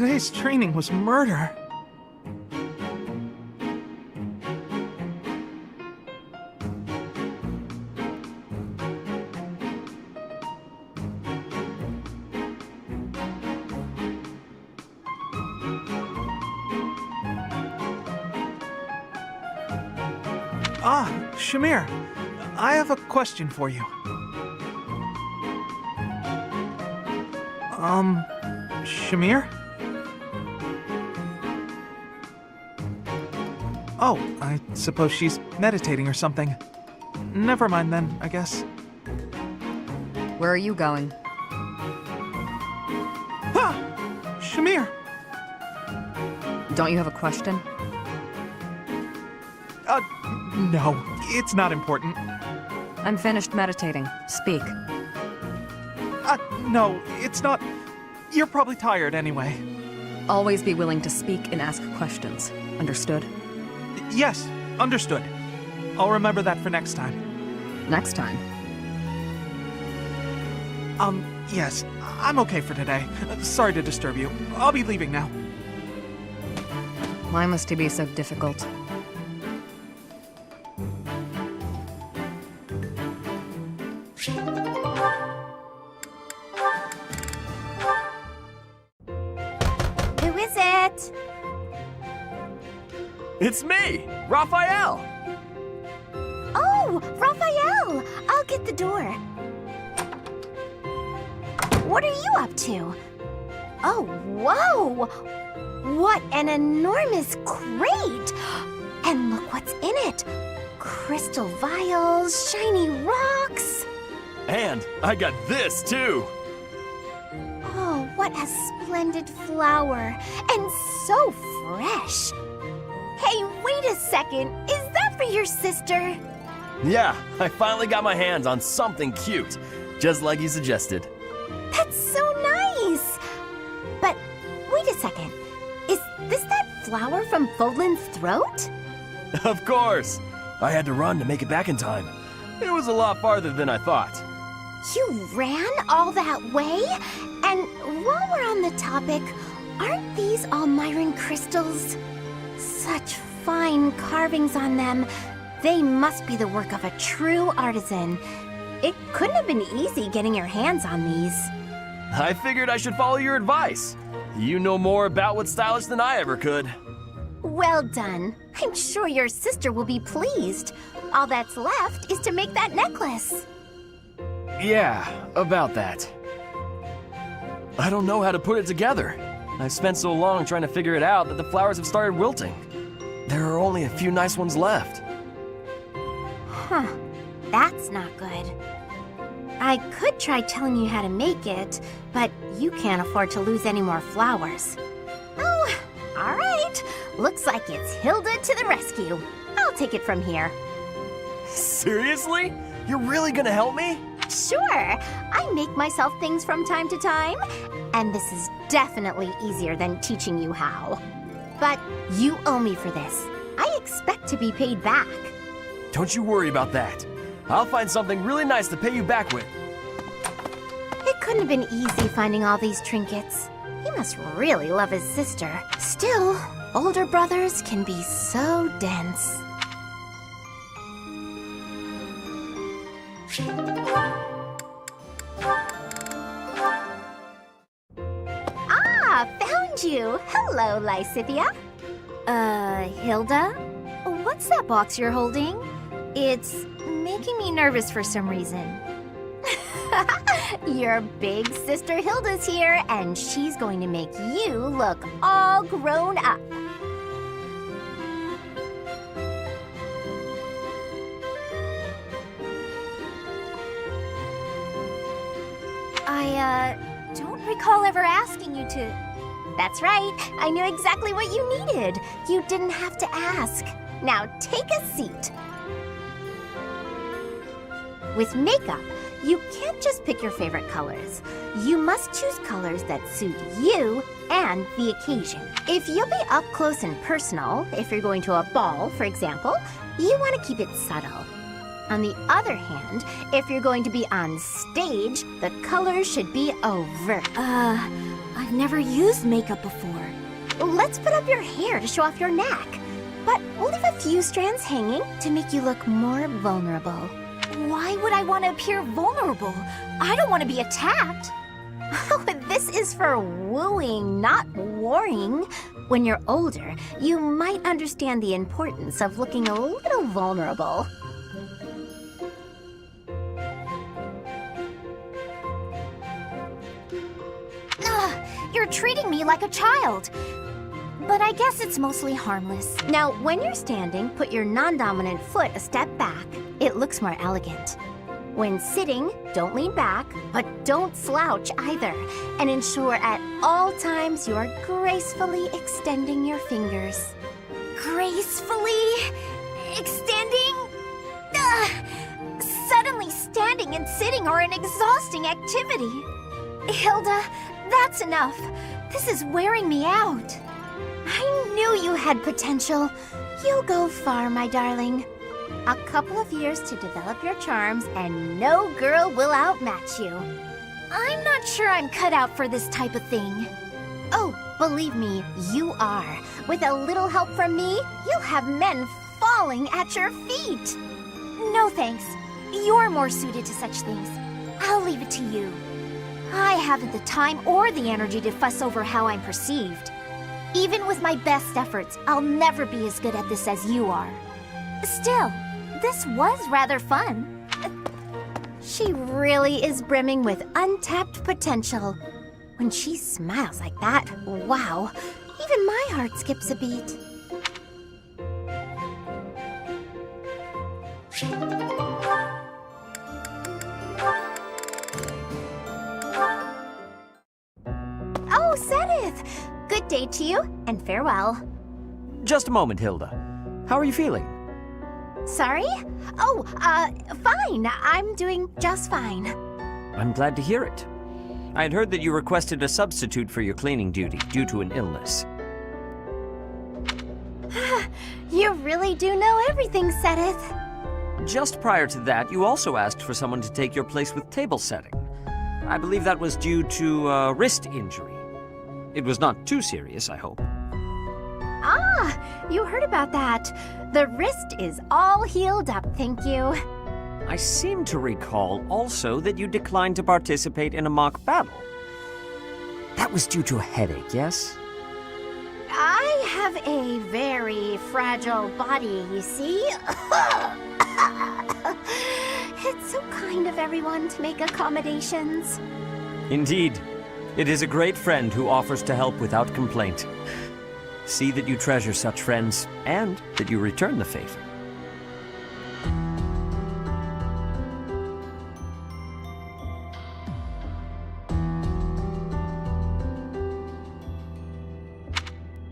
Today's training was murder. Ah, Shamir, I have a question for you. Shamir? Oh, I suppose she's meditating or something. Never mind then, I guess. Where are you going? Ah! Shamir! Don't you have a question? No, it's not important. I'm finished meditating. Speak. No, it's not. You're probably tired anyway. Always be willing to speak and ask questions. Understood? Yes, understood. I'll remember that for next time. Next time. Yes, I'm okay for today. Sorry to disturb you. I'll be leaving now. Why must he be so difficult? Who is it? It's me, Raphael! Oh, Raphael! I'll get the door. What are you up to? Oh, whoa! What an enormous crate! And look what's in it. Crystal vials, shiny rocks. And I got this too! Oh, what a splendid flower. And so fresh. Hey, wait a second. Is that for your sister? Yeah, I finally got my hands on something cute, just like you suggested. That's so nice. But wait a second. Is this that flower from Fodlan's throat? Of course! I had to run to make it back in time. It was a lot farther than I thought. You ran all that way? And while we're on the topic, aren't these all Myron crystals? Such fine carvings on them. They must be the work of a true artisan. It couldn't have been easy getting your hands on these. I figured I should follow your advice. You know more about what's stylish than I ever could. Well done. I'm sure your sister will be pleased. All that's left is to make that necklace. Yeah, about that. I don't know how to put it together. I've spent so long trying to figure it out that the flowers have started wilting. There are only a few nice ones left. Huh. That's not good. I could try telling you how to make it, but you can't afford to lose any more flowers. Oh, all right. Looks like it's Hilda to the rescue. I'll take it from here. Seriously? You're really gonna help me? Sure. I make myself things from time to time, and this is definitely easier than teaching you how. But you owe me for this. I expect to be paid back. Don't you worry about that. I'll find something really nice to pay you back with. It couldn't have been easy finding all these trinkets. He must really love his sister. Still, older brothers can be so dense. Ah, found you! Hello, Lysithia. Hilda? What's that box you're holding? It's making me nervous for some reason. Your big sister Hilda's here, and she's going to make you look all grown up. I don't recall ever asking you to... That's right, I knew exactly what you needed. You didn't have to ask. Now take a seat. With makeup, you can't just pick your favorite colors. You must choose colors that suit you and the occasion. If you'll be up close and personal, if you're going to a ball, for example, you want to keep it subtle. On the other hand, if you're going to be on stage, the colors should be overt. I've never used makeup before. Let's put up your hair to show off your neck. But we'll leave a few strands hanging to make you look more vulnerable. Why would I want to appear vulnerable? I don't want to be attacked. This is for wooing, not warring. When you're older, you might understand the importance of looking a little vulnerable. You're treating me like a child. But I guess it's mostly harmless. Now, when you're standing, put your non-dominant foot a step back. It looks more elegant. When sitting, don't lean back, but don't slouch either. And ensure at all times you are gracefully extending your fingers. Gracefully extending? Suddenly standing and sitting are an exhausting activity. Hilda, that's enough. This is wearing me out. I knew you had potential. You'll go far, my darling. A couple of years to develop your charms, and no girl will outmatch you. I'm not sure I'm cut out for this type of thing. Oh, believe me, you are. With a little help from me, you'll have men falling at your feet. No thanks. You're more suited to such things. I'll leave it to you. I haven't the time or the energy to fuss over how I'm perceived. Even with my best efforts, I'll never be as good at this as you are. Still, this was rather fun. She really is brimming with untapped potential. When she smiles like that, wow, even my heart skips a beat. Oh, Sedith! Good day to you, and farewell. Just a moment, Hilda. How are you feeling? Sorry? Oh, fine. I'm doing just fine. I'm glad to hear it. I had heard that you requested a substitute for your cleaning duty due to an illness. You really do know everything, Sedith. Just prior to that, you also asked for someone to take your place with table setting. I believe that was due to a wrist injury. It was not too serious, I hope. Ah, you heard about that. The wrist is all healed up, thank you. I seem to recall also that you declined to participate in a mock battle. That was due to a headache, yes? I have a very fragile body, you see. It's so kind of everyone to make accommodations. Indeed. It is a great friend who offers to help without complaint. See that you treasure such friends, and that you return the favor.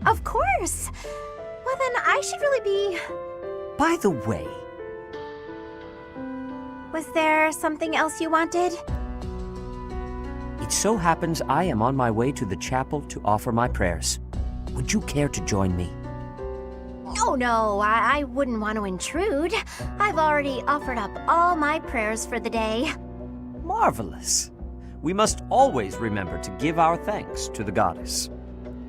Of course! Well then, I should really be... By the way... Was there something else you wanted? It so happens I am on my way to the chapel to offer my prayers. Would you care to join me? Oh no, I wouldn't want to intrude. I've already offered up all my prayers for the day. Marvelous. We must always remember to give our thanks to the goddess.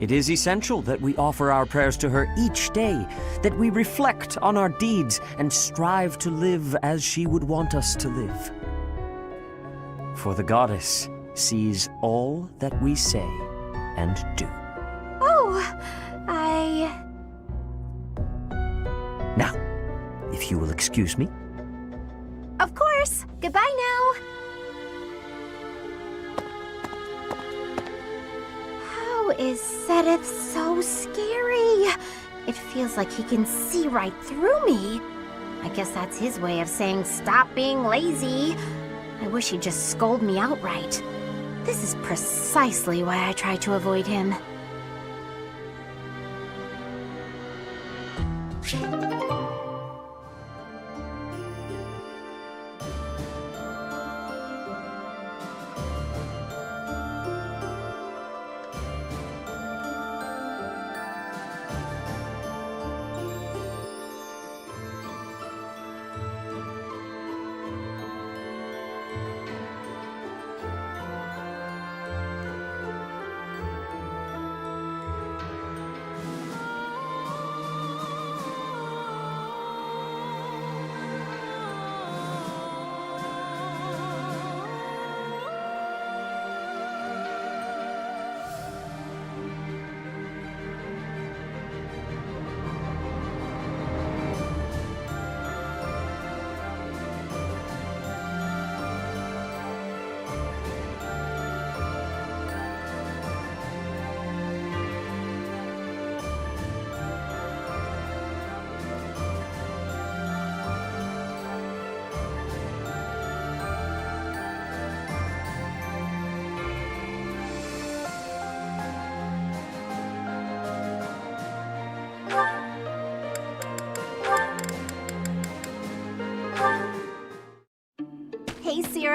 It is essential that we offer our prayers to her each day, that we reflect on our deeds and strive to live as she would want us to live. For the goddess sees all that we say and do. Oh, Now, if you will excuse me. Of course. Goodbye now. How is Sedith so scary? It feels like he can see right through me. I guess that's his way of saying stop being lazy. I wish he'd just scold me outright. This is precisely why I try to avoid him.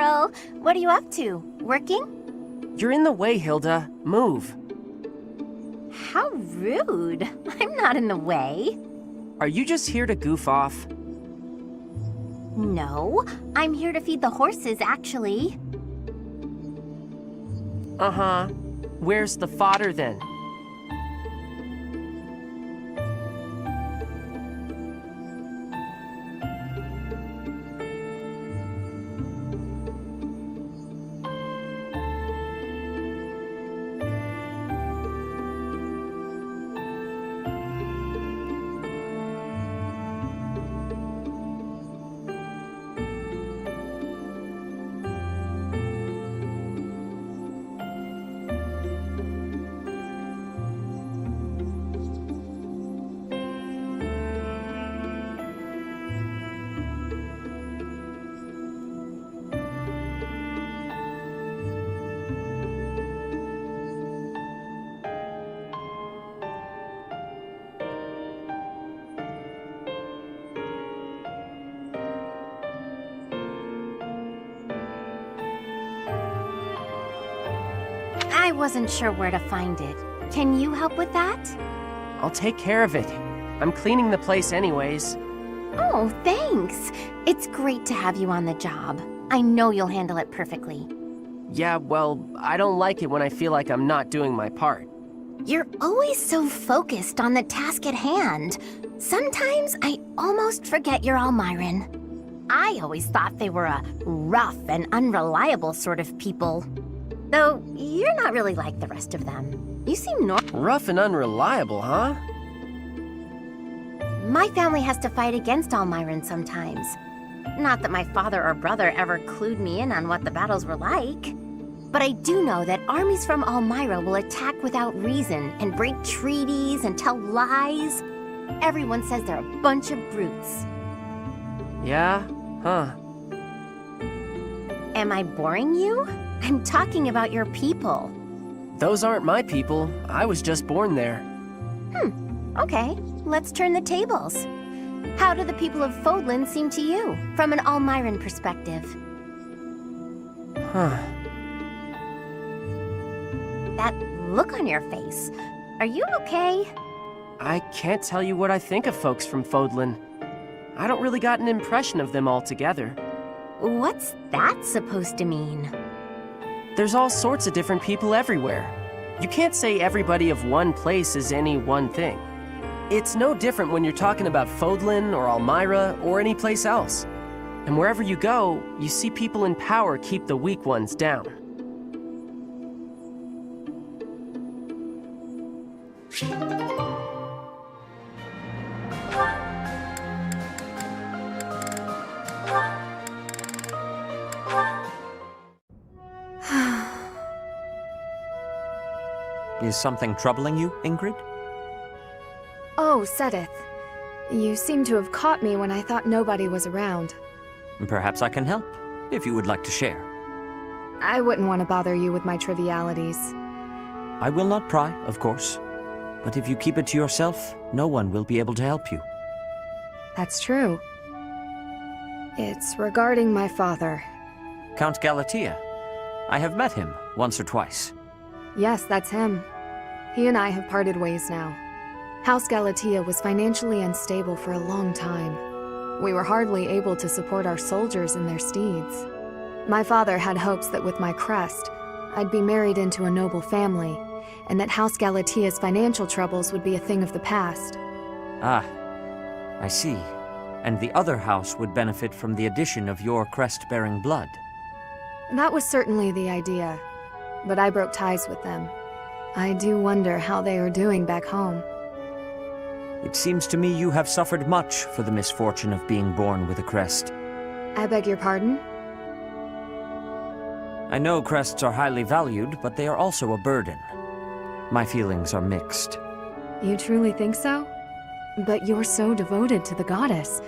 girl. What are you up to? Working? You're in the way, Hilda. Move. How rude. I'm not in the way. Are you just here to goof off? No, I'm here to feed the horses, actually. Uh-huh. Where's the fodder, then? I wasn't sure where to find it. Can you help with that? I'll take care of it. I'm cleaning the place anyways. Oh, thanks. It's great to have you on the job. I know you'll handle it perfectly. Yeah, well, I don't like it when I feel like I'm not doing my part. You're always so focused on the task at hand. Sometimes I almost forget you're Almiran. I always thought they were a rough and unreliable sort of people. Though, you're not really like the rest of them. You seem normal. Rough and unreliable, huh? My family has to fight against Almiran sometimes. Not that my father or brother ever clued me in on what the battles were like. But I do know that armies from Almira will attack without reason and break treaties and tell lies. Everyone says they're a bunch of brutes. Yeah? Huh. Am I boring you? I'm talking about your people. Those aren't my people. I was just born there. Okay, let's turn the tables. How do the people of Fodlan seem to you, from an Almiran perspective? Huh. That look on your face. Are you okay? I can't tell you what I think of folks from Fodlan. I don't really got an impression of them altogether. What's that supposed to mean? There's all sorts of different people everywhere. You can't say everybody of one place is any one thing. It's no different when you're talking about Fodlan or Almira or any place else. And wherever you go, you see people in power keep the weak ones down. Is something troubling you, Ingrid? Oh, Sedith. You seem to have caught me when I thought nobody was around. Perhaps I can help, if you would like to share. I wouldn't want to bother you with my trivialities. I will not pry, of course. But if you keep it to yourself, no one will be able to help you. That's true. It's regarding my father. Count Galatea. I have met him once or twice. Yes, that's him. He and I have parted ways now. House Galatea was financially unstable for a long time. We were hardly able to support our soldiers and their steeds. My father had hopes that with my crest, I'd be married into a noble family, and that House Galatea's financial troubles would be a thing of the past. Ah, I see. And the other house would benefit from the addition of your crest-bearing blood. That was certainly the idea, but I broke ties with them. I do wonder how they are doing back home. It seems to me you have suffered much for the misfortune of being born with a crest. I beg your pardon? I know crests are highly valued, but they are also a burden. My feelings are mixed. You truly think so? But you're so devoted to the goddess.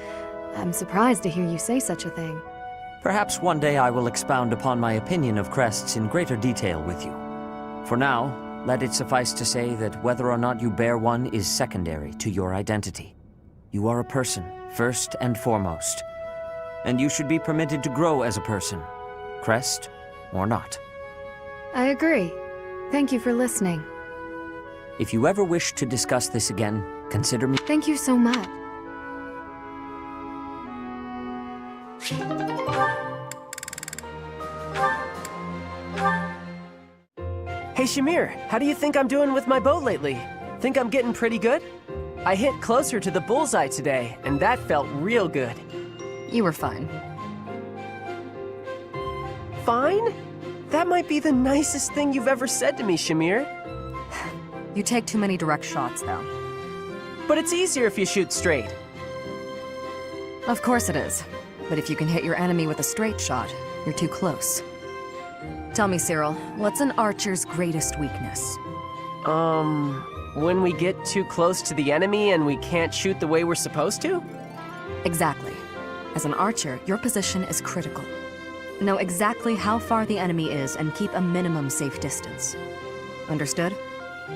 I'm surprised to hear you say such a thing. Perhaps one day I will expound upon my opinion of crests in greater detail with you. For now, let it suffice to say that whether or not you bear one is secondary to your identity. You are a person, first and foremost. And you should be permitted to grow as a person. crest or not. I agree. Thank you for listening. If you ever wish to discuss this again, consider me. Thank you so much. Hey Shamir, how do you think I'm doing with my bow lately? Think I'm getting pretty good? I hit closer to the bullseye today, and that felt real good. You were fine. Fine? That might be the nicest thing you've ever said to me, Shamir. You take too many direct shots, though. But it's easier if you shoot straight. Of course it is. But if you can hit your enemy with a straight shot, you're too close. Tell me, Cyril, what's an archer's greatest weakness? When we get too close to the enemy and we can't shoot the way we're supposed to? Exactly. As an archer, your position is critical. Know exactly how far the enemy is and keep a minimum safe distance. Understood?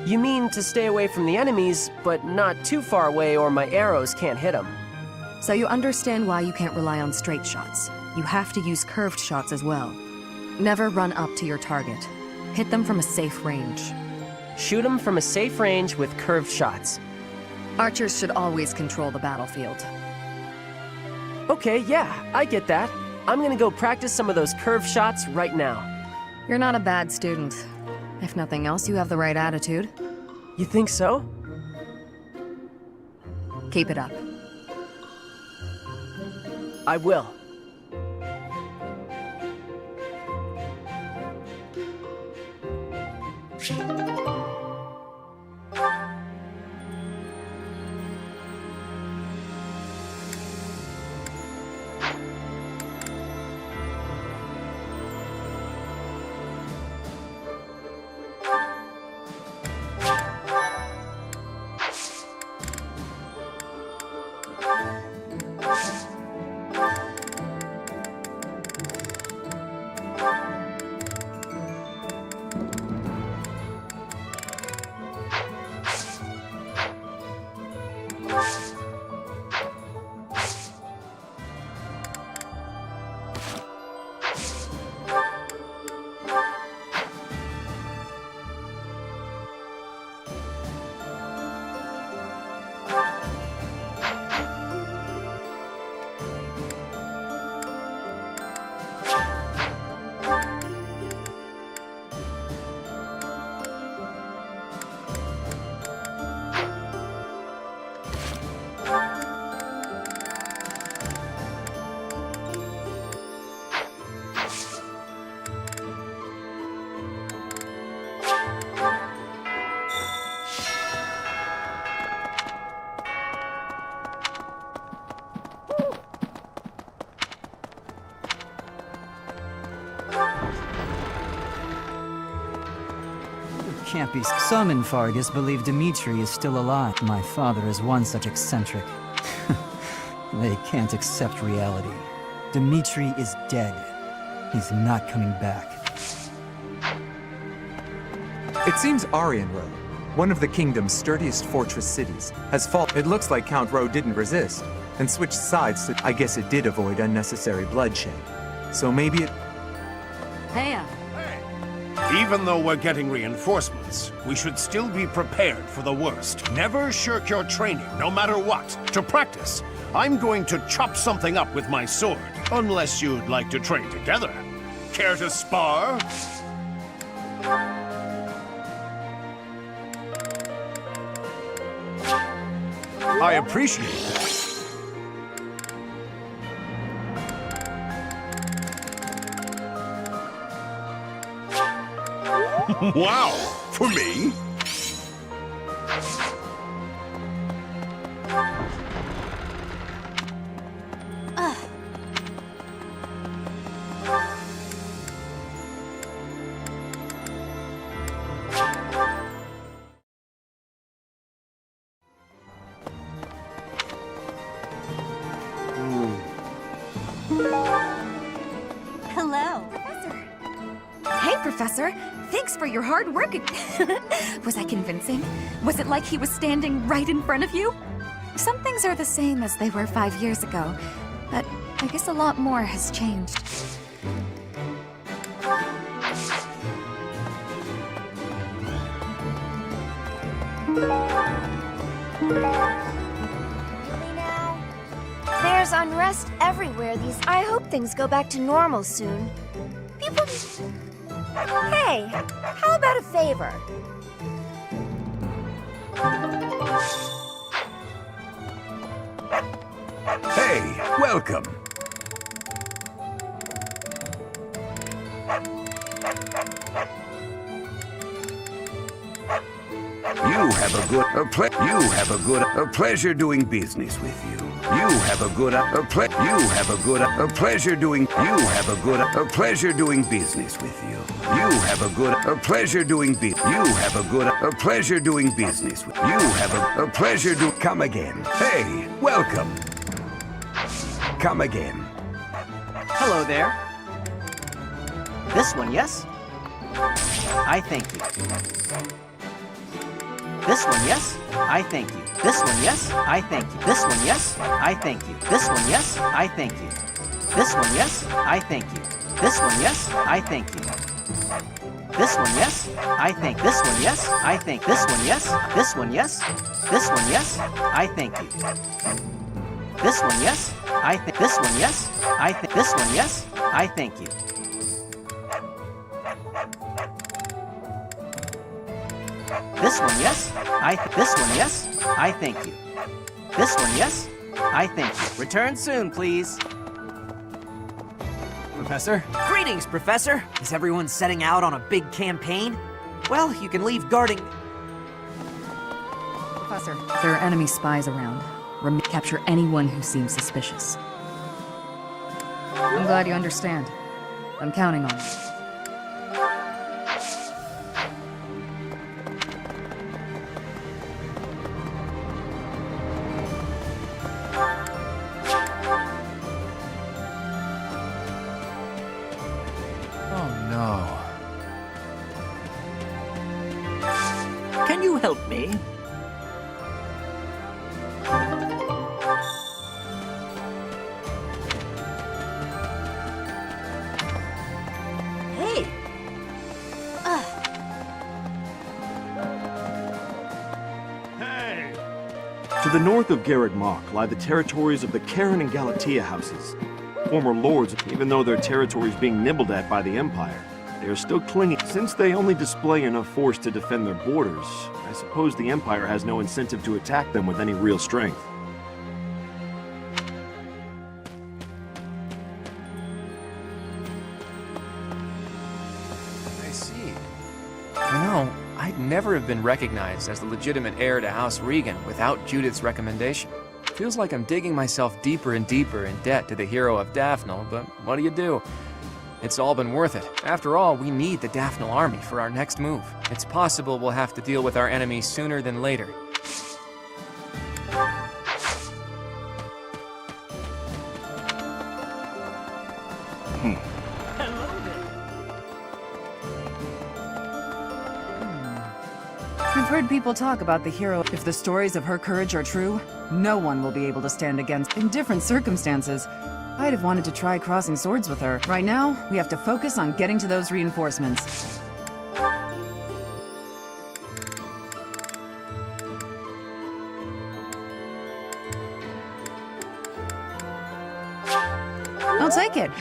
You mean to stay away from the enemies, but not too far away or my arrows can't hit them. So you understand why you can't rely on straight shots. You have to use curved shots as well. Never run up to your target. Hit them from a safe range. Shoot them from a safe range with curved shots. Archers should always control the battlefield. Okay, yeah, I get that. I'm gonna go practice some of those curved shots right now. You're not a bad student. If nothing else, you have the right attitude. You think so? Keep it up. I will. Can't be. Some in Fargus believe Dmitri is still alive. My father is one such eccentric. They can't accept reality. Dmitri is dead. He's not coming back. It seems Arianro, one of the kingdom's sturdiest fortress cities, has fallen. It looks like Count Ro didn't resist and switched sides, so I guess it did avoid unnecessary bloodshed. So maybe it... Hey, Even though we're getting reinforcements, we should still be prepared for the worst. Never shirk your training, no matter what. To practice, I'm going to chop something up with my sword, unless you'd like to train together. Care to spar? I appreciate that. Wow! For me? Hello. Hey, Professor. Thanks for your hard work. Was I convincing? Was it like he was standing right in front of you? Some things are the same as they were 5 years ago, but I guess a lot more has changed. There's unrest everywhere these. I hope things go back to normal soon. People. Hey, how about a favor? Hey, welcome. You have a pleasure doing business with you. You have a pleasure doing business with you. You have a pleasure doing business with you. Have a pleasure to come again. Hey, welcome. Come again. Hello there. This one, yes? I thank you. This one, yes? I thank you. This one, yes? I thank you. This one, yes? I thank you. This one, yes? I thank you. This one, yes? I thank you. This one, yes? I thank you. This one, yes? I thank. This one, yes? I thank. This one, yes? This one, yes? This one, yes? I thank you. This one, yes? I think. This one, yes? I think. This one, yes? I thank you. This one, yes? This one, yes? I thank you. This one, yes? I thank you. Return soon, please. Professor? Greetings, Professor. Is everyone setting out on a big campaign? Well, you can leave guarding... Professor, there are enemy spies around. Capture anyone who seems suspicious. I'm glad you understand. I'm counting on you. Oh no. Can you help me? Hey! Hey! To the north of Garreg Mach lie the territories of the Karen and Galatea houses. Former lords, even though their territory is being nibbled at by the Empire, they are still clinging. Since they only display enough force to defend their borders, I suppose the Empire has no incentive to attack them with any real strength. I see. I'd never have been recognized as the legitimate heir to House Regan without Judith's recommendation. Feels like I'm digging myself deeper and deeper in debt to the hero of Daphnel, but what do you do? It's all been worth it. After all, we need the Daphnel army for our next move. It's possible we'll have to deal with our enemies sooner than later. I've heard people talk about the hero. If the stories of her courage are true, no one will be able to stand against. In different circumstances, I'd have wanted to try crossing swords with her. Right now, we have to focus on getting to those reinforcements. I'll take it.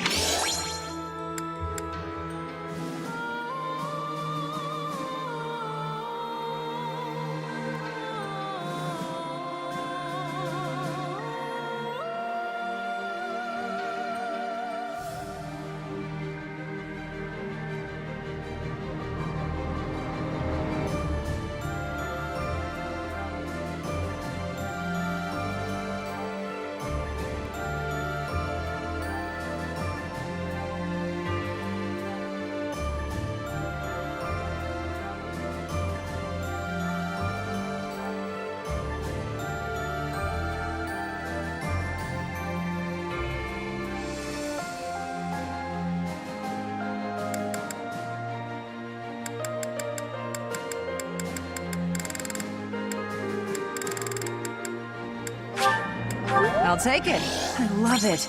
I'll take it. I love it.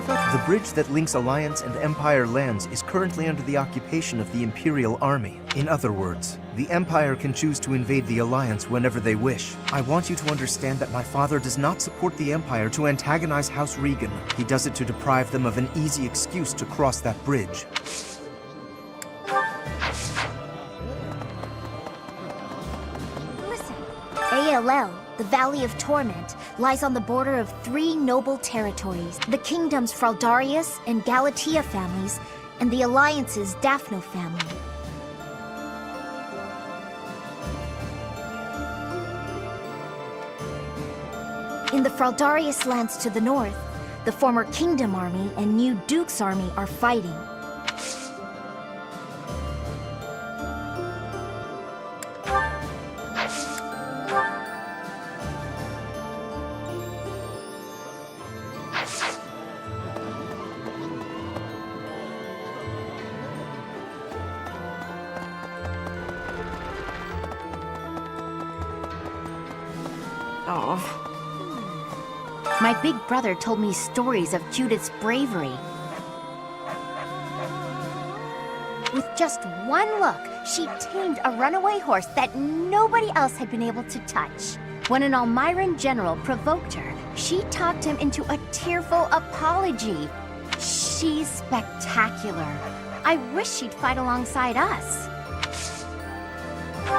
Professor? The bridge that links Alliance and Empire lands is currently under the occupation of the Imperial Army. In other words, the Empire can choose to invade the Alliance whenever they wish. I want you to understand that my father does not support the Empire to antagonize House Regan. He does it to deprive them of an easy excuse to cross that bridge. Listen. ALL, the Valley of Torment, lies on the border of 3 noble territories, the kingdom's Fraldarius and Galatea families, and the Alliance's Daphno family. In the Fraldarius lands to the north, the former Kingdom Army and new Duke's Army are fighting. My big brother told me stories of Judith's bravery. With just one look, she tamed a runaway horse that nobody else had been able to touch. When an Almiran general provoked her, she talked him into a tearful apology. She's spectacular. I wish she'd fight alongside us.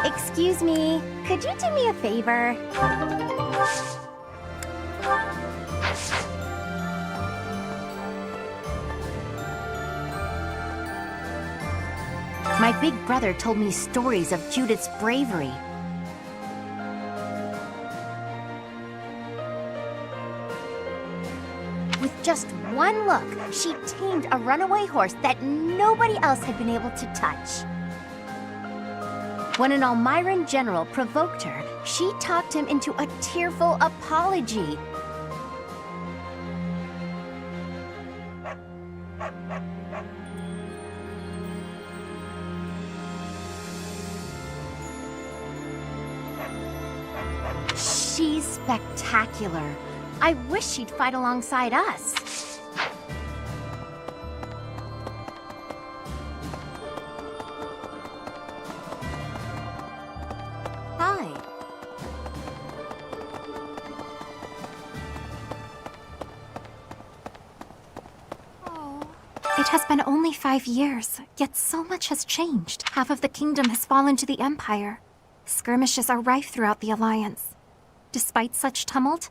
Excuse me, could you do me a favor? My big brother told me stories of Judith's bravery. With just one look, she tamed a runaway horse that nobody else had been able to touch. When an Almiran general provoked her, she talked him into a tearful apology. She's spectacular. I wish she'd fight alongside us. Hi. It has been only 5 years, yet so much has changed. Half of the kingdom has fallen to the Empire. Skirmishes are rife throughout the Alliance. Despite such tumult,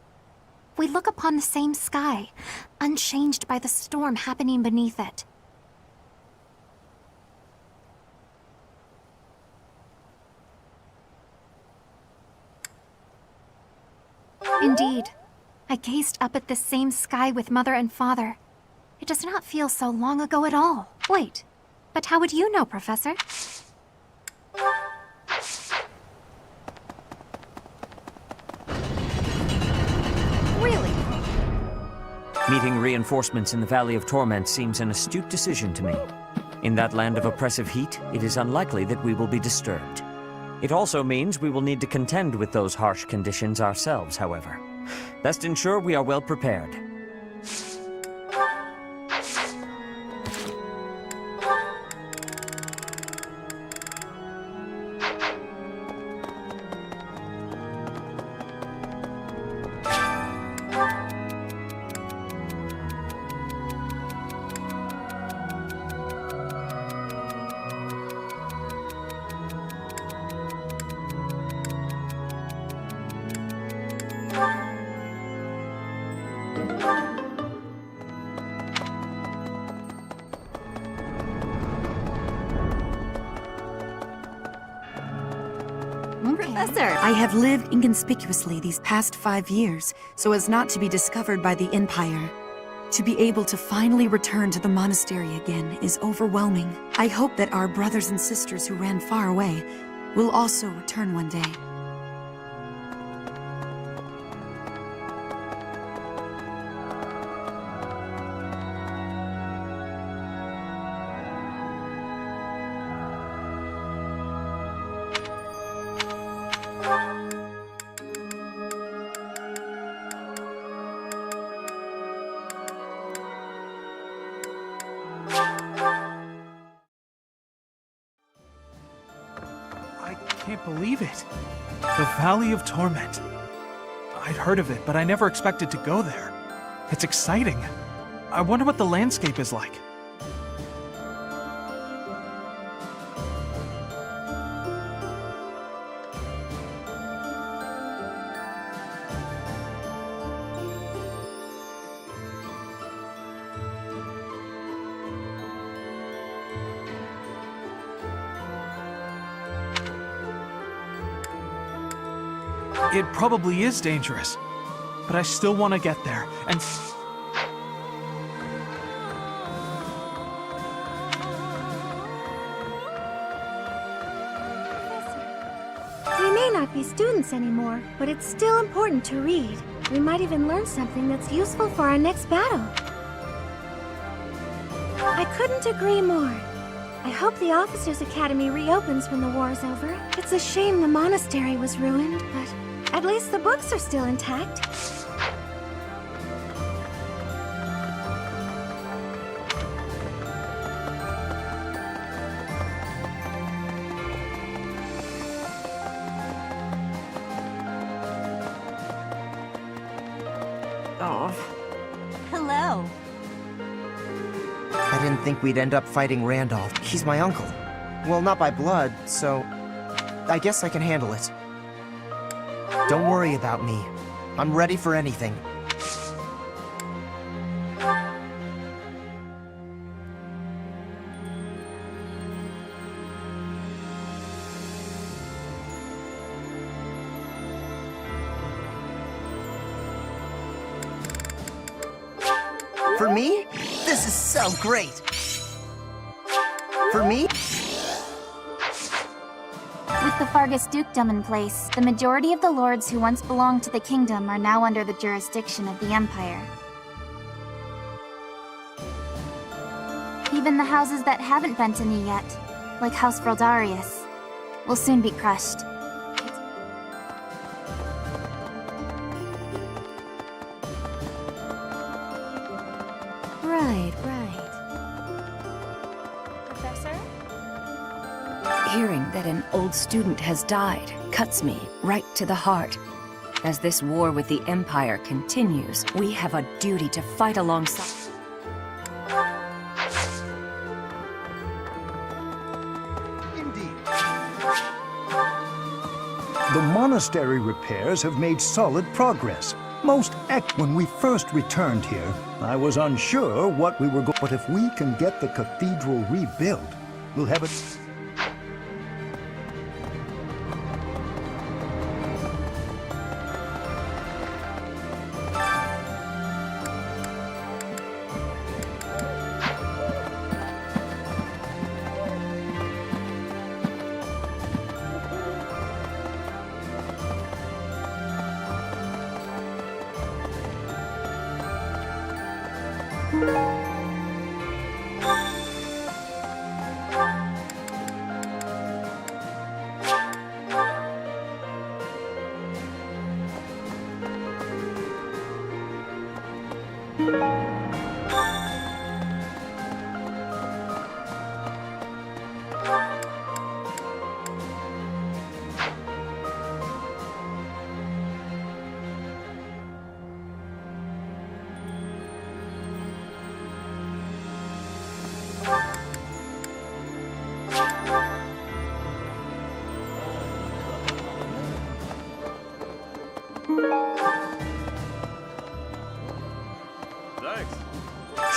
we look upon the same sky, unchanged by the storm happening beneath it. Indeed, I gazed up at this same sky with Mother and Father. It does not feel so long ago at all. Wait, but how would you know, Professor? Really? Meeting reinforcements in the Valley of Torment seems an astute decision to me. In that land of oppressive heat, it is unlikely that we will be disturbed. It also means we will need to contend with those harsh conditions ourselves, however. Best ensure we are well prepared. Professor! I have lived inconspicuously these past 5 years, so as not to be discovered by the Empire. To be able to finally return to the monastery again is overwhelming. I hope that our brothers and sisters who ran far away will also return one day. can't believe it. The Valley of Torment. I'd heard of it, but I never expected to go there. It's exciting. I wonder what the landscape is like. It probably is dangerous, but I still want to get there, and... We may not be students anymore, but it's still important to read. We might even learn something that's useful for our next battle. I couldn't agree more. I hope the Officers' Academy reopens when the war's over. It's a shame the monastery was ruined, but at least the books are still intact. Oh. Hello. I didn't think we'd end up fighting Randolph. He's my uncle. Well, not by blood, so I guess I can handle it. Don't worry about me. I'm ready for anything. For me? This is so great! For me? With the Fargus dukedom in place, the majority of the lords who once belonged to the kingdom are now under the jurisdiction of the Empire. Even the houses that haven't bent a knee yet, like House Fraldarius, will soon be crushed. Right. Professor? Hearing that an old student has died cuts me right to the heart. As this war with the Empire continues, we have a duty to fight alongside. The monastery repairs have made solid progress. When we first returned here, I was unsure what we were going. But if we can get the cathedral rebuilt, we'll have it.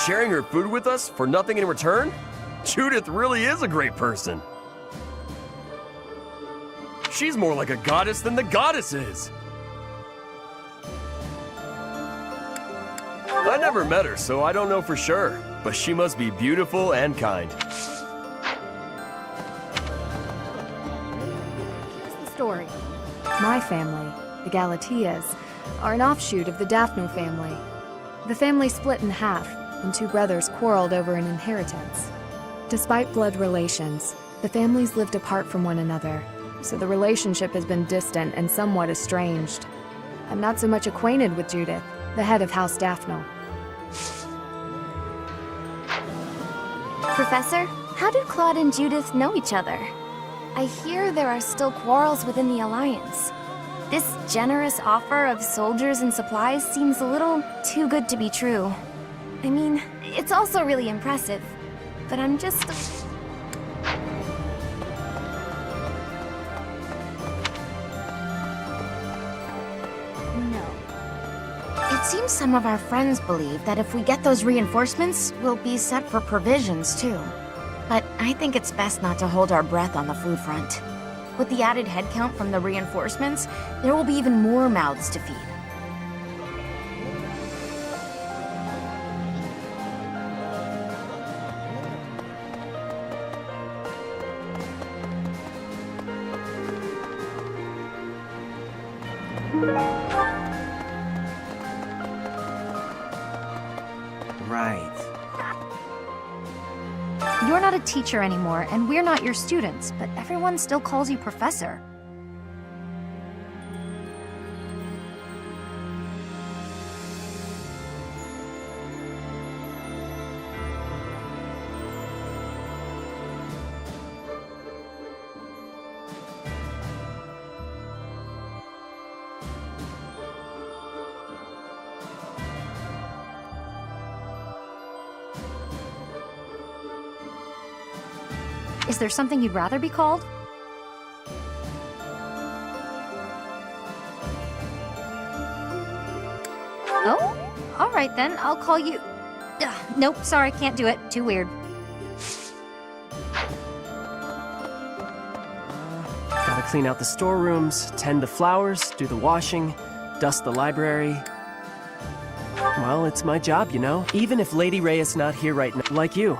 Sharing her food with us for nothing in return? Judith really is a great person. She's more like a goddess than the goddess is. I never met her, so I don't know for sure, but she must be beautiful and kind. Here's the story. My family, the Galatias, are an offshoot of the Daphno family. The family split in half, and two brothers quarreled over an inheritance. Despite blood relations, the families lived apart from one another, so the relationship has been distant and somewhat estranged. I'm not so much acquainted with Judith, the head of House Daphno. Professor, how do Claude and Judith know each other? I hear there are still quarrels within the Alliance. This generous offer of soldiers and supplies seems a little too good to be true. I mean, it's also really impressive, but I'm just... It seems some of our friends believe that if we get those reinforcements, we'll be set for provisions too. But I think it's best not to hold our breath on the food front. With the added headcount from the reinforcements, there will be even more mouths to feed. Right. You're not a teacher anymore, and we're not your students, but everyone still calls you professor. Is there something you'd rather be called? Oh? Alright then, I'll call you... Nope, sorry, can't do it. Too weird. Gotta clean out the storerooms, tend the flowers, do the washing, dust the library. Well, it's my job, you know? Even if Lady Reyes not here right now, like you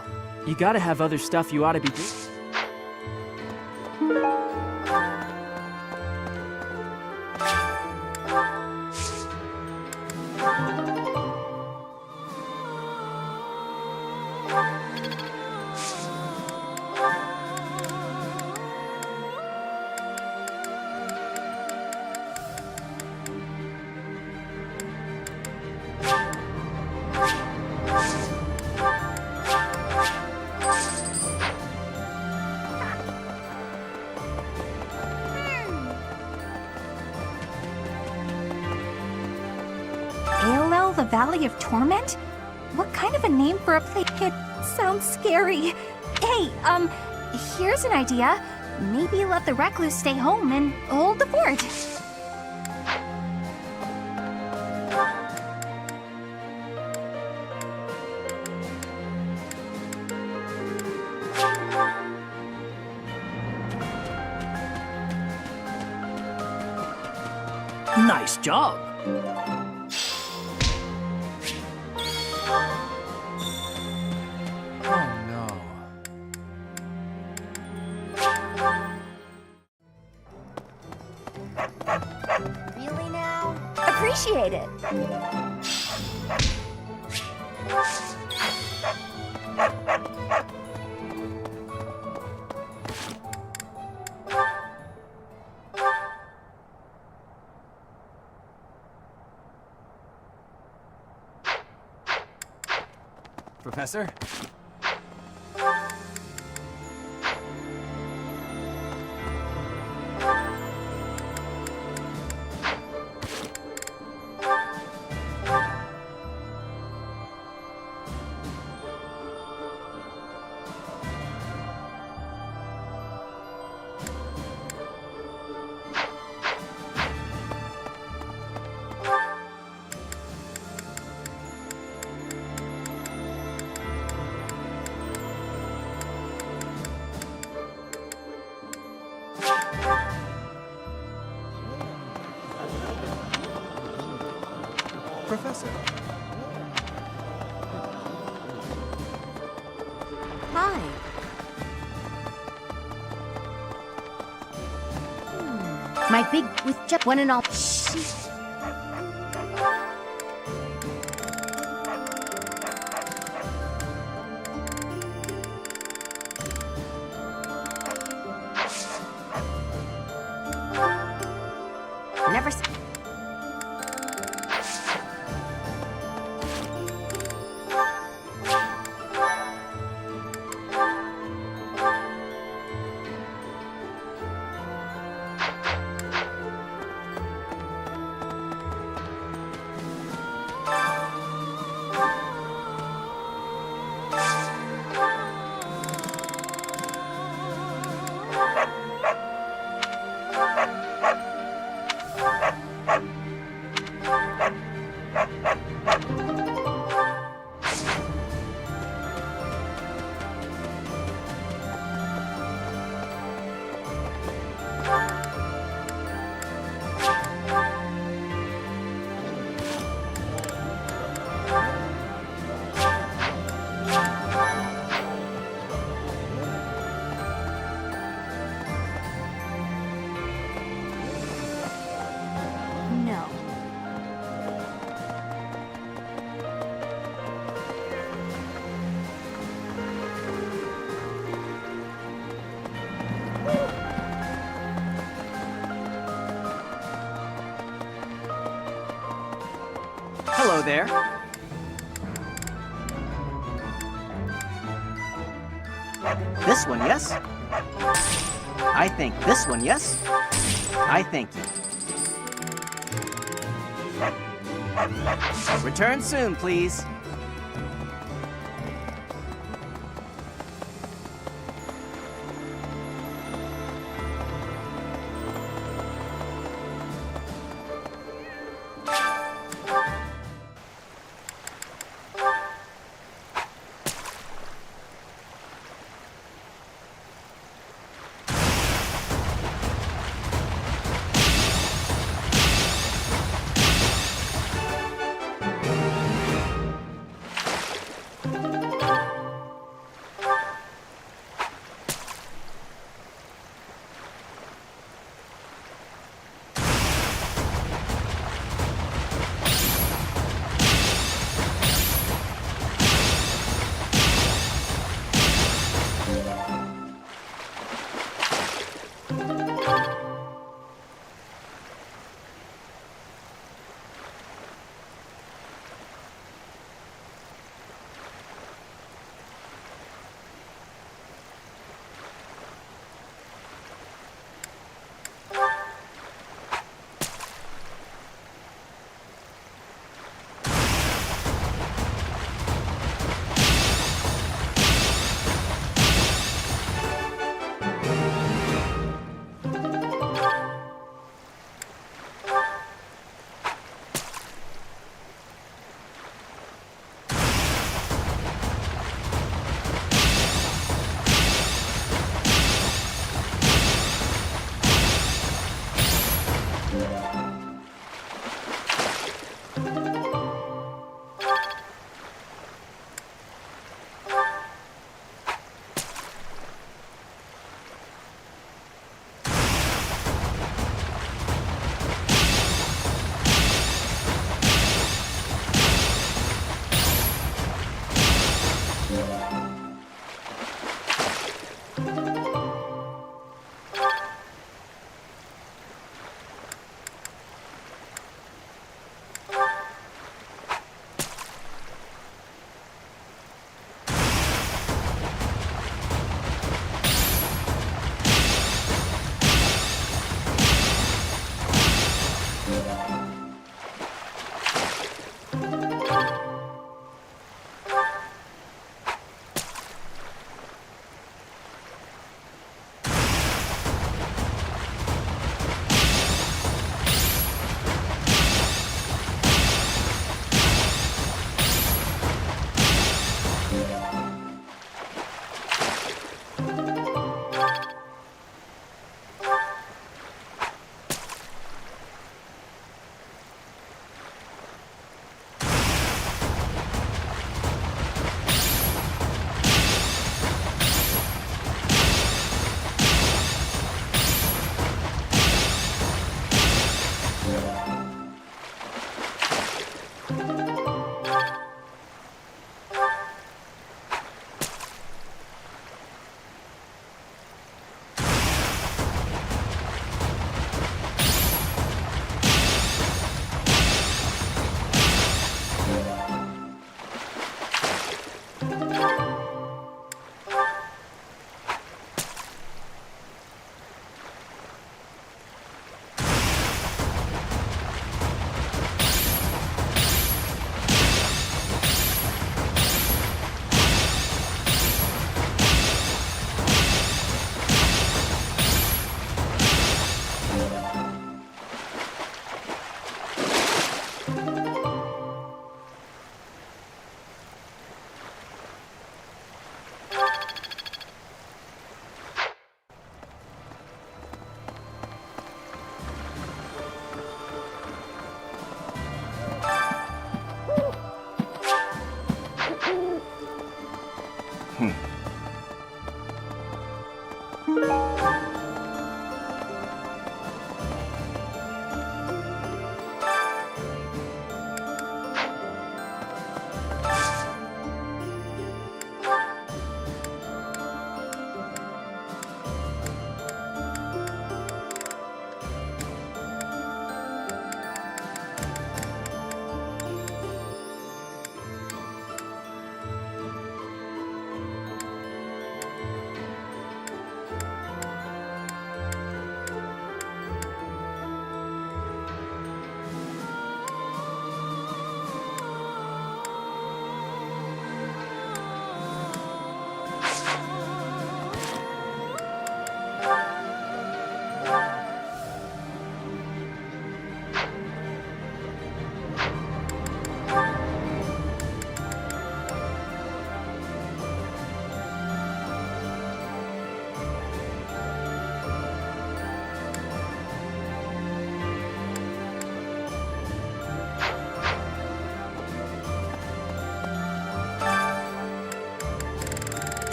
gotta have other stuff you ought to be doing. The Valley of Torment? What kind of a name for a place? It sounds scary. Hey, here's an idea. Maybe let the recluse stay home and hold the fort. Nice job. Really now? Appreciate it. Professor? Professor. Hi. My big with just one and all. Never. No. Hello there. This one, yes? I think this one, yes? I thank you. Return soon, please.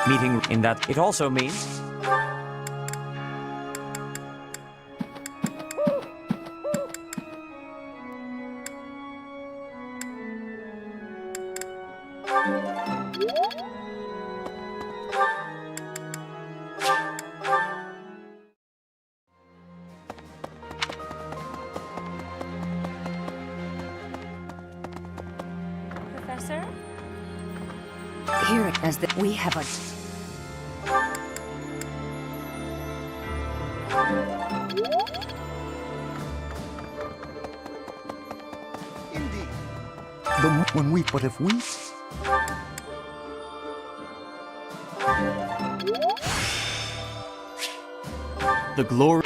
Meeting in that it also means Professor? Here, as that we have a... But if we... the glory.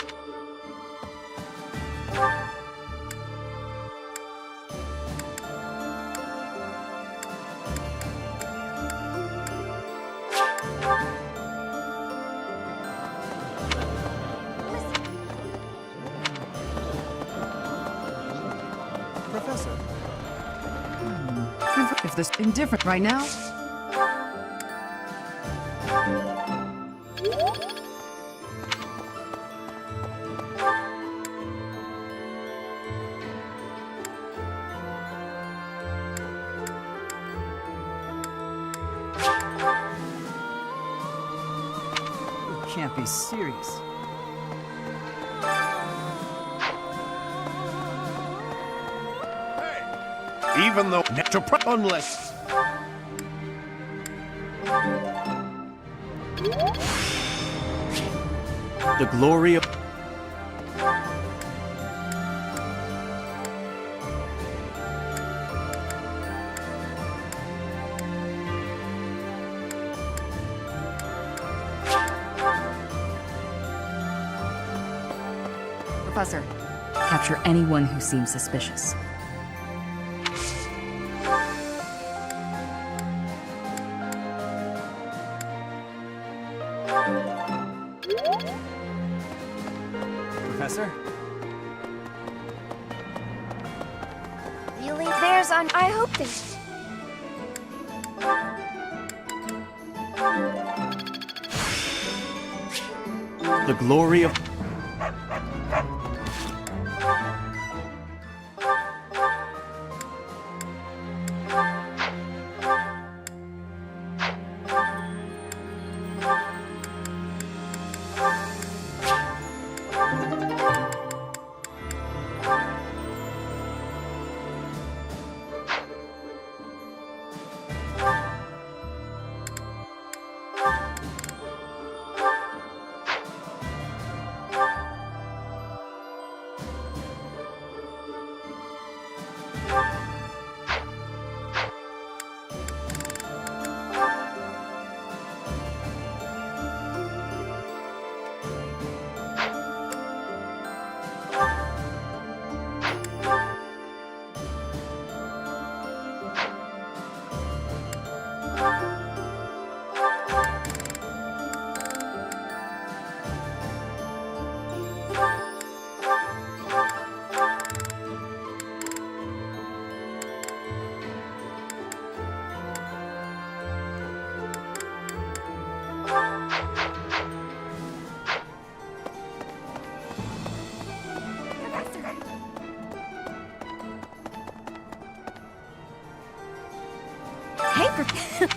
Professor. If this indifferent right now. You can't be serious. Even though unless The glory of Professor. Capture anyone who seems suspicious. Professor? Really? There's an... I hope they... the glory of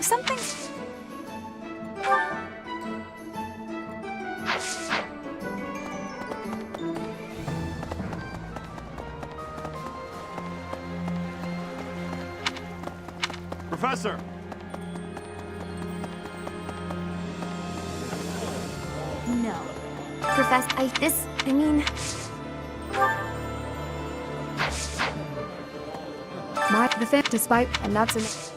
Something... Professor! No. Professor, I mean... The fifth, despite, and that's enough.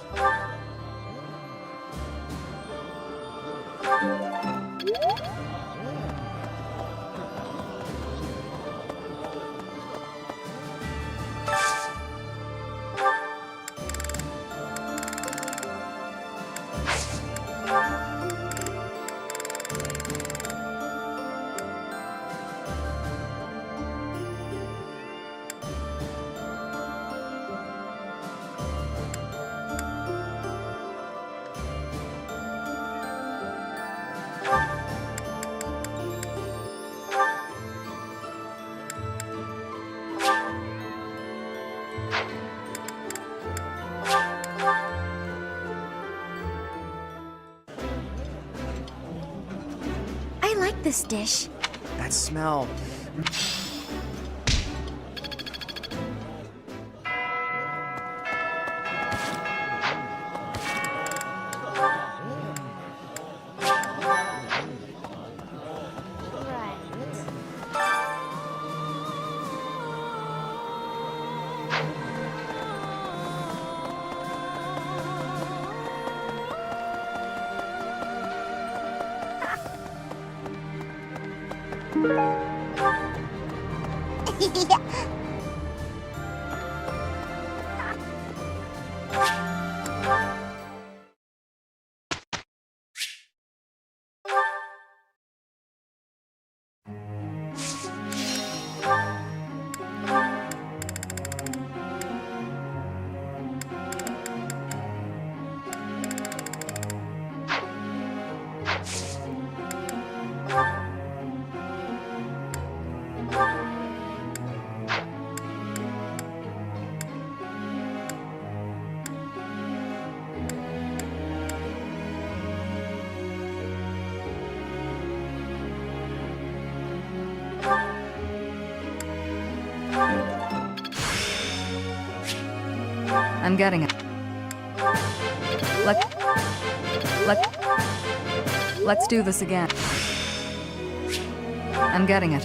I like this dish. That smell. I'm getting it. Let's do this again. I'm getting it.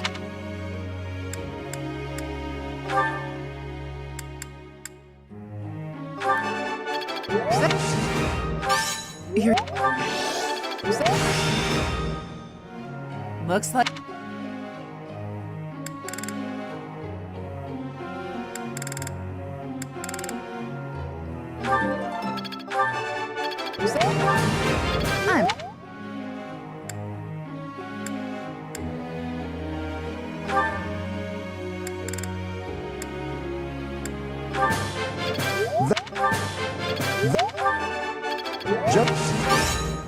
Here. Looks like...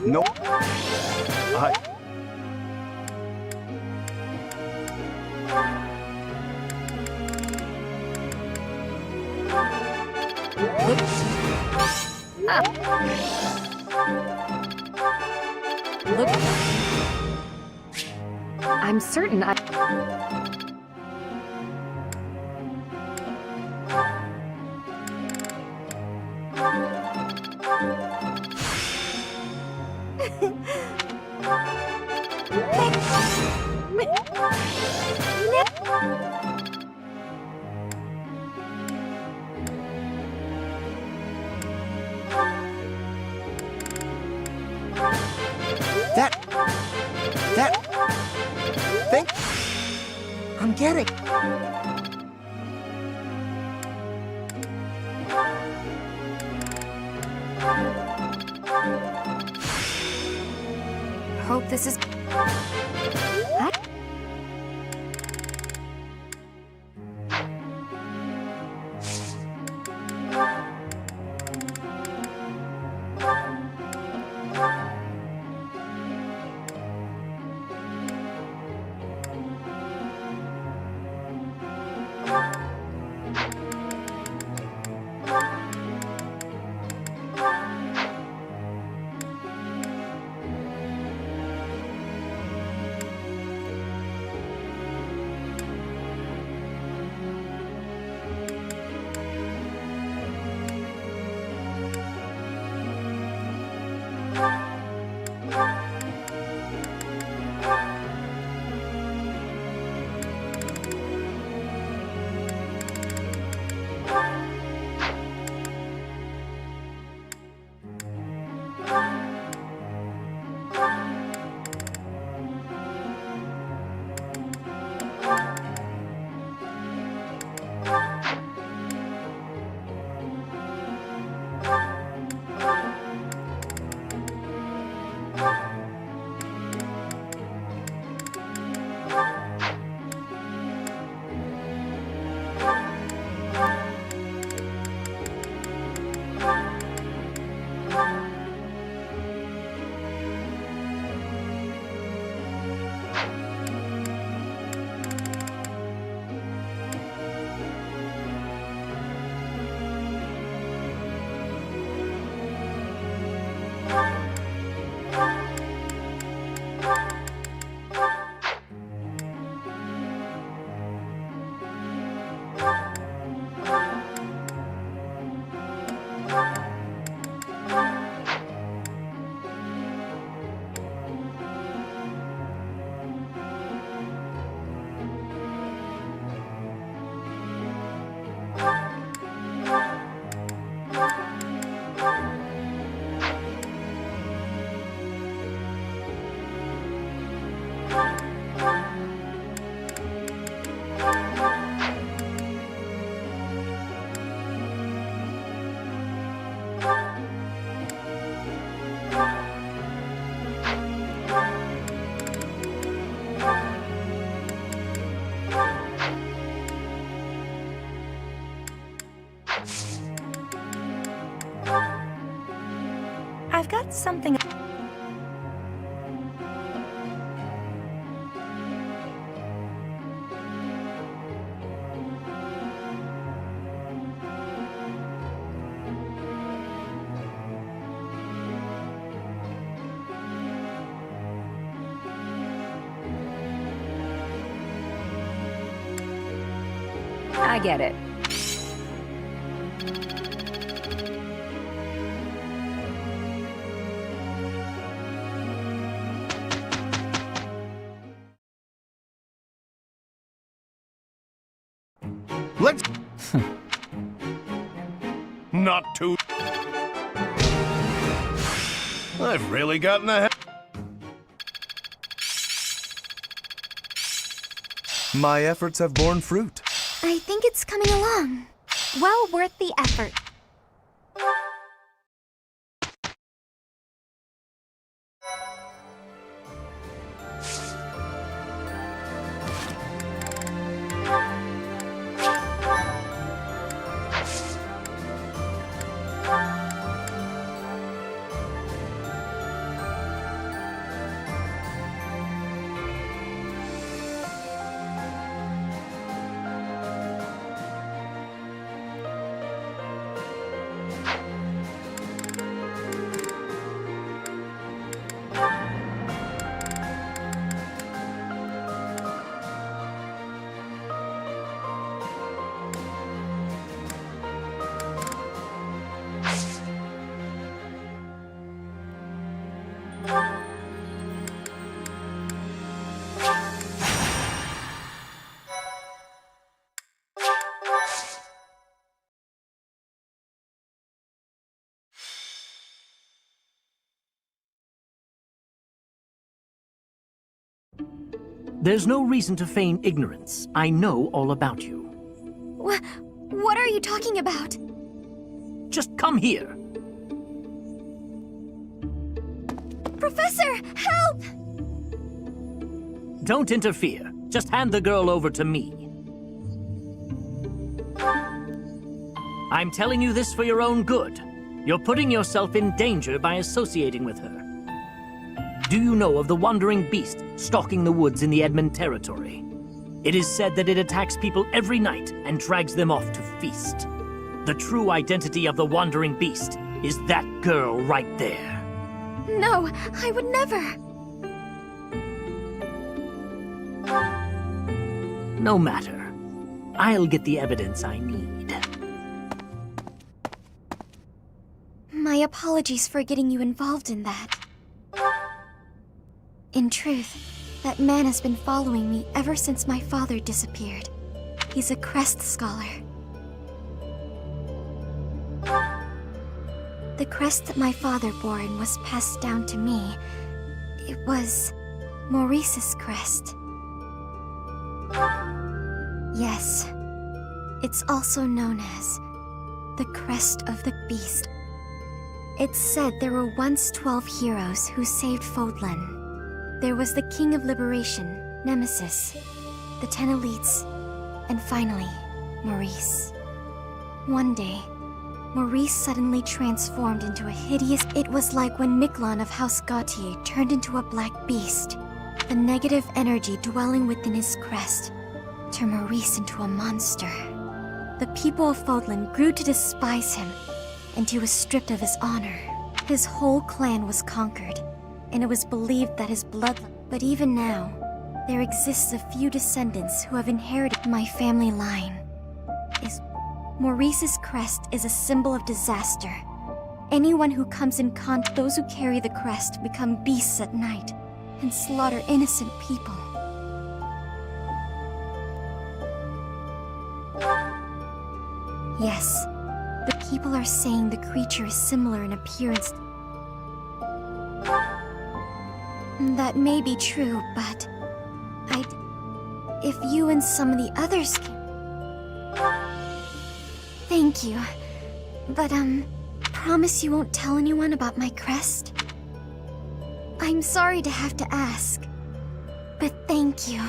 No. Look. I'm certain I... That thing I'm getting. Hope this is... Something... I get it. Let's... Not too... I've really gotten ahead. My efforts have borne fruit. I think it's coming along. Well worth the effort. There's no reason to feign ignorance. I know all about you. What are you talking about? Just come here. Professor, help! Don't interfere. Just hand the girl over to me. I'm telling you this for your own good. You're putting yourself in danger by associating with her. Do you know of the wandering beast stalking the woods in the Edmund territory? It is said that it attacks people every night and drags them off to feast. The true identity of the wandering beast is that girl right there. No, I would never. No matter. I'll get the evidence I need. My apologies for getting you involved in that. In truth, that man has been following me ever since my father disappeared. He's a crest scholar. The crest that my father bore and was passed down to me, it was Maurice's crest. Yes, it's also known as the Crest of the Beast. It's said there were once 12 heroes who saved Fodlan. There was the King of Liberation, Nemesis, the 10 elites, and finally, Maurice. One day, Maurice suddenly transformed into a hideous... It was like when Miquelon of House Gautier turned into a black beast. The negative energy dwelling within his crest turned Maurice into a monster. The people of Fodlan grew to despise him, and he was stripped of his honor. His whole clan was conquered, and it was believed that his blood... But even now, there exists a few descendants who have inherited my family line. Maurice's crest is a symbol of disaster. Anyone who comes in contact... Those who carry the crest become beasts at night and slaughter innocent people. Yes, the people are saying the creature is similar in appearance. That may be true, but if you and some of the others can... Thank you. But, promise you won't tell anyone about my crest? I'm sorry to have to ask, but thank you.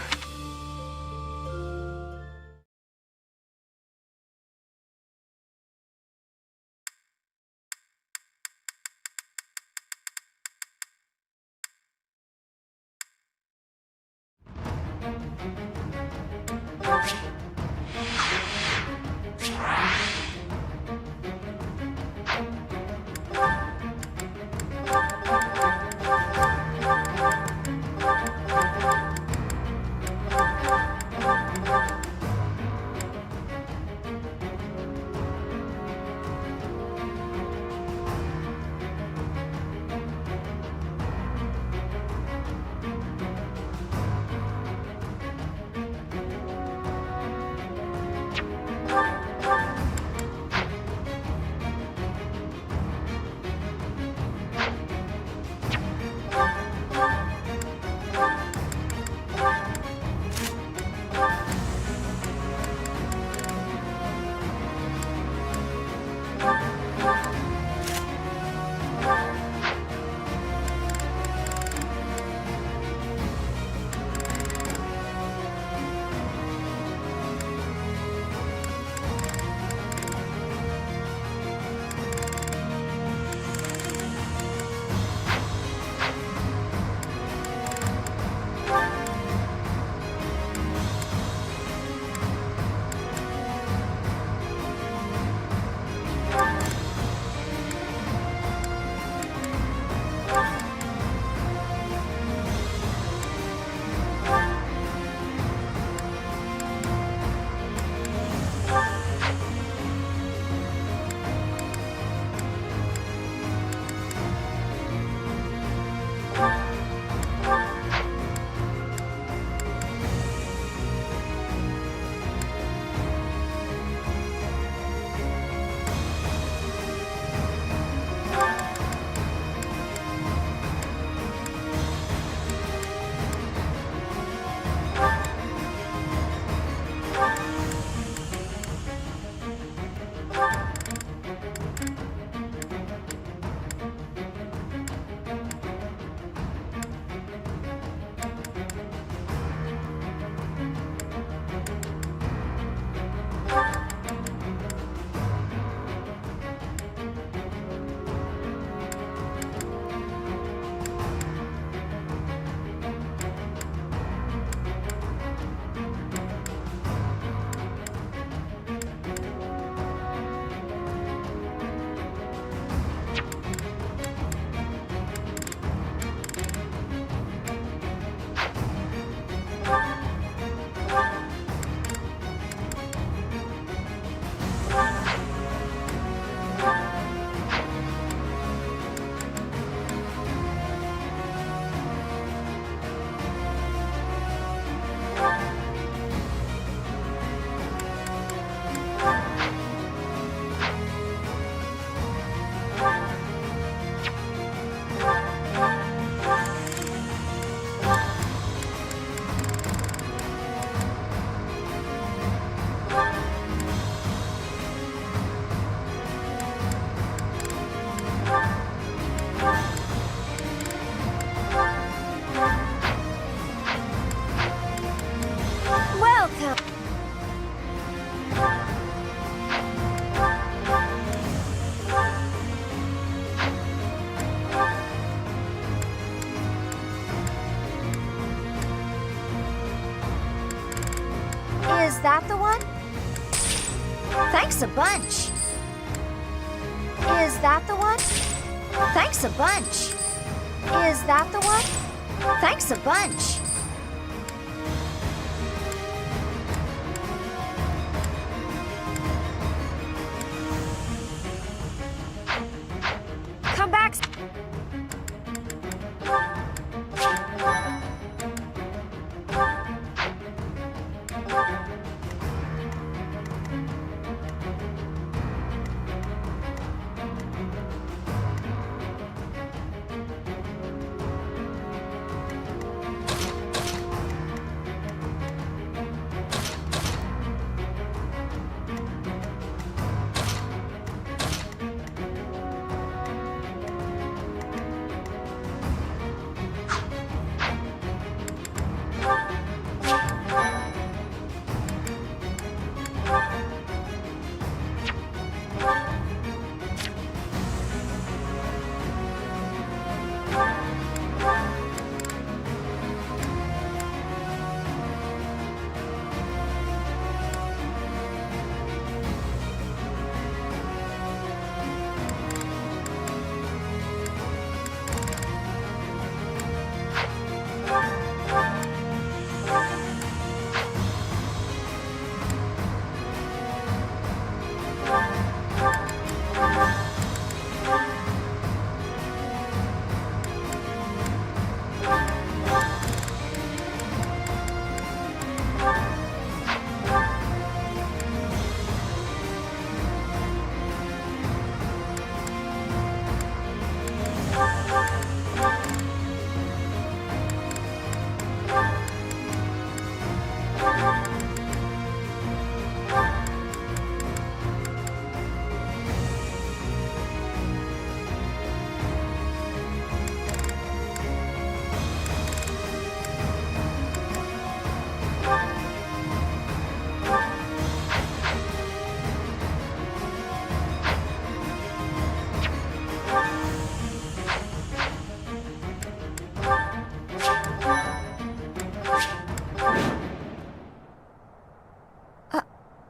Is that the one? Thanks a bunch. Is that the one? Thanks a bunch. Is that the one? Thanks a bunch. Come back.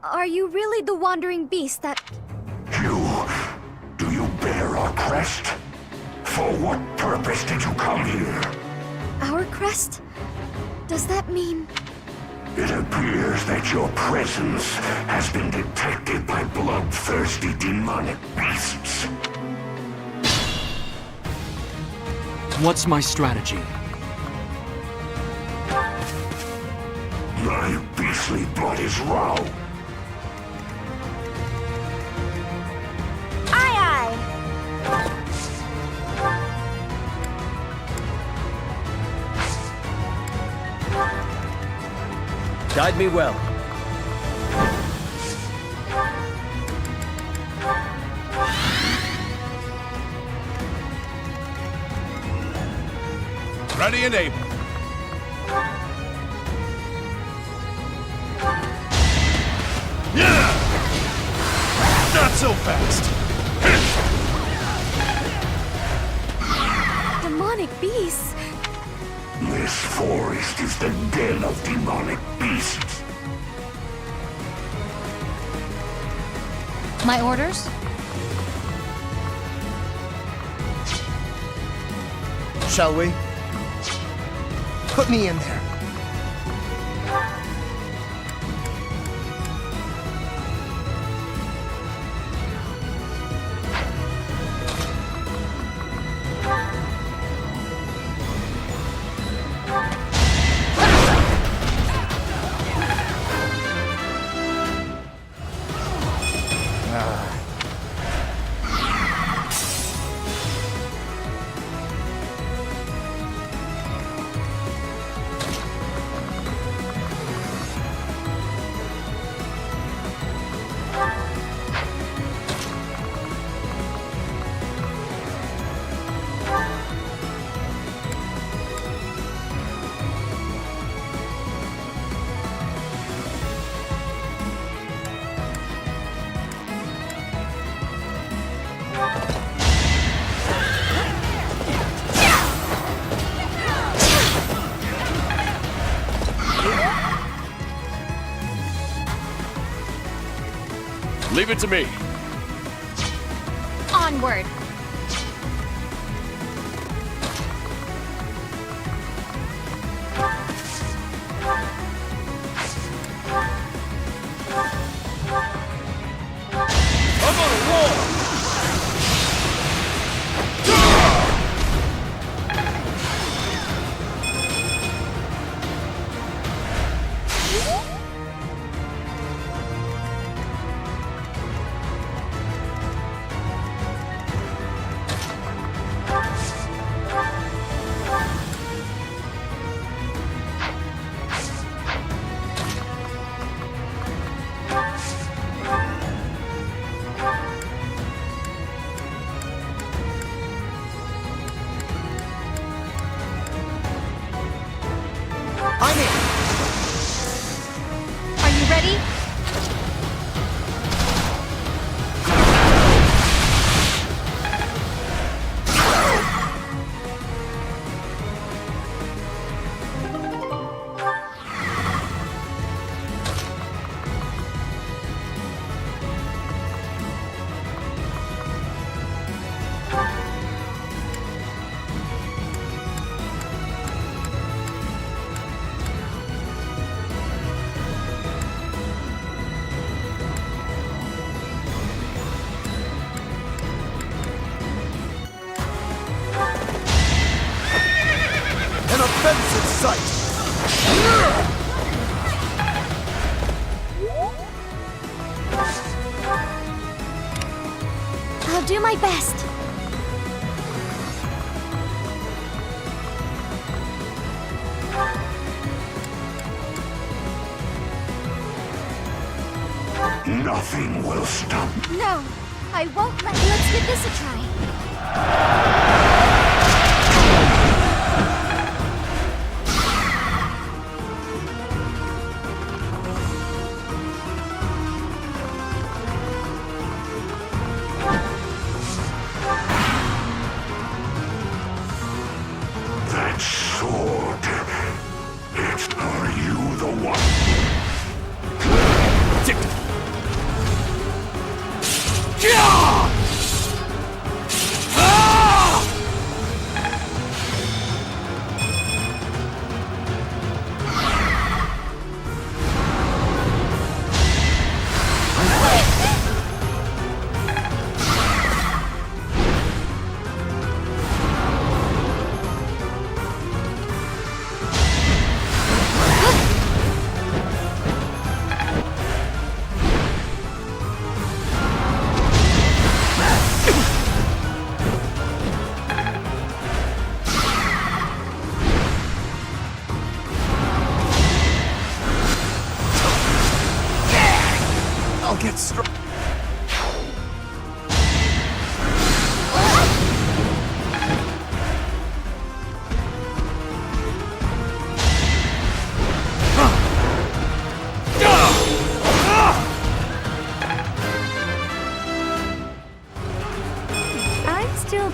Are you really the wandering beast that... Do you bear our crest? For what purpose did you come here? Our crest? Does that mean... It appears that your presence has been detected by bloodthirsty demonic beasts. What's my strategy? My beastly blood is raw. Guide me well. Ready and able. Yeah! Not so fast. Demonic beasts? This forest is the den of demonic beasts. My orders? Shall we? Put me in there. Leave it to me. Onward! I'm on a roll! I'm in! Are you ready? An offensive sight! I'll do my best. Nothing will stop. No, I won't let. Let's give this a try. That sword. Are you the one? I'll get strong. I'm still...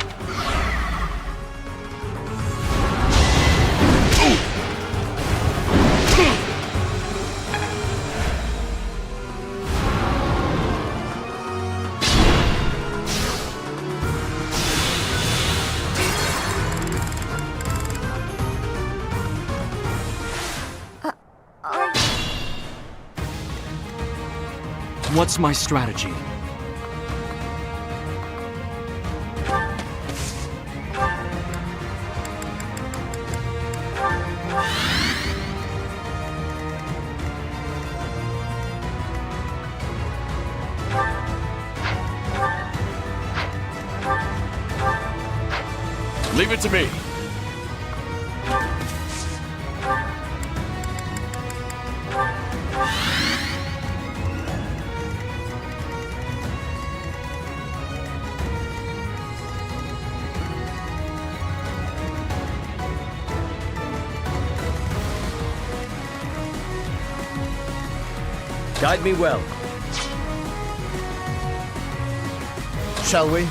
What's my strategy? Leave it to me. Guide me well. Shall we?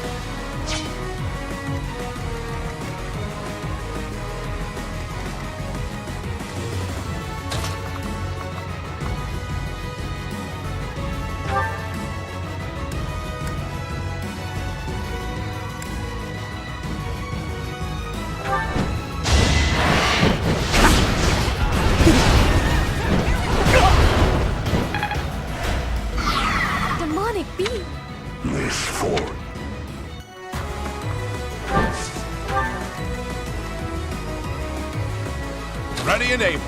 and able.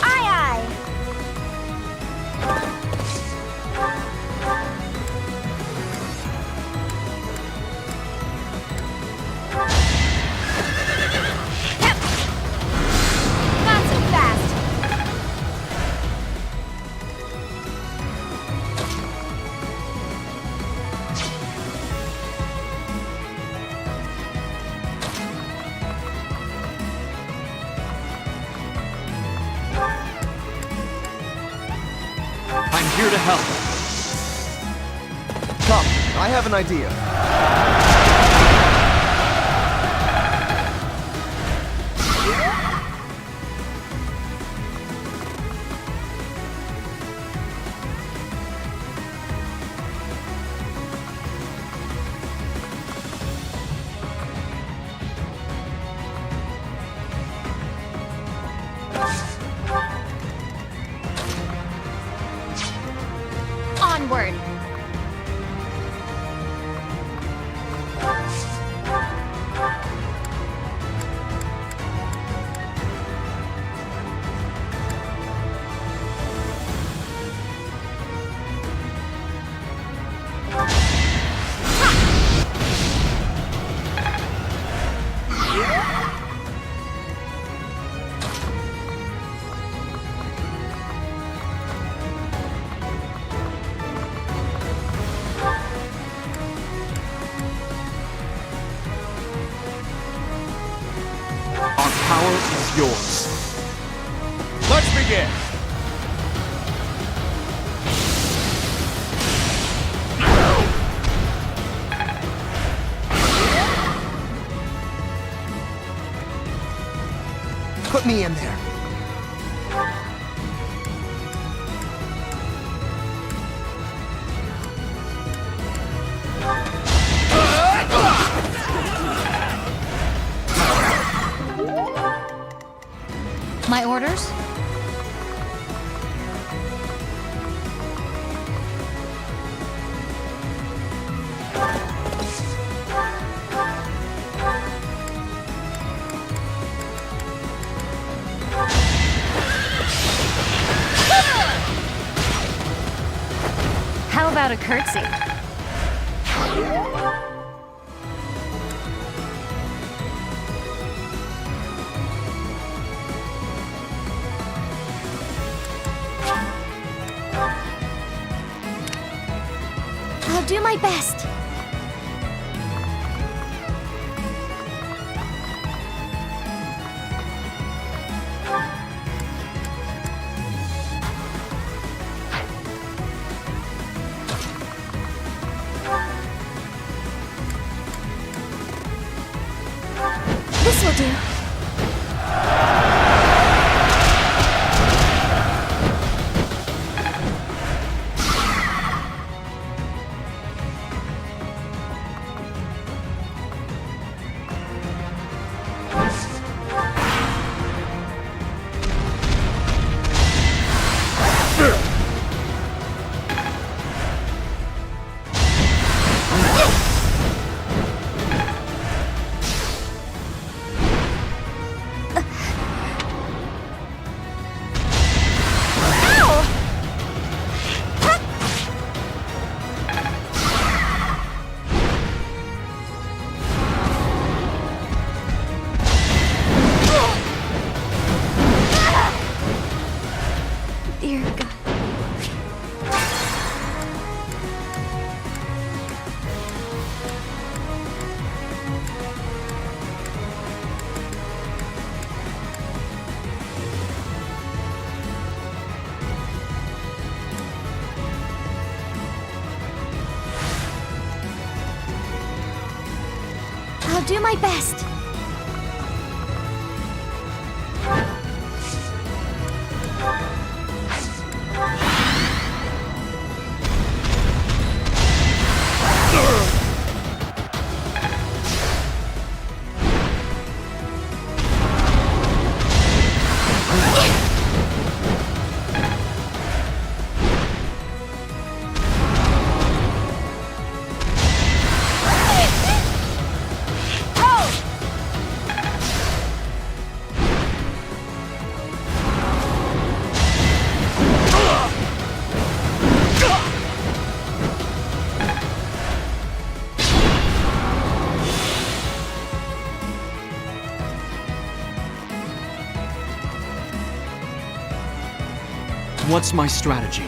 Aye, aye. Yep. Not so fast. I'm here to help. Come, I have an idea. Onward. Our power is yours. Let's begin. Put me in there. My orders? How about a curtsy? I'll do my best. This will do. Dear God. I'll do my best. What's my strategy?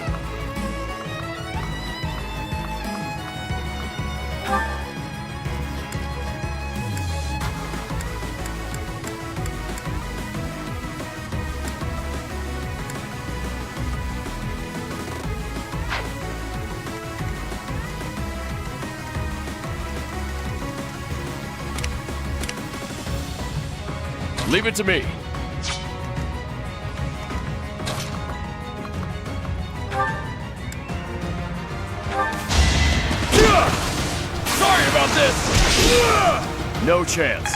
Leave it to me. Sorry about this! No chance.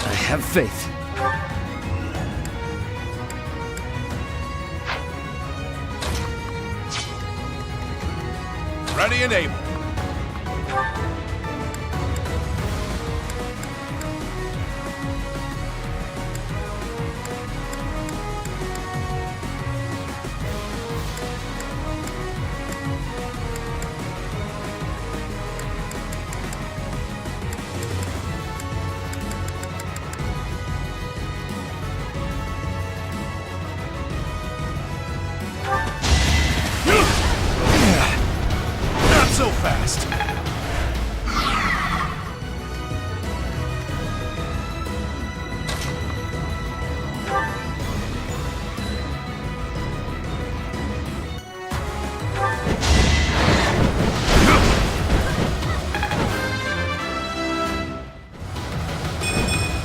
I have faith. Ready and able. Not so fast.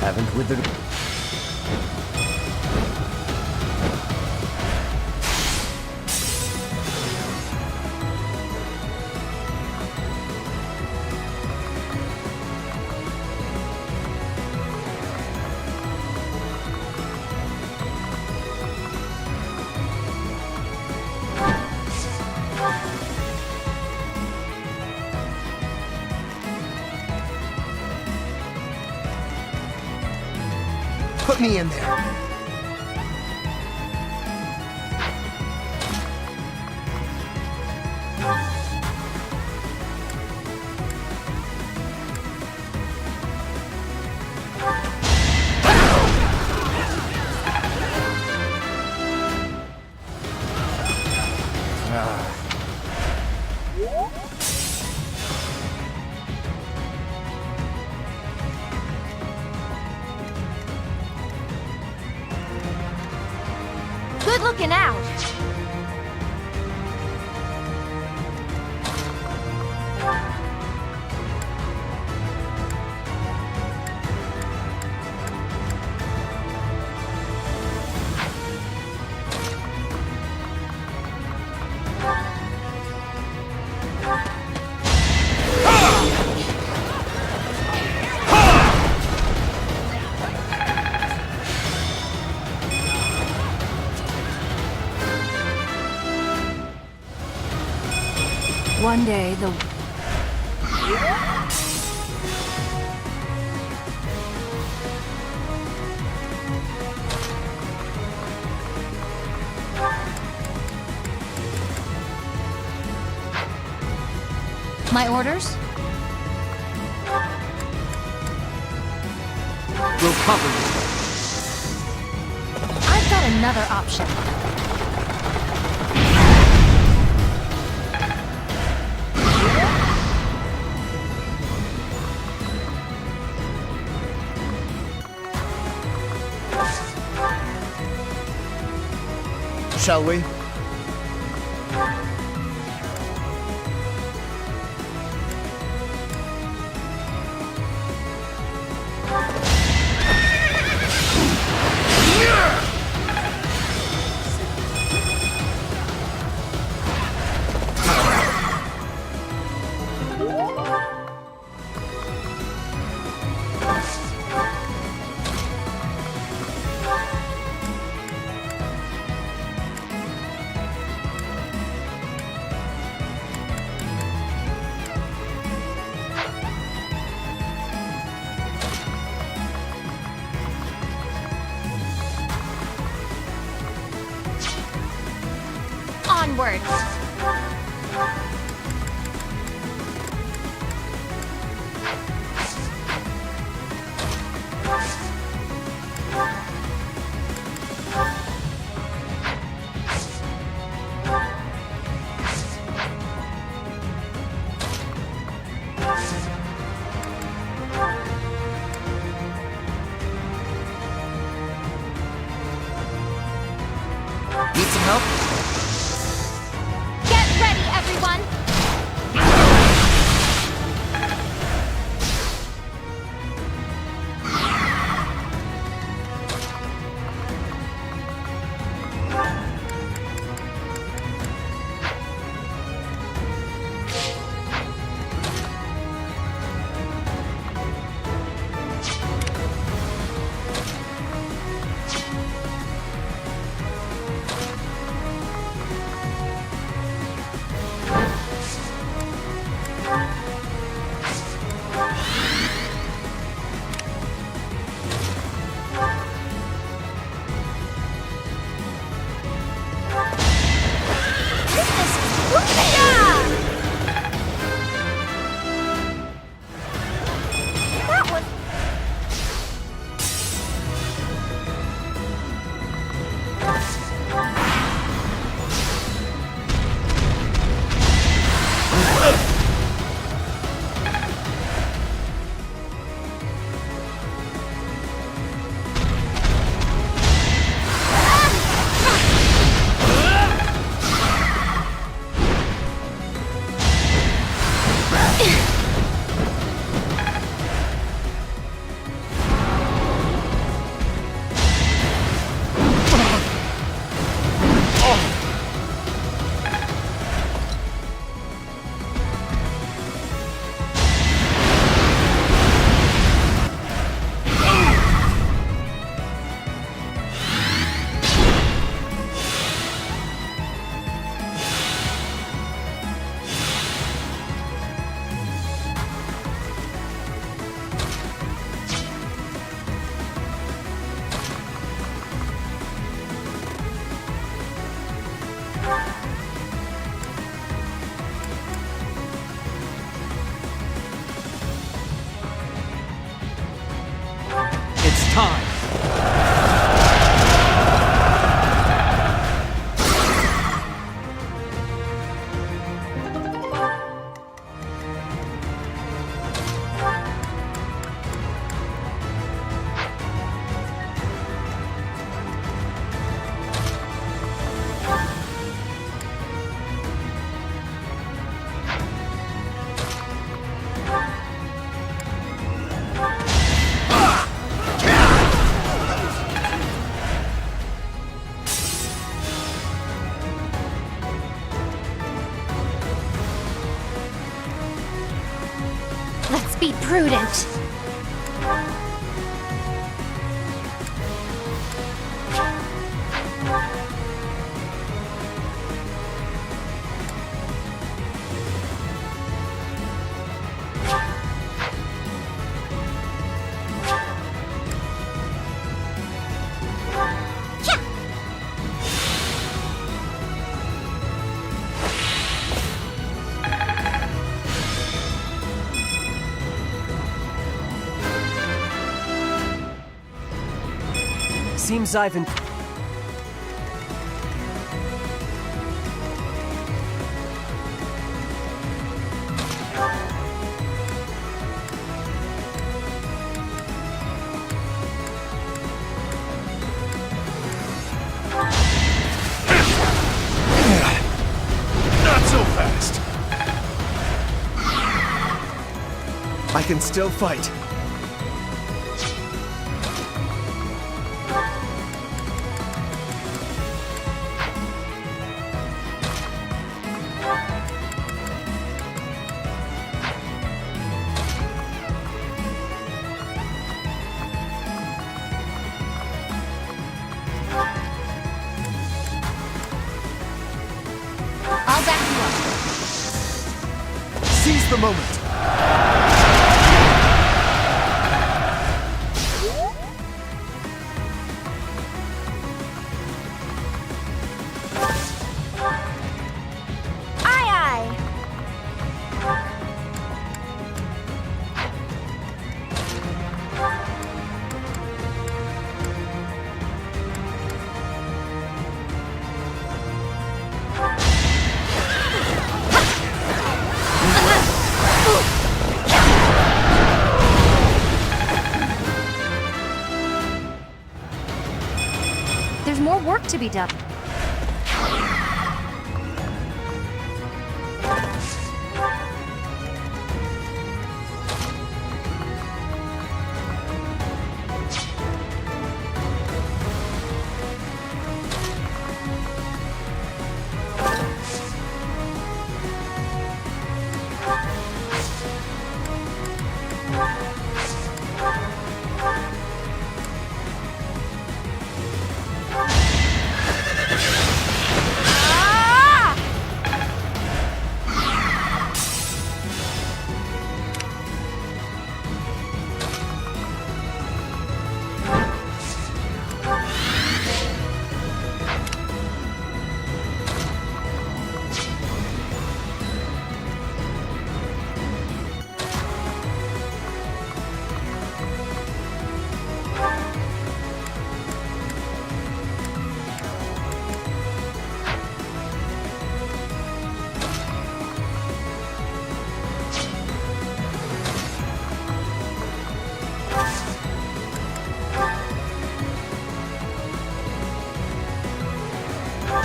Haven't withered. Put me in there. Good looking out. One day, the... My orders? We'll cover you. I've got another option. Shall we? onward. Need some help? Get ready, everyone! It's time. Let's be prudent. Seems I've been... Not so fast. I can still fight. I'll back you up. Seize the moment. There's more work to be done.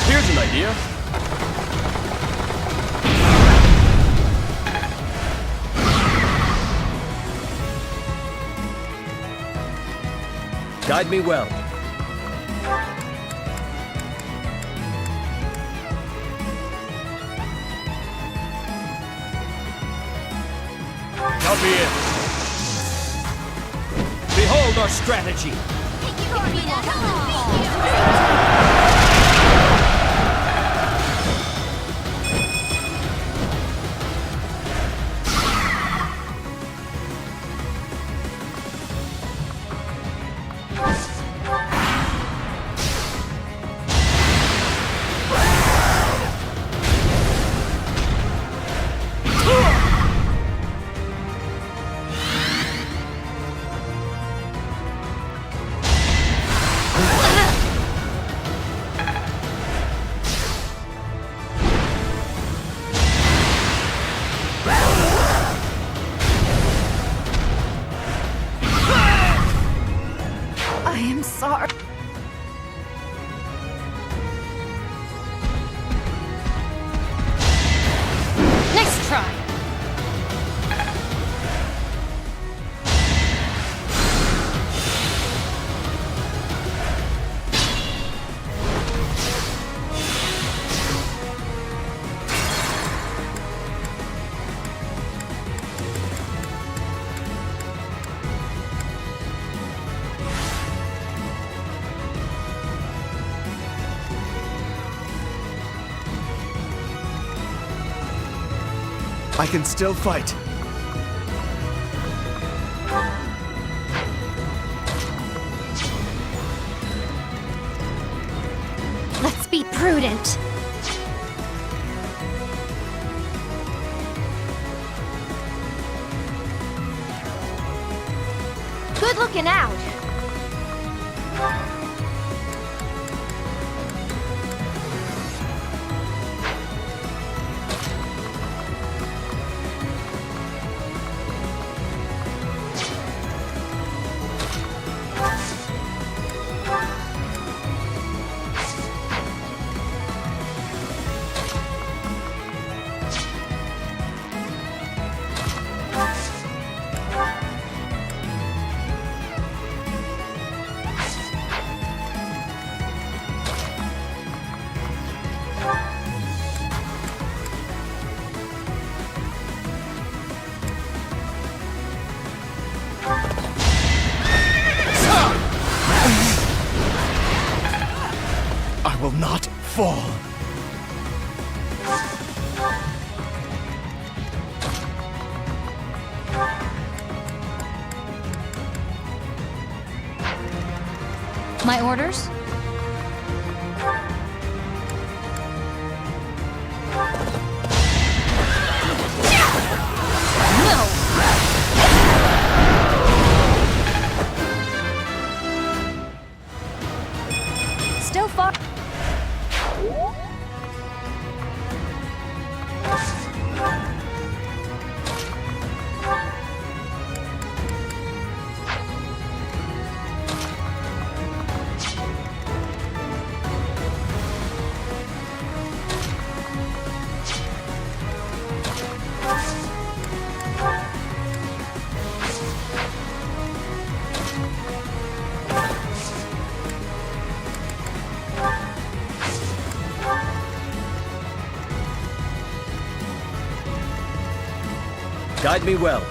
Here's an idea. Guide me well. Copy it. Behold our strategy. I am sorry. Nice try. I can still fight. Let's be prudent. Good looking out. I will not fall. My orders? Still far. Guide me well.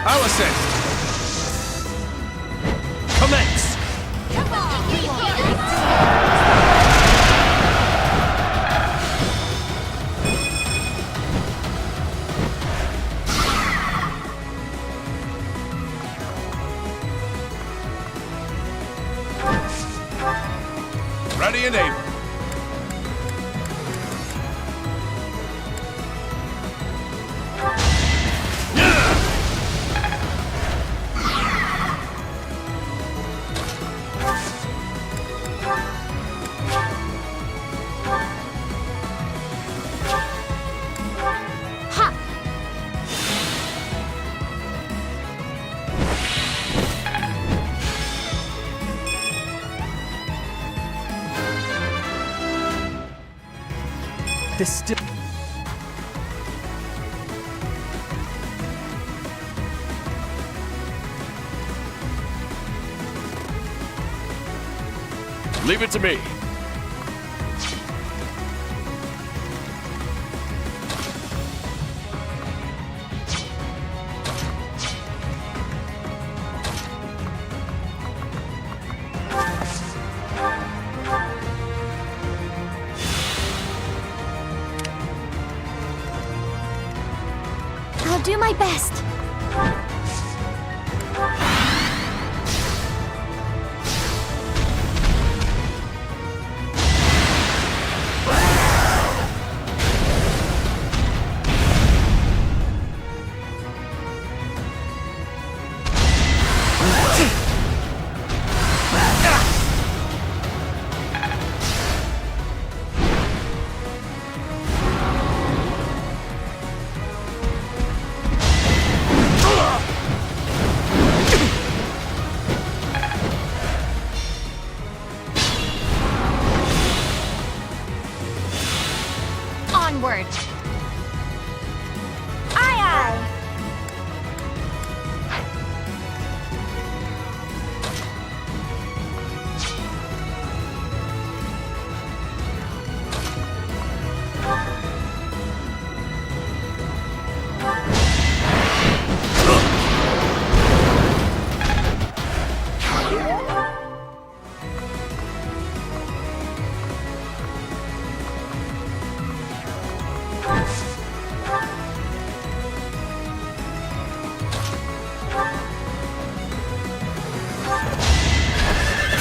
I'll assist. Commence. Ready and able. This still... Leave it to me. I'll do my best. Onward. Aye, aye.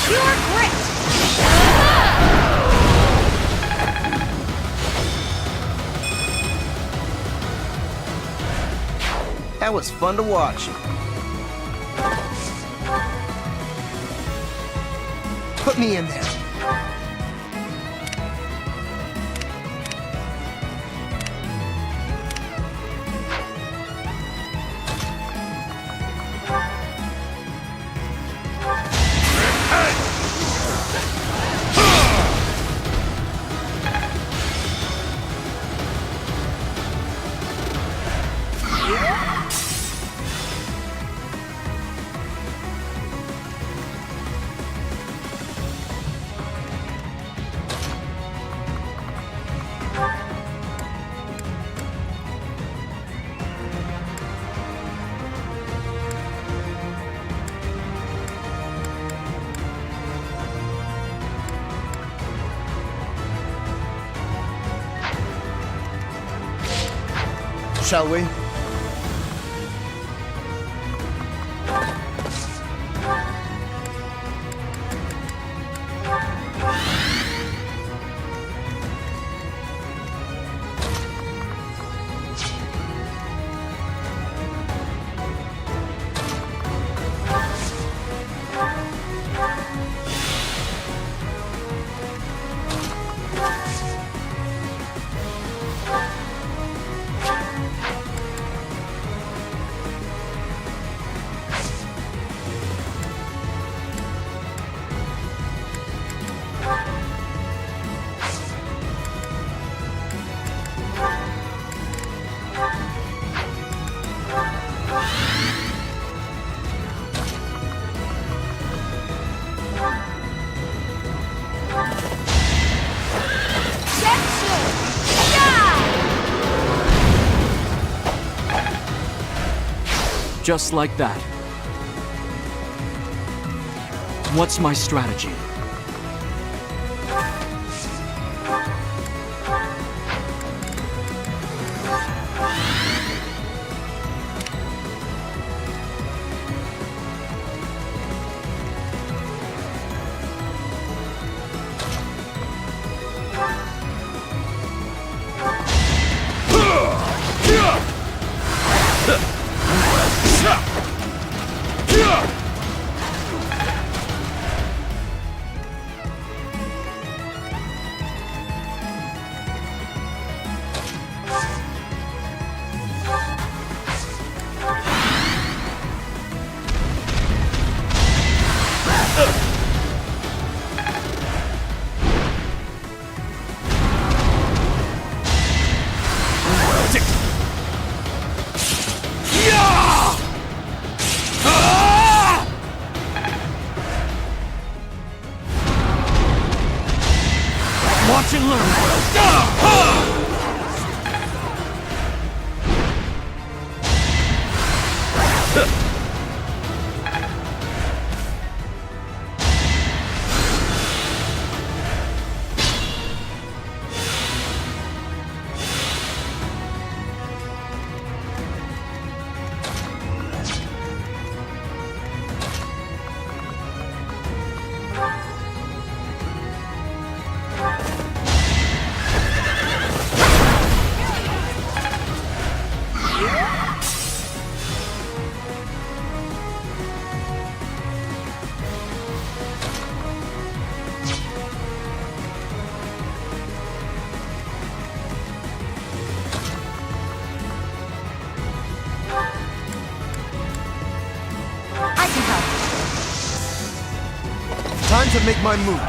Pure grit! That was fun to watch. Put me in there. Shall we? Just like that. What's my strategy? Watch and learn. Time to make my move.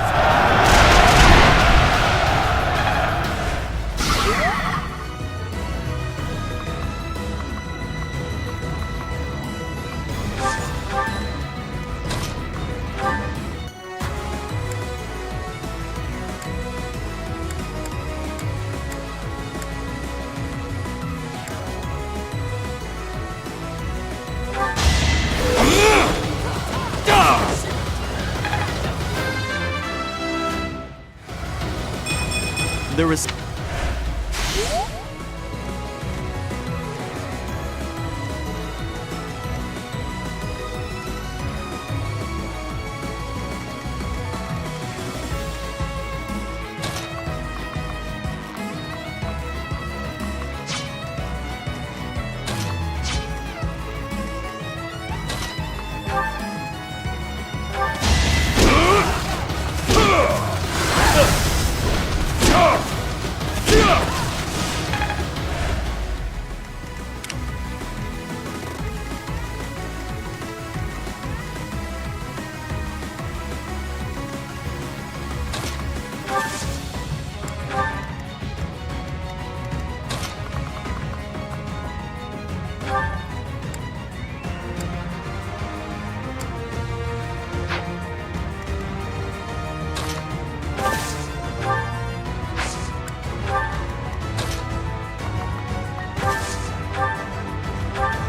There is...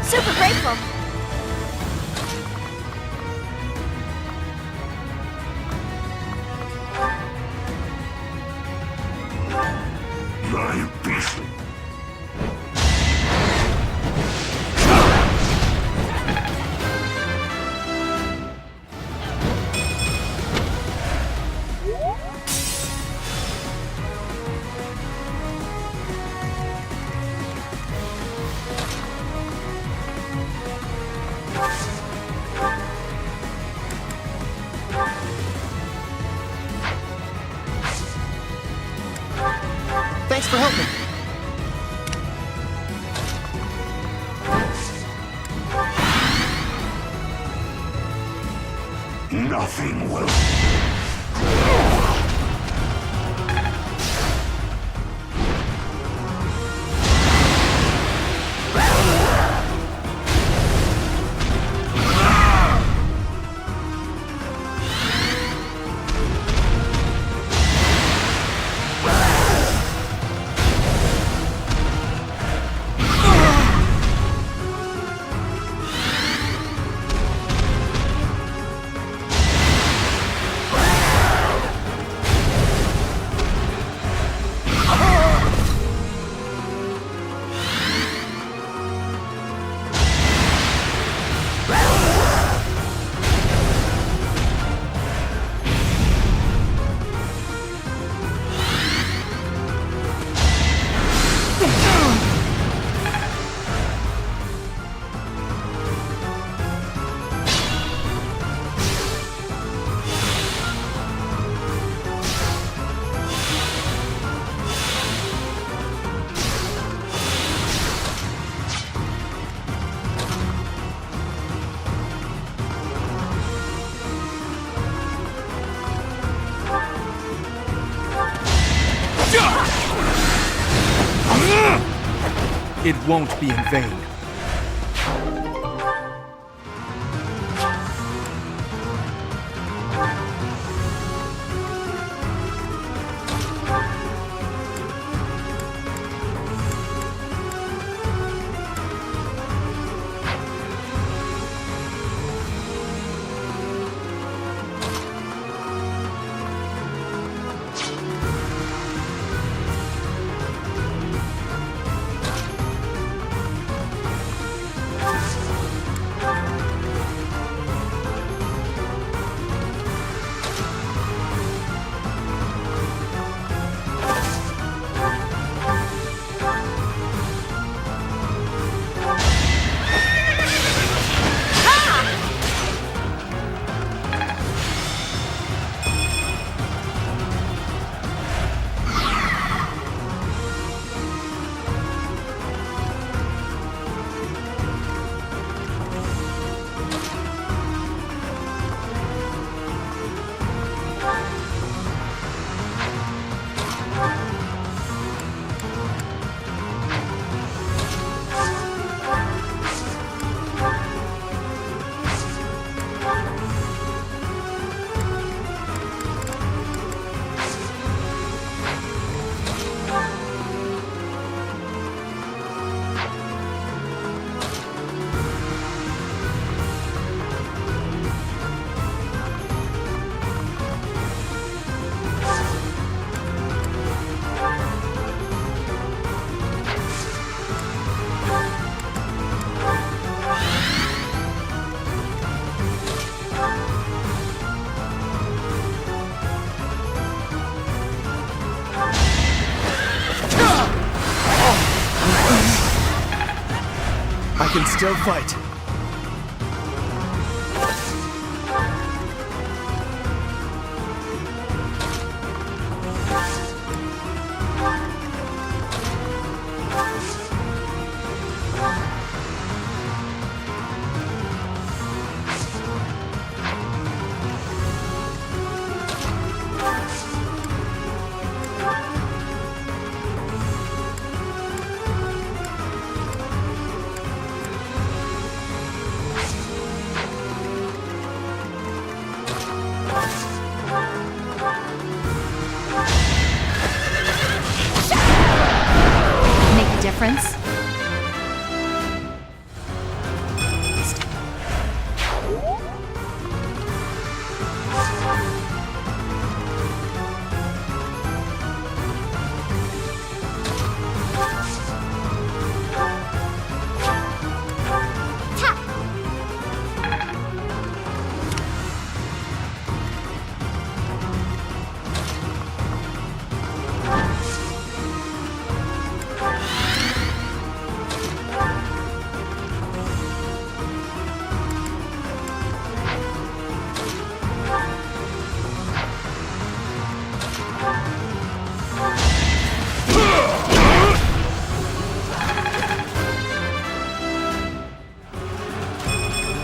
Super grateful. My beast. Thanks for helping. Nothing will. It won't be in vain. I can still fight. Difference?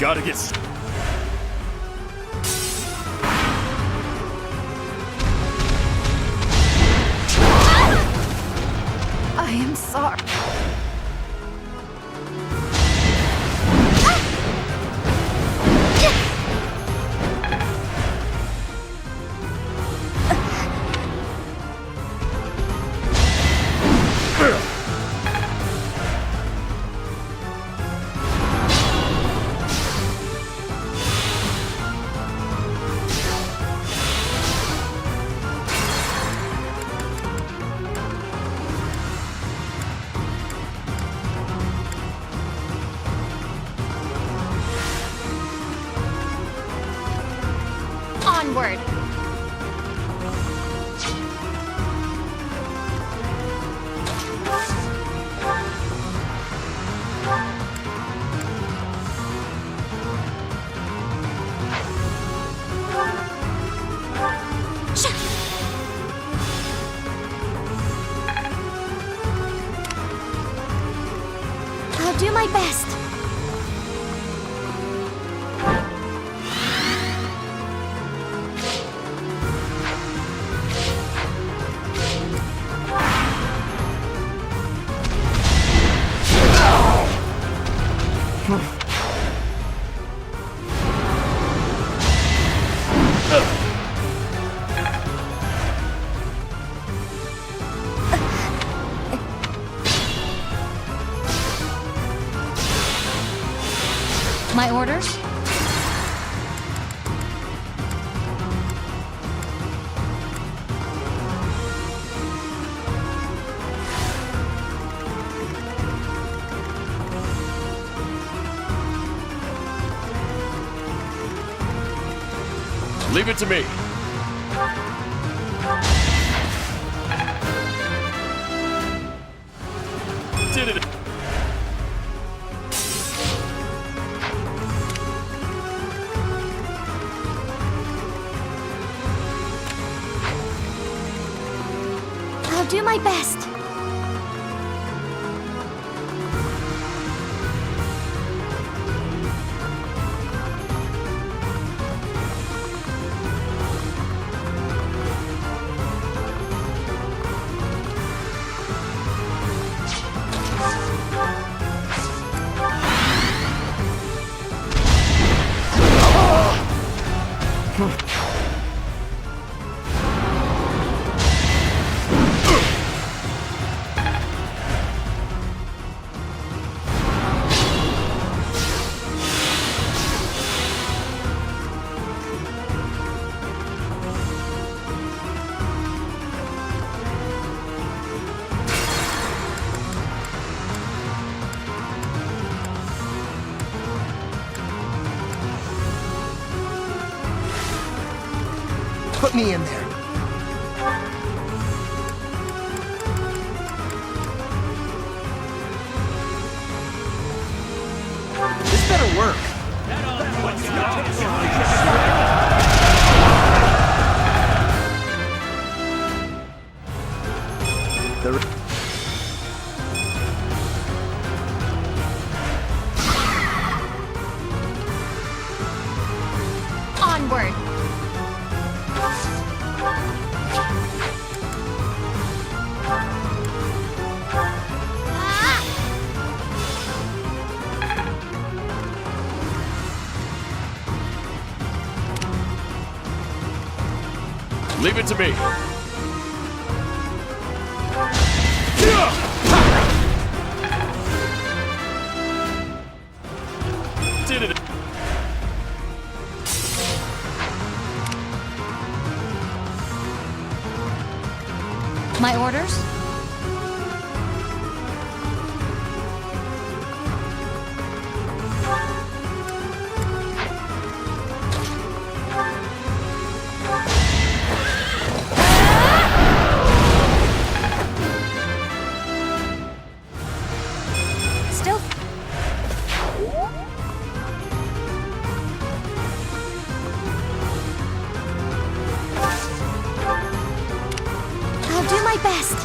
Gotta get... I am sorry. Onward! I'll do my best. My orders? Leave it to me. Did it. I'll do my best. Put me in there. This better work. Onward. Leave it to me. Did it. My orders? Still. I'll do my best.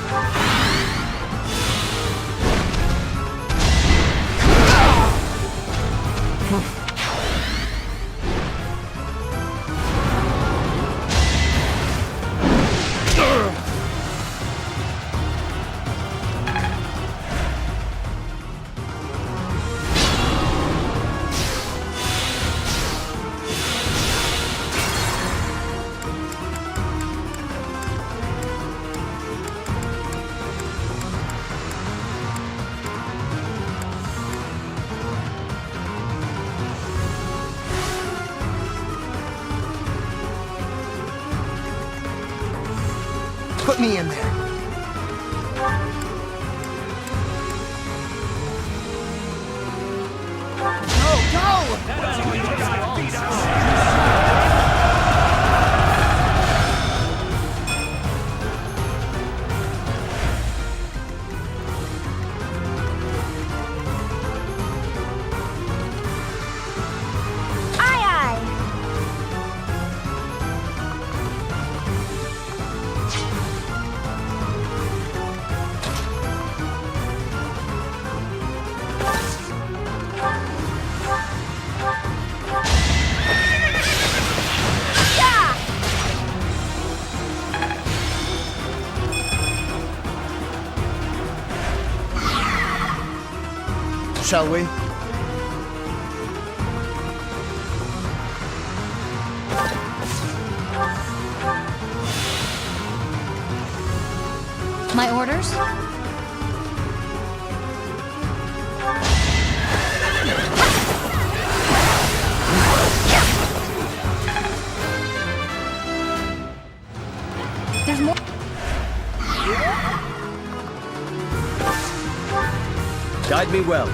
Put me in there. Shall we? orders? There's more. Guide me well.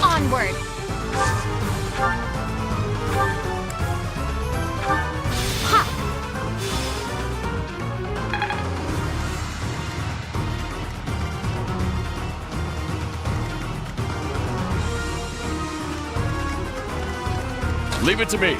Onward. Leave it to me.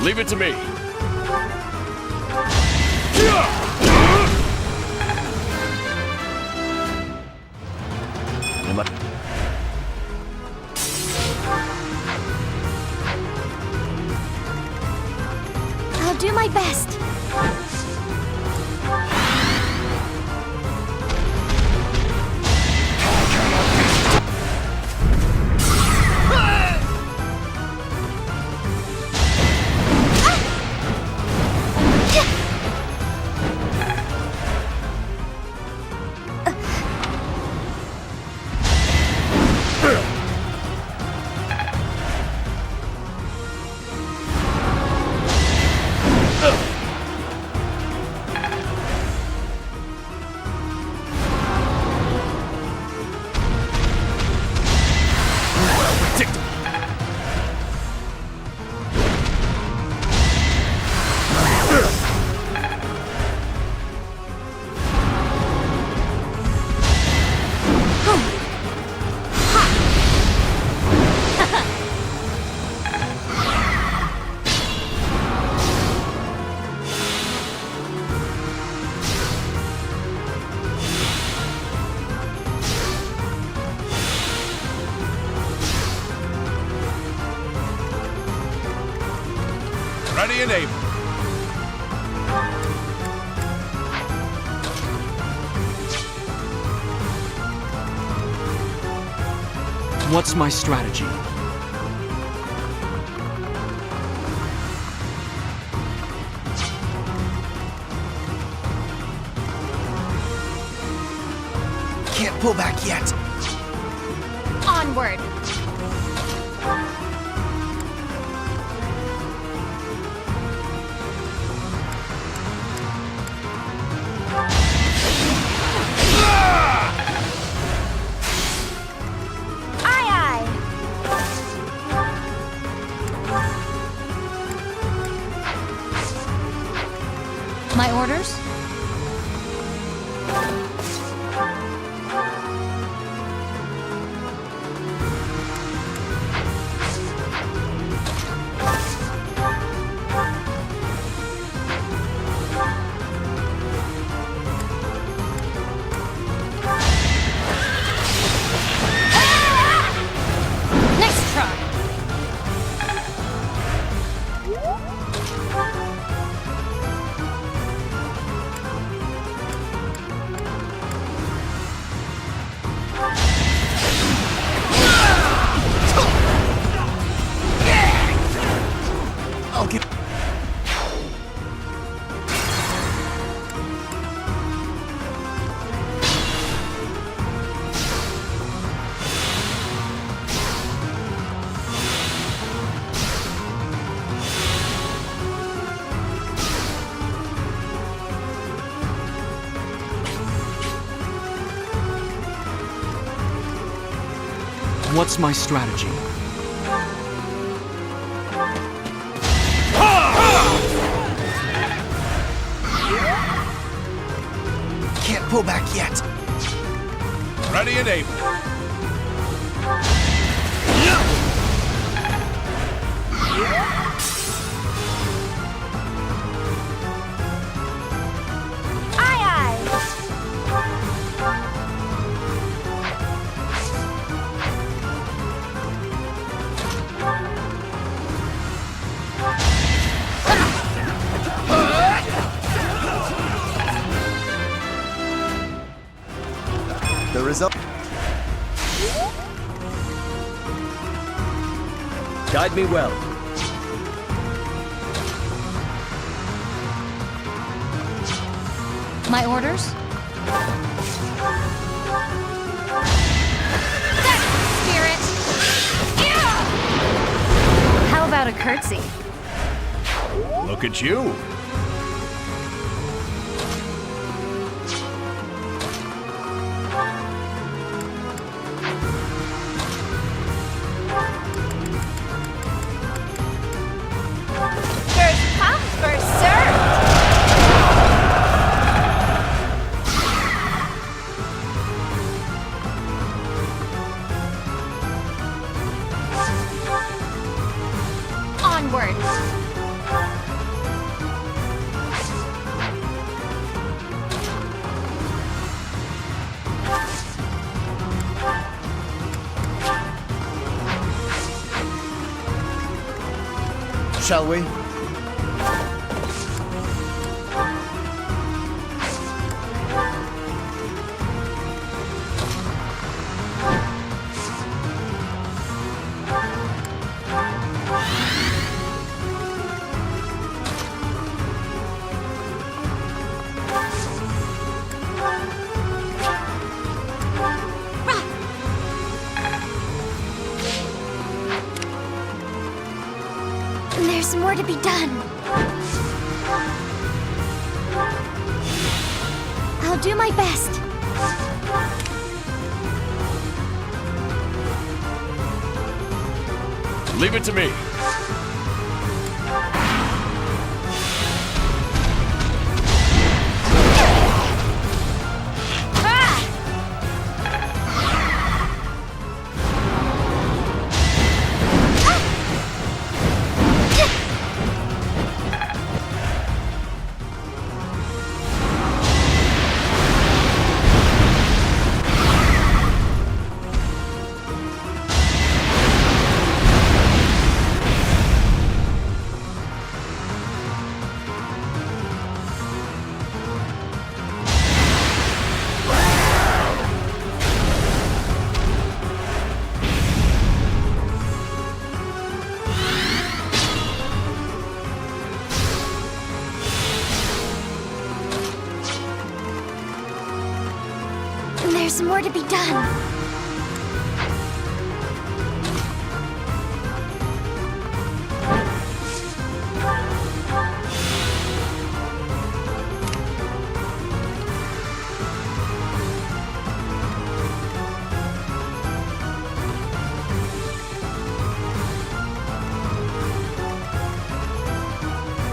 Leave it to me. I'll do my best. Ready and able. What's my strategy? Can't pull back yet. Onward. My orders? Nice try. What's my strategy? Can't pull back yet. Ready and able. The result. Guide me well. My orders? Spirit! How about a curtsy? Look at you. First come, first served. Onward. Shall we? There's more to be done. I'll do my best. Leave it to me. There's more to be done.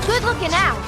Good looking out.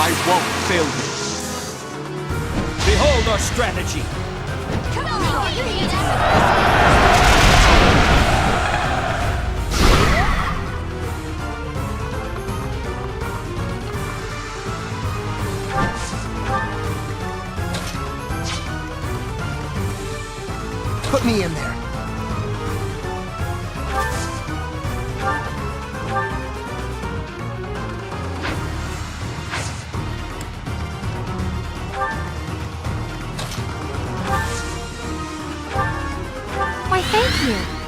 I won't fail you. Behold our strategy. Come on, Put me in there. Thank you.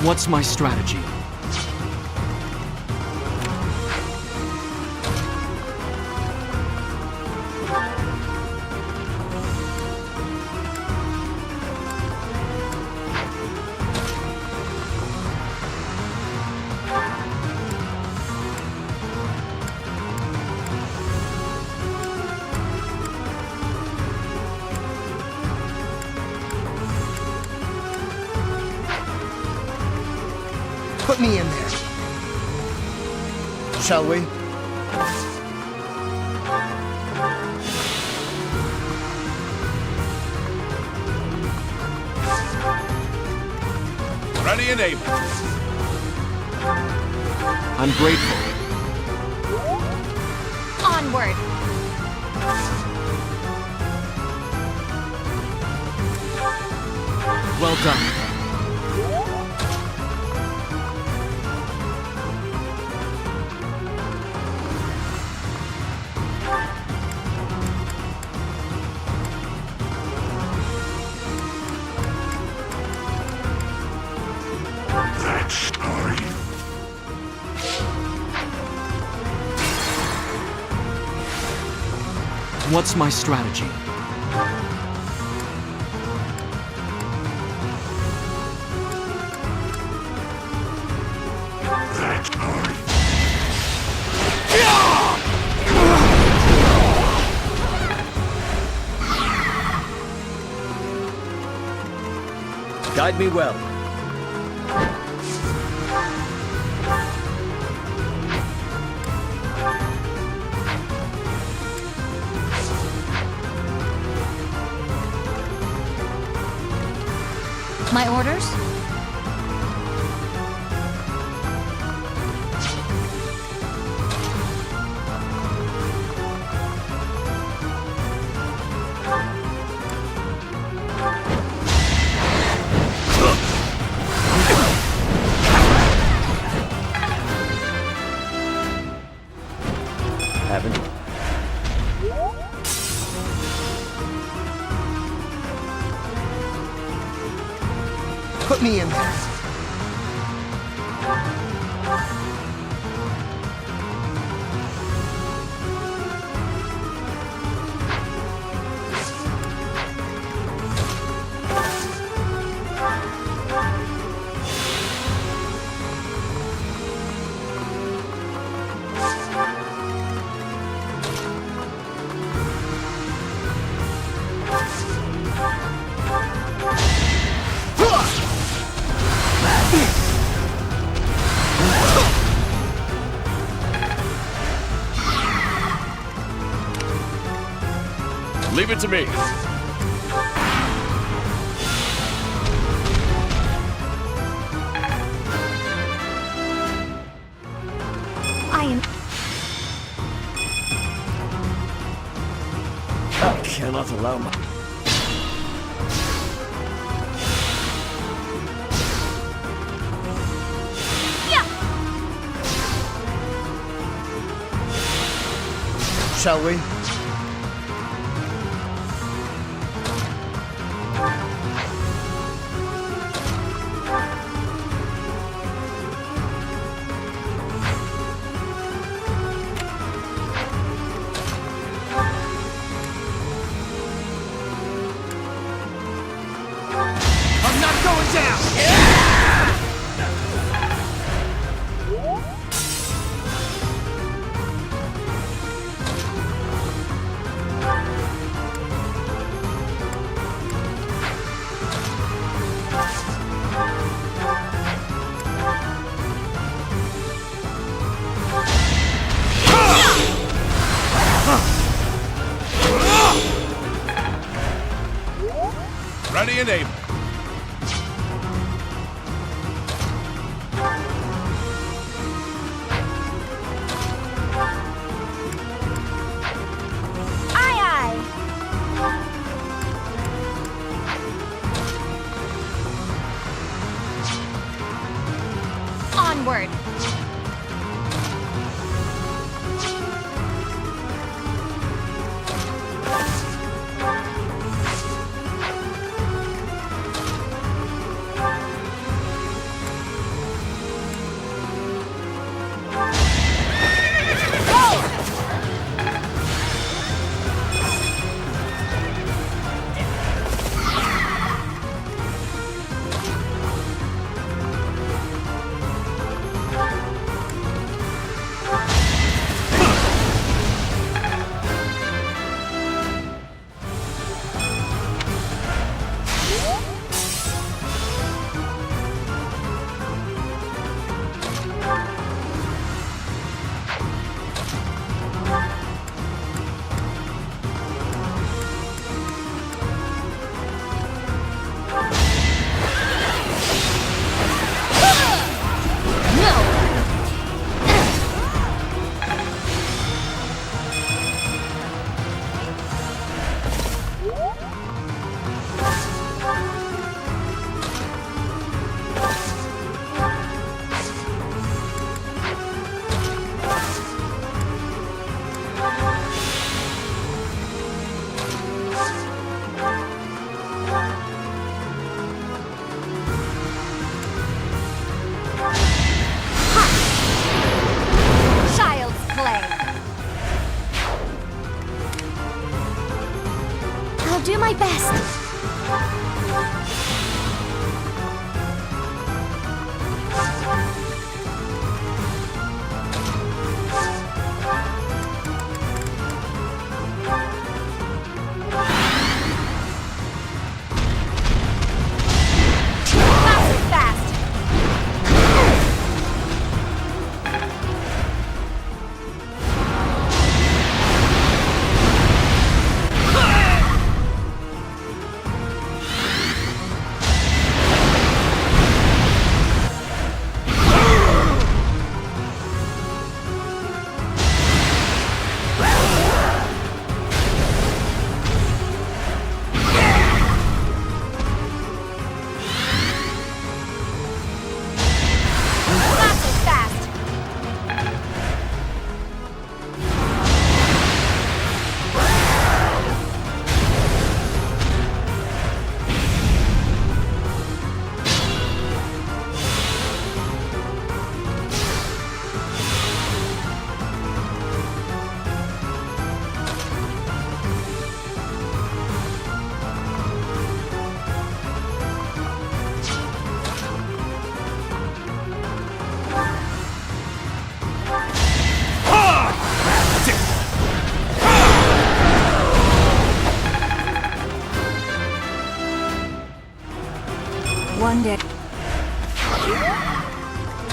What's my strategy? Put me in there. Shall we? Ready and able. I'm grateful. Onward. Well done. What's my strategy? Guide me well. My orders? Haven't. Put me in there. Leave it to me. I am... I cannot allow my... Shall we? I'm not going down! Ready and able. Aye, aye. Onward.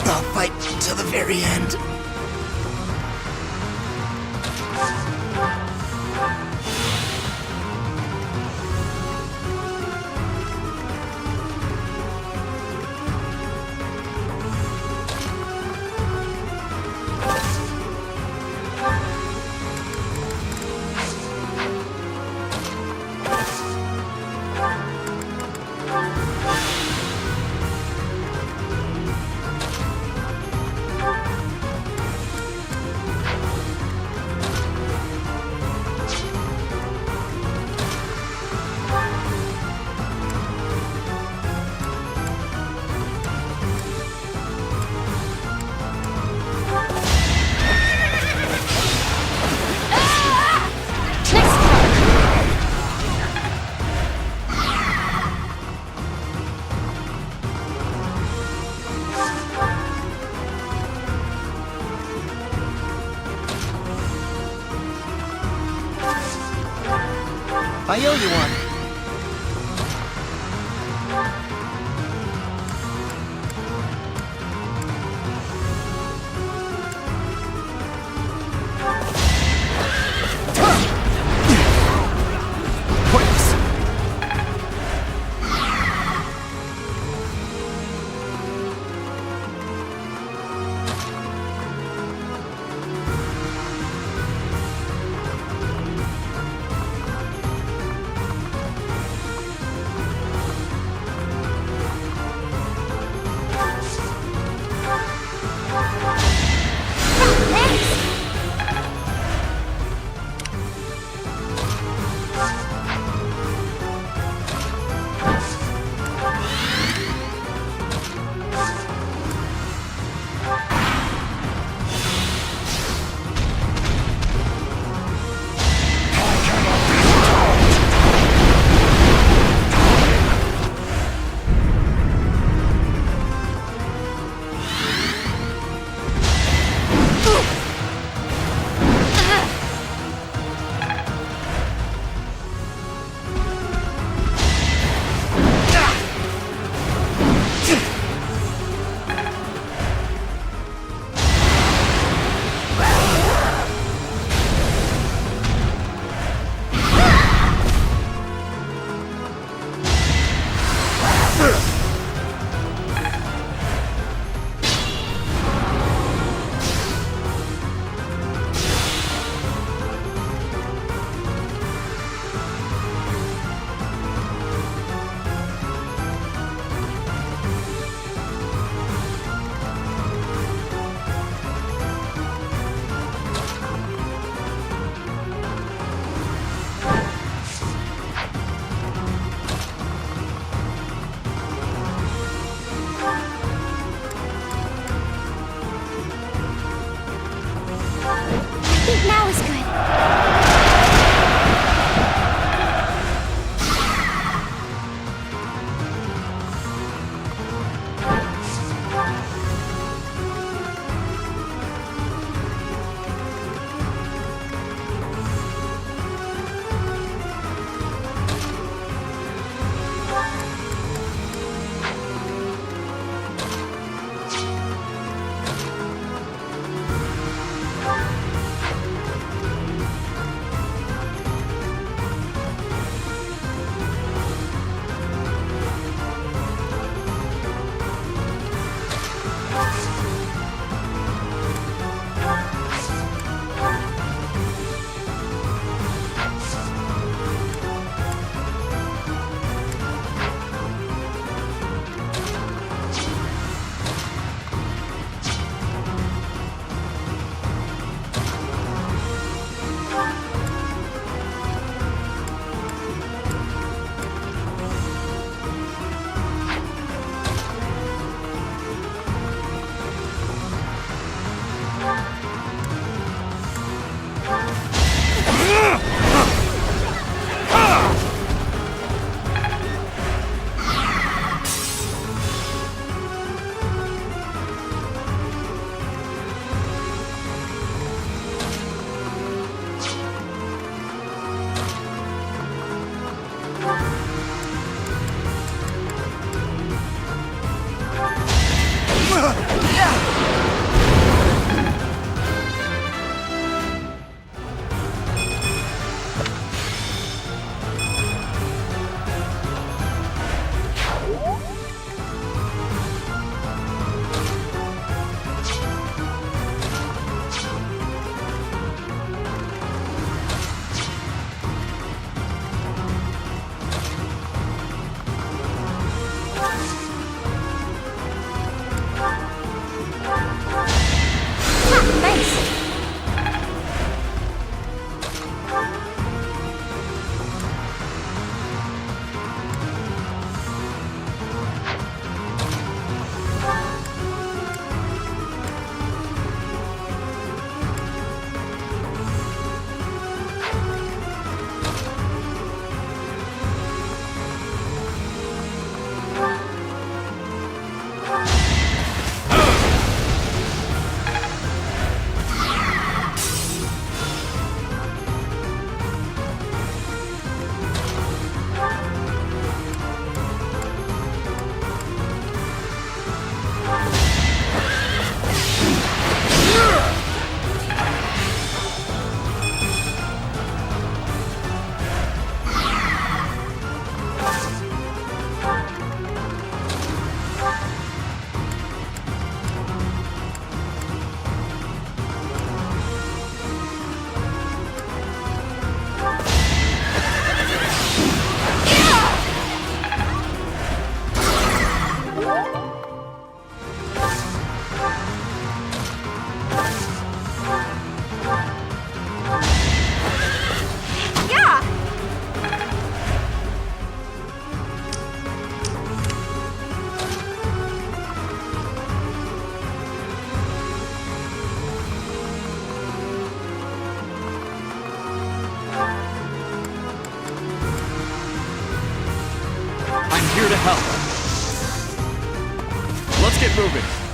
I'll fight till the very end. I owe you one. I'm here to help. Let's get moving.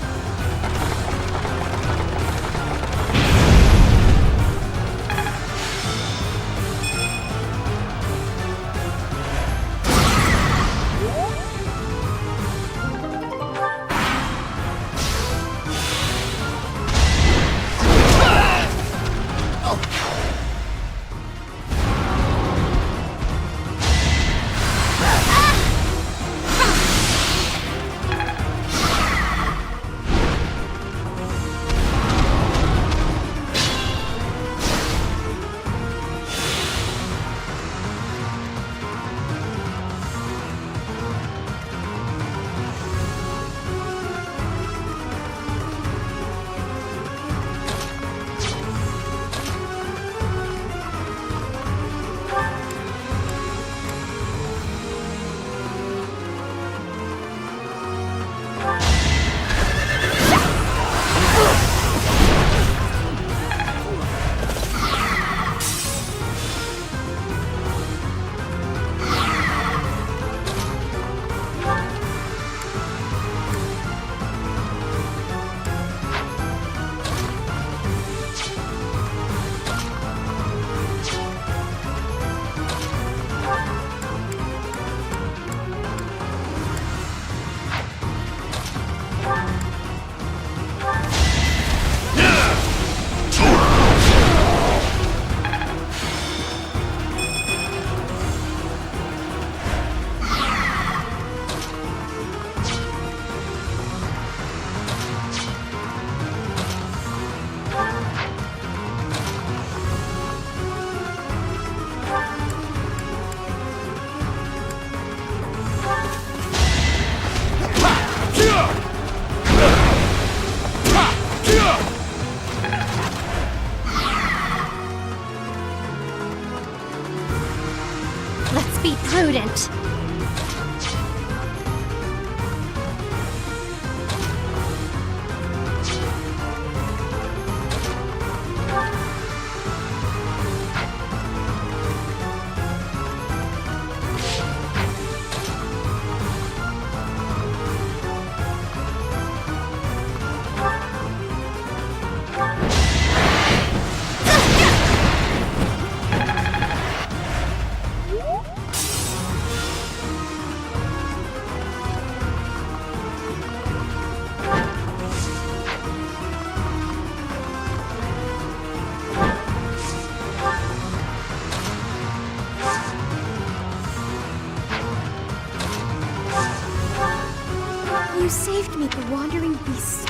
You saved me, the wandering beast.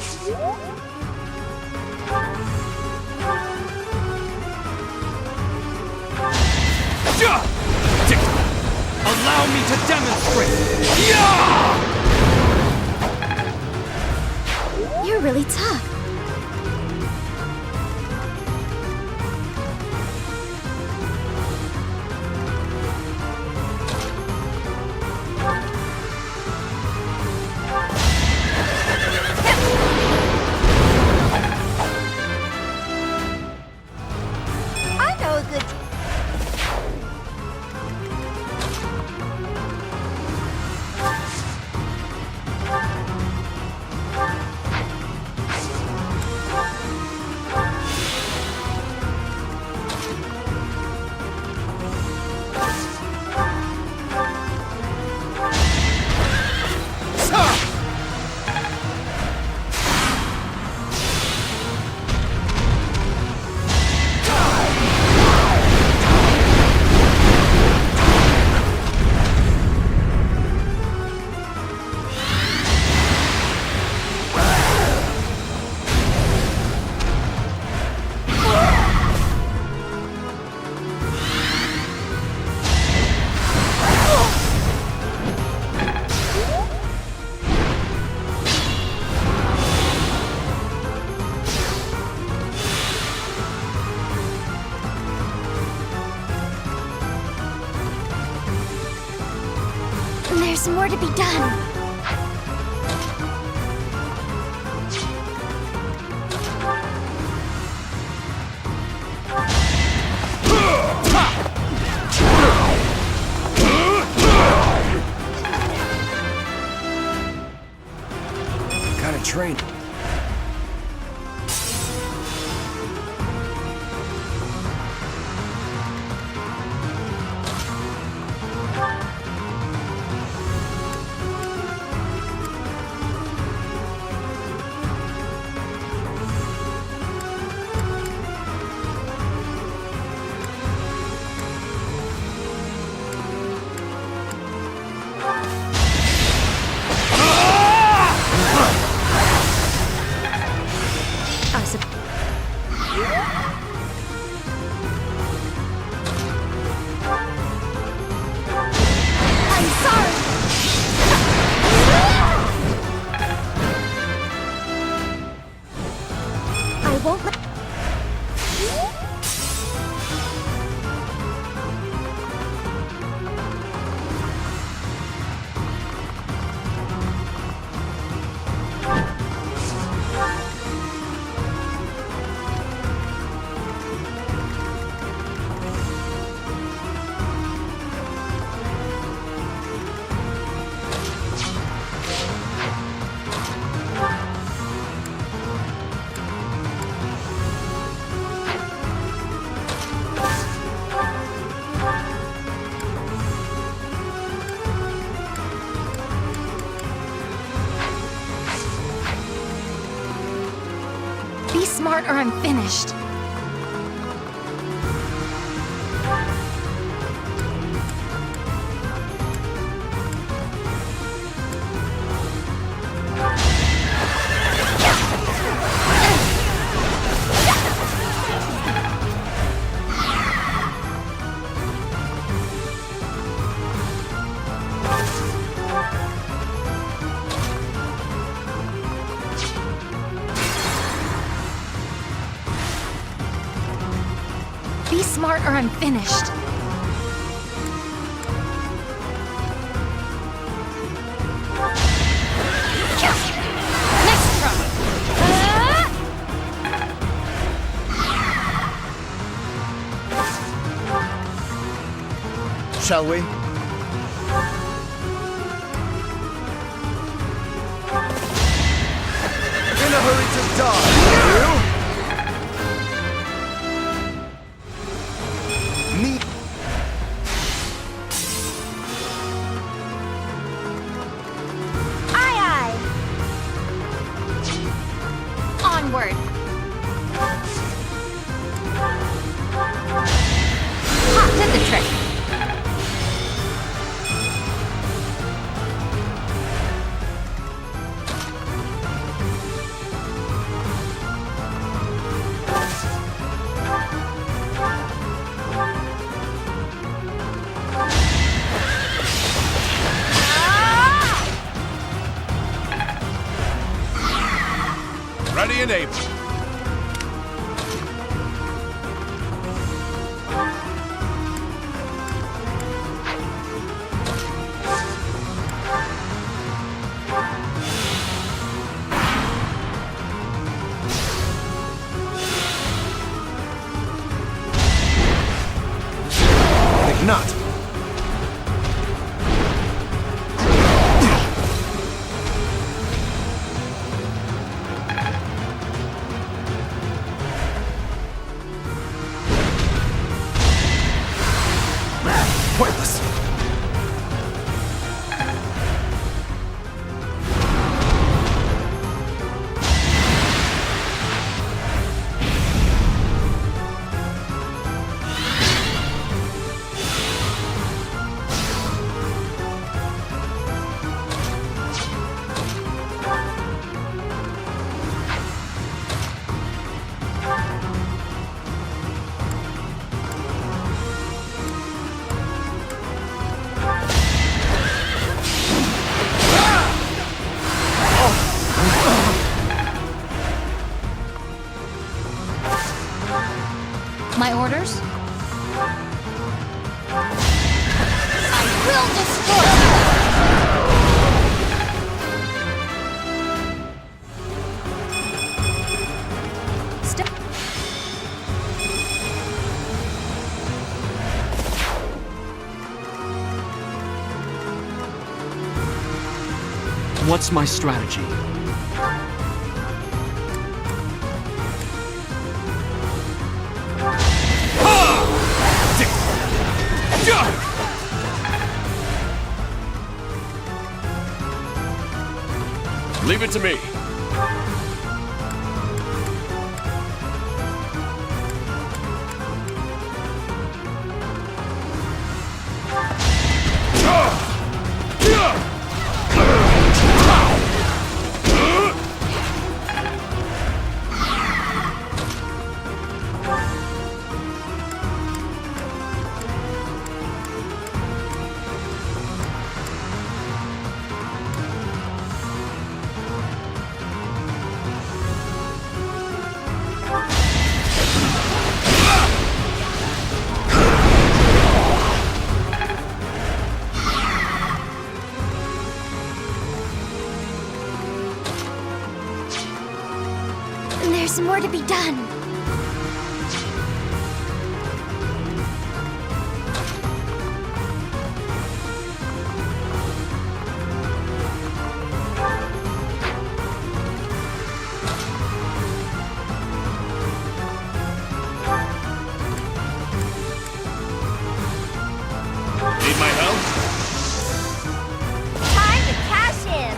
Allow me to demonstrate! You're really tough. I know a good... There's more to be done. Gotta train. Be smart or I'm finished. Be smart or I'm finished. Next try. Shall we? In a hurry to die, Me. Aye, aye. Onward. Hot did the trick. Ready and able. Think not. Pointless. My orders? I will destroy you! Step. What's my strategy? Leave it to me. There's more to be done. Need my help? Time to cash in.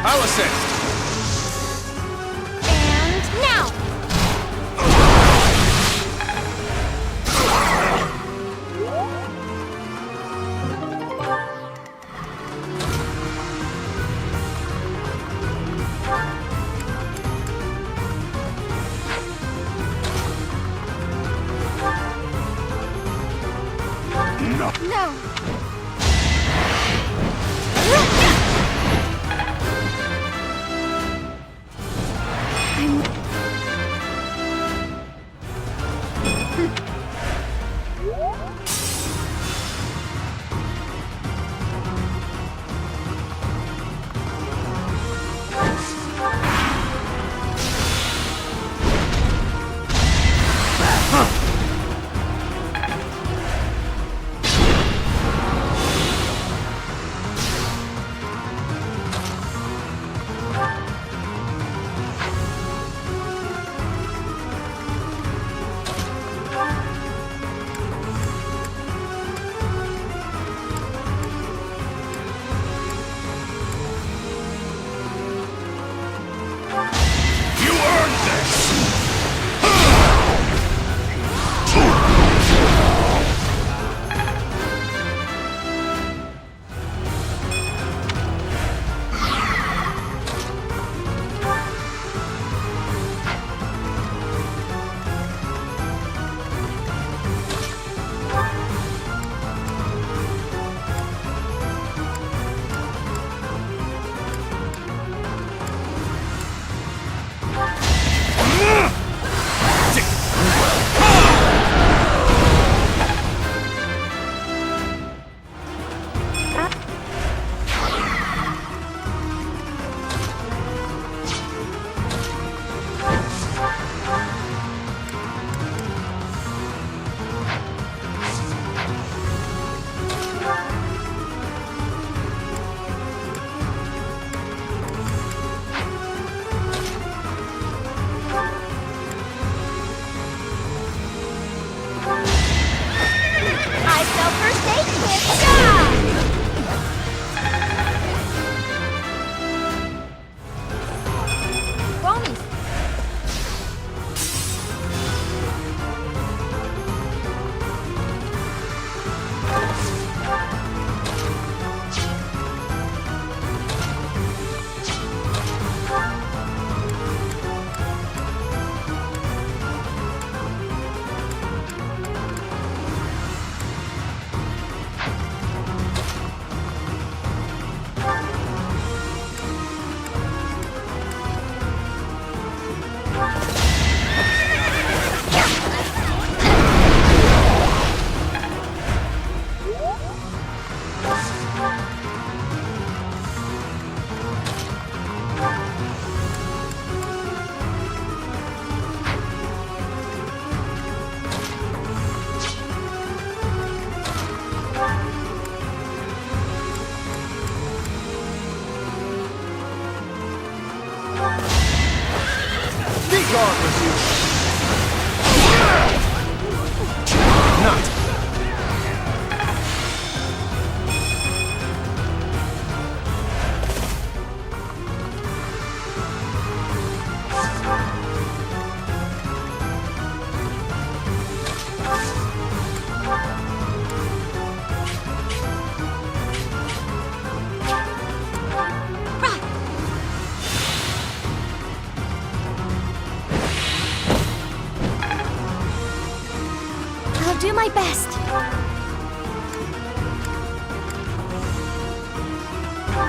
I'll assist. And now. No. Regardless, you... Not. I'll do my best.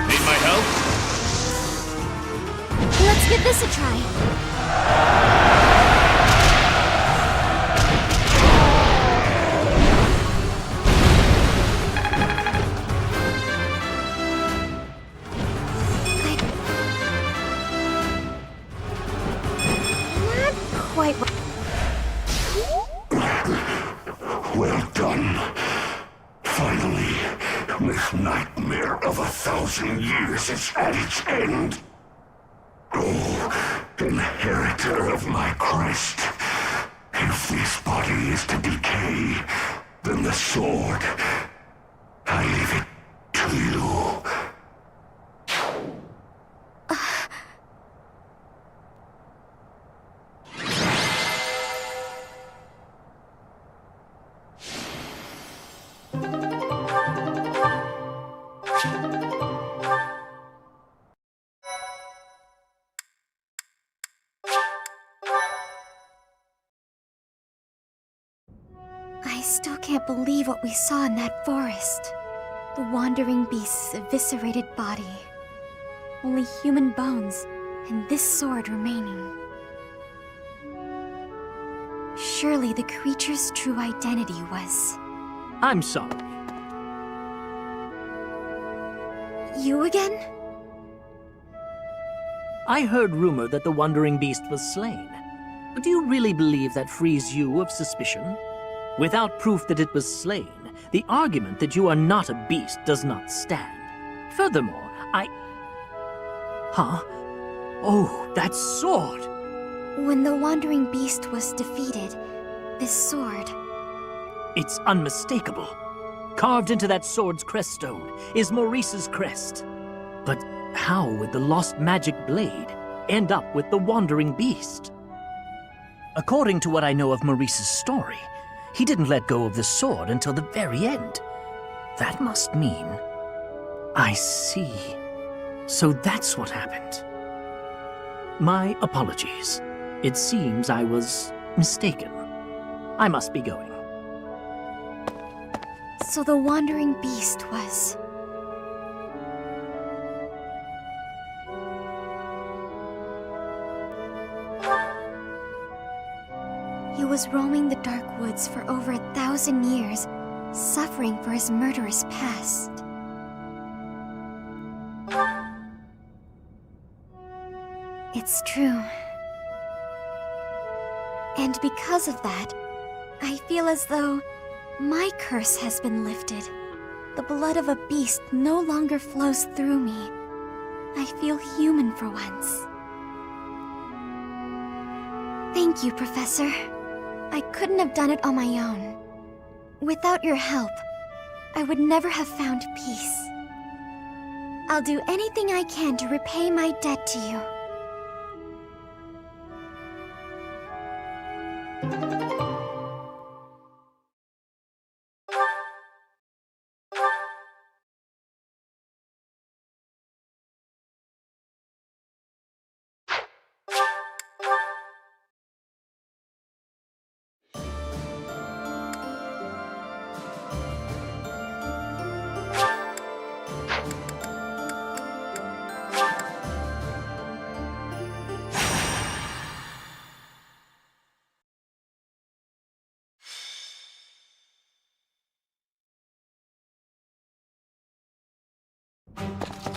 Need my help? Let's give this a try. Not quite. Well done. Finally, this nightmare of 1,000 years is at its end. Oh, inheritor of my crest. If this body is to decay, then the sword, I leave it to you. I still can't believe what we saw in that forest. The wandering beast's eviscerated body. Only human bones, and this sword remaining. Surely the creature's true identity was... I'm sorry. You again? I heard rumor that the Wandering Beast was slain. But do you really believe that frees you of suspicion? Without proof that it was slain, the argument that you are not a beast does not stand. Furthermore, Huh? Oh, that sword! When the wandering beast was defeated, this sword... It's unmistakable. Carved into that sword's creststone is Maurice's crest. But how would the lost magic blade end up with the Wandering Beast? According to what I know of Maurice's story, he didn't let go of the sword until the very end. That must mean... I see. So that's what happened. My apologies. It seems I was mistaken. I must be going. So the wandering beast was... He was roaming the dark woods for over 1,000 years, suffering for his murderous past. It's true. And because of that, I feel as though my curse has been lifted. The blood of a beast no longer flows through me. I feel human for once. Thank you, Professor. I couldn't have done it on my own. Without your help, I would never have found peace. I'll do anything I can to repay my debt to you.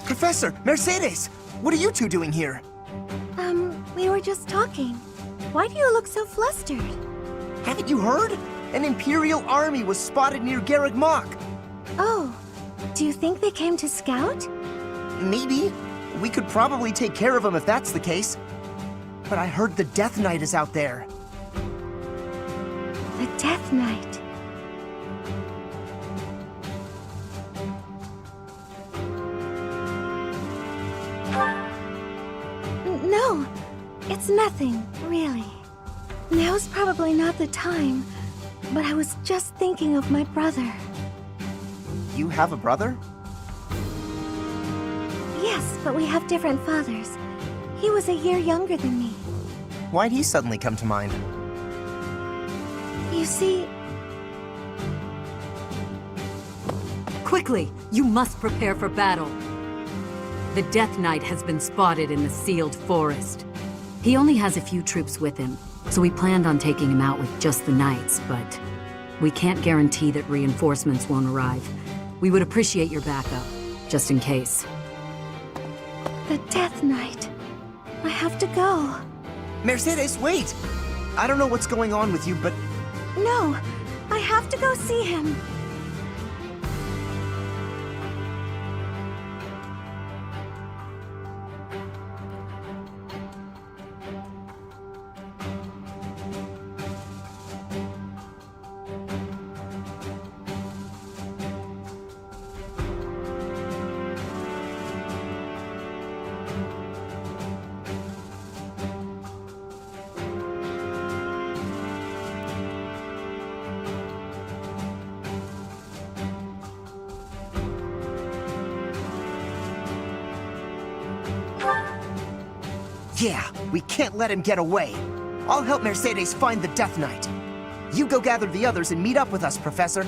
Professor, Mercedes! What are you two doing here? We were just talking. Why do you look so flustered? Haven't you heard? An Imperial army was spotted near Garreg Mach. Oh, do you think they came to scout? Maybe. We could probably take care of them if that's the case. But I heard the Death Knight is out there. The Death Knight. No, it's nothing, really. Now's probably not the time, but I was just thinking of my brother. You have a brother? Yes, but we have different fathers. He was a year younger than me. Why'd he suddenly come to mind? You see... Quickly! You must prepare for battle. The Death Knight has been spotted in the sealed forest. He only has a few troops with him, so we planned on taking him out with just the knights, but we can't guarantee that reinforcements won't arrive. We would appreciate your backup, just in case. The Death Knight. I have to go. Mercedes, wait! I don't know what's going on with you, but... No, I have to go see him. Yeah, we can't let him get away. I'll help Mercedes find the Death Knight. You go gather the others and meet up with us, Professor.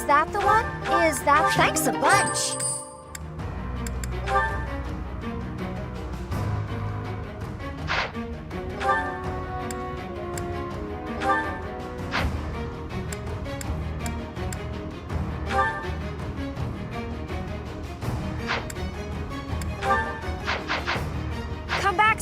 Is that the one? Is that... Thanks a bunch! Come back!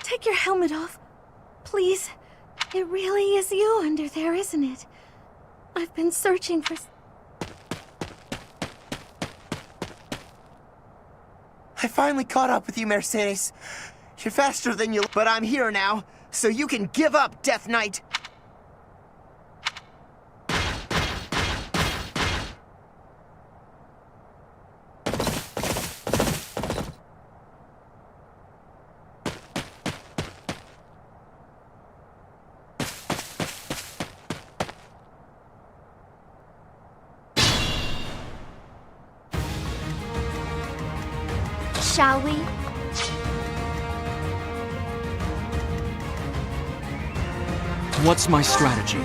Take your helmet off. Please. It really is you under there, isn't it? I've been searching for... I finally caught up with you, Mercedes. You're faster than you... But I'm here now, so you can give up, Death Knight! Shall we? What's my strategy?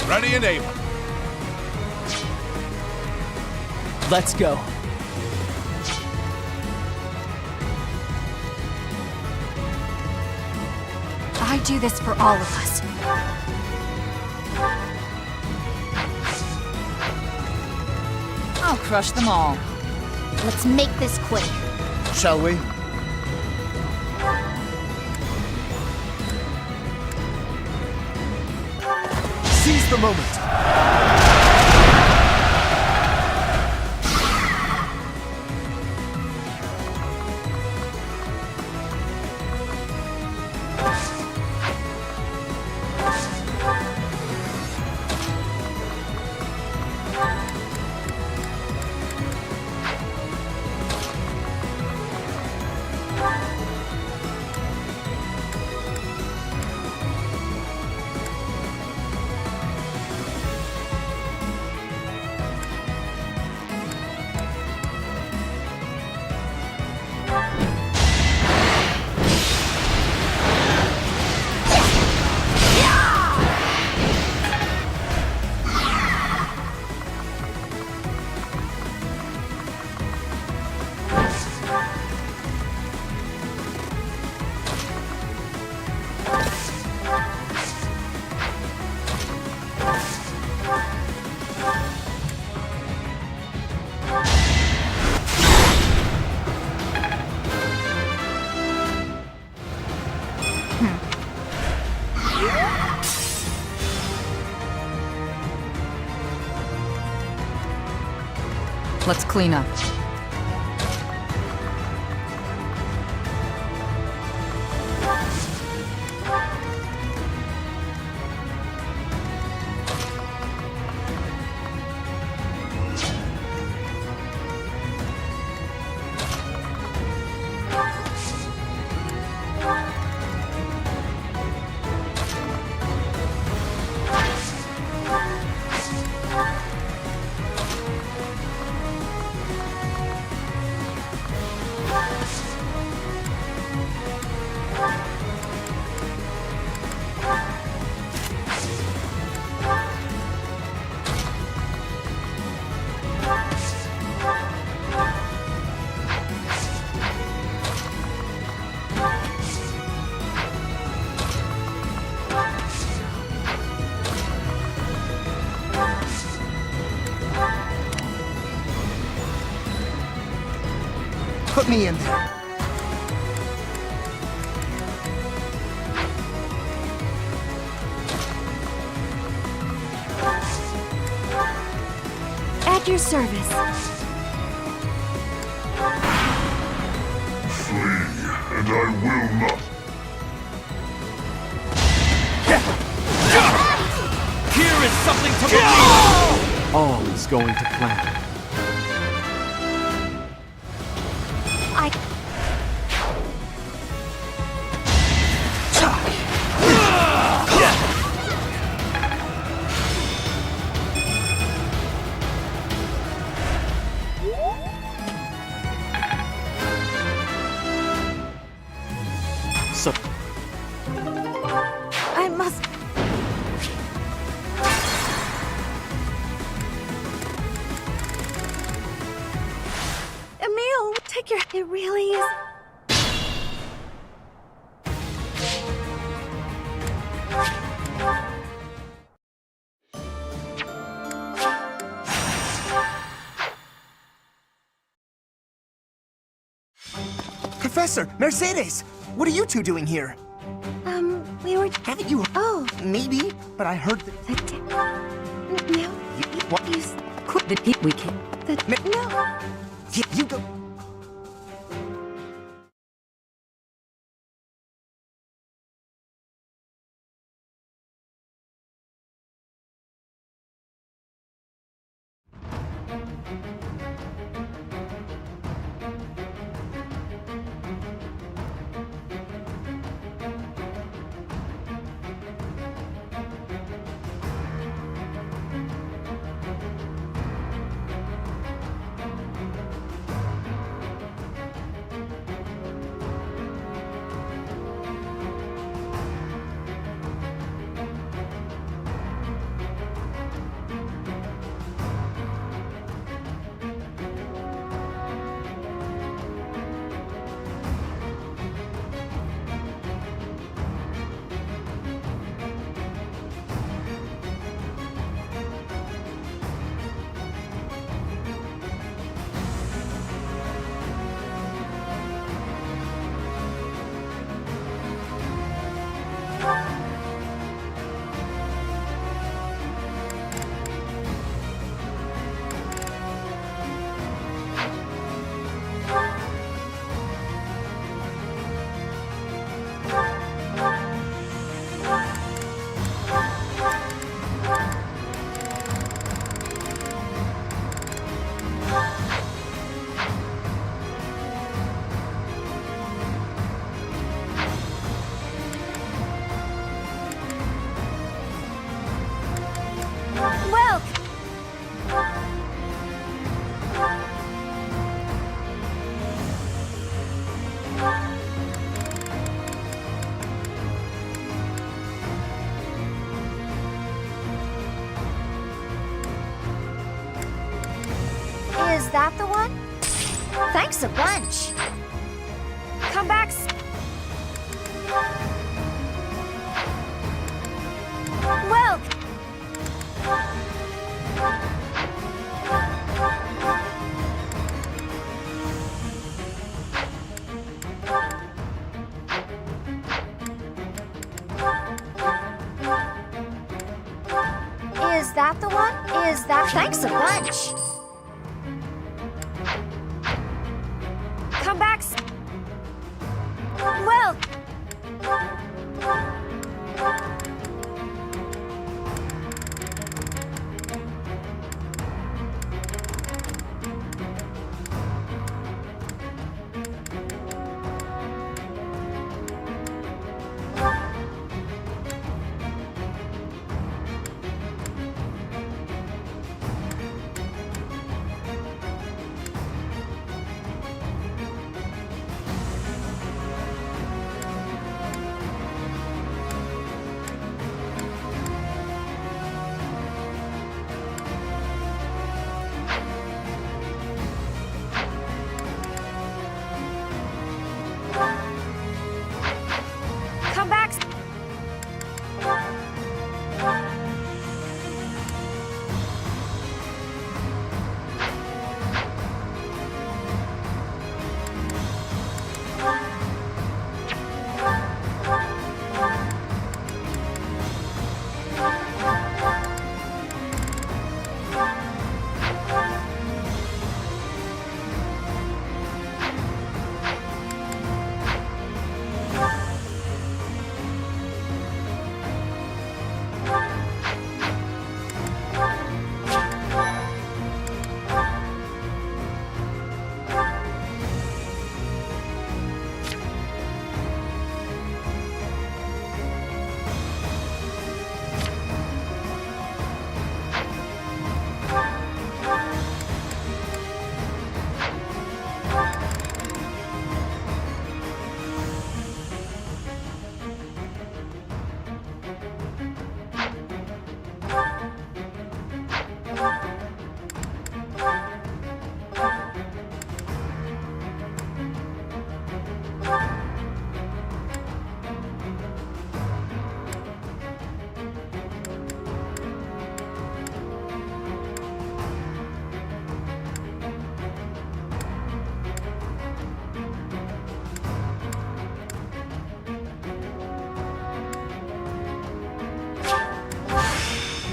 Ready and able. Let's go. I do this for all of us. I'll crush them all. Let's make this quick. Shall we? Seize the moment! Let's clean up. Put me in there. At your service. Flee, and I will not. Here is something to believe! All is going to plan. So I must... Emil, take your... It really is... Professor, Mercedes! What are you two doing here? We were... Haven't you... Oh. Maybe, but I heard that... No. What? You... Quit the we can. No. You go... Is that the one? Thanks a bunch. Come back. Well. Is that the one? Is that... Thanks a bunch.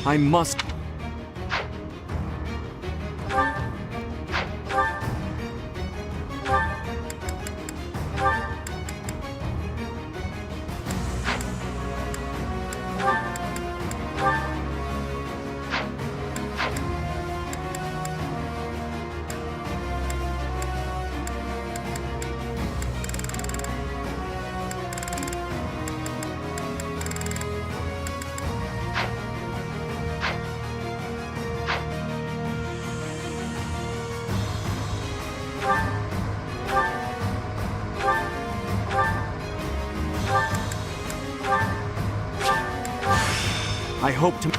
I must... I hope to...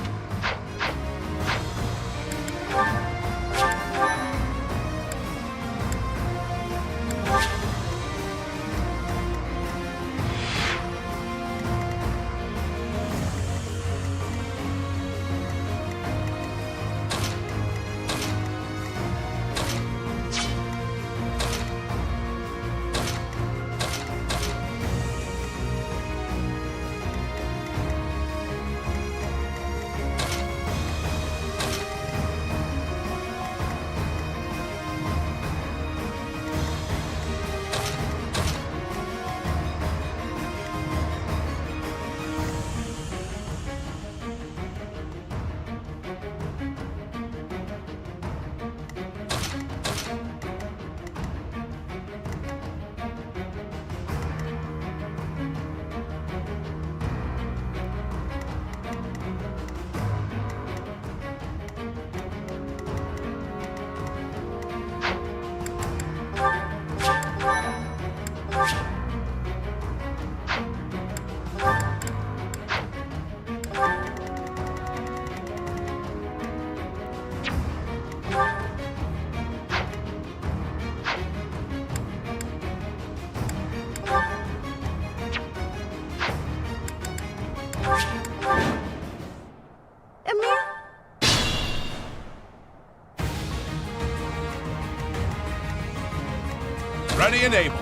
Ready and able.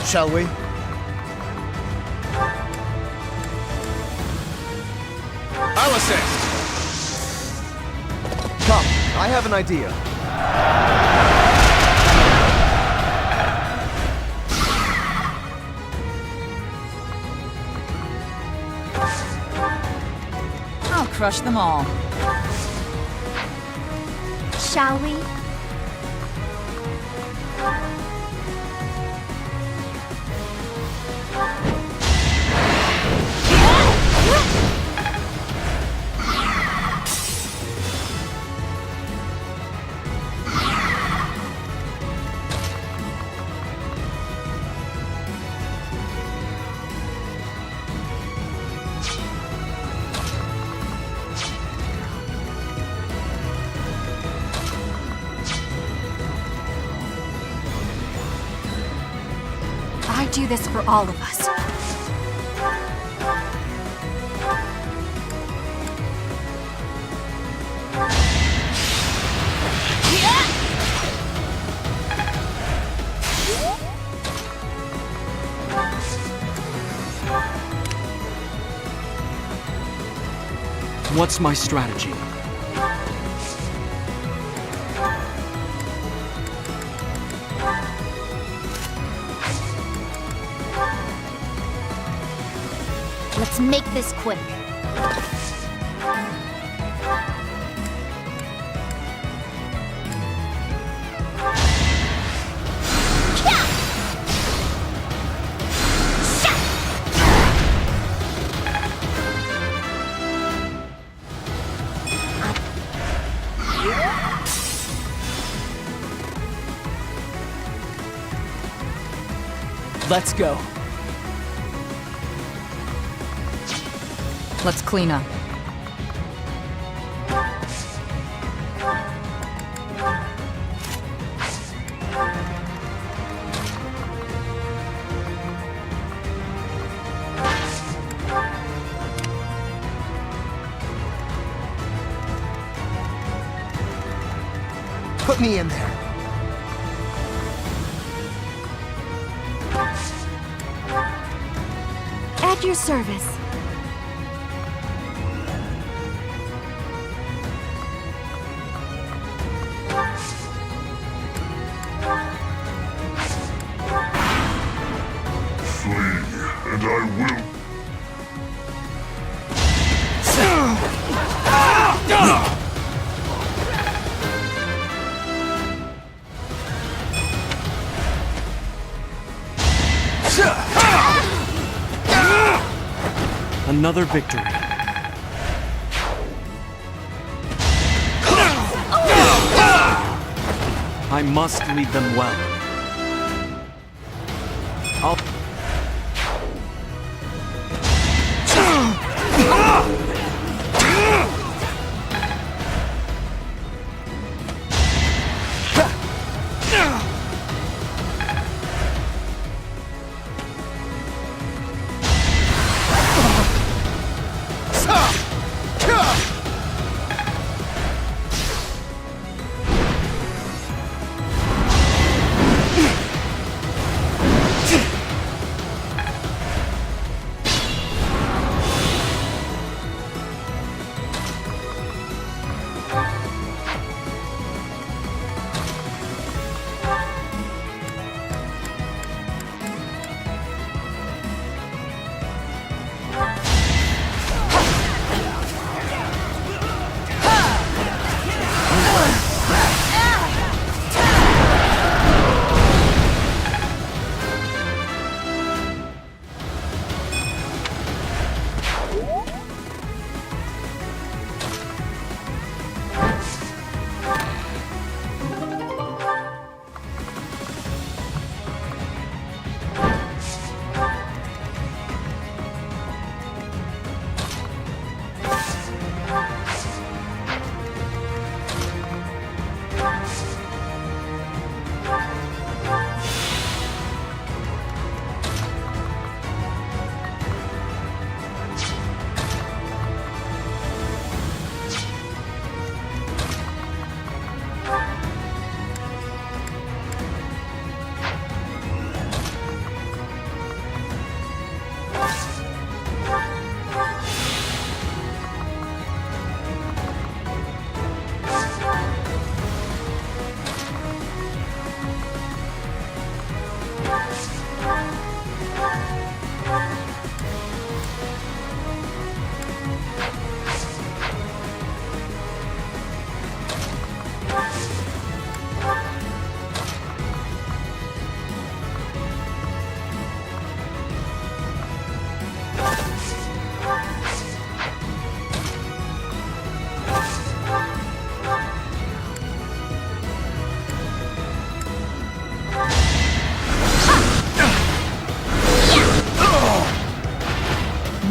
Shall we? I'll assist. Come, I have an idea. I'll crush them all. Shall we? I do this for all of us. What's my strategy? Let's make this quick. Let's go. Let's clean up. Put me in there. At your service. Flee, and I will. Another victory. I must lead them well.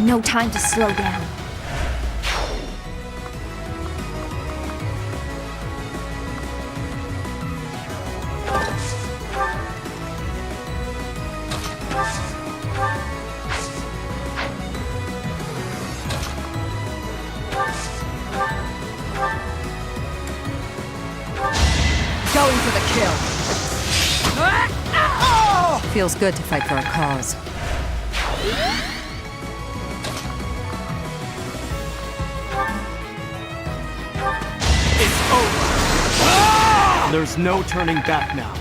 No time to slow down. Going for the kill. Feels good to fight for a cause. It's over. There's no turning back now.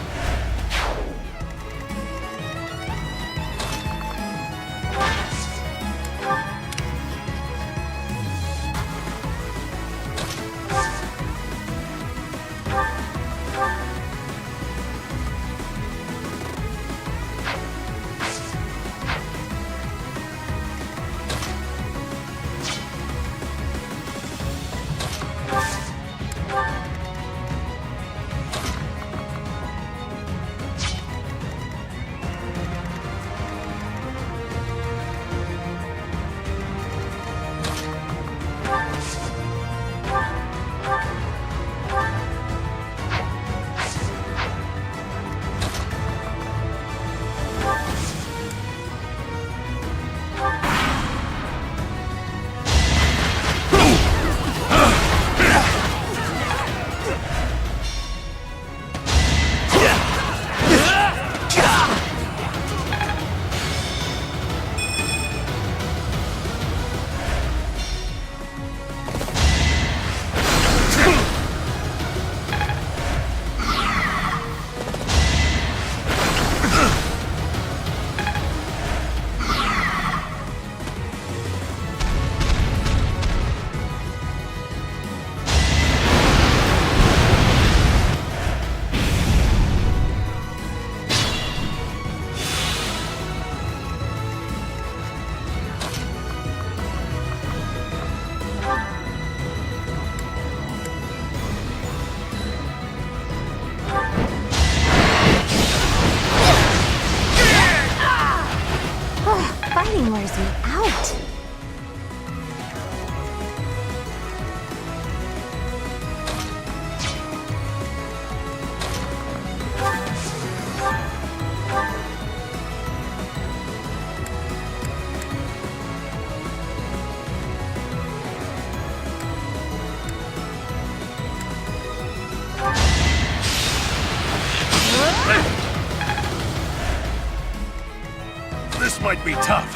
might be tough.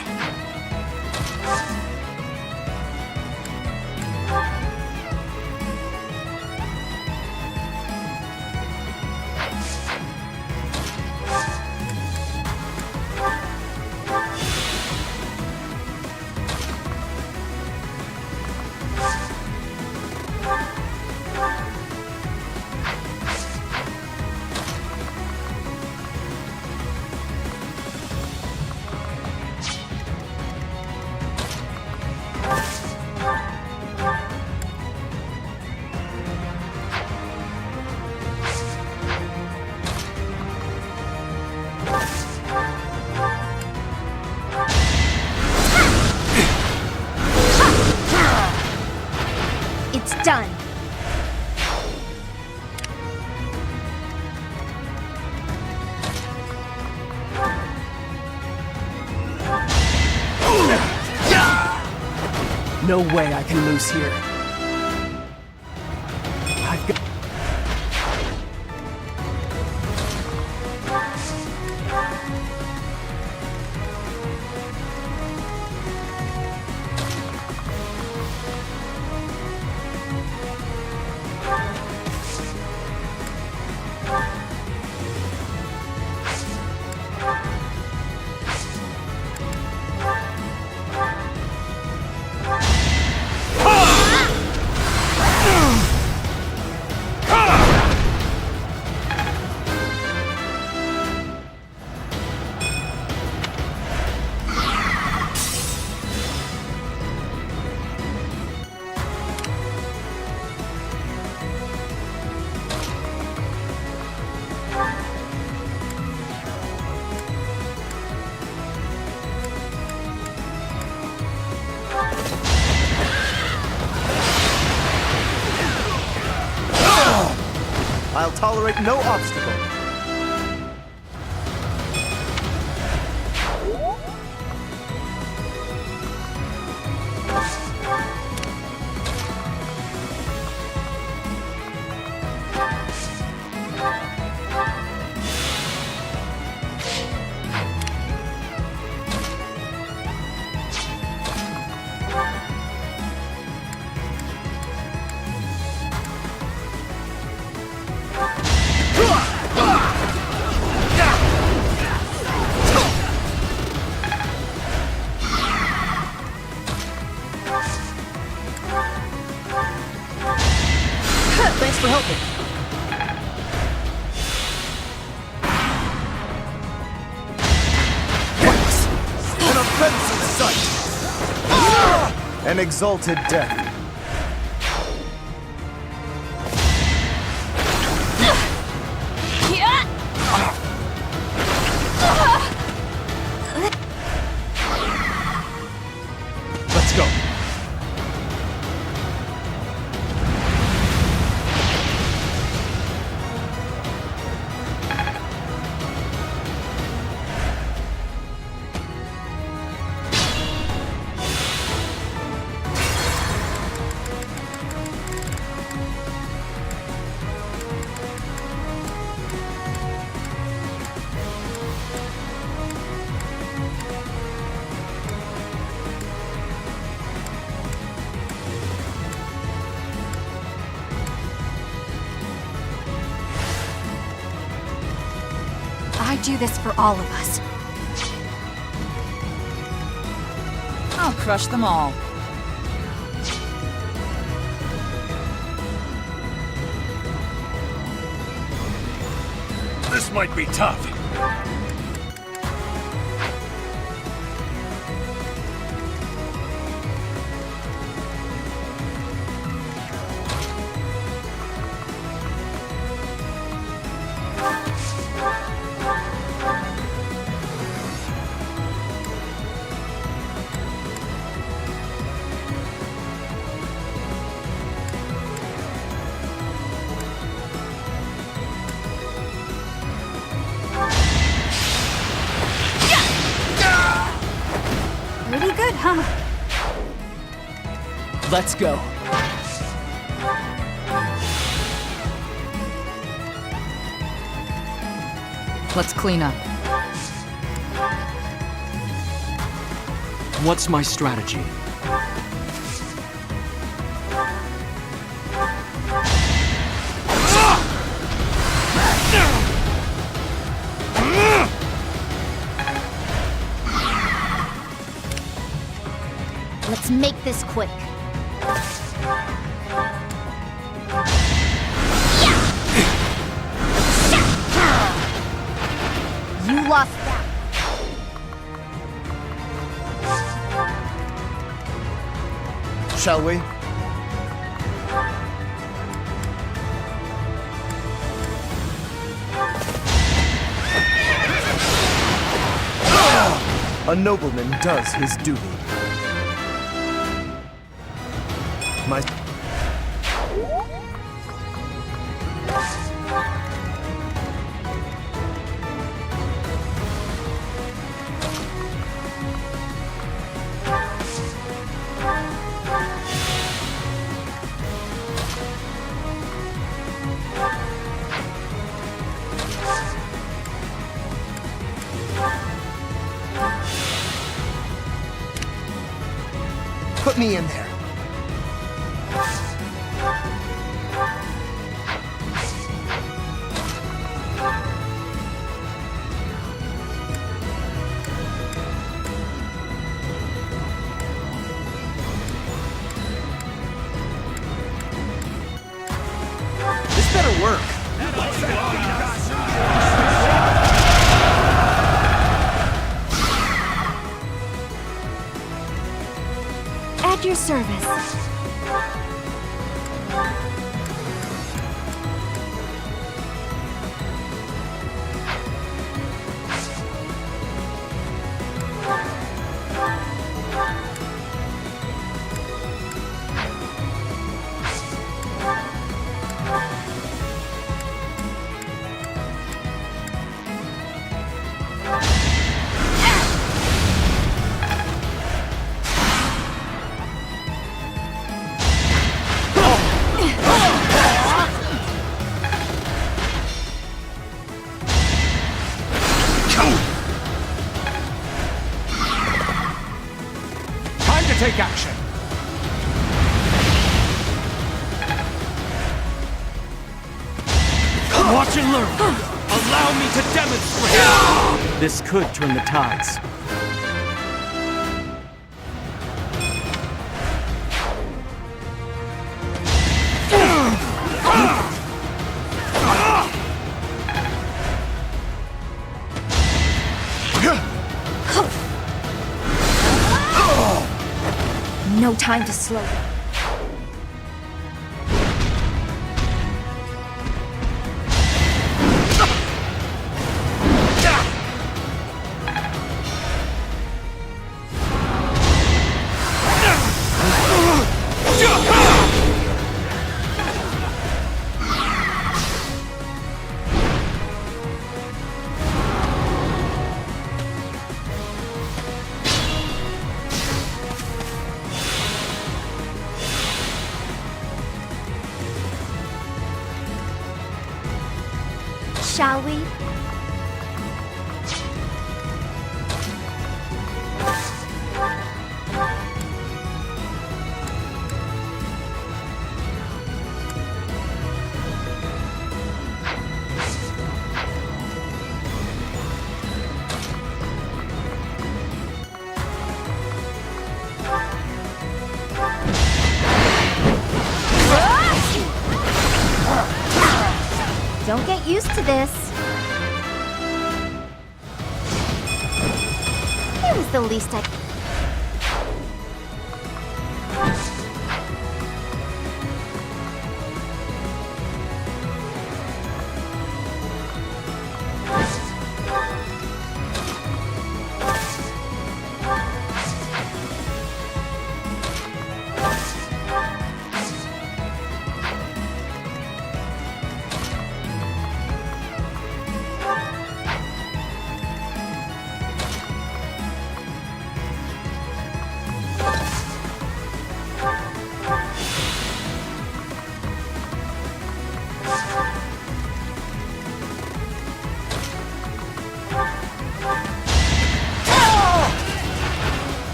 It's done. No way I can lose here. I've got... I'll tolerate no obstacle. Thanks for helping. An offensive sight! An exalted death. Let's go. I do this for all of us. I'll crush them all. This might be tough. Pretty good, huh? Let's go. Let's clean up. What's my strategy? Let's make this quick. You lost that. Shall we? A nobleman does his duty. My... Put me in there. This better work. At your service. Take action. Watch and learn. Allow me to demonstrate. This could turn the tides. No time to slow down. Shall we? Don't get used to this. It was the least I...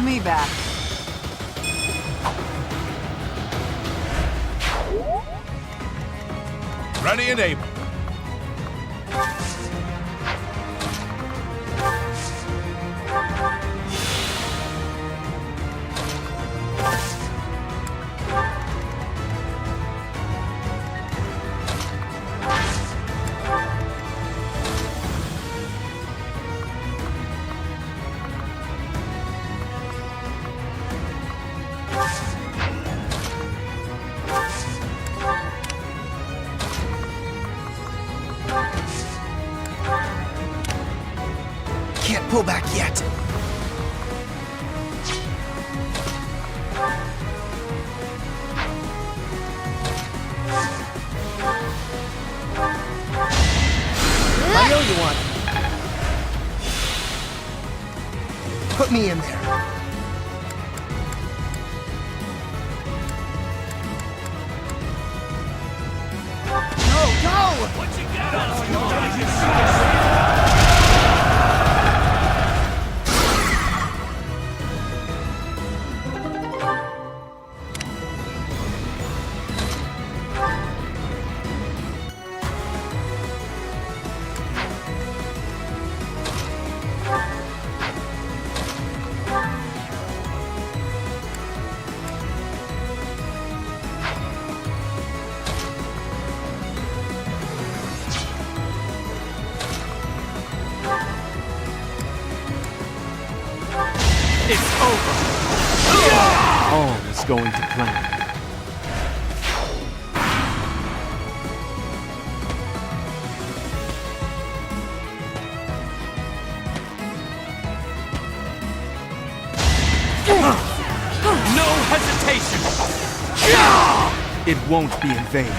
me back. Ready and able. Can't pull back yet. I know you want it. Put me in there. Go, go! What you got on? It's over. All is going to plan. No hesitation! It won't be in vain.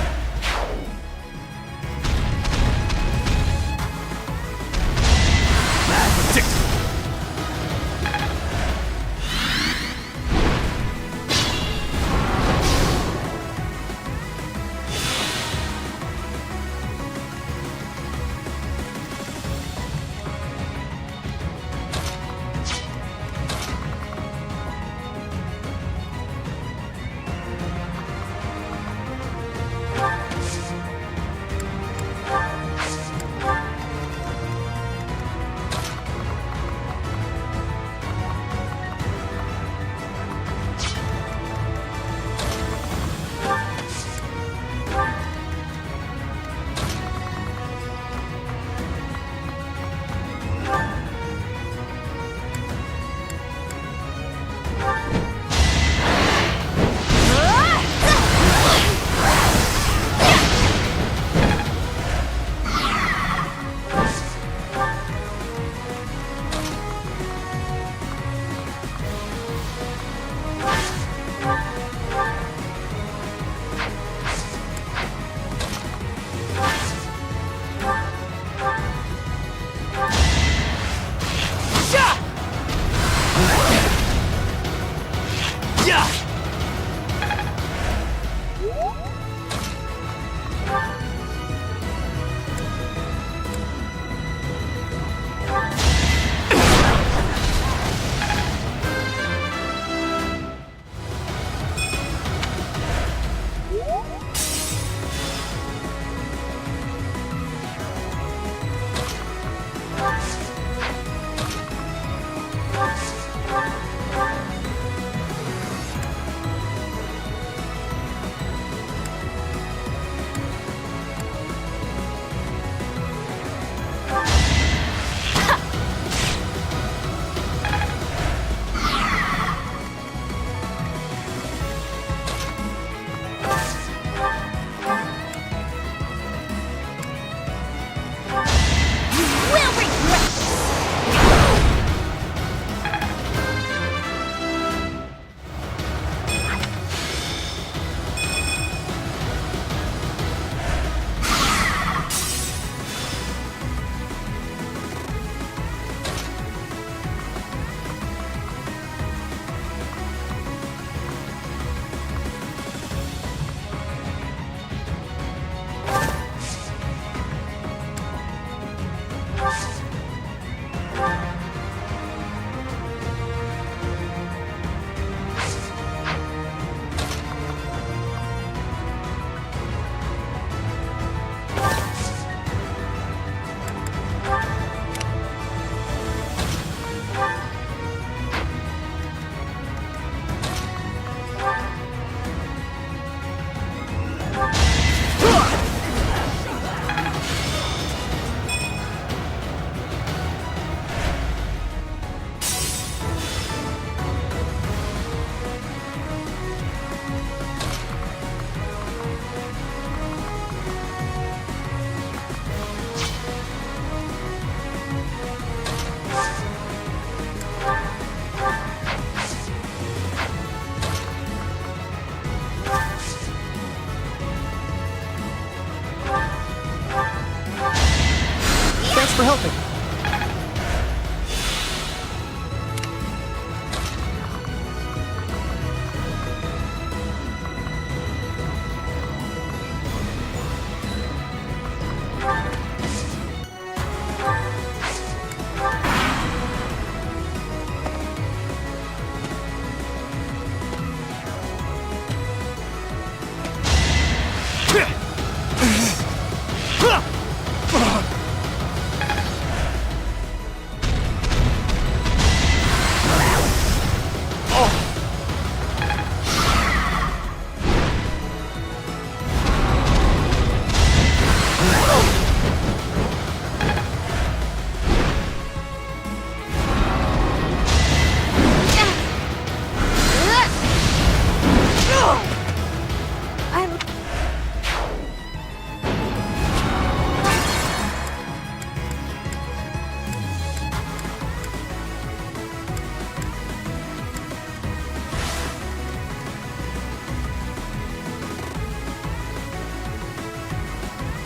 for helping.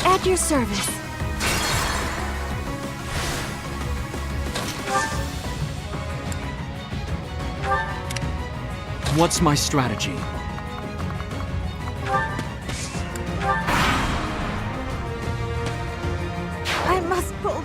At your service. What's my strategy? I must pull.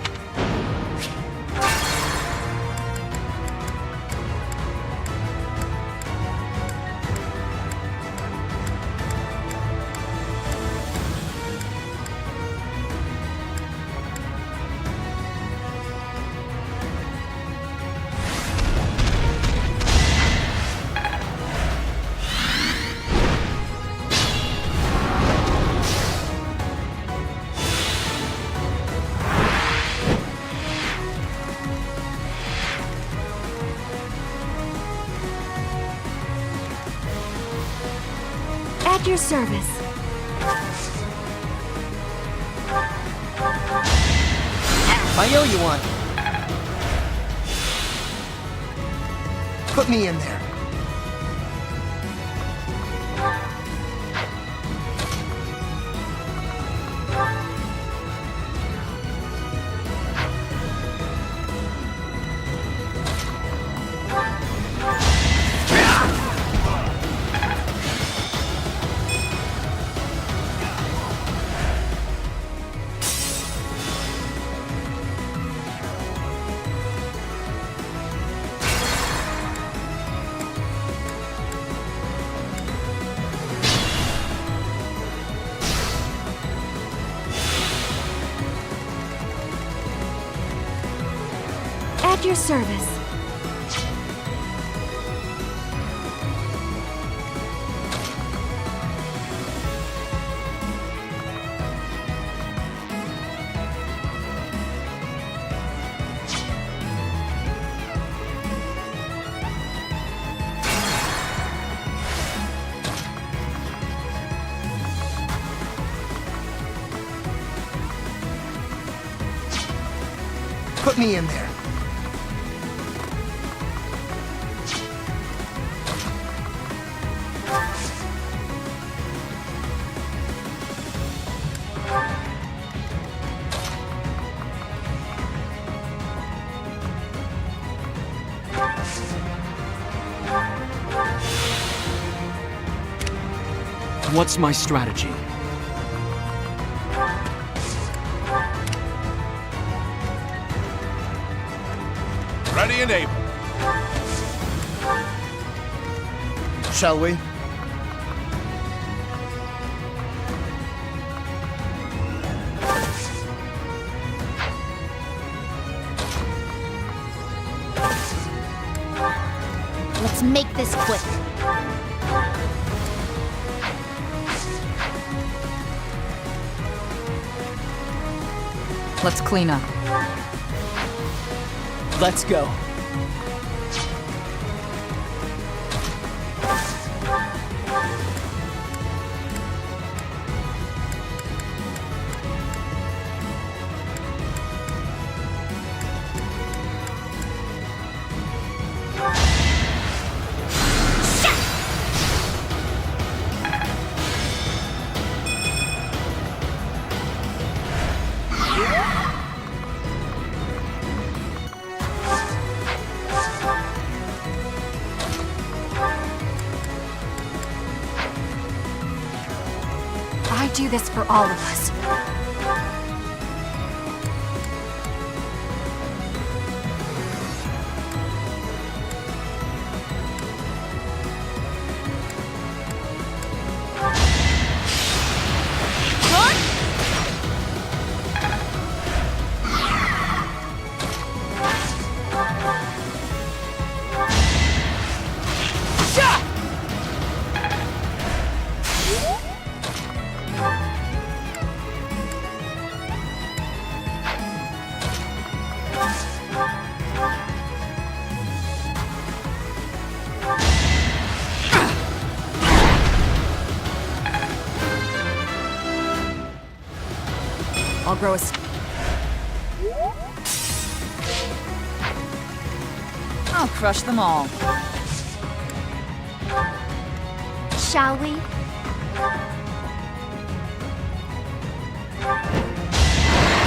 At your service. I owe you one. Put me in there. At your service. Put me in there. What's my strategy? Ready and able. Shall we? Let's make this quick. Let's clean up. Let's go. do this for all of us. I'll grow a... I'll crush them all. Shall we?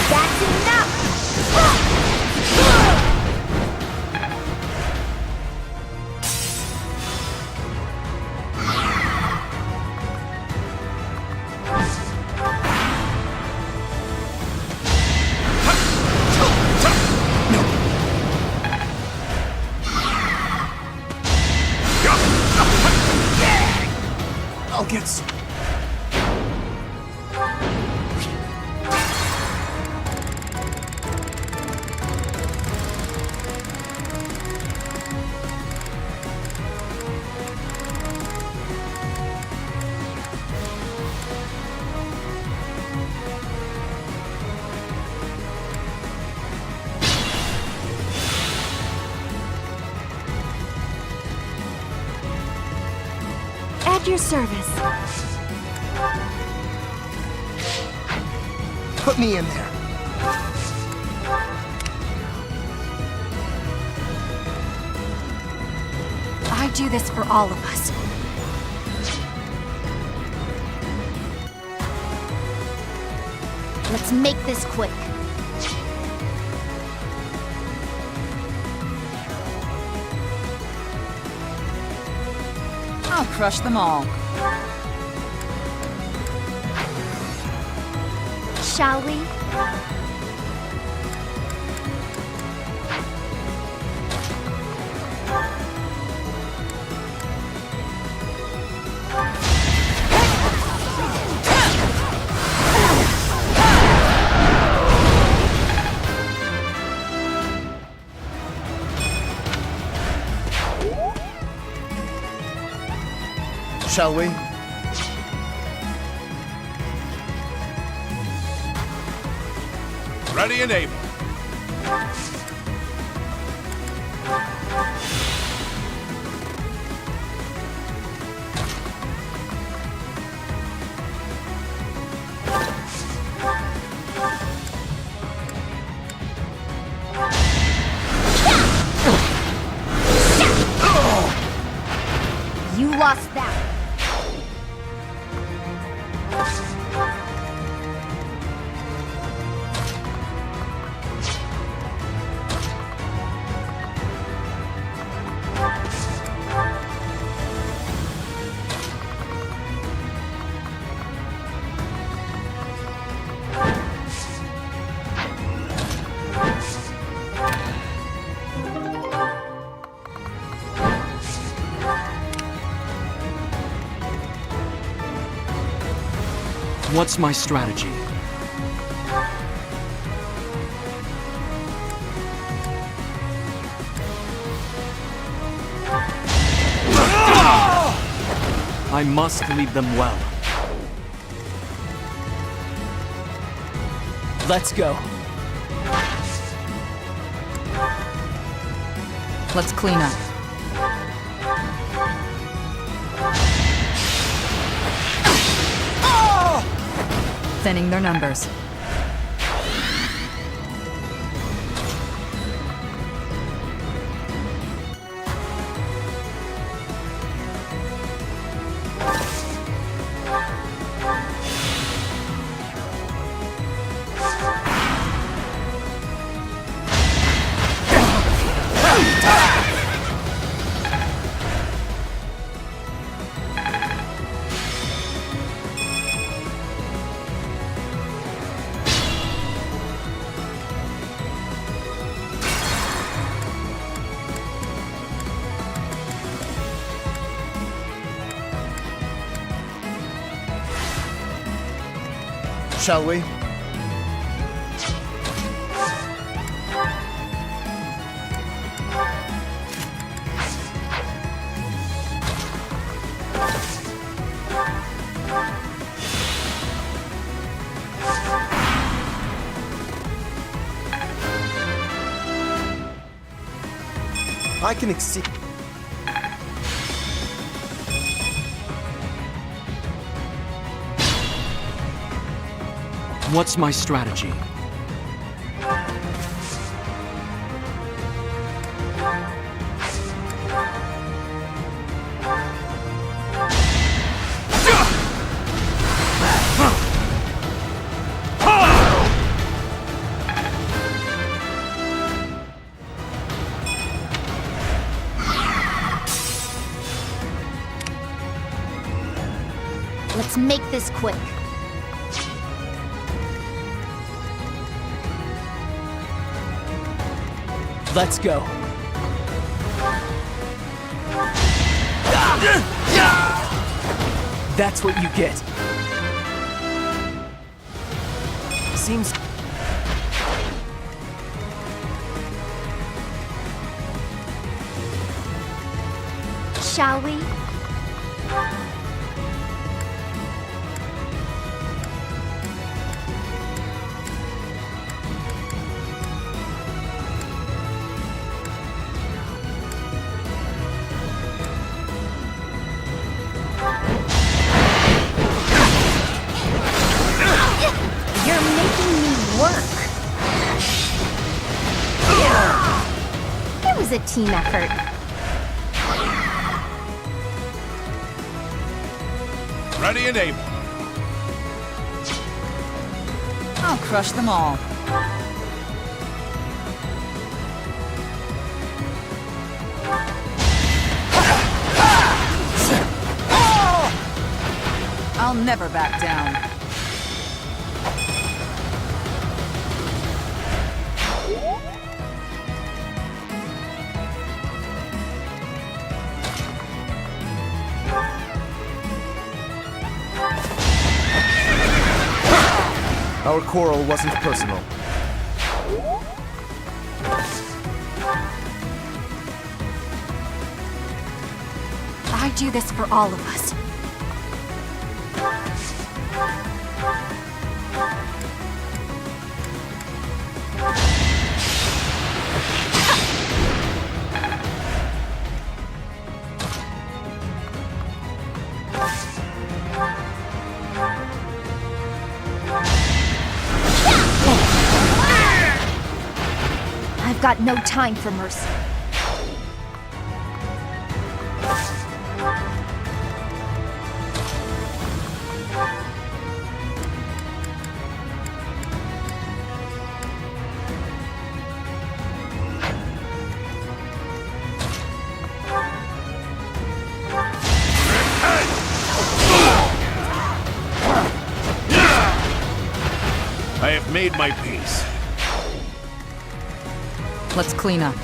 That's enough! I'll get some. At your service. Put me in there. I do this for all of us. Let's make this quick. I'll crush them all. Shall we? Shall we? Ready and able. You lost that. What's my strategy? I must lead them well. Let's go. Let's clean up. Thinning their numbers. Shall we? I can exceed. What's my strategy? Let's make this quick. Let's go. That's what you get. Seems... Shall we? You're making me work. It was a team effort. Ready and able. I'll crush them all. I'll never back down. Our quarrel wasn't personal. I do this for all of us. I've got no time for mercy. I have made my peace. Let's clean up.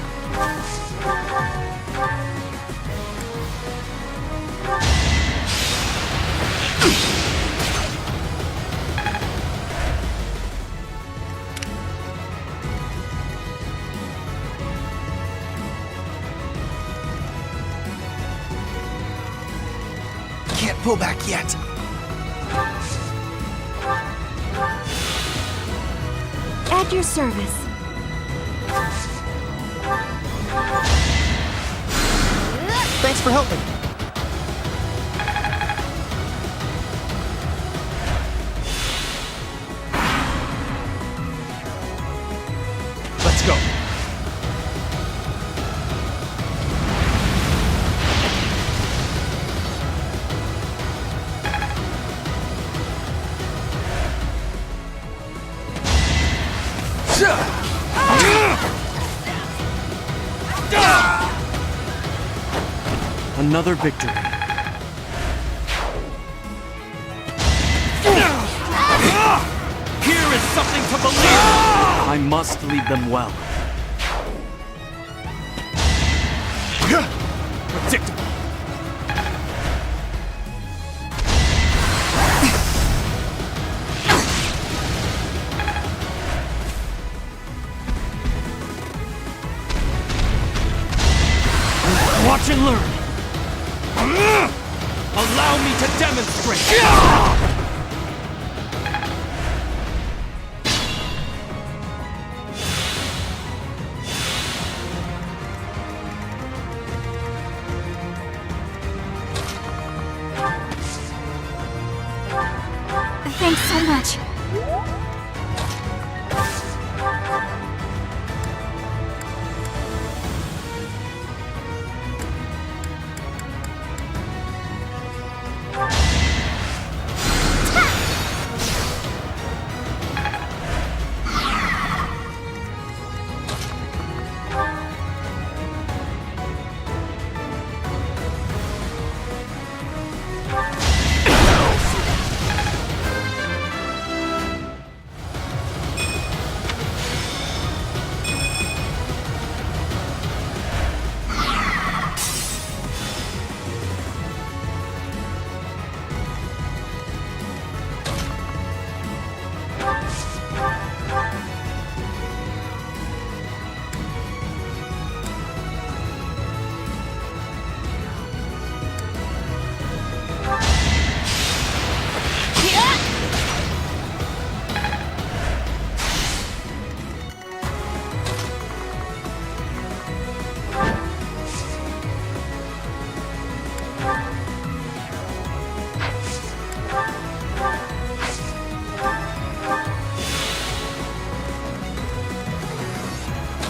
Can't pull back yet. At your service. Thanks for helping. Let's go. Another victory. Here is something to believe in! I must lead them well. Predictable. Thanks so much.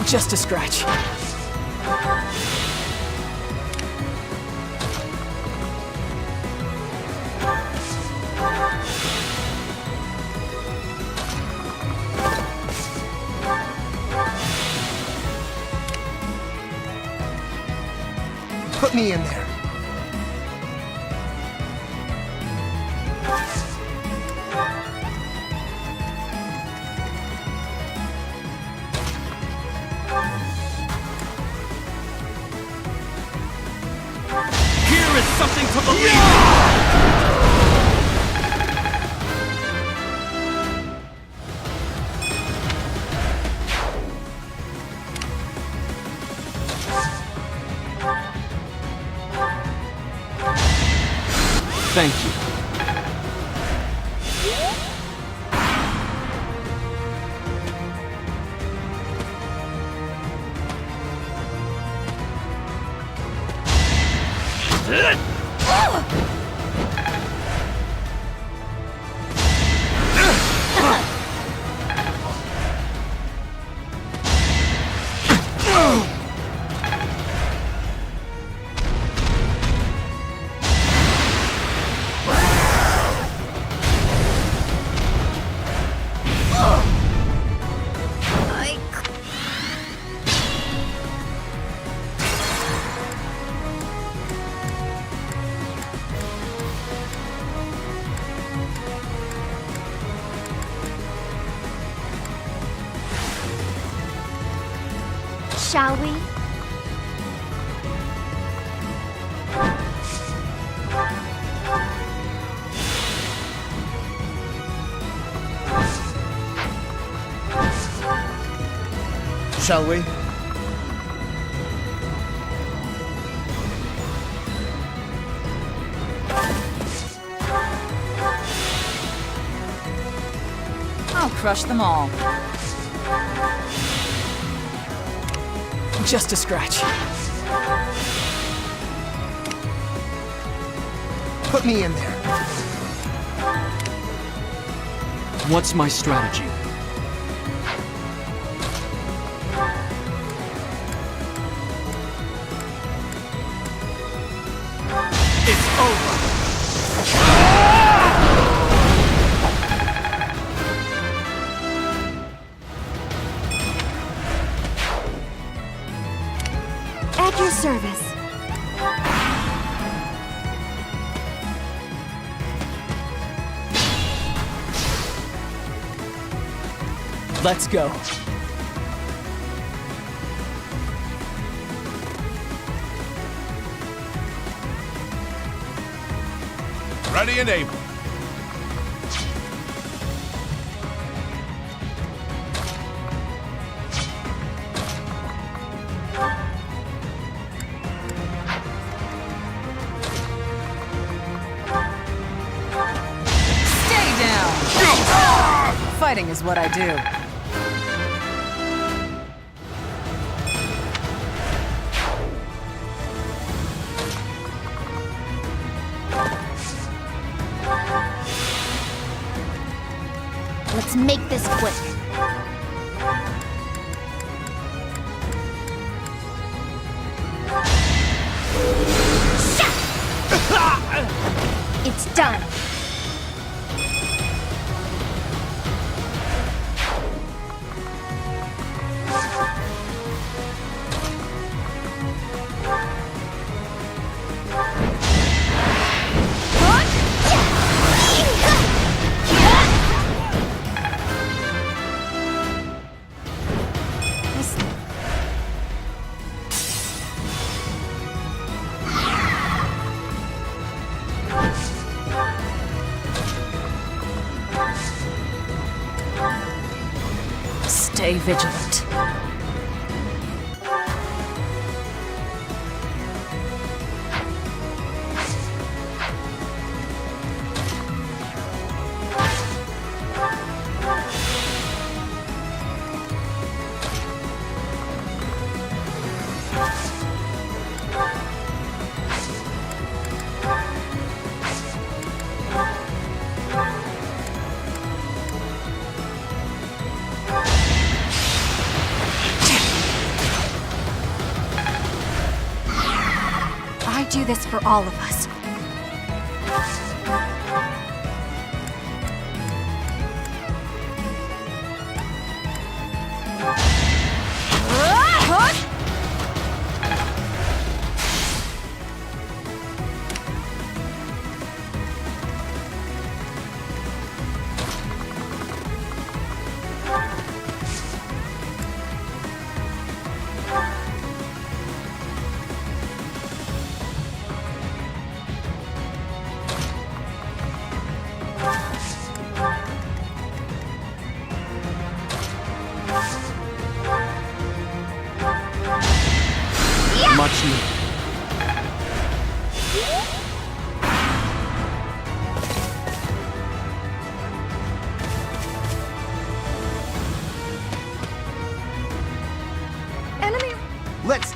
Just a scratch. Put me in there. Here is something to believe in! Thank you. Shall we? Shall we? I'll crush them all. Just a scratch. Put me in there. What's my strategy? It's over! At your service. Let's go. Ready and able. Stay down! Fighting is what I do. Let's make this quick. It's done. Stay vigilant. I do this for all of us. Much needed. Enemy! Let's...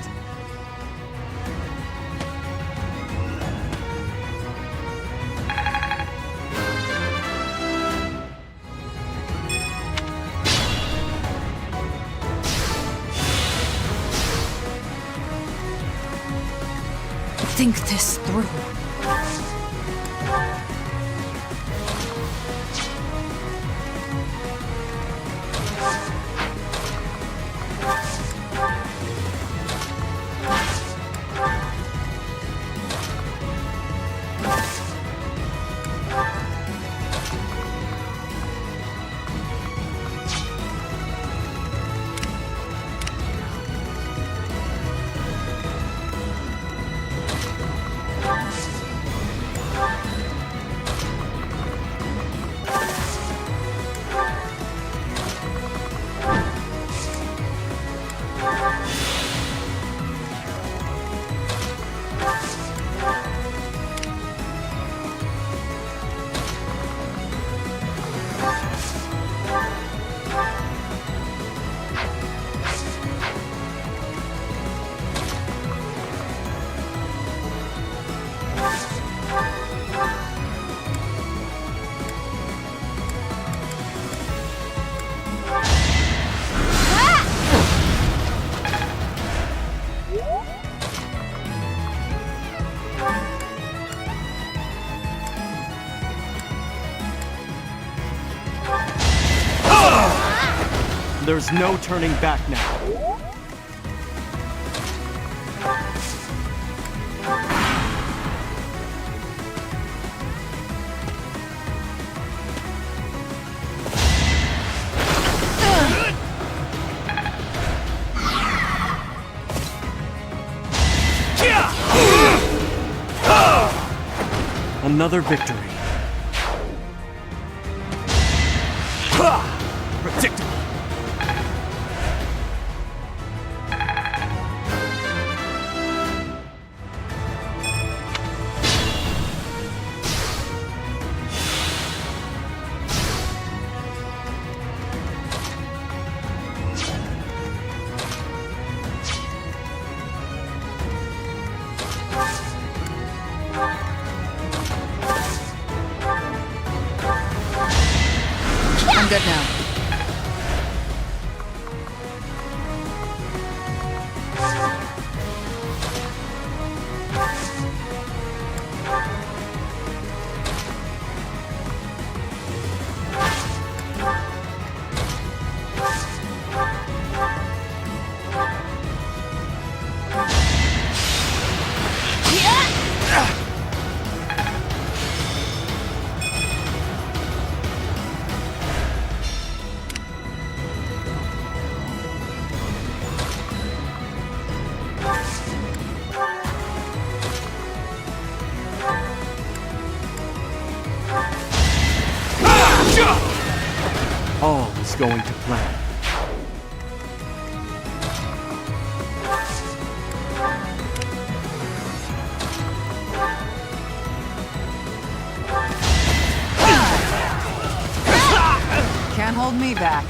Think this through. There's no turning back now. Another victory. Predictable. I'm good now. All is going to plan. Can't hold me back.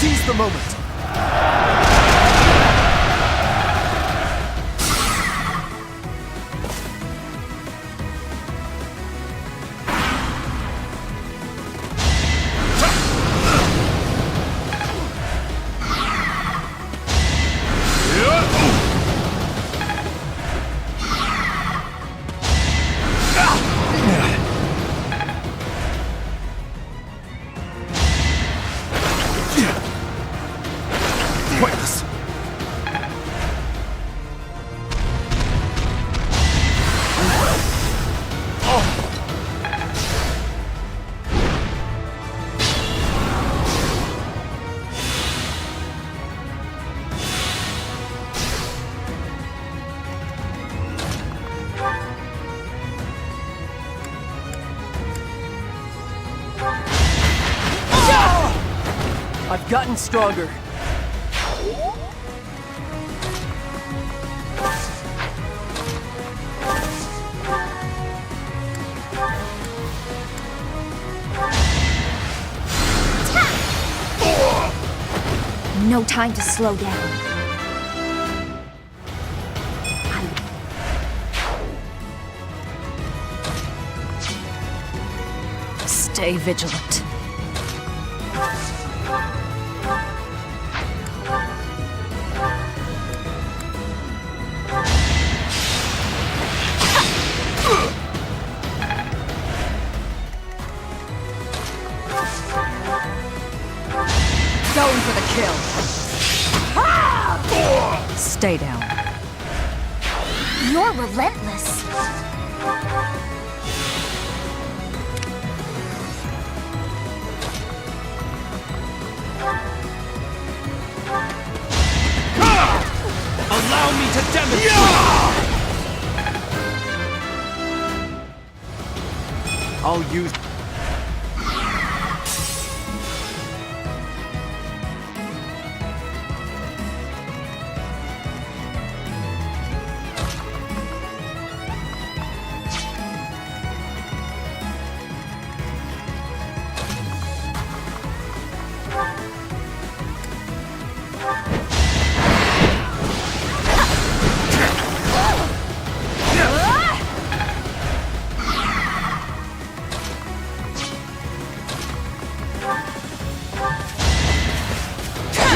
Seize the moment! Pointless. I've gotten stronger. No time to slow down. Stay vigilant. Going for the kill. Stay down. You're relentless. Allow me to demonstrate! I'll use...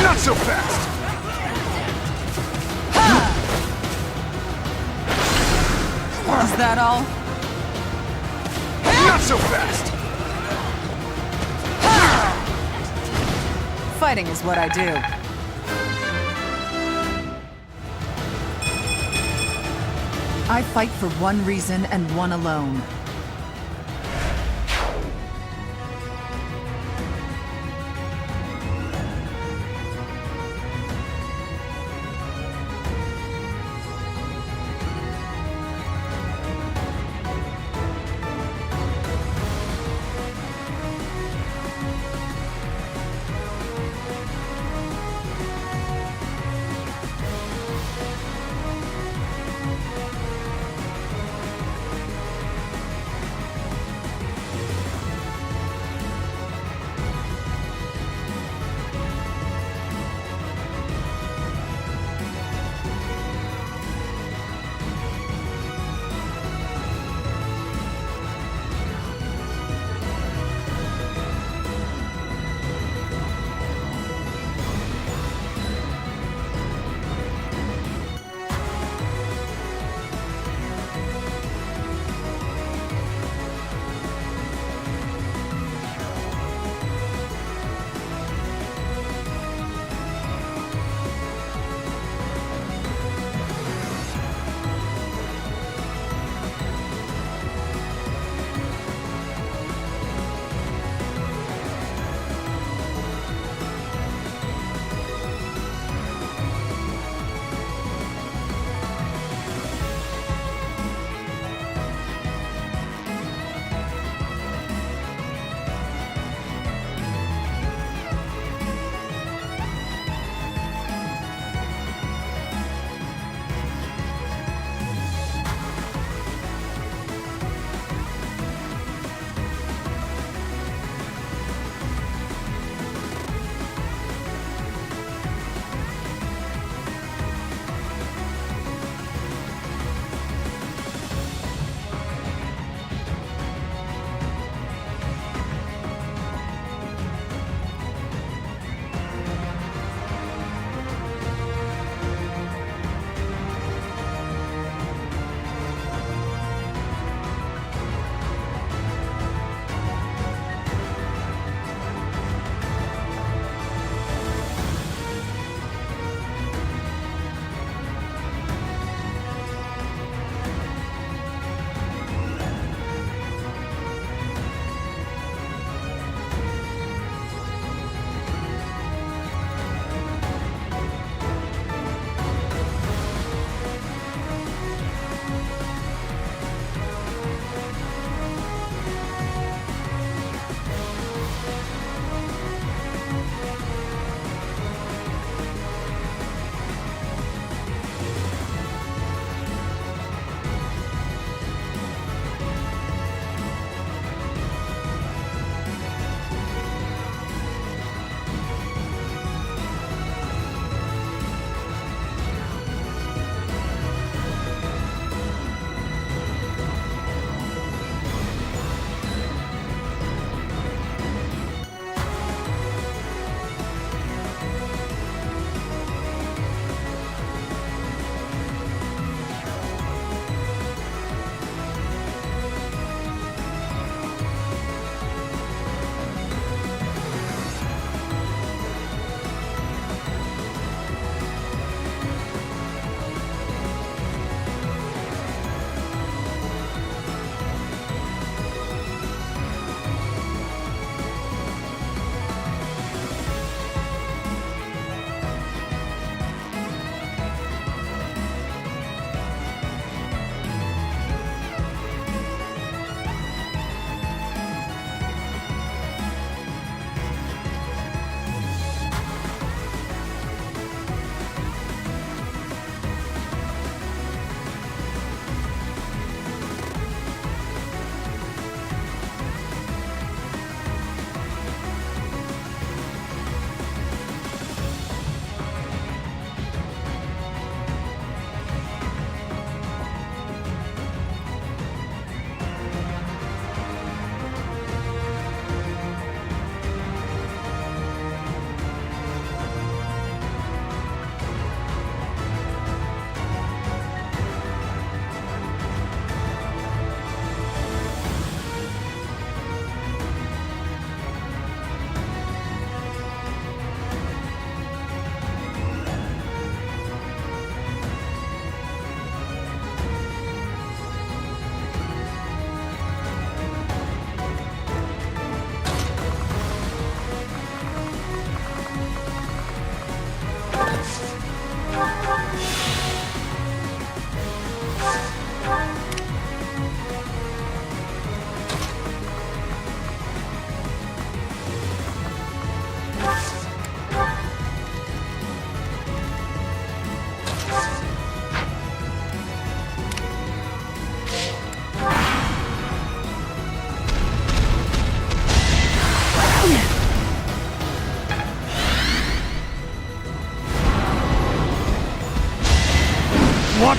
Not so fast! Is that all? Not so fast! Fighting is what I do. I fight for one reason and one alone.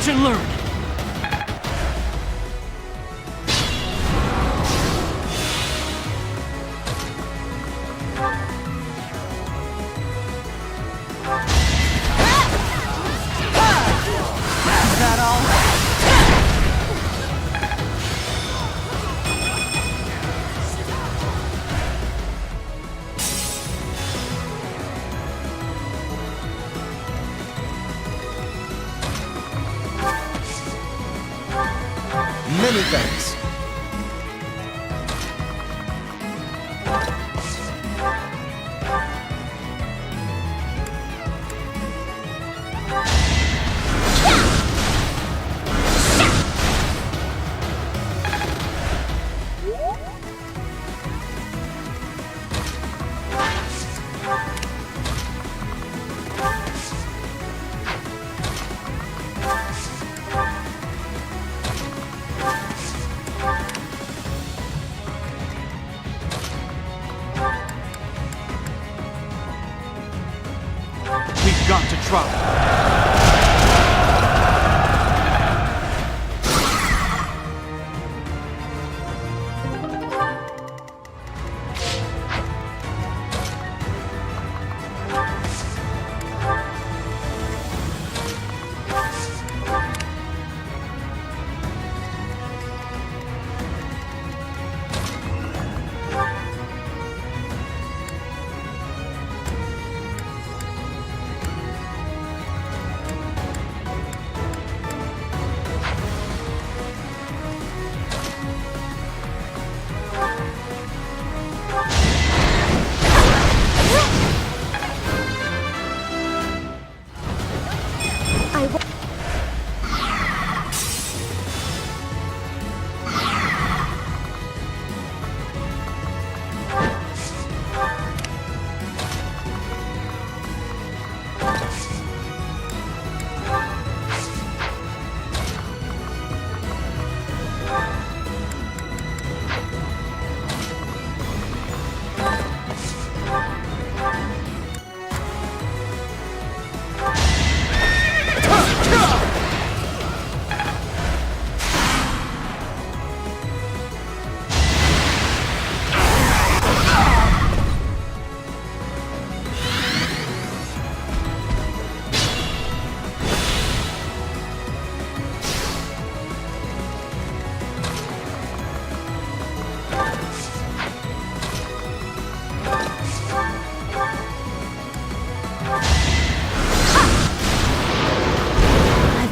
Watch and learn! Is that all? Many thanks. We've got to try.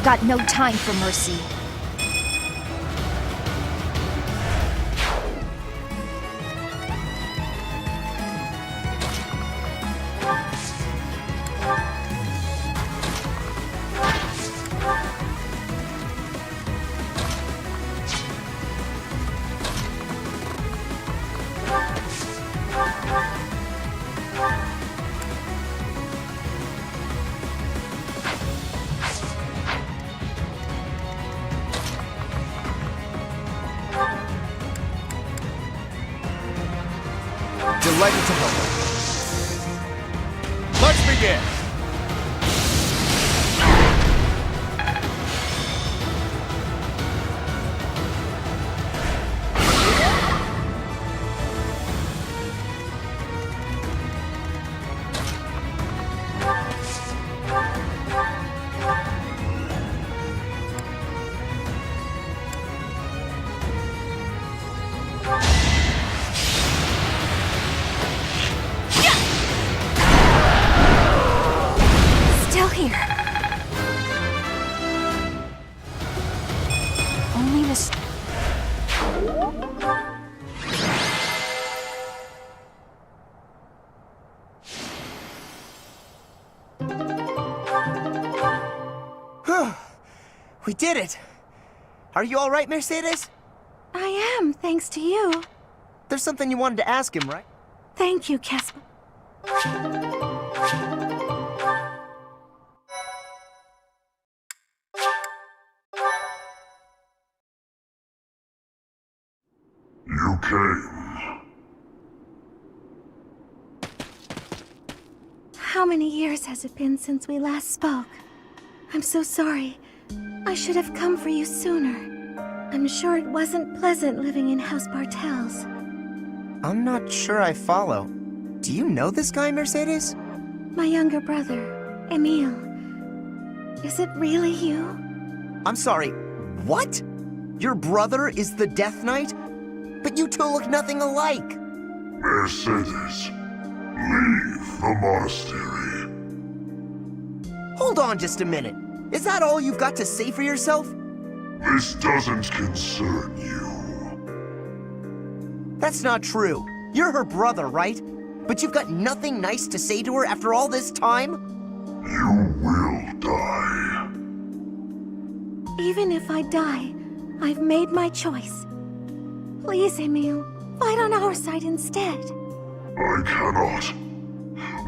Got no time for mercy. Delighted to help. Let's begin! Still here. Only this. We did it! Are you all right, Mercedes? I am, thanks to you. There's something you wanted to ask him, right? Thank you, Casper. You came. How many years has it been since we last spoke? I'm so sorry. I should have come for you sooner. I'm sure it wasn't pleasant living in House Bartels. I'm not sure I follow. Do you know this guy, Mercedes? My younger brother, Emil. Is it really you? I'm sorry, what? Your brother is the Death Knight? But you two look nothing alike. Mercedes, leave the monastery. Hold on just a minute. Is that all you've got to say for yourself? This doesn't concern you. That's not true. You're her brother, right? But you've got nothing nice to say to her after all this time? You will die. Even if I die, I've made my choice. Please, Emil, fight on our side instead. I cannot.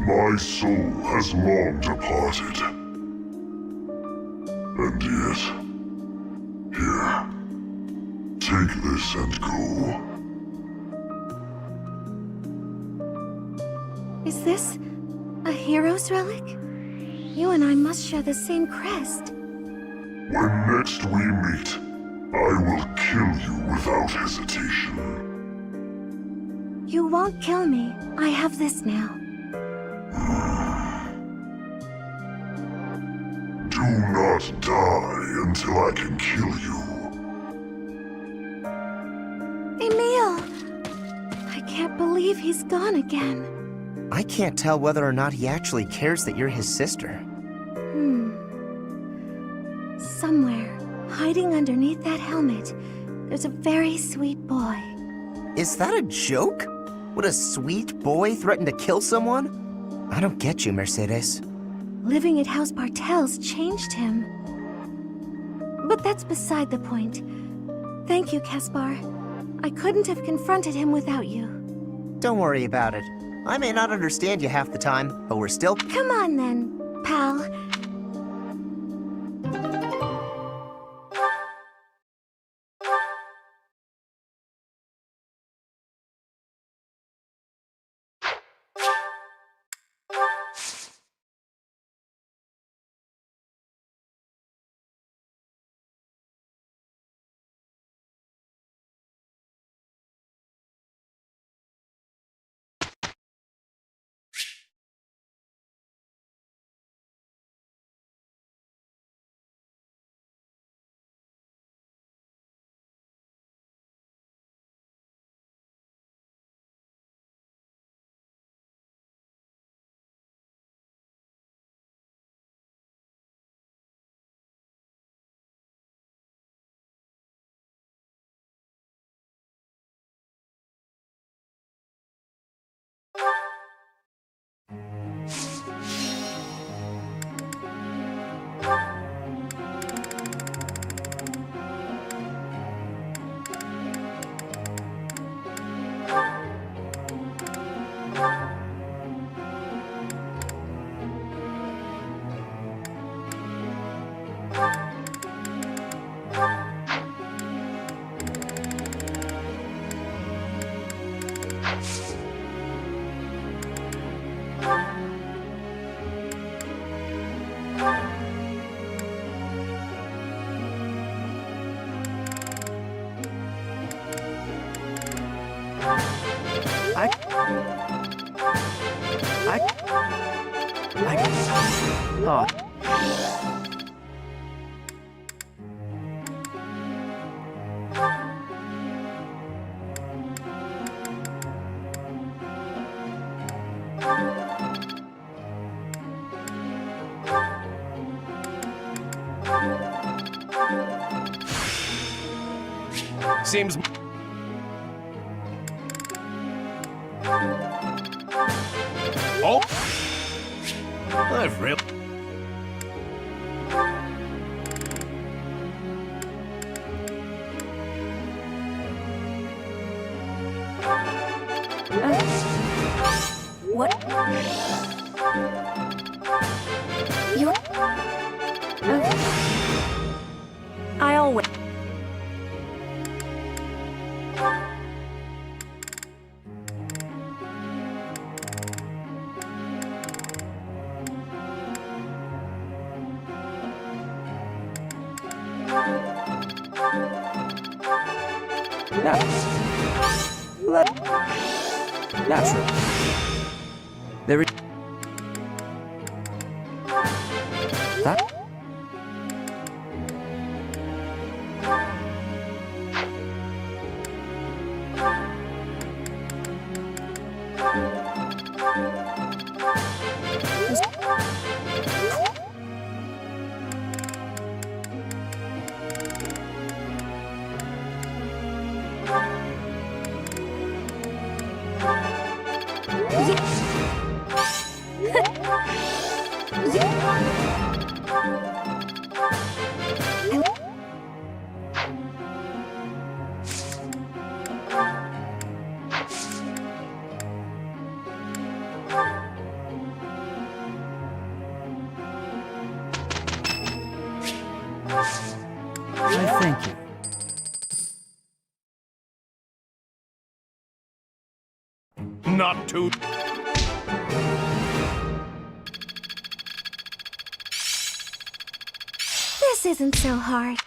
My soul has long departed. And yet, here, take this and go. Is this a hero's relic? You and I must share the same crest. When next we meet, I will kill you without hesitation. You won't kill me. I have this now. Do not die until I can kill you. Emil! I can't believe he's gone again. I can't tell whether or not he actually cares that you're his sister. Somewhere, hiding underneath that helmet, there's a very sweet boy. Is that a joke? Would a sweet boy threaten to kill someone? I don't get you, Mercedes. Living at House Bartels changed him. But that's beside the point. Thank you, Caspar. I couldn't have confronted him without you. Don't worry about it. I may not understand you half the time, but we're still— Come on then, pal. Seems... Oh! I've really... What? You're... I'll wait. Natural. There is... That... I thank you. Not too... This isn't so hard.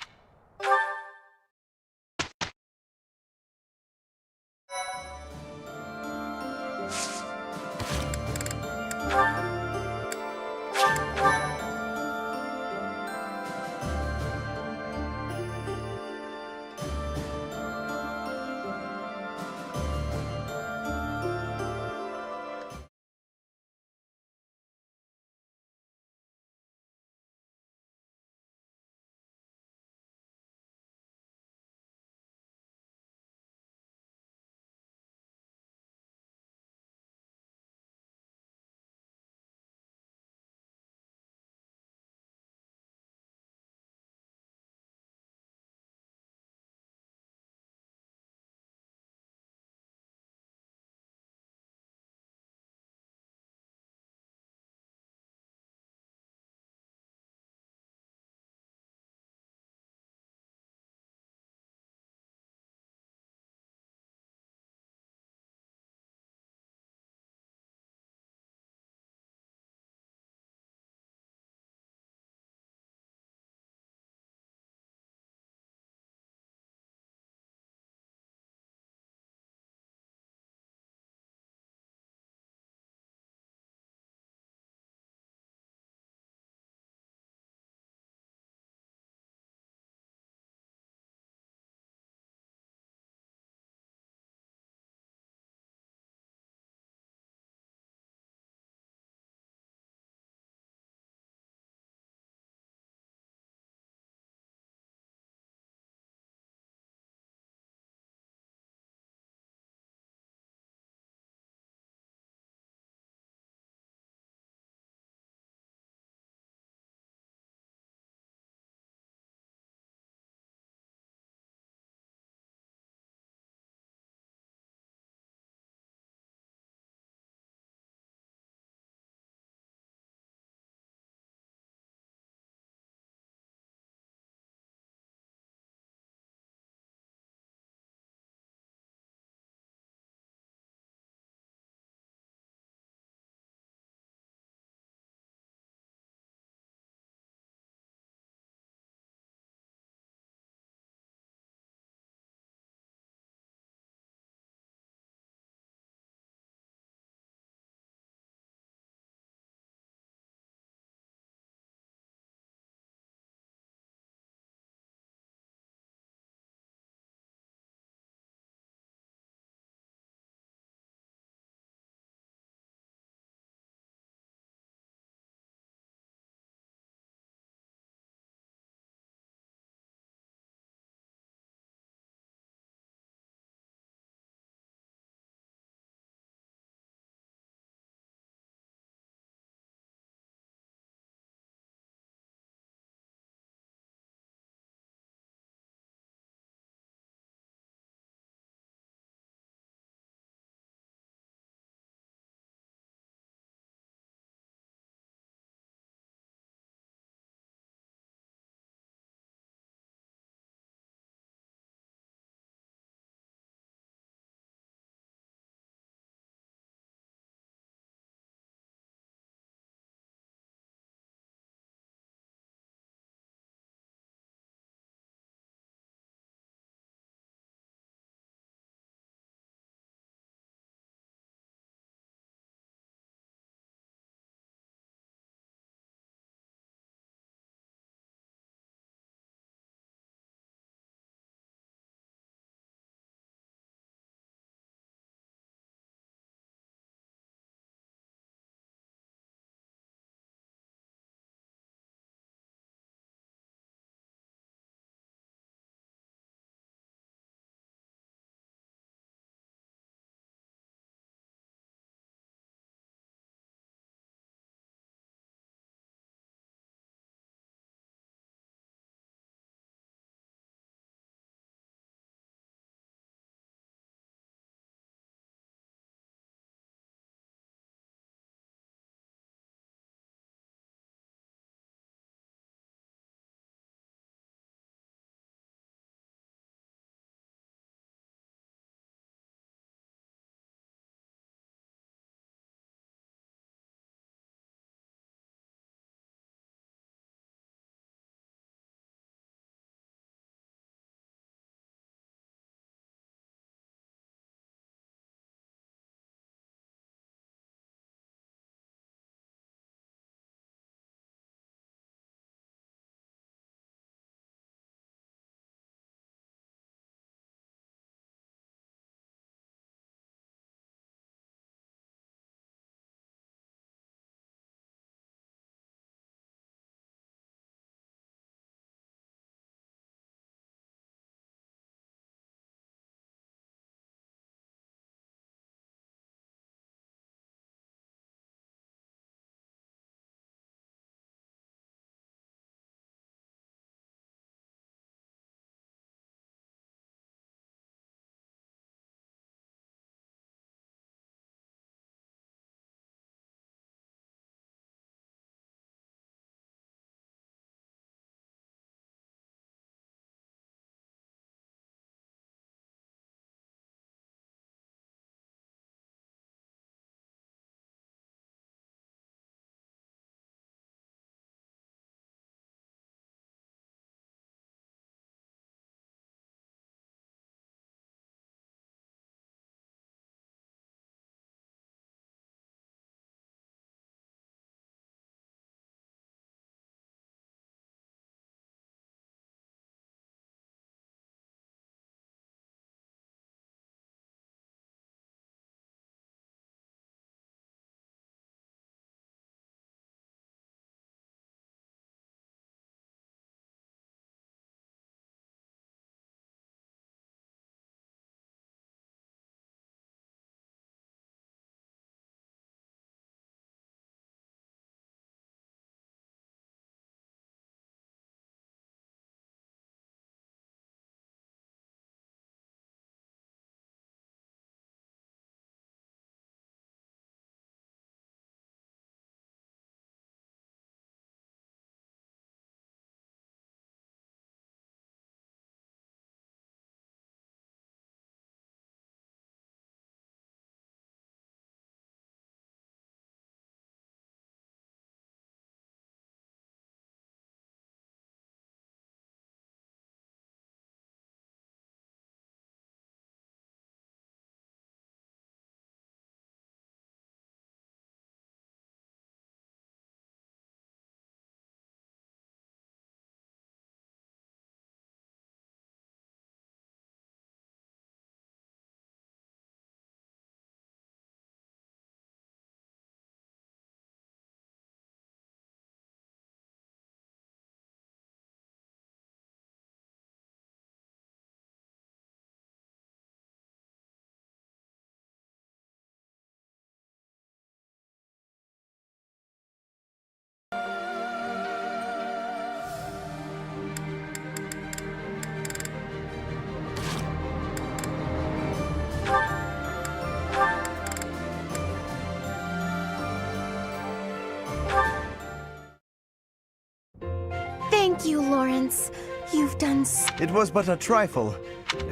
Thank you, Lawrence. You've done It was but a trifle.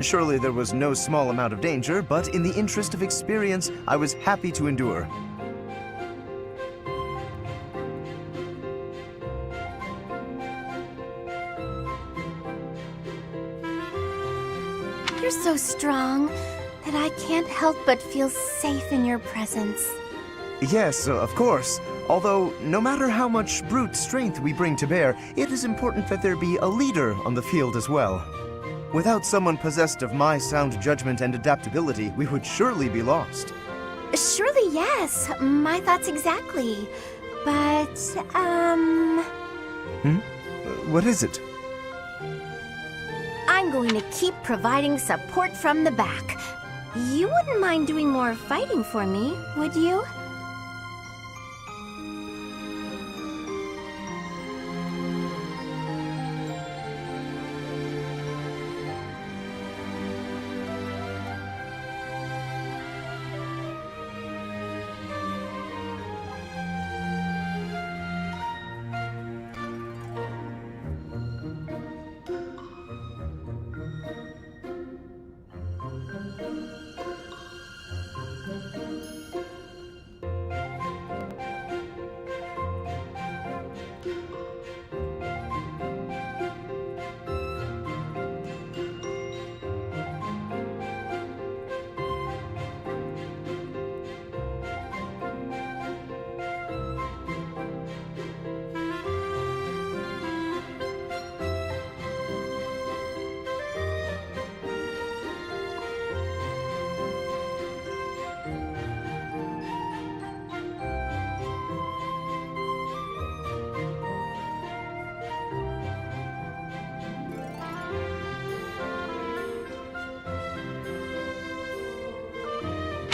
Surely there was no small amount of danger, but in the interest of experience, I was happy to endure. You're so strong that I can't help but feel safe in your presence. Yes, of course. Although, no matter how much brute strength we bring to bear, it is important that there be a leader on the field as well. Without someone possessed of my sound judgment and adaptability, we would surely be lost. Surely, yes. My thoughts exactly. But, What is it? I'm going to keep providing support from the back. You wouldn't mind doing more fighting for me, would you?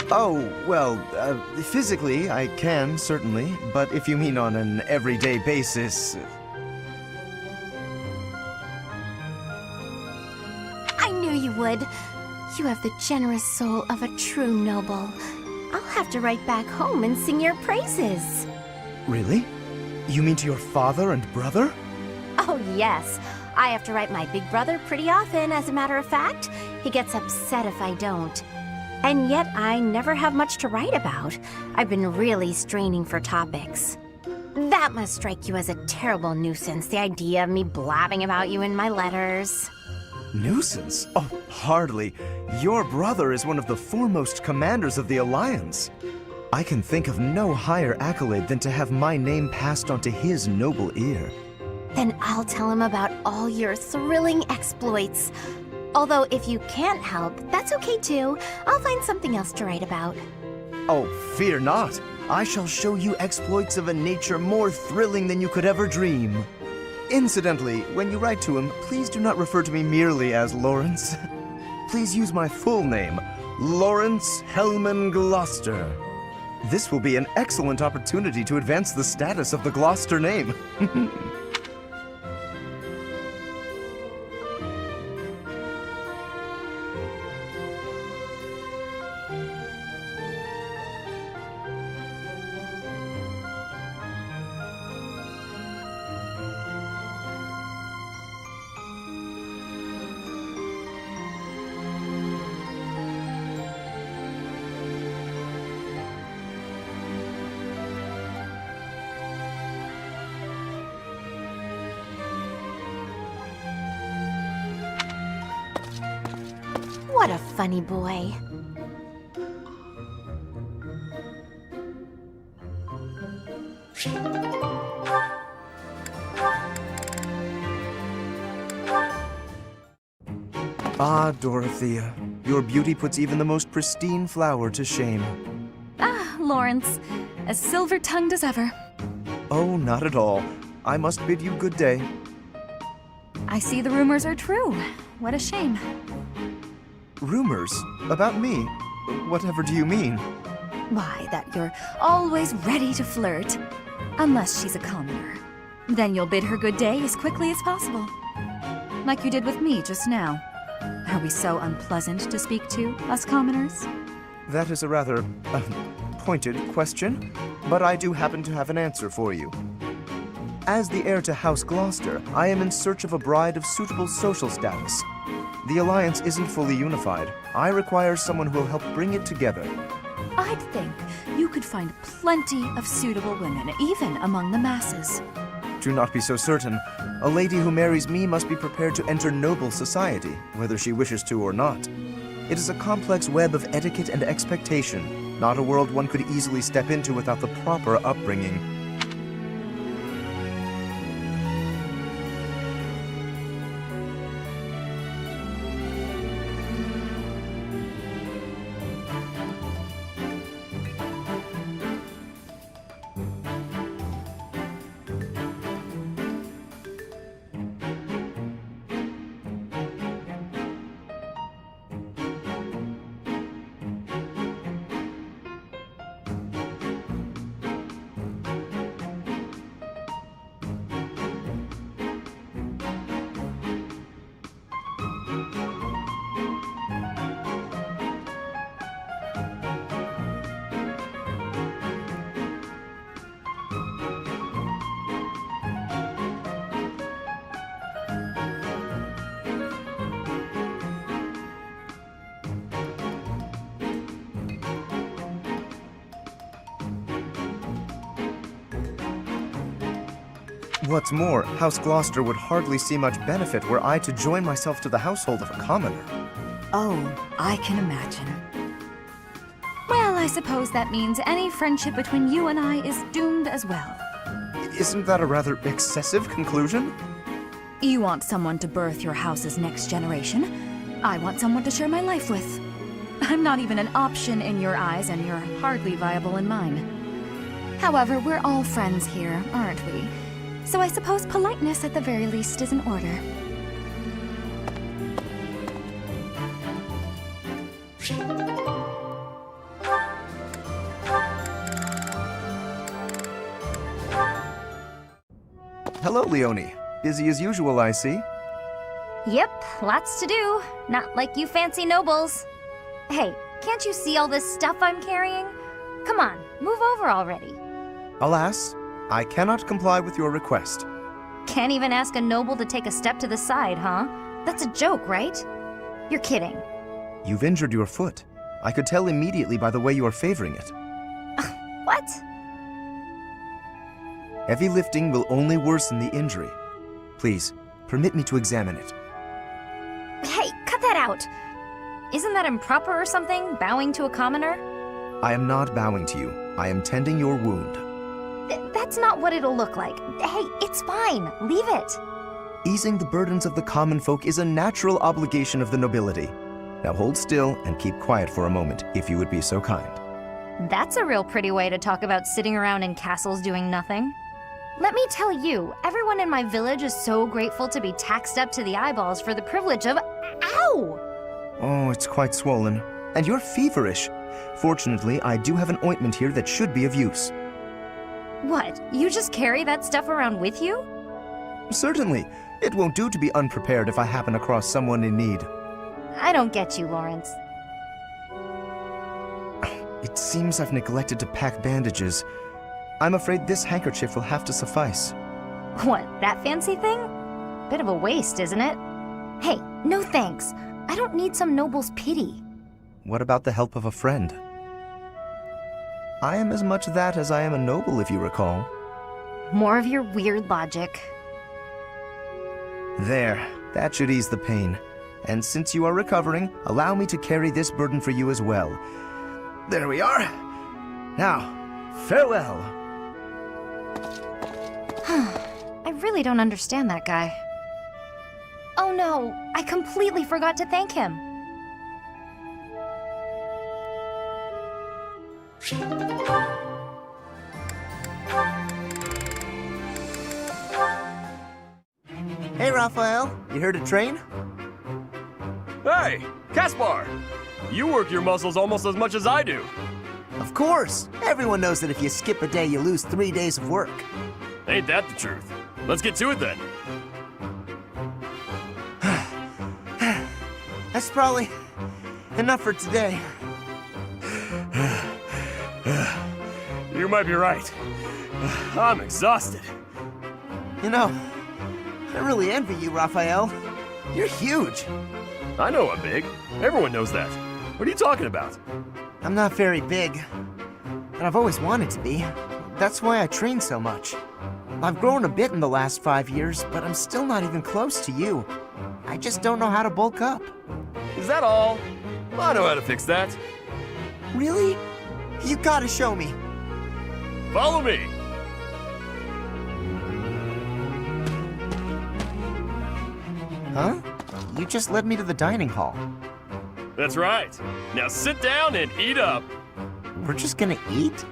Oh, well, physically, I can, certainly. But if you mean on an everyday basis... I knew you would. You have the generous soul of a true noble. I'll have to write back home and sing your praises. Really? You mean to your father and brother? Oh, yes. I have to write my big brother pretty often, as a matter of fact. He gets upset if I don't. And yet, I never have much to write about. I've been really straining for topics. That must strike you as a terrible nuisance, the idea of me blabbing about you in my letters. Nuisance? Oh, hardly. Your brother is one of the foremost commanders of the Alliance. I can think of no higher accolade than to have my name passed on to his noble ear. Then I'll tell him about all your thrilling exploits. Although, if you can't help, that's okay too. I'll find something else to write about. Oh, fear not. I shall show you exploits of a nature more thrilling than you could ever dream. Incidentally, when you write to him, please do not refer to me merely as Lawrence. Please use my full name, Lawrence Hellman Gloucester. This will be an excellent opportunity to advance the status of the Gloucester name. What a funny boy. Ah, Dorothea, your beauty puts even the most pristine flower to shame. Ah, Lawrence, as silver-tongued as ever. Oh, not at all. I must bid you good day. I see the rumors are true. What a shame. Rumors? About me? Whatever do you mean? Why, that you're always ready to flirt. Unless she's a commoner. Then you'll bid her good day as quickly as possible. Like you did with me just now. Are we so unpleasant to speak to, us commoners? That is a rather pointed question, but I do happen to have an answer for you. As the heir to House Gloucester, I am in search of a bride of suitable social status. The alliance isn't fully unified. I require someone who will help bring it together. I'd think you could find plenty of suitable women, even among the masses. Do not be so certain. A lady who marries me must be prepared to enter noble society, whether she wishes to or not. It is a complex web of etiquette and expectation, not a world one could easily step into without the proper upbringing. What's more, House Gloucester would hardly see much benefit were I to join myself to the household of a commoner. Oh, I can imagine. Well, I suppose that means any friendship between you and I is doomed as well. Isn't that a rather excessive conclusion? You want someone to birth your house's next generation. I want someone to share my life with. I'm not even an option in your eyes, and you're hardly viable in mine. However, we're all friends here, aren't we? So I suppose politeness at the very least is in order. Hello, Leonie. Busy as usual, I see. Yep, lots to do. Not like you fancy nobles. Hey, can't you see all this stuff I'm carrying? Come on, move over already. Alas, I cannot comply with your request. Can't even ask a noble to take a step to the side, huh? That's a joke, right? You're kidding. You've injured your foot. I could tell immediately by the way you are favoring it. What? Heavy lifting will only worsen the injury. Please, permit me to examine it. Hey, cut that out! Isn't that improper or something, bowing to a commoner? I am not bowing to you. I am tending your wound. That's not what it'll look like. Hey, it's fine. Leave it. Easing the burdens of the common folk is a natural obligation of the nobility. Now hold still and keep quiet for a moment, if you would be so kind. That's a real pretty way to talk about sitting around in castles doing nothing. Let me tell you, everyone in my village is so grateful to be taxed up to the eyeballs for the privilege of... Ow! Oh, it's quite swollen. And you're feverish. Fortunately, I do have an ointment here that should be of use. What? You just carry that stuff around with you? Certainly. It won't do to be unprepared if I happen across someone in need. I don't get you, Lawrence. It seems I've neglected to pack bandages. I'm afraid this handkerchief will have to suffice. What, that fancy thing? Bit of a waste, isn't it? Hey, no thanks. I don't need some noble's pity. What about the help of a friend? I am as much that as I am a noble, if you recall. More of your weird logic. There, that should ease the pain. And since you are recovering, allow me to carry this burden for you as well. There we are. Now, farewell. I really don't understand that guy. Oh no, I completely forgot to thank him. Hey, Raphael, you heard a train? Hey, Caspar! You work your muscles almost as much as I do. Of course. Everyone knows that if you skip a day, you lose 3 days of work. Ain't that the truth? Let's get to it then. That's probably enough for today. You might be right. I'm exhausted. You know, I really envy you, Raphael. You're huge. I know I'm big. Everyone knows that. What are you talking about? I'm not very big, and I've always wanted to be. That's why I train so much. I've grown a bit in the last 5 years, but I'm still not even close to you. I just don't know how to bulk up. Is that all? I know how to fix that. Really? You gotta show me. Follow me. Huh? You just led me to the dining hall. That's right. Now sit down and eat up. We're just gonna eat?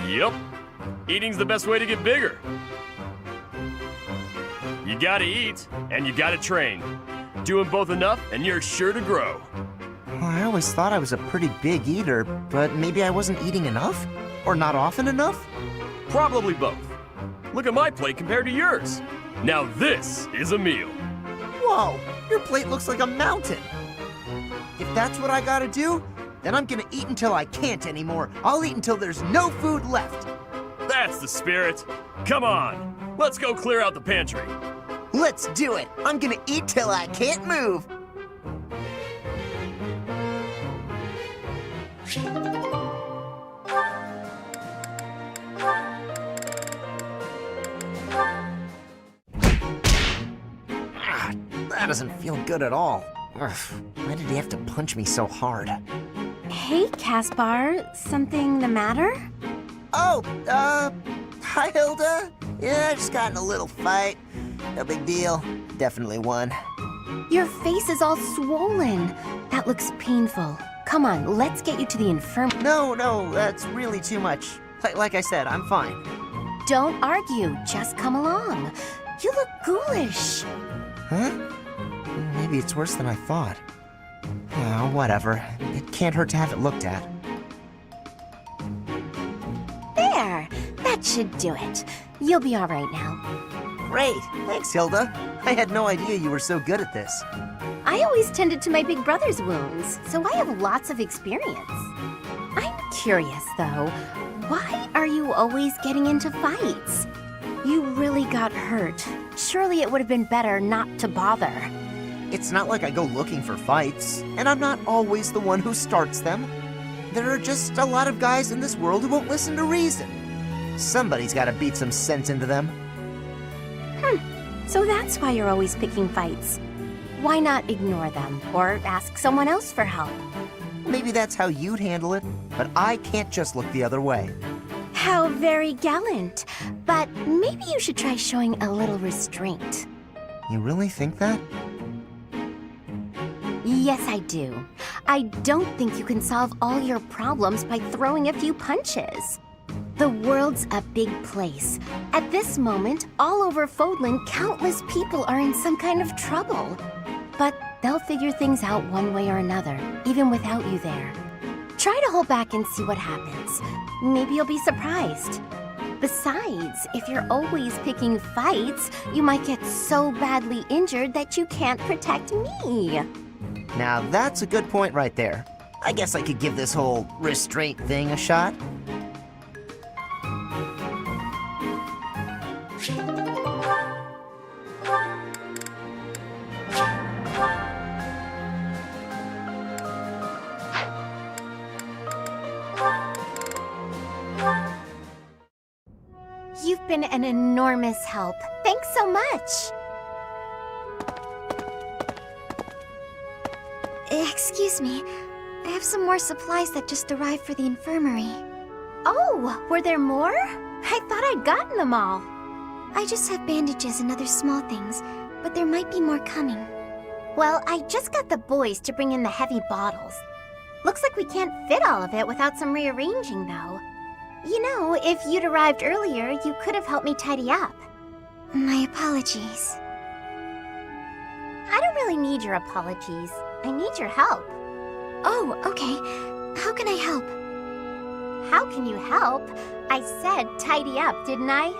Yep. Eating's the best way to get bigger. You gotta eat, and you gotta train. Doing both enough, and you're sure to grow. Well, I always thought I was a pretty big eater, but maybe I wasn't eating enough? Or not often enough? Probably both. Look at my plate compared to yours. Now this is a meal. Whoa, your plate looks like a mountain. If that's what I gotta do, then I'm gonna eat until I can't anymore. I'll eat until there's no food left. That's the spirit. Come on, let's go clear out the pantry. Let's do it. I'm gonna eat till I can't move. That doesn't feel good at all. Ugh, why did he have to punch me so hard? Hey, Caspar. Something the matter? Oh, hi, Hilda. Yeah, I just got in a little fight. No big deal. Definitely won. Your face is all swollen. That looks painful. Come on, let's get you to the infirmary. No, that's really too much. Like I said, I'm fine. Don't argue. Just come along. You look ghoulish. Huh? Maybe it's worse than I thought. Oh, whatever. It can't hurt to have it looked at. There. That should do it. You'll be all right now. Great. Thanks, Hilda. I had no idea you were so good at this. I always tended to my big brother's wounds, so I have lots of experience. I'm curious, though. Why are you always getting into fights? You really got hurt. Surely it would have been better not to bother. It's not like I go looking for fights, and I'm not always the one who starts them. There are just a lot of guys in this world who won't listen to reason. Somebody's gotta beat some sense into them. So that's why you're always picking fights. Why not ignore them, or ask someone else for help? Maybe that's how you'd handle it, but I can't just look the other way. How very gallant. But maybe you should try showing a little restraint. You really think that? Yes, I do. I don't think you can solve all your problems by throwing a few punches. The world's a big place. At this moment, all over Fodlan, countless people are in some kind of trouble. But they'll figure things out one way or another, even without you there. Try to hold back and see what happens. Maybe you'll be surprised. Besides, if you're always picking fights, you might get so badly injured that you can't protect me. Now that's a good point right there. I guess I could give this whole restraint thing a shot. You've been an enormous help. Thanks so much. Excuse me. I have some more supplies that just arrived for the infirmary. Oh, were there more? I thought I'd gotten them all. I just have bandages and other small things, but there might be more coming. Well, I just got the boys to bring in the heavy bottles. Looks like we can't fit all of it without some rearranging, though. You know, if you'd arrived earlier, you could have helped me tidy up. My apologies. I don't really need your apologies. I need your help. Oh, okay. How can I help? How can you help? I said tidy up, didn't I?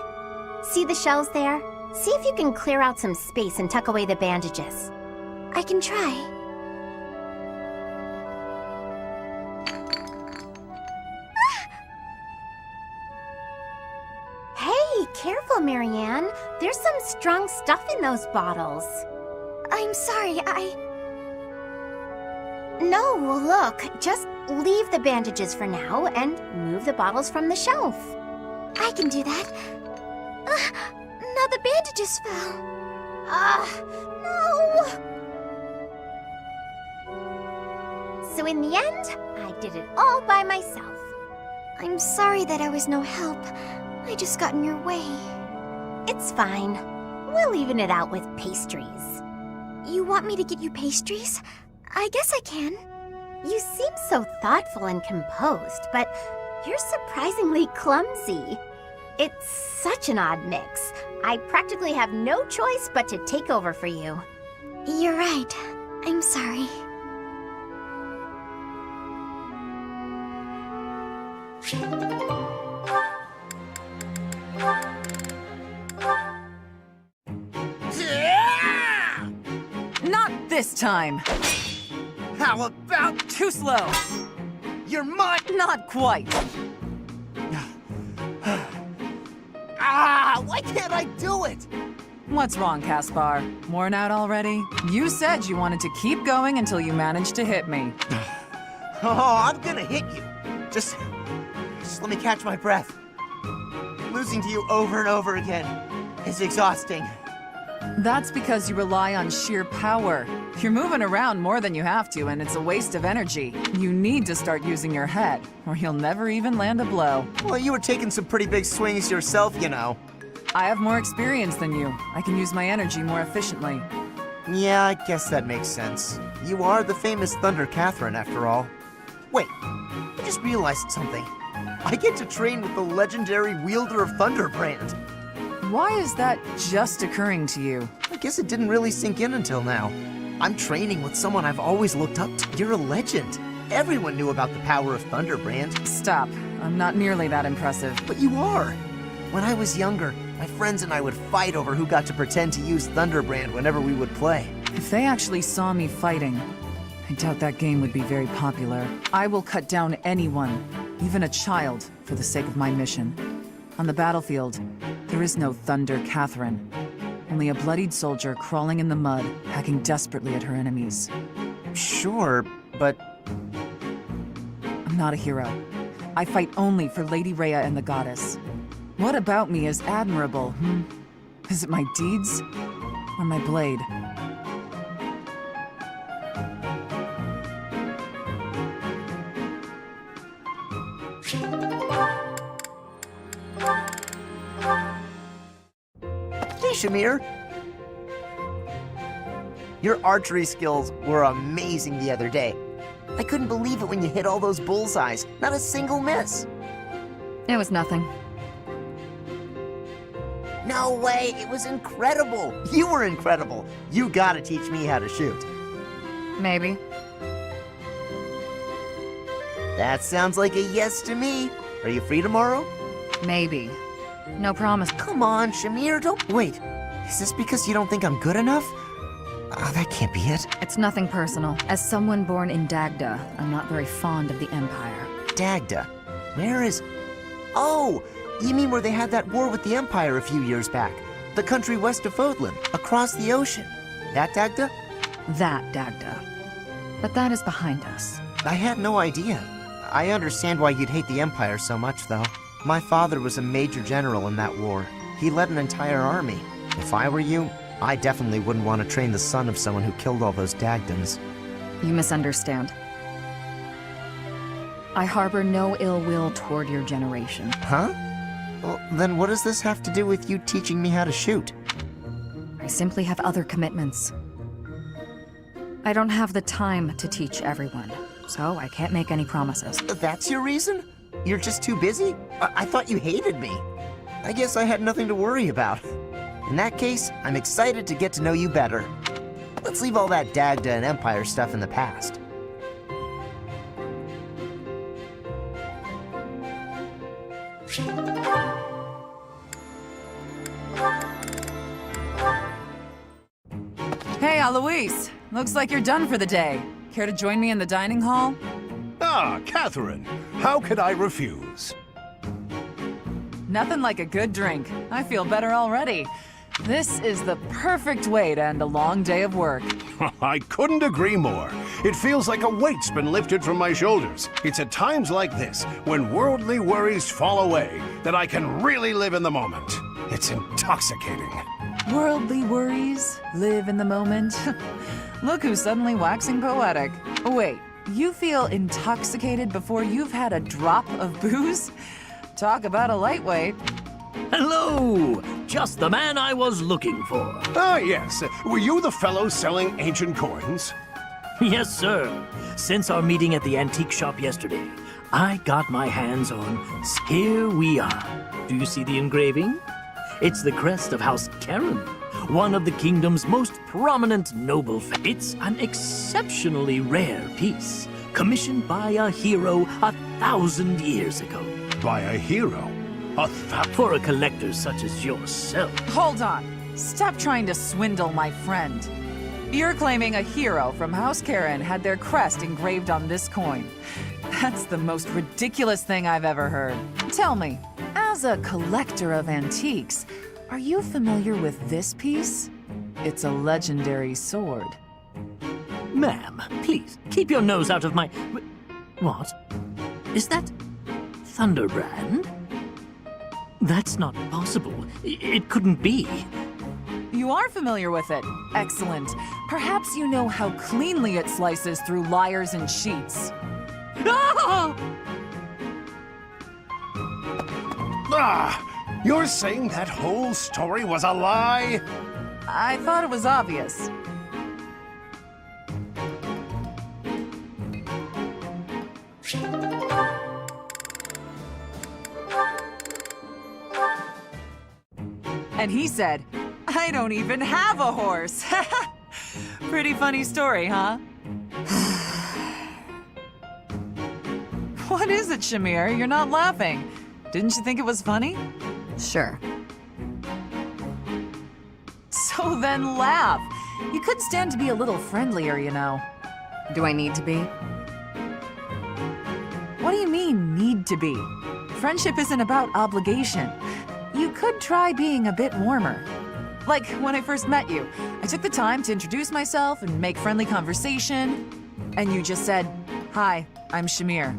See the shelves there? See if you can clear out some space and tuck away the bandages. I can try. Hey, careful, Marianne. There's some strong stuff in those bottles. I'm sorry, No, look, just leave the bandages for now and move the bottles from the shelf. I can do that. Now the bandages fell. No! So in the end, I did it all by myself. I'm sorry that I was no help. I just got in your way. It's fine. We'll even it out with pastries. You want me to get you pastries? I guess I can. You seem so thoughtful and composed, but you're surprisingly clumsy. It's such an odd mix. I practically have no choice but to take over for you. You're right. I'm sorry. Not this time! How about... Too slow! You're mine! Not quite! Why can't I do it? What's wrong, Caspar? Worn out already? You said you wanted to keep going until you managed to hit me. Oh, I'm gonna hit you. Just let me catch my breath. Losing to you over and over again is exhausting. That's because you rely on sheer power. You're moving around more than you have to, and it's a waste of energy. You need to start using your head, or you'll never even land a blow. Well, you were taking some pretty big swings yourself, you know. I have more experience than you. I can use my energy more efficiently. Yeah, I guess that makes sense. You are the famous Thunder Catherine, after all. Wait, I just realized something. I get to train with the legendary wielder of Thunderbrand. Why is that just occurring to you? I guess it didn't really sink in until now. I'm training with someone I've always looked up to. You're a legend. Everyone knew about the power of Thunderbrand. Stop. I'm not nearly that impressive. But you are. When I was younger, my friends and I would fight over who got to pretend to use Thunderbrand whenever we would play. If they actually saw me fighting, I doubt that game would be very popular. I will cut down anyone, even a child, for the sake of my mission. On the battlefield, there is no Thunder Catherine. Only a bloodied soldier crawling in the mud, hacking desperately at her enemies. Sure, but... I'm not a hero. I fight only for Lady Rhea and the Goddess. What about me is admirable, Is it my deeds? Or my blade? Hey, Shamir! Your archery skills were amazing the other day. I couldn't believe it when you hit all those bullseyes. Not a single miss. It was nothing. No way, it was incredible. You were incredible. You gotta teach me how to shoot. Maybe. That sounds like a yes to me. Are you free tomorrow? Maybe. No promise. Come on, Shamir, don't... Wait, is this because you don't think I'm good enough? That can't be it. It's nothing personal. As someone born in Dagda, I'm not very fond of the Empire. Dagda? Where is... Oh! You mean where they had that war with the Empire a few years back? The country west of Fodlan, across the ocean. That Dagda? That Dagda. But that is behind us. I had no idea. I understand why you'd hate the Empire so much, though. My father was a major general in that war. He led an entire army. If I were you, I definitely wouldn't want to train the son of someone who killed all those Dagdans. You misunderstand. I harbor no ill will toward your generation. Huh? Well, then what does this have to do with you teaching me how to shoot? I simply have other commitments. I don't have the time to teach everyone, so I can't make any promises. That's your reason? You're just too busy? I thought you hated me. I guess I had nothing to worry about. In that case, I'm excited to get to know you better. Let's leave all that Dagda and Empire stuff in the past. Hey, Alois! Looks like you're done for the day. Care to join me in the dining hall? Ah, Catherine. How could I refuse? Nothing like a good drink. I feel better already. This is the perfect way to end a long day of work. I couldn't agree more. It feels like a weight's been lifted from my shoulders. It's at times like this, when worldly worries fall away, that I can really live in the moment. It's intoxicating. Worldly worries, live in the moment. Look who's suddenly waxing poetic. Wait, you feel intoxicated before you've had a drop of booze? Talk about a lightweight. Hello! Just the man I was looking for. Ah, yes. Were you the fellow selling ancient coins? Yes, sir. Since our meeting at the antique shop yesterday, I got my hands on... Here we are. Do you see the engraving? It's the crest of House Karen, one of the kingdom's most prominent noble It's an exceptionally rare piece, commissioned by a hero 1,000 years ago. By a hero? For a collector such as yourself. Hold on. Stop trying to swindle my friend. You're claiming a hero from House Karen had their crest engraved on this coin. That's the most ridiculous thing I've ever heard. Tell me, as a collector of antiques, are you familiar with this piece? It's a legendary sword. Ma'am, please, keep your nose out of my... What? Is that Thunderbrand? That's not possible. It couldn't be. You are familiar with it. Excellent. Perhaps you know how cleanly it slices through liars and cheats. Ah! Ah! You're saying that whole story was a lie? I thought it was obvious. And he said, I don't even have a horse. Pretty funny story, huh? What is it, Shamir? You're not laughing. Didn't you think it was funny? Sure. So then laugh. You could stand to be a little friendlier, you know. Do I need to be? What do you mean, need to be? Friendship isn't about obligation. You could try being a bit warmer. Like when I first met you, I took the time to introduce myself and make friendly conversation, and you just said, "Hi, I'm Shamir."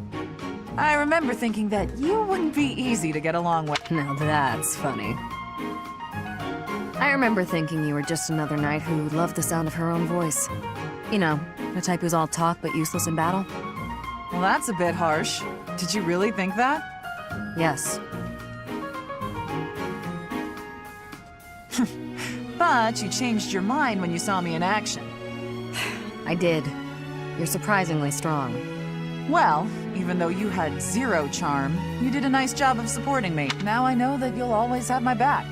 I remember thinking that you wouldn't be easy to get along with. Now that's funny. I remember thinking you were just another knight who loved the sound of her own voice. You know, the type who's all talk but useless in battle. Well, that's a bit harsh. Did you really think that? Yes. But you changed your mind when you saw me in action. I did. You're surprisingly strong. Well, even though you had zero charm, you did a nice job of supporting me. Now I know that you'll always have my back.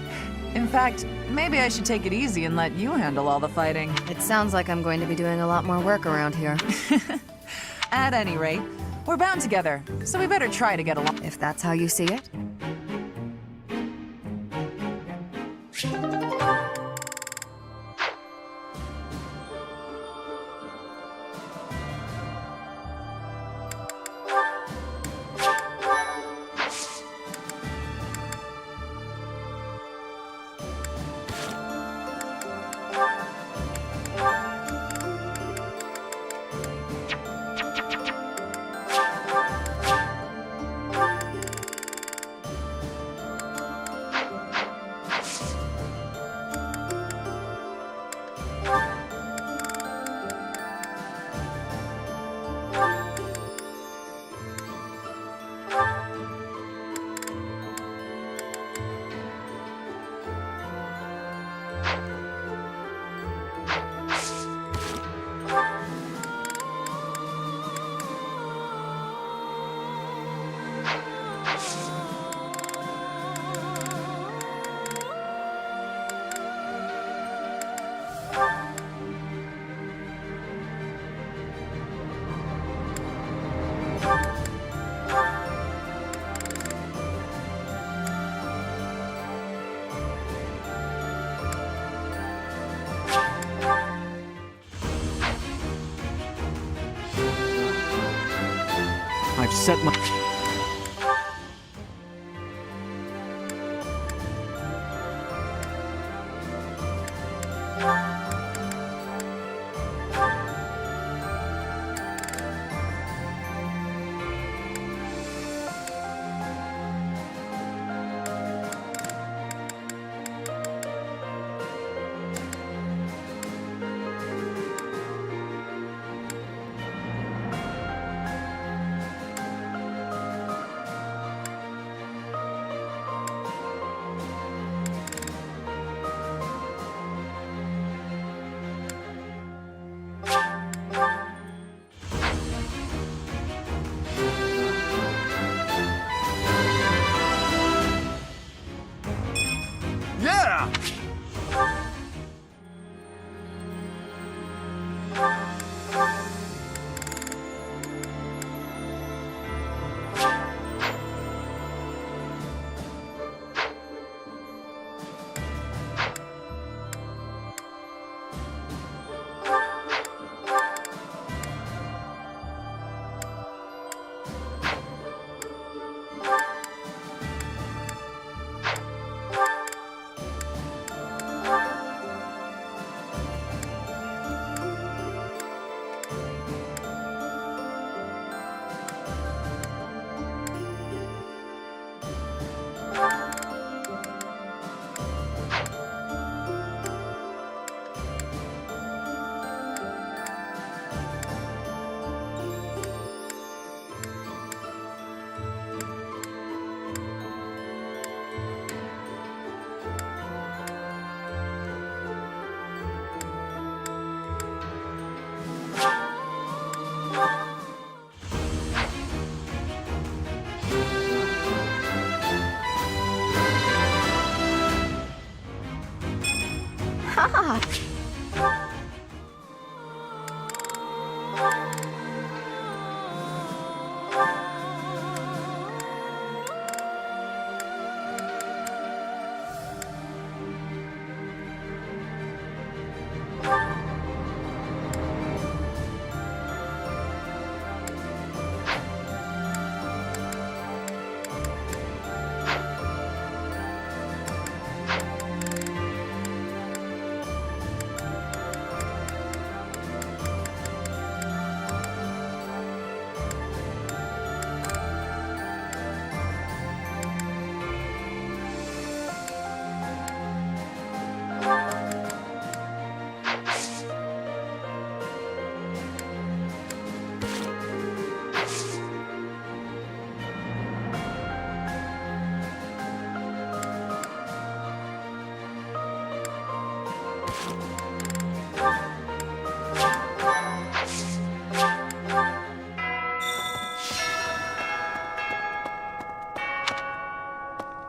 In fact, maybe I should take it easy and let you handle all the fighting. It sounds like I'm going to be doing a lot more work around here. At any rate, we're bound together, so we better try to get along. If that's how you see it. I've set my... Yeah.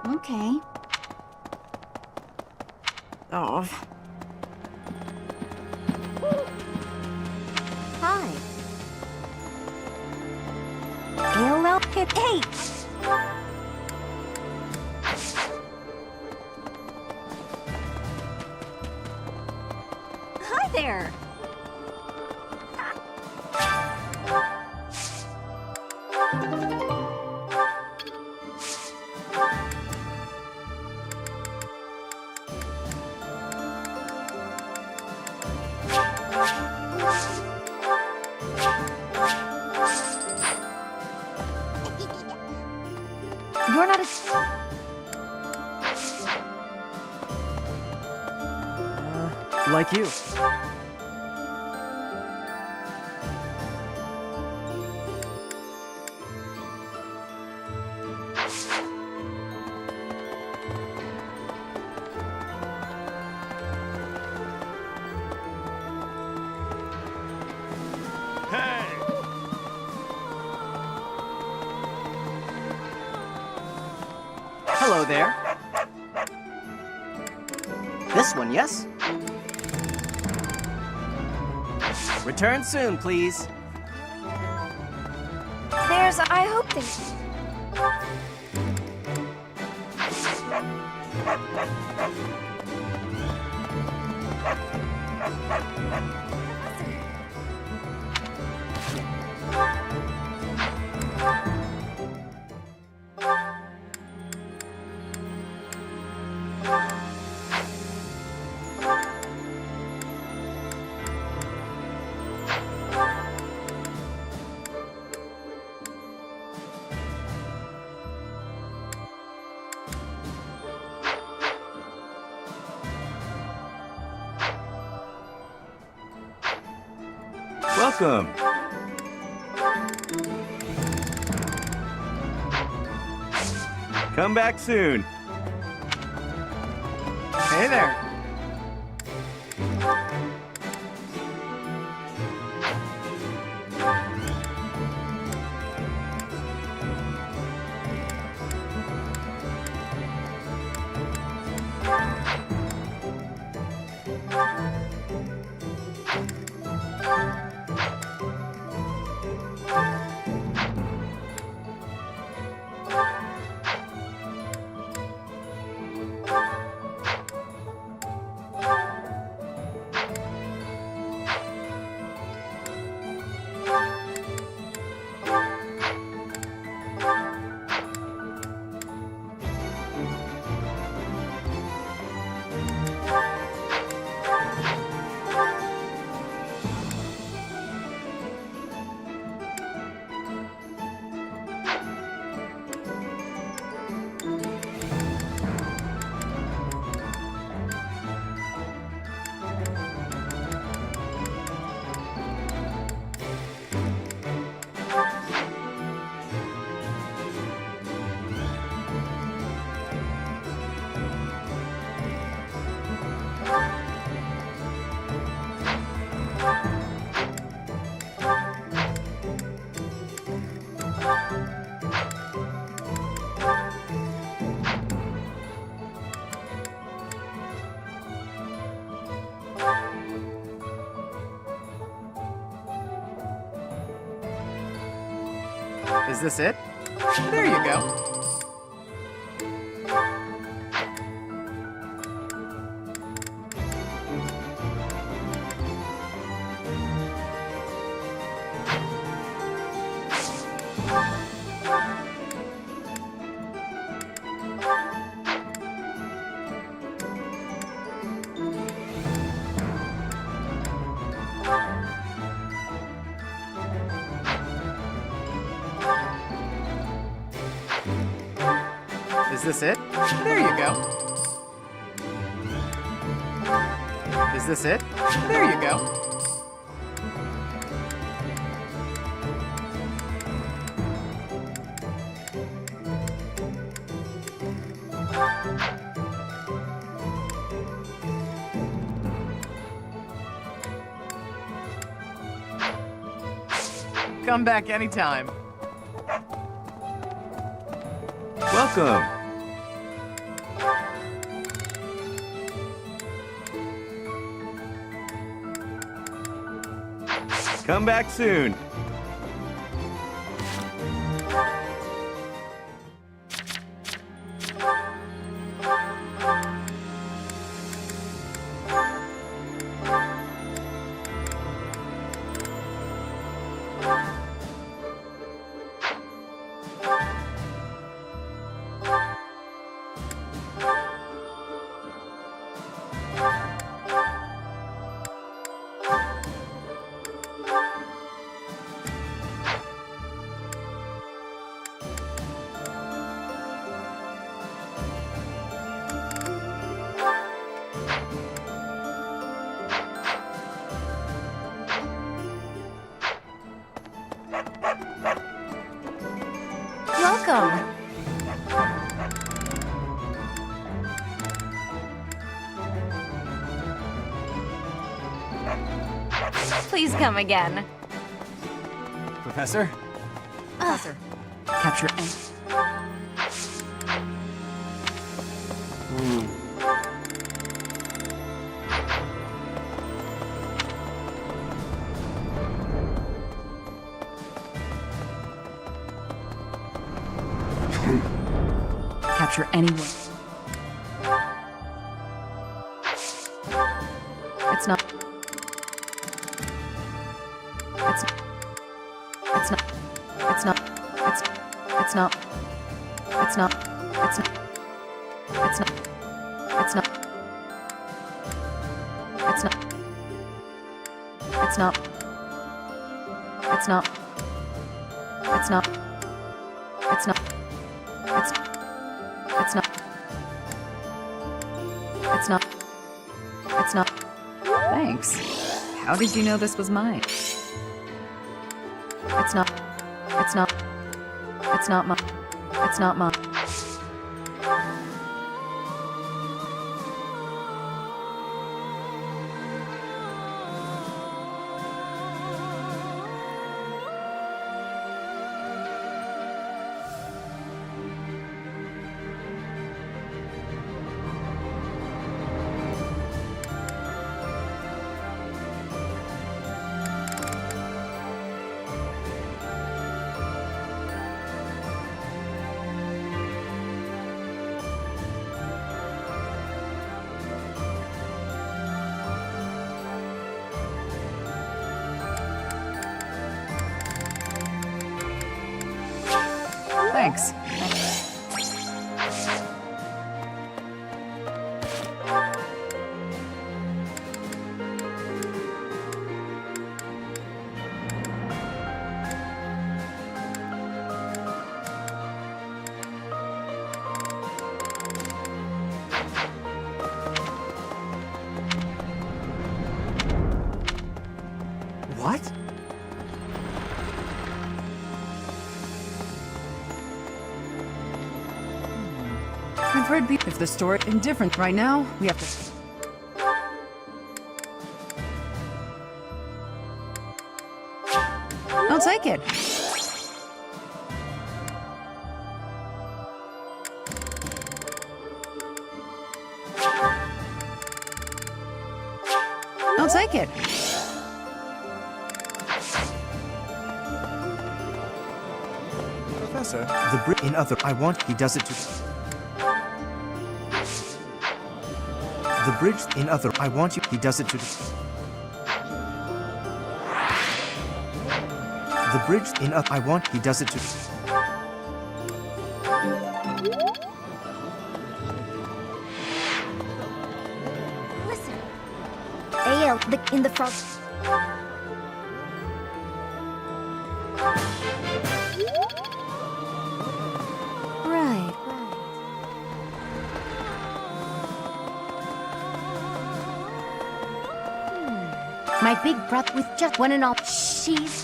Okay. Oh. Hi. AOL hit 8. Hi there. You're not a... Like you. Hello there. This one, yes? Return soon, please. I hope they... Welcome. Come back soon. Hey there. Is this it? There you go. Is this it? There you go. Is this it? There you go. Come back anytime. Welcome. Come back soon. Welcome. Please come again. Professor? Professor. Capture Capture anyone. It's not. It's not. It's not. It's not. It's not. It's not. It's not. It's not. It's not. It's not. It's not. It's not. It's not. It's not. It's not. It's not. It's not. Thanks. How did you know this was mine? It's not. It's not. It's not mine. It's not mine. Thanks. What? I've heard people if the story indifferent right now, we have to. I'll take it. I'll take it. Professor, the bridge in other. I want. He does it to. The bridge in other. I want you. He does it to. The bridge in other. I want. He does it to. Listen. AL, in the front. Right. My big brother with just one and all. She's...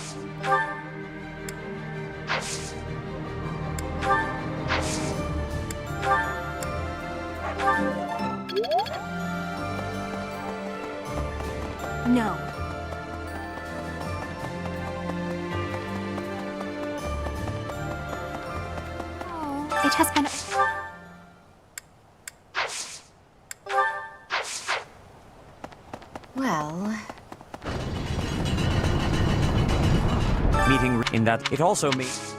No. It has been... Well... Meeting in that it also means.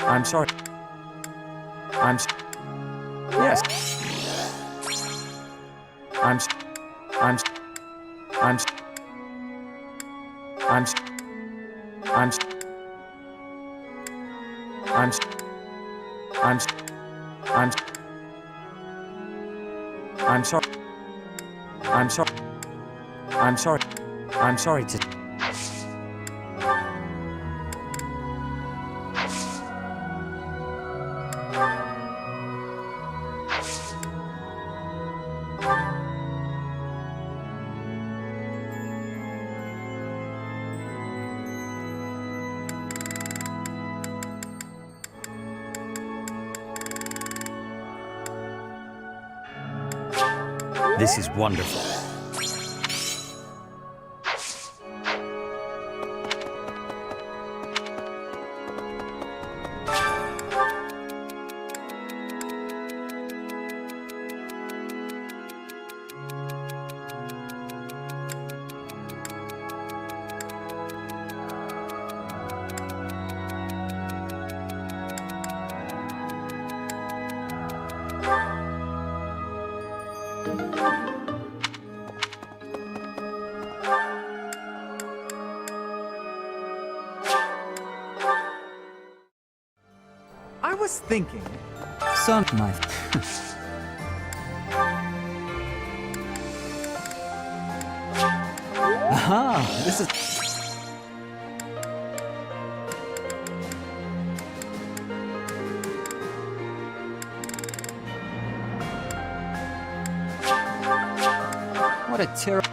I'm sorry. Yes. I'm sorry. I'm sorry to... This is wonderful. I was thinking... Son, my... Aha! This is... What a terrible...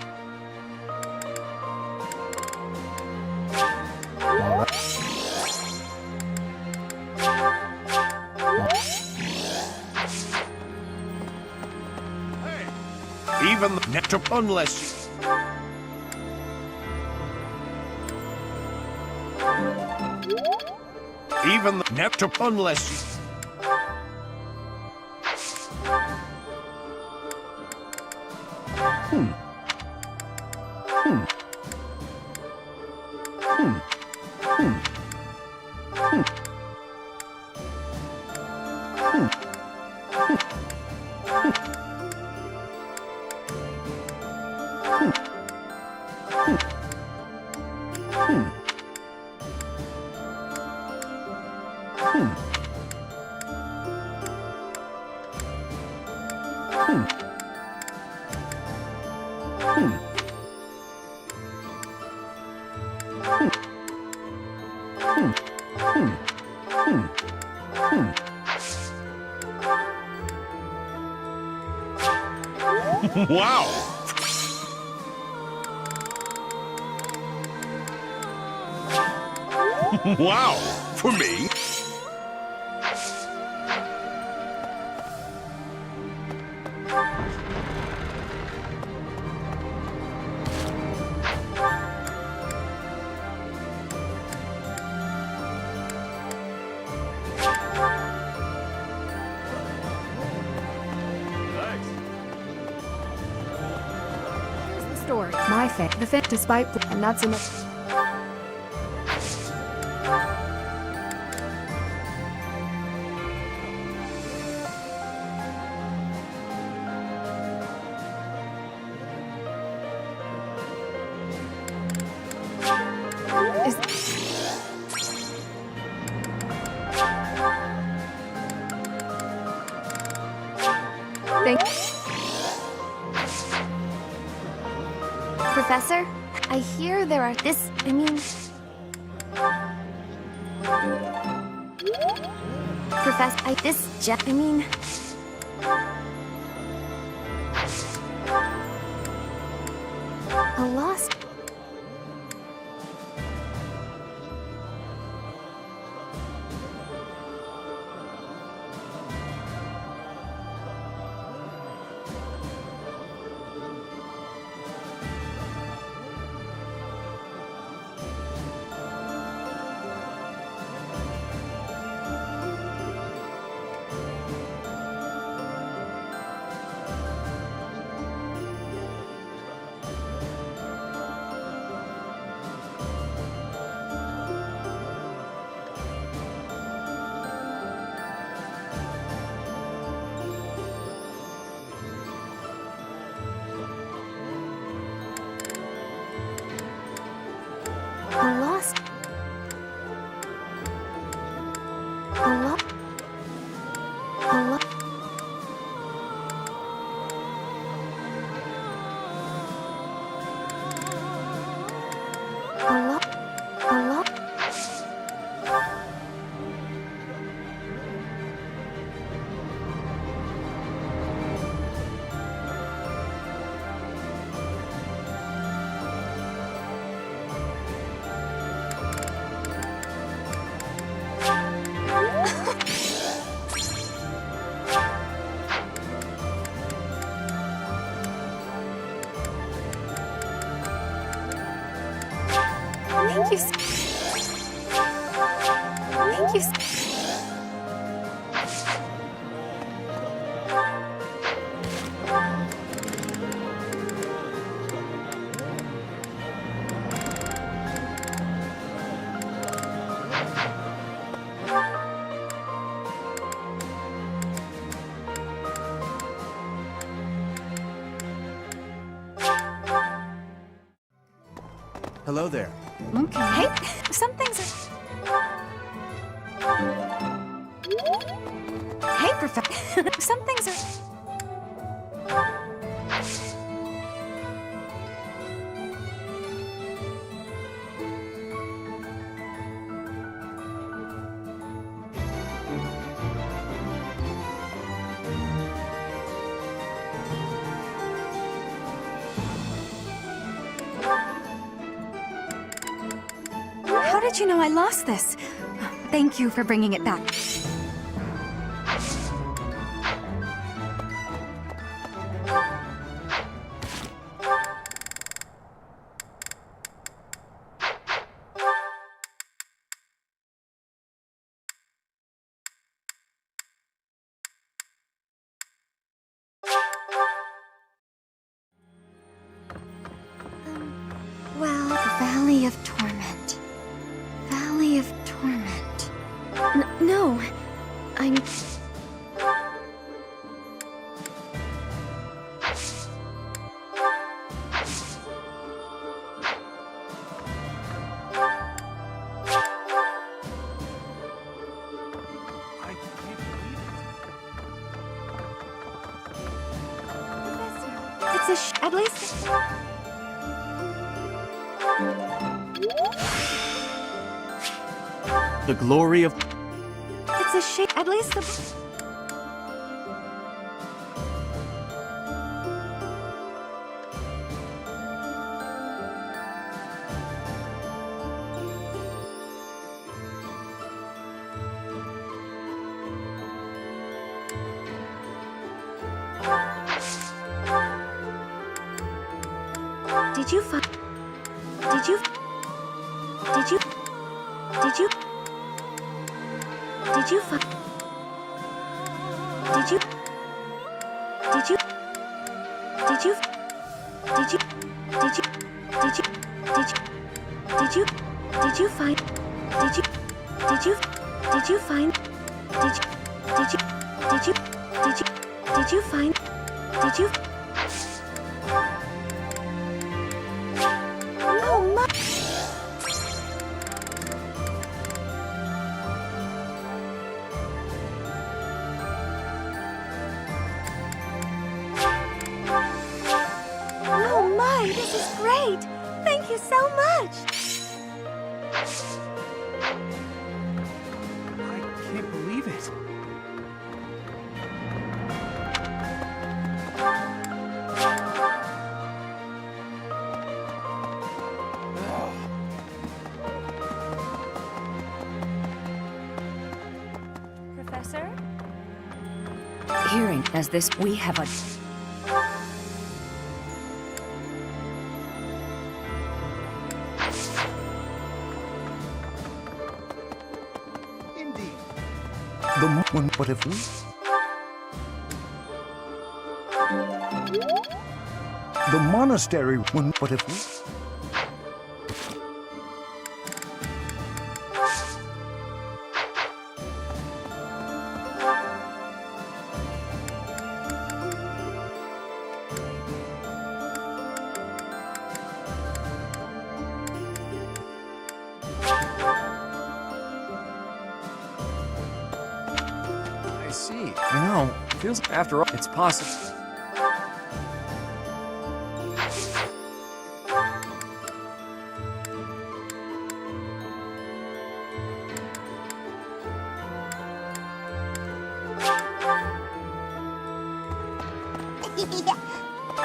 Even the nectar, unless even the nectar, unless Wow! Wow! For me? my despite and not so much. Professor, I hear there are a lost. Thank you. Thank you. Hello there. Okay. Hey, some things are... Hey, Professor. Some things are... How did you know I lost this? Thank you for bringing it back. Well, Valley of Torment. Valley of Torment. No, I'm... It's at least... The glory of... It's a shame. At least the... Did you find... Did you... Did you... Did you... Did you find... Did you... Did you... Did you... Did you... Did you... Oh my! Oh my, this is great! Thank you so much! I can't believe it. Professor? Hearing as this, we have a... What if we? The monastery. What if we? I see. I know. It feels after all, it's possible.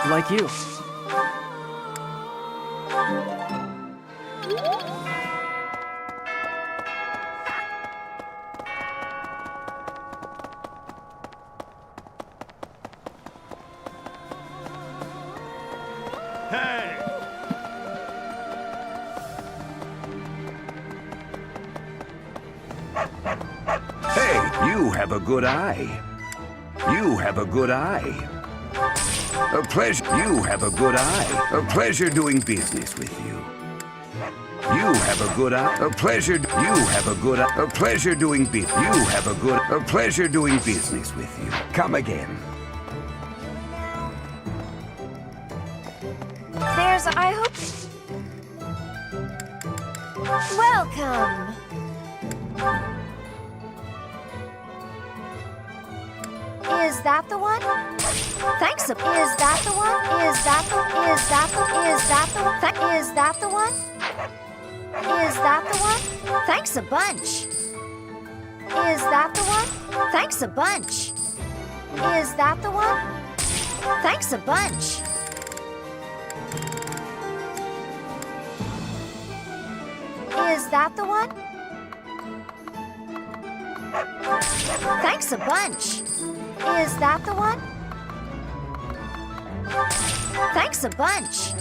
Like you. Hey! Hey, you have a good eye. You have a good eye. A pleasure. You have a good eye. A pleasure doing business with you. You have a good eye. A pleasure. You have a good eye. A pleasure doing business. You have a good. A pleasure doing business with you. Come again. There's, I hope... Welcome! Is that the one? Thanks. Is that the one? Is that the one? Is that the one? Is that the one? Thanks a bunch. Is that the one? Thanks a bunch. Is that the one? Thanks a bunch. Is that the one? Thanks a bunch. Is that the one? Thanks a bunch.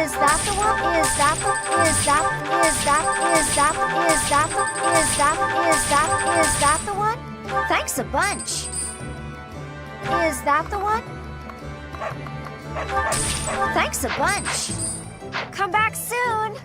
Is that the one? Is that the one? Thanks a bunch. Is that the one? Thanks a bunch. Come back soon.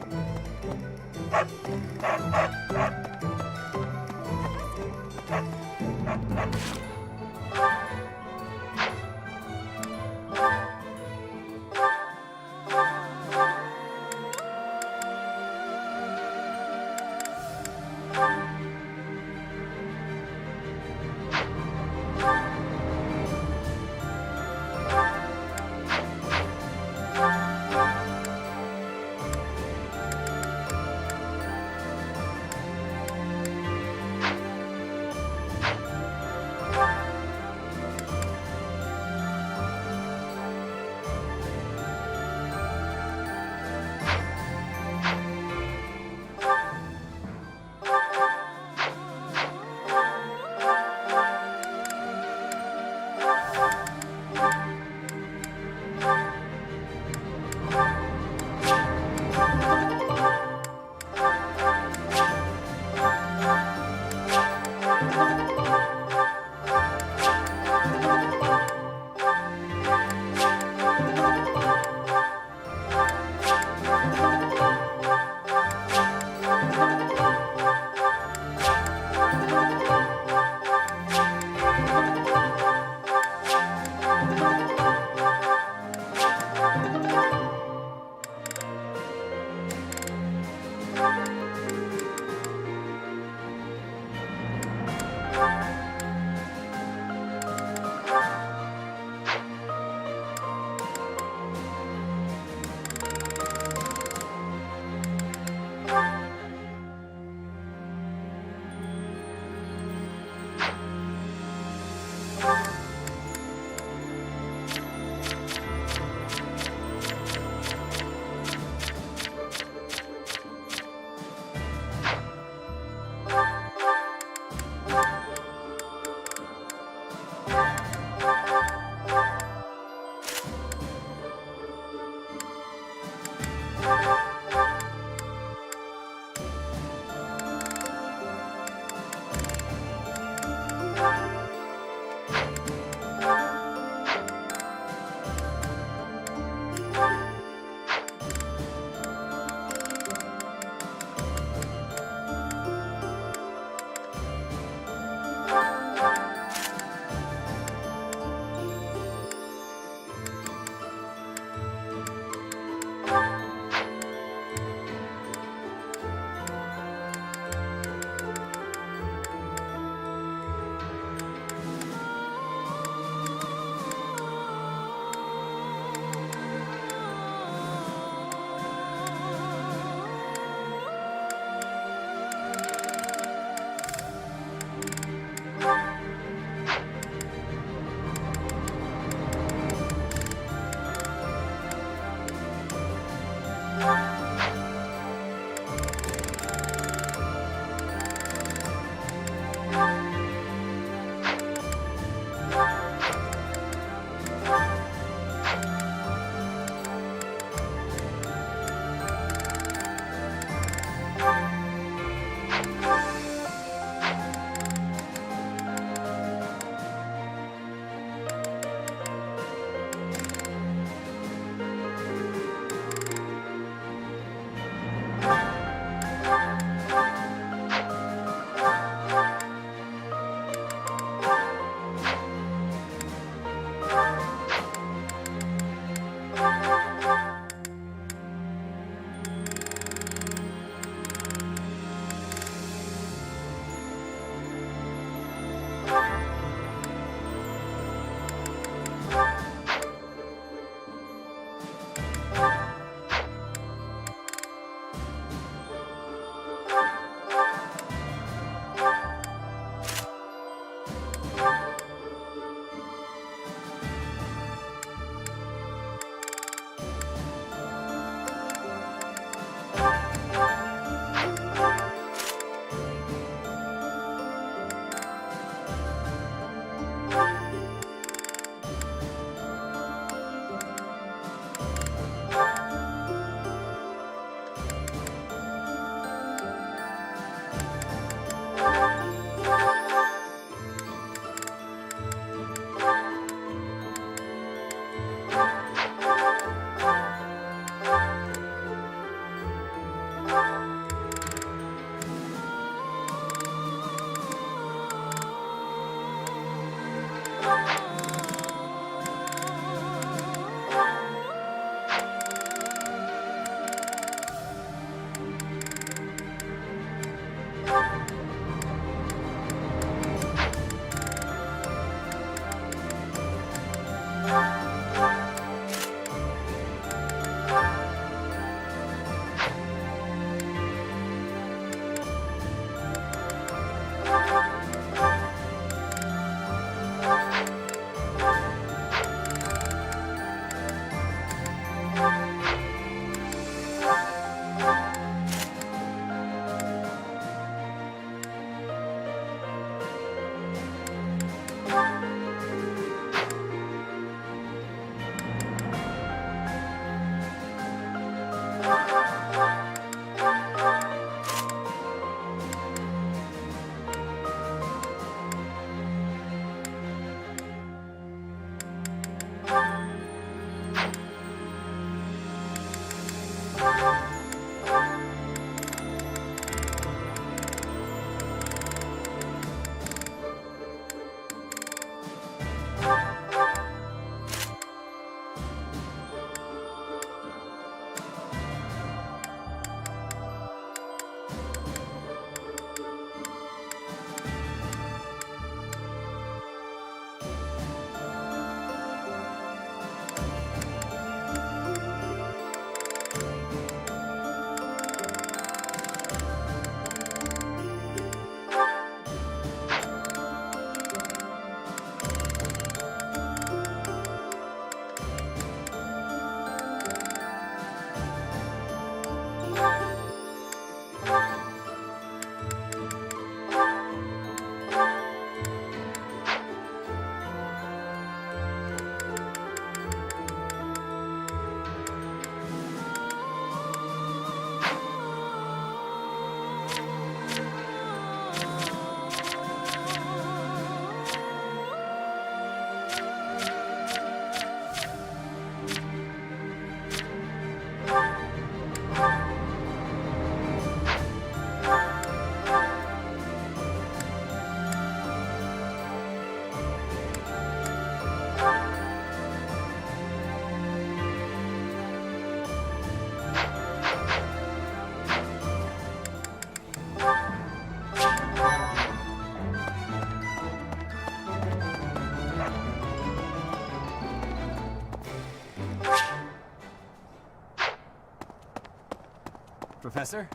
Professor?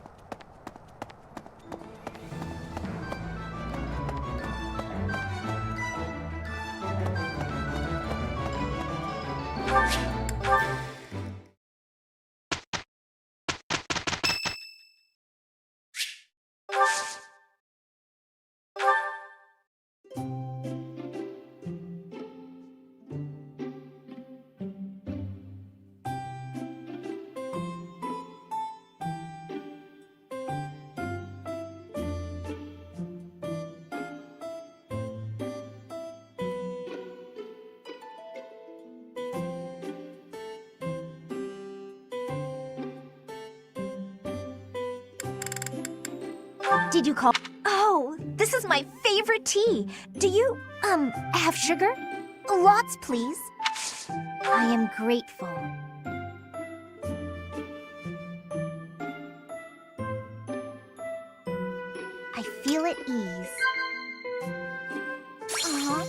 Did you call? Oh, this is my favorite tea. Do you, have sugar? Lots, please. I am grateful. I feel at ease. Uh-huh.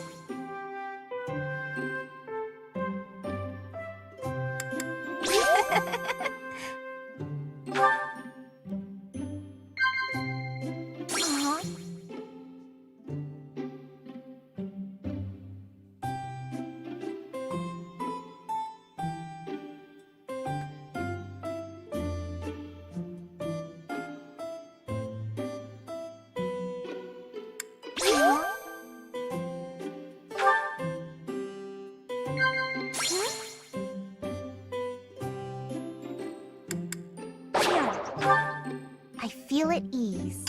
I feel at ease.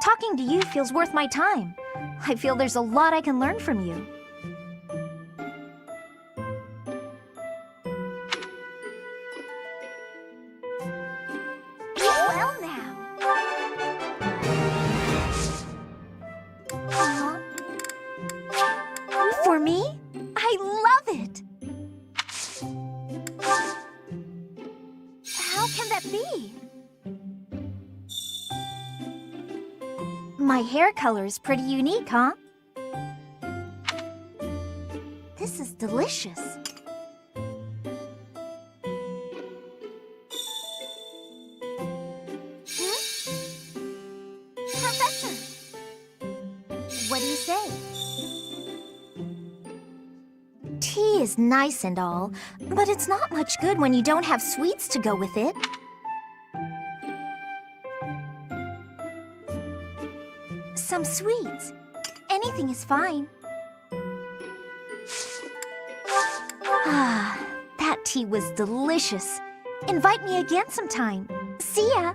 Talking to you feels worth my time. I feel there's a lot I can learn from you. Well now. For me? I love it. How can that be? My hair color is pretty unique, huh? This is delicious. Professor! What do you say? Tea is nice and all, but it's not much good when you don't have sweets to go with it. Some sweets. Anything is fine. Ah, that tea was delicious. Invite me again sometime. See ya!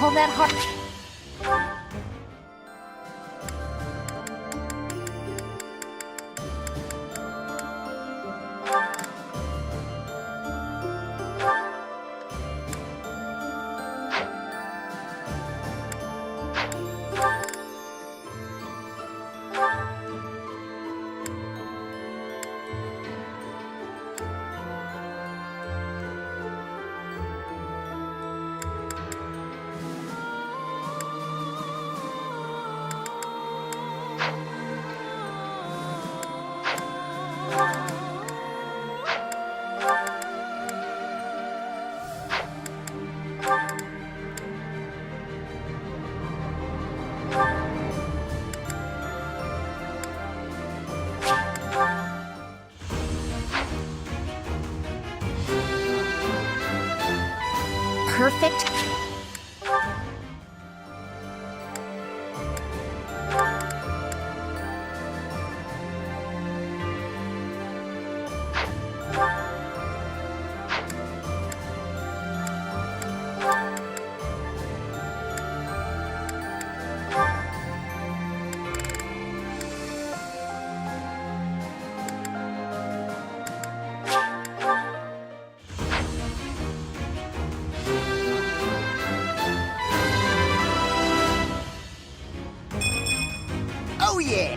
all that hard... Perfect. Oh yeah!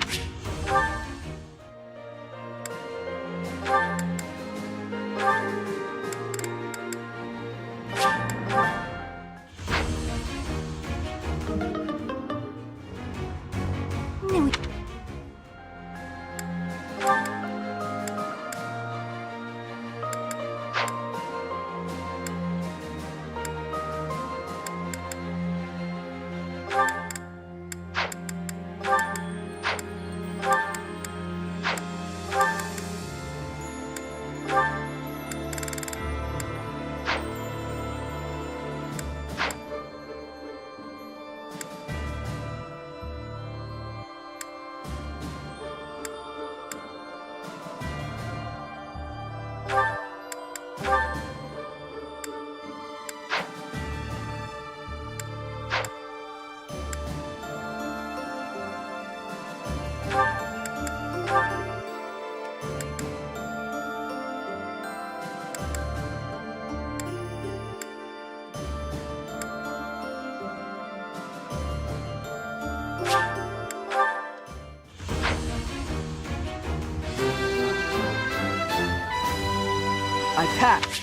I packed.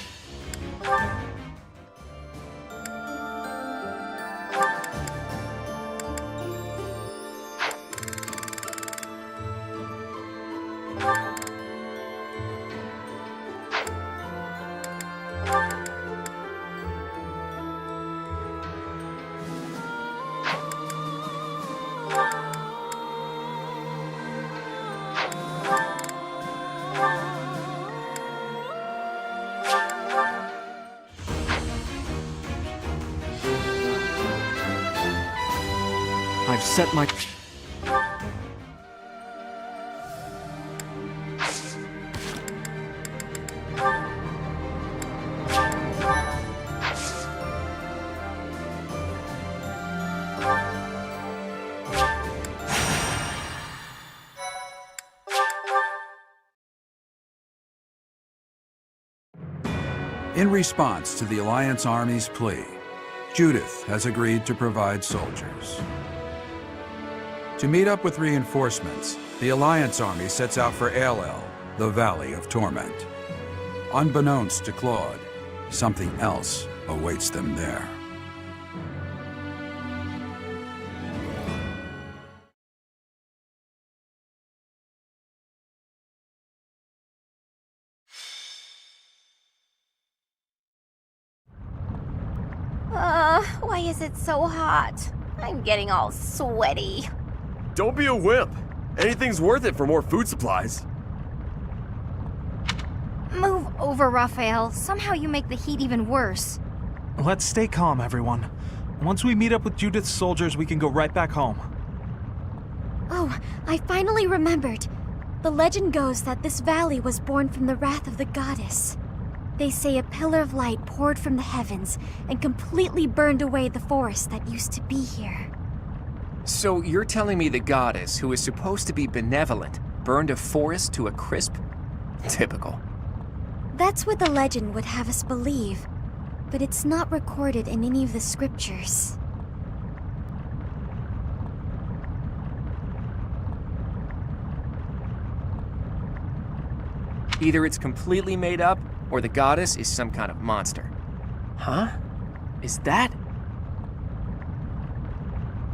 I've set my... In response to the Alliance Army's plea, Judith has agreed to provide soldiers. To meet up with reinforcements, the Alliance Army sets out for Aelel, the Valley of Torment. Unbeknownst to Claude, something else awaits them there. Why is it so hot? I'm getting all sweaty. Don't be a wimp. Anything's worth it for more food supplies. Move over, Raphael. Somehow you make the heat even worse. Let's stay calm, everyone. Once we meet up with Judith's soldiers, we can go right back home. Oh, I finally remembered. The legend goes that this valley was born from the wrath of the goddess. They say a pillar of light poured from the heavens and completely burned away the forest that used to be here. So you're telling me the goddess, who is supposed to be benevolent, burned a forest to a crisp? Typical. That's what the legend would have us believe, but it's not recorded in any of the scriptures. Either it's completely made up, or the goddess is some kind of monster. Huh? Is that?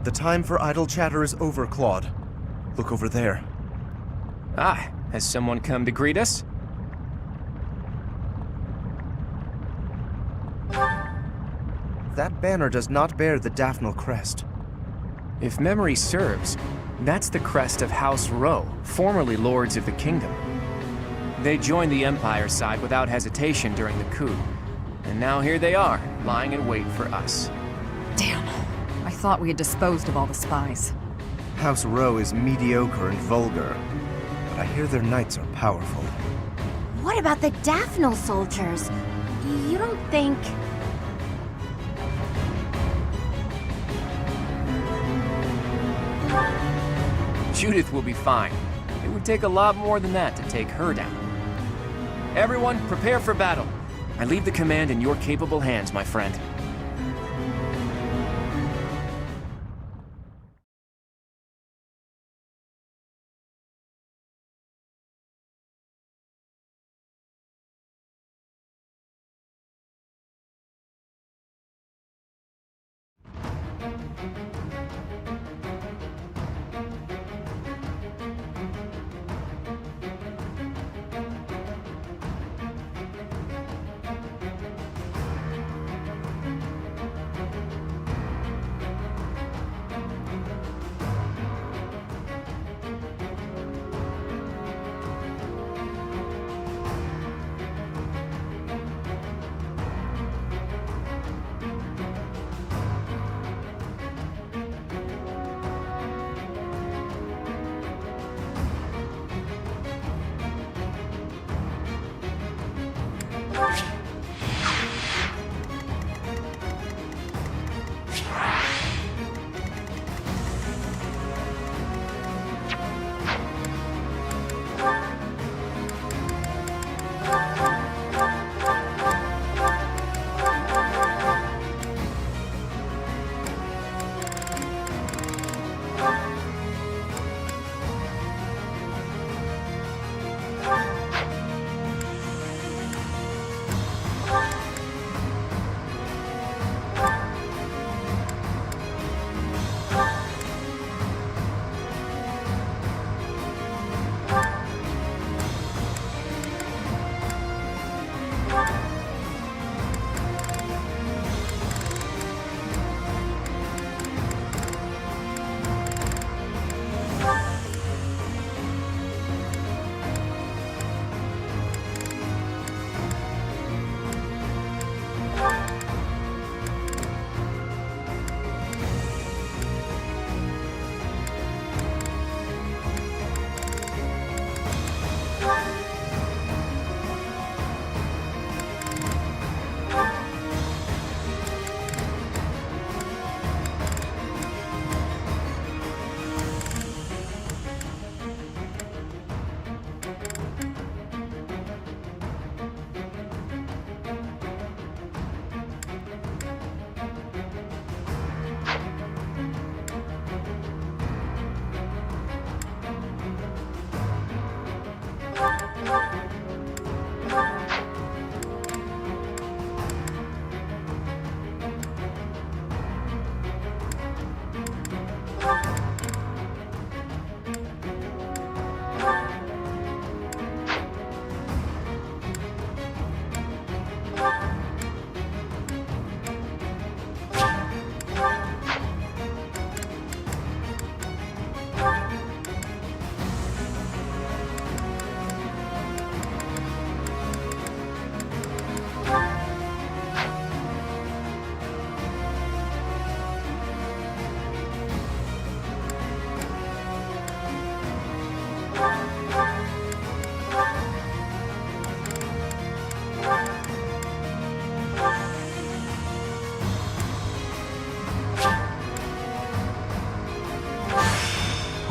The time for idle chatter is over, Claude. Look over there. Ah, has someone come to greet us? That banner does not bear the Daphne crest. If memory serves, that's the crest of House Rowe, formerly lords of the kingdom. They joined the Empire side without hesitation during the coup. And now here they are, lying in wait for us. Damn. I thought we had disposed of all the spies. House Rowe is mediocre and vulgar, but I hear their knights are powerful. What about the Daphne soldiers? You don't think... Judith will be fine. It would take a lot more than that to take her down. Everyone, prepare for battle. I leave the command in your capable hands, my friend.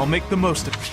I'll make the most of it.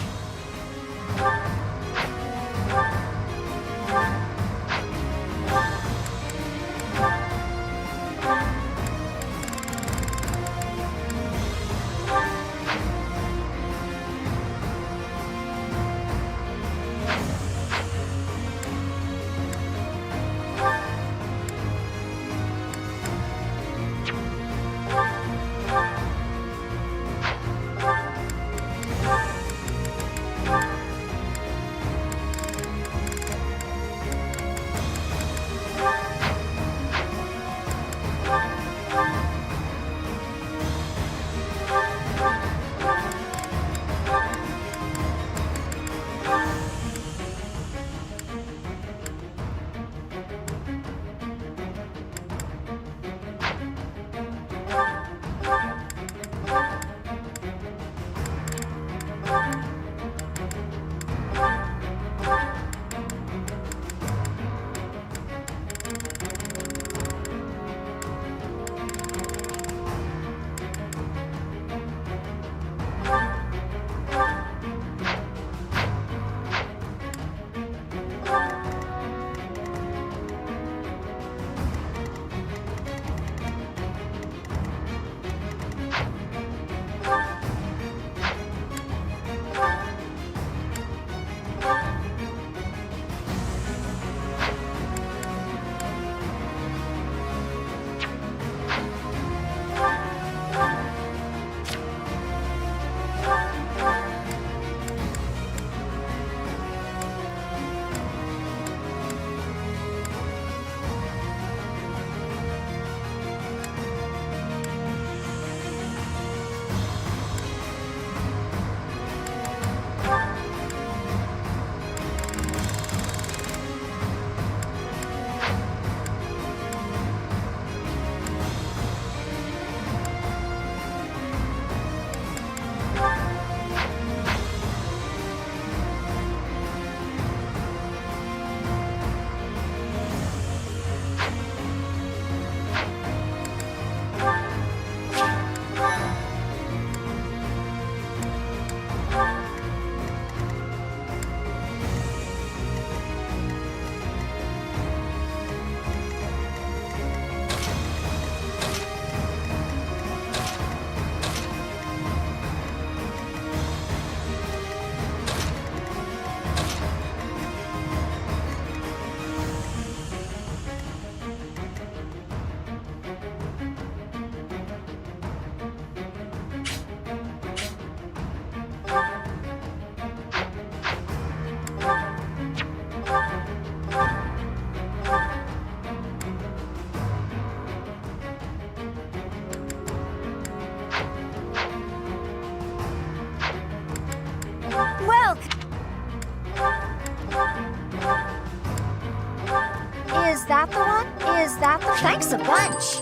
Is that the one? Is that the... Thanks a bunch!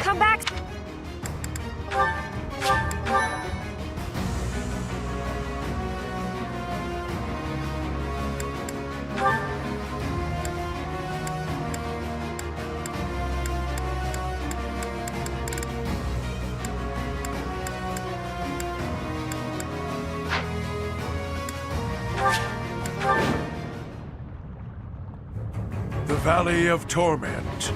Come back! The Valley of Torment.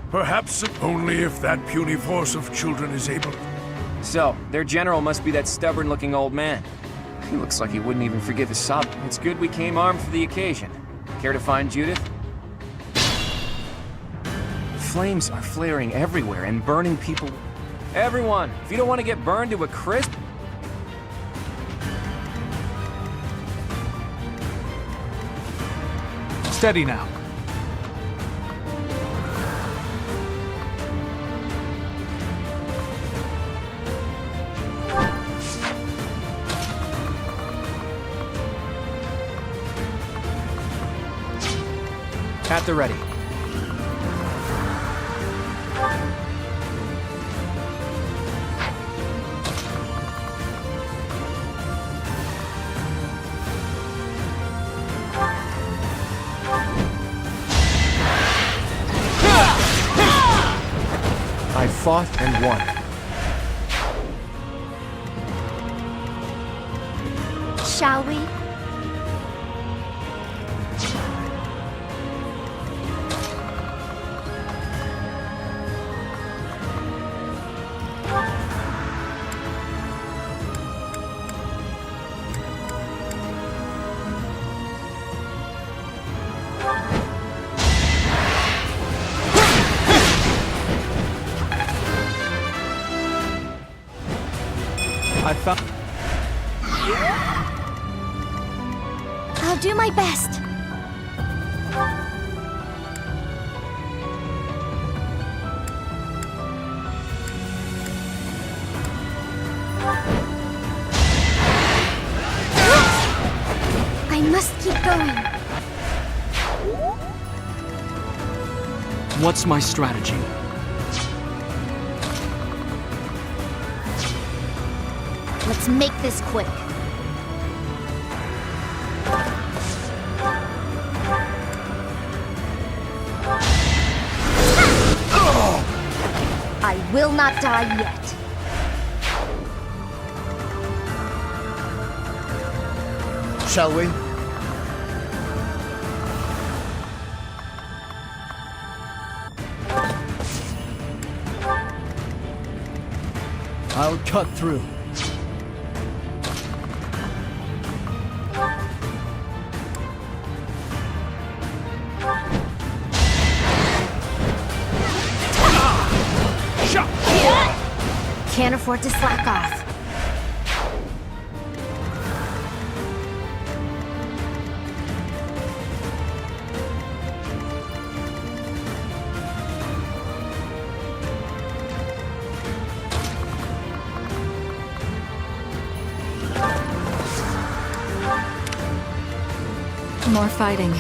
Perhaps only if that puny force of children is able... So, their general must be that stubborn-looking old man. He looks like he wouldn't even forgive his sob. It's good we came armed for the occasion. Care to find Judith? Flames are flaring everywhere and burning people. Everyone, if you don't want to get burned to a crisp... Steady now. At the ready. fought and won. Shall we? I found... I'll do my best. I must keep going. What's my strategy? Let's make this quick. I will not die yet. Shall we? I'll cut through. Can't afford to slack off. More fighting.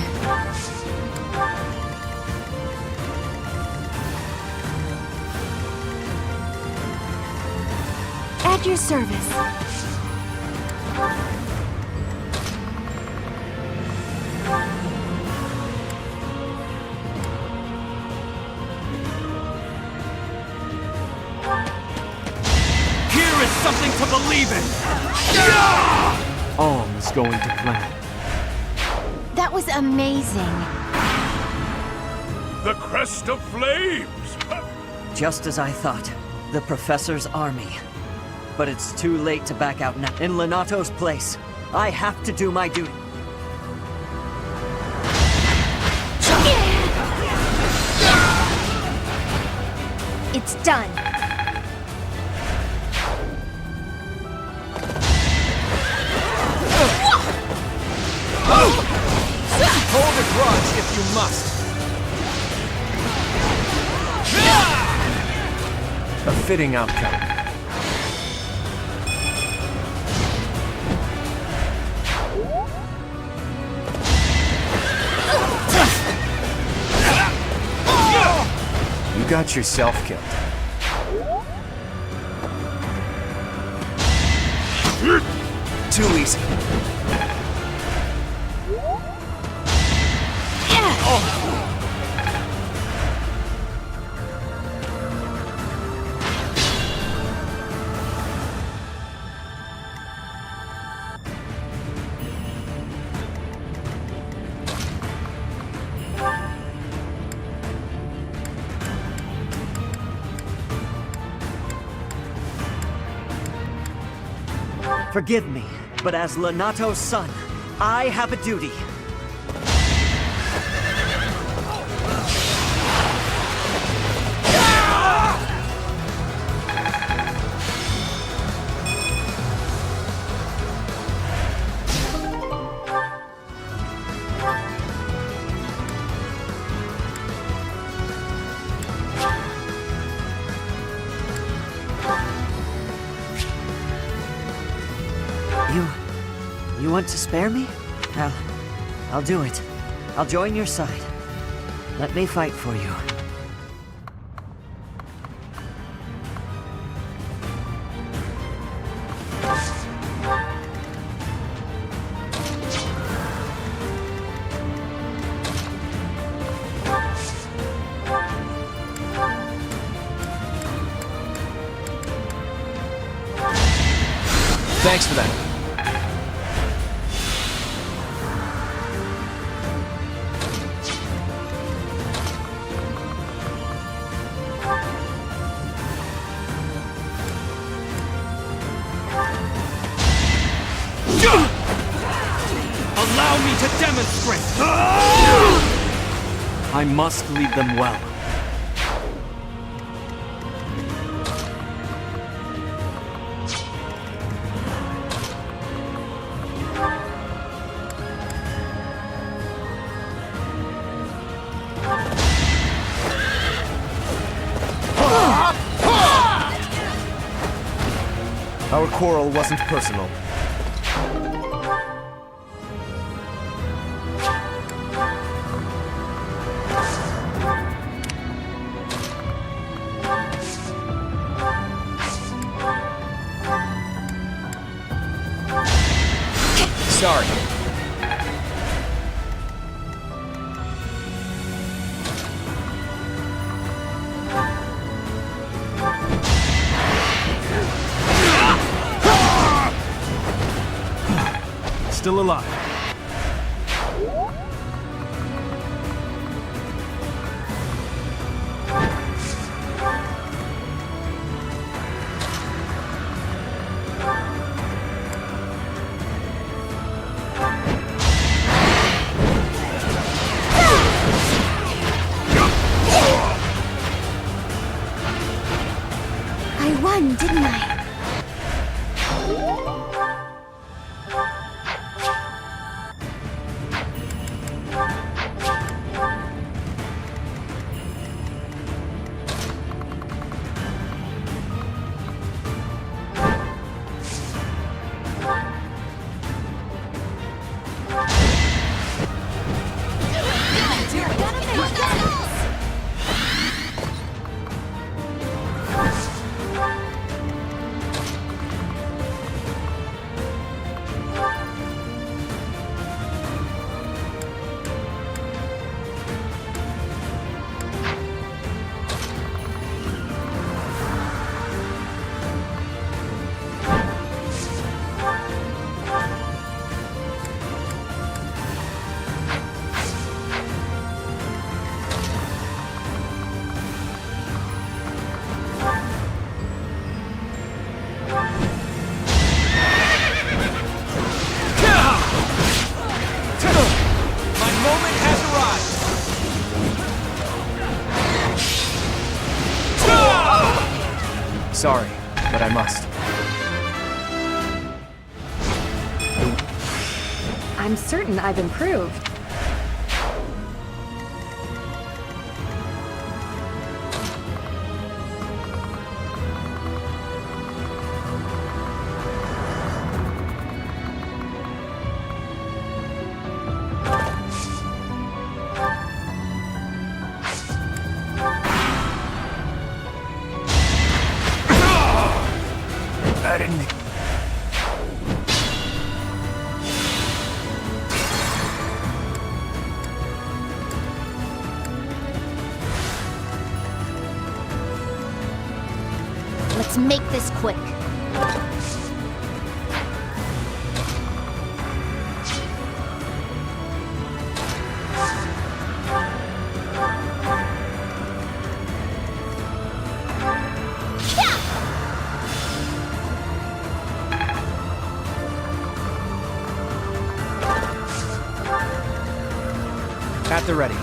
At your service. Here is something to believe in! All is going to plan. That was amazing. The crest of flames! Just as I thought. The Professor's army. But it's too late to back out now. In Lenato's place, I have to do my duty. It's done. Hold a grudge if you must. A fitting outcome. You got yourself killed. Too easy. Forgive me, but as Lenato's son, I have a duty. You want to spare me? I'll do it. I'll join your side. Let me fight for you. Thanks for that. Allow me to demonstrate! I must lead them well. Our quarrel wasn't personal. Sorry. Still alive. I won, didn't I? Sorry, but I must. I'm certain I've improved. I didn't... Let's make this quick. At the ready.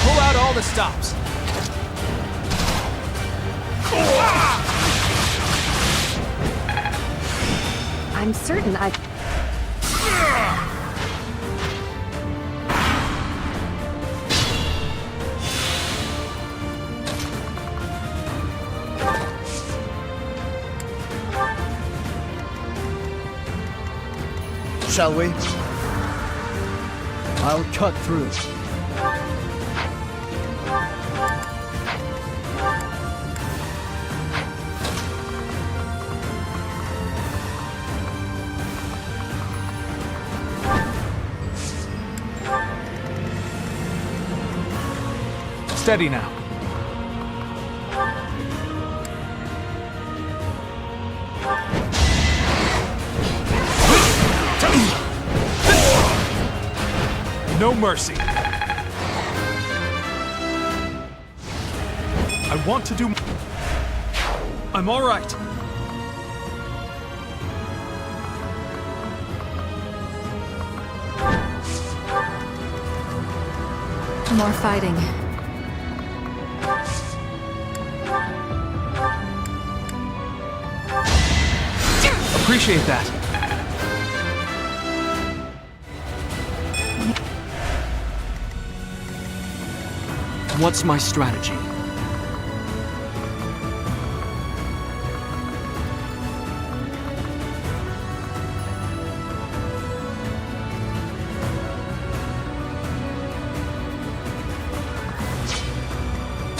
Pull out all the stops. I'm certain I... Shall we? I'll cut through. Steady now. No mercy. I want to do... I'm all right. More fighting. Appreciate that. What's my strategy?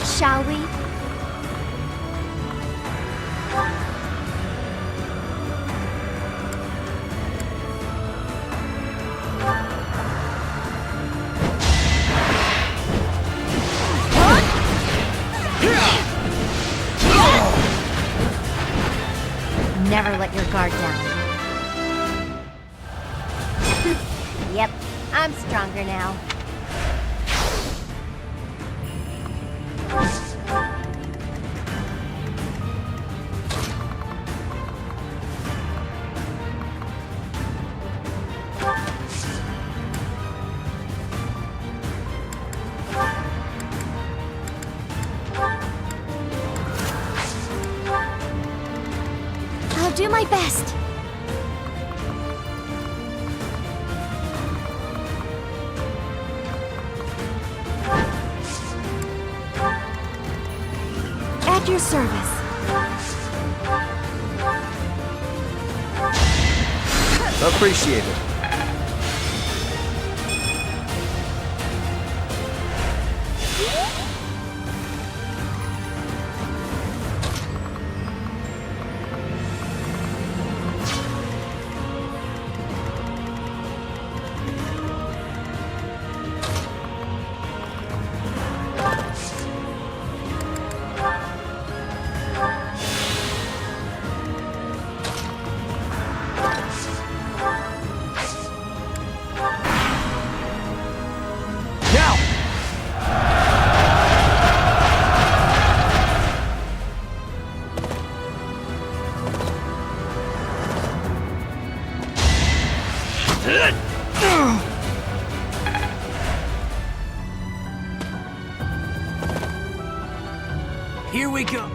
Shall we? Never let your guard down. Yep, I'm stronger now. I'll do my best. At your service. Appreciate it. Here we go.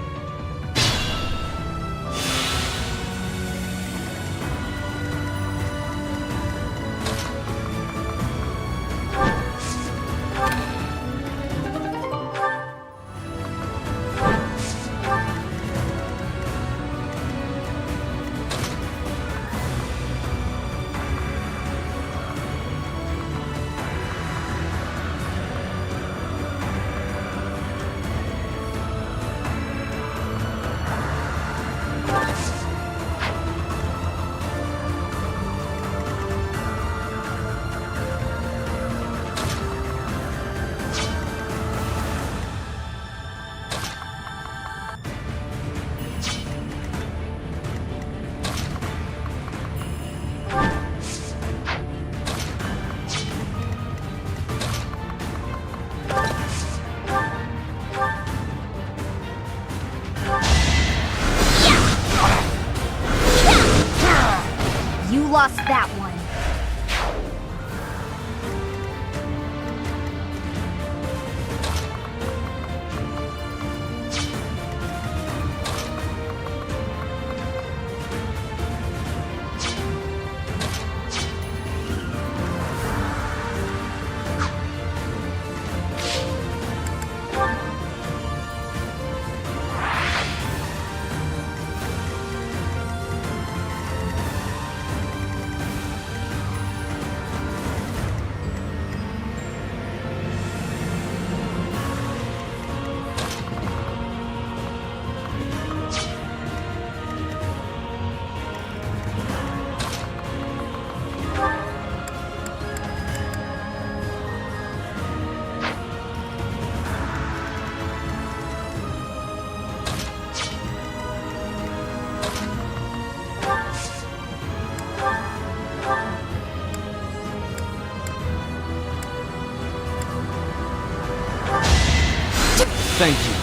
You lost that one. Thank you.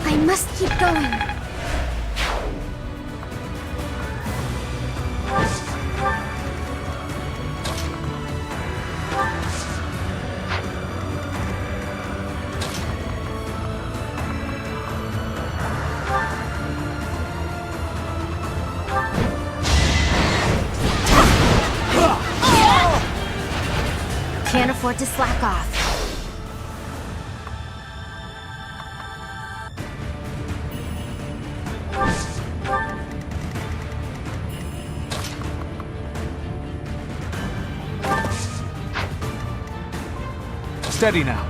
I must keep going. Can't afford to slack off. Steady now.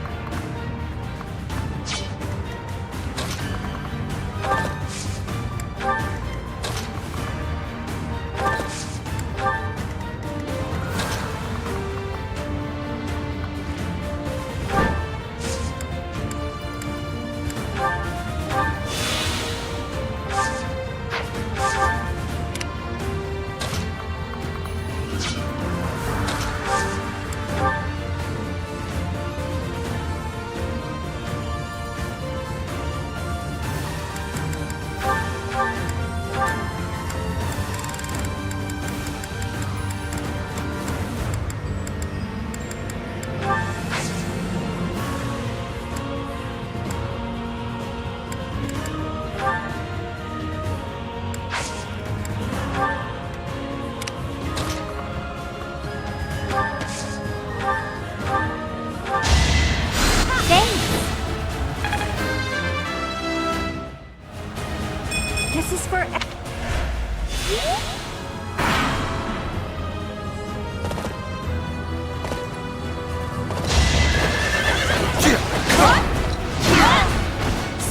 This is for...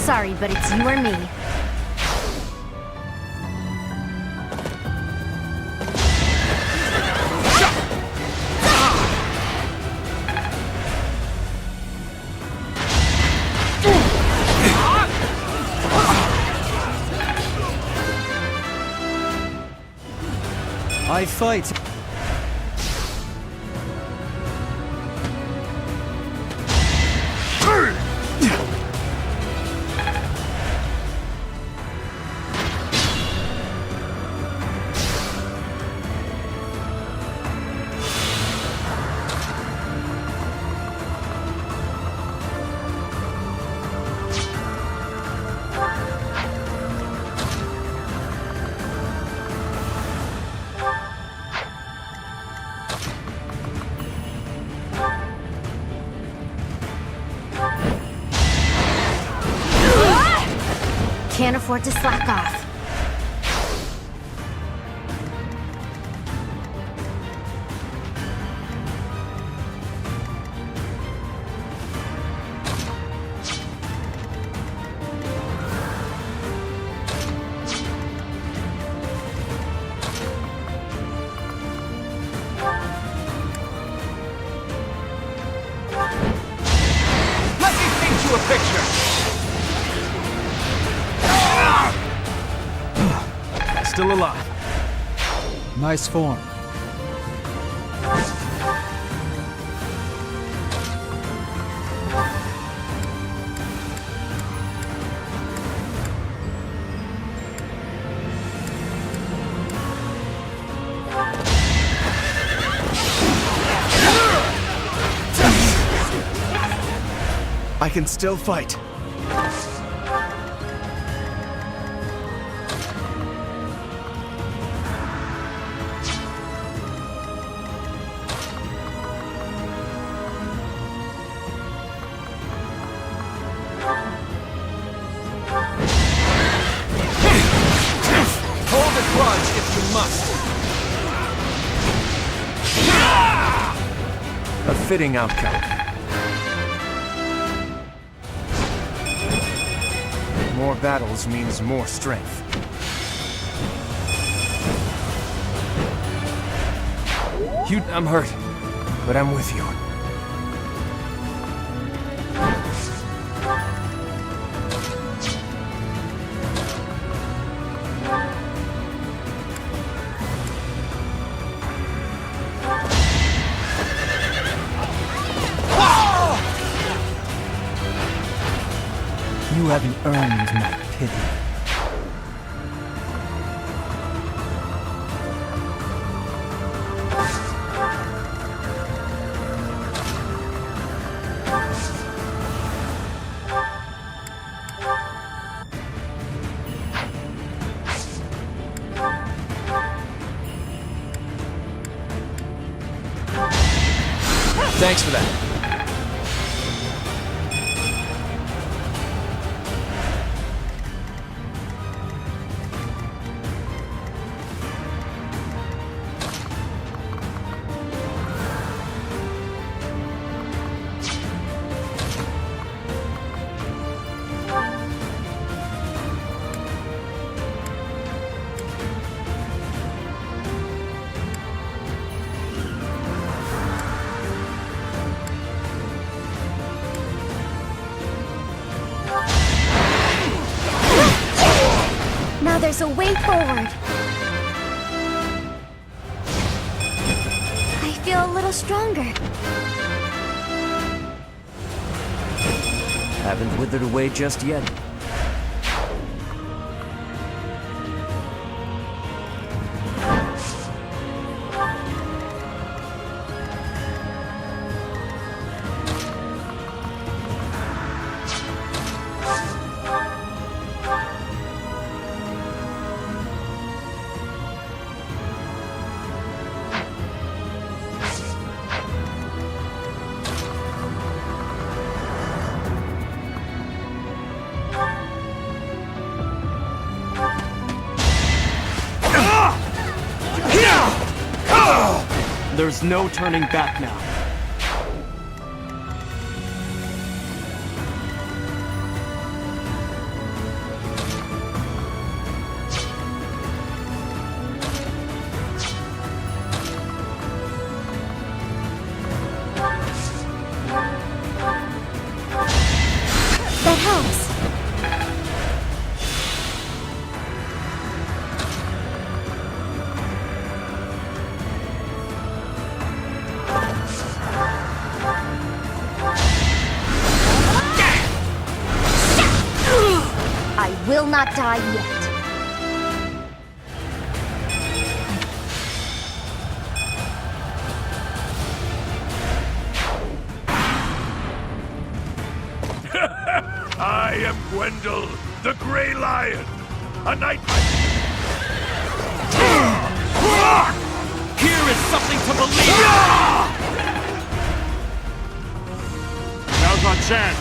Sorry, but it's you or me. I fight. Can't afford to slack off. Let me paint you a picture. Still alive. Nice form. I can still fight. Hold the grudge if you must. A fitting outcome. More battles means more strength. I'm hurt, but I'm with you. You haven't earned my pity. Thanks for that. Now there's a way forward. I feel a little stronger. Haven't withered away just yet. There's no turning back now. That helps. I will not die yet. I am Gwendol, the Grey Lion, a knight. Here is something to believe in! Now's our chance.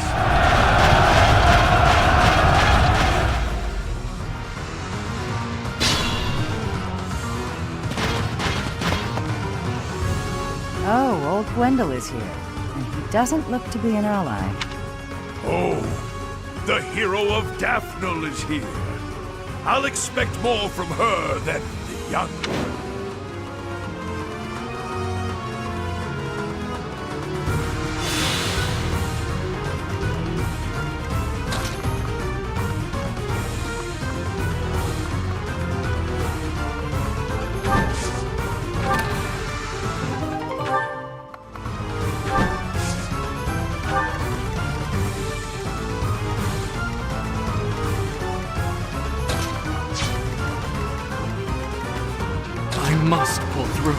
Oh, old Gwendol is here, and he doesn't look to be an ally. Oh, the hero of Daphne is here. I'll expect more from her than the young one. I must pull through.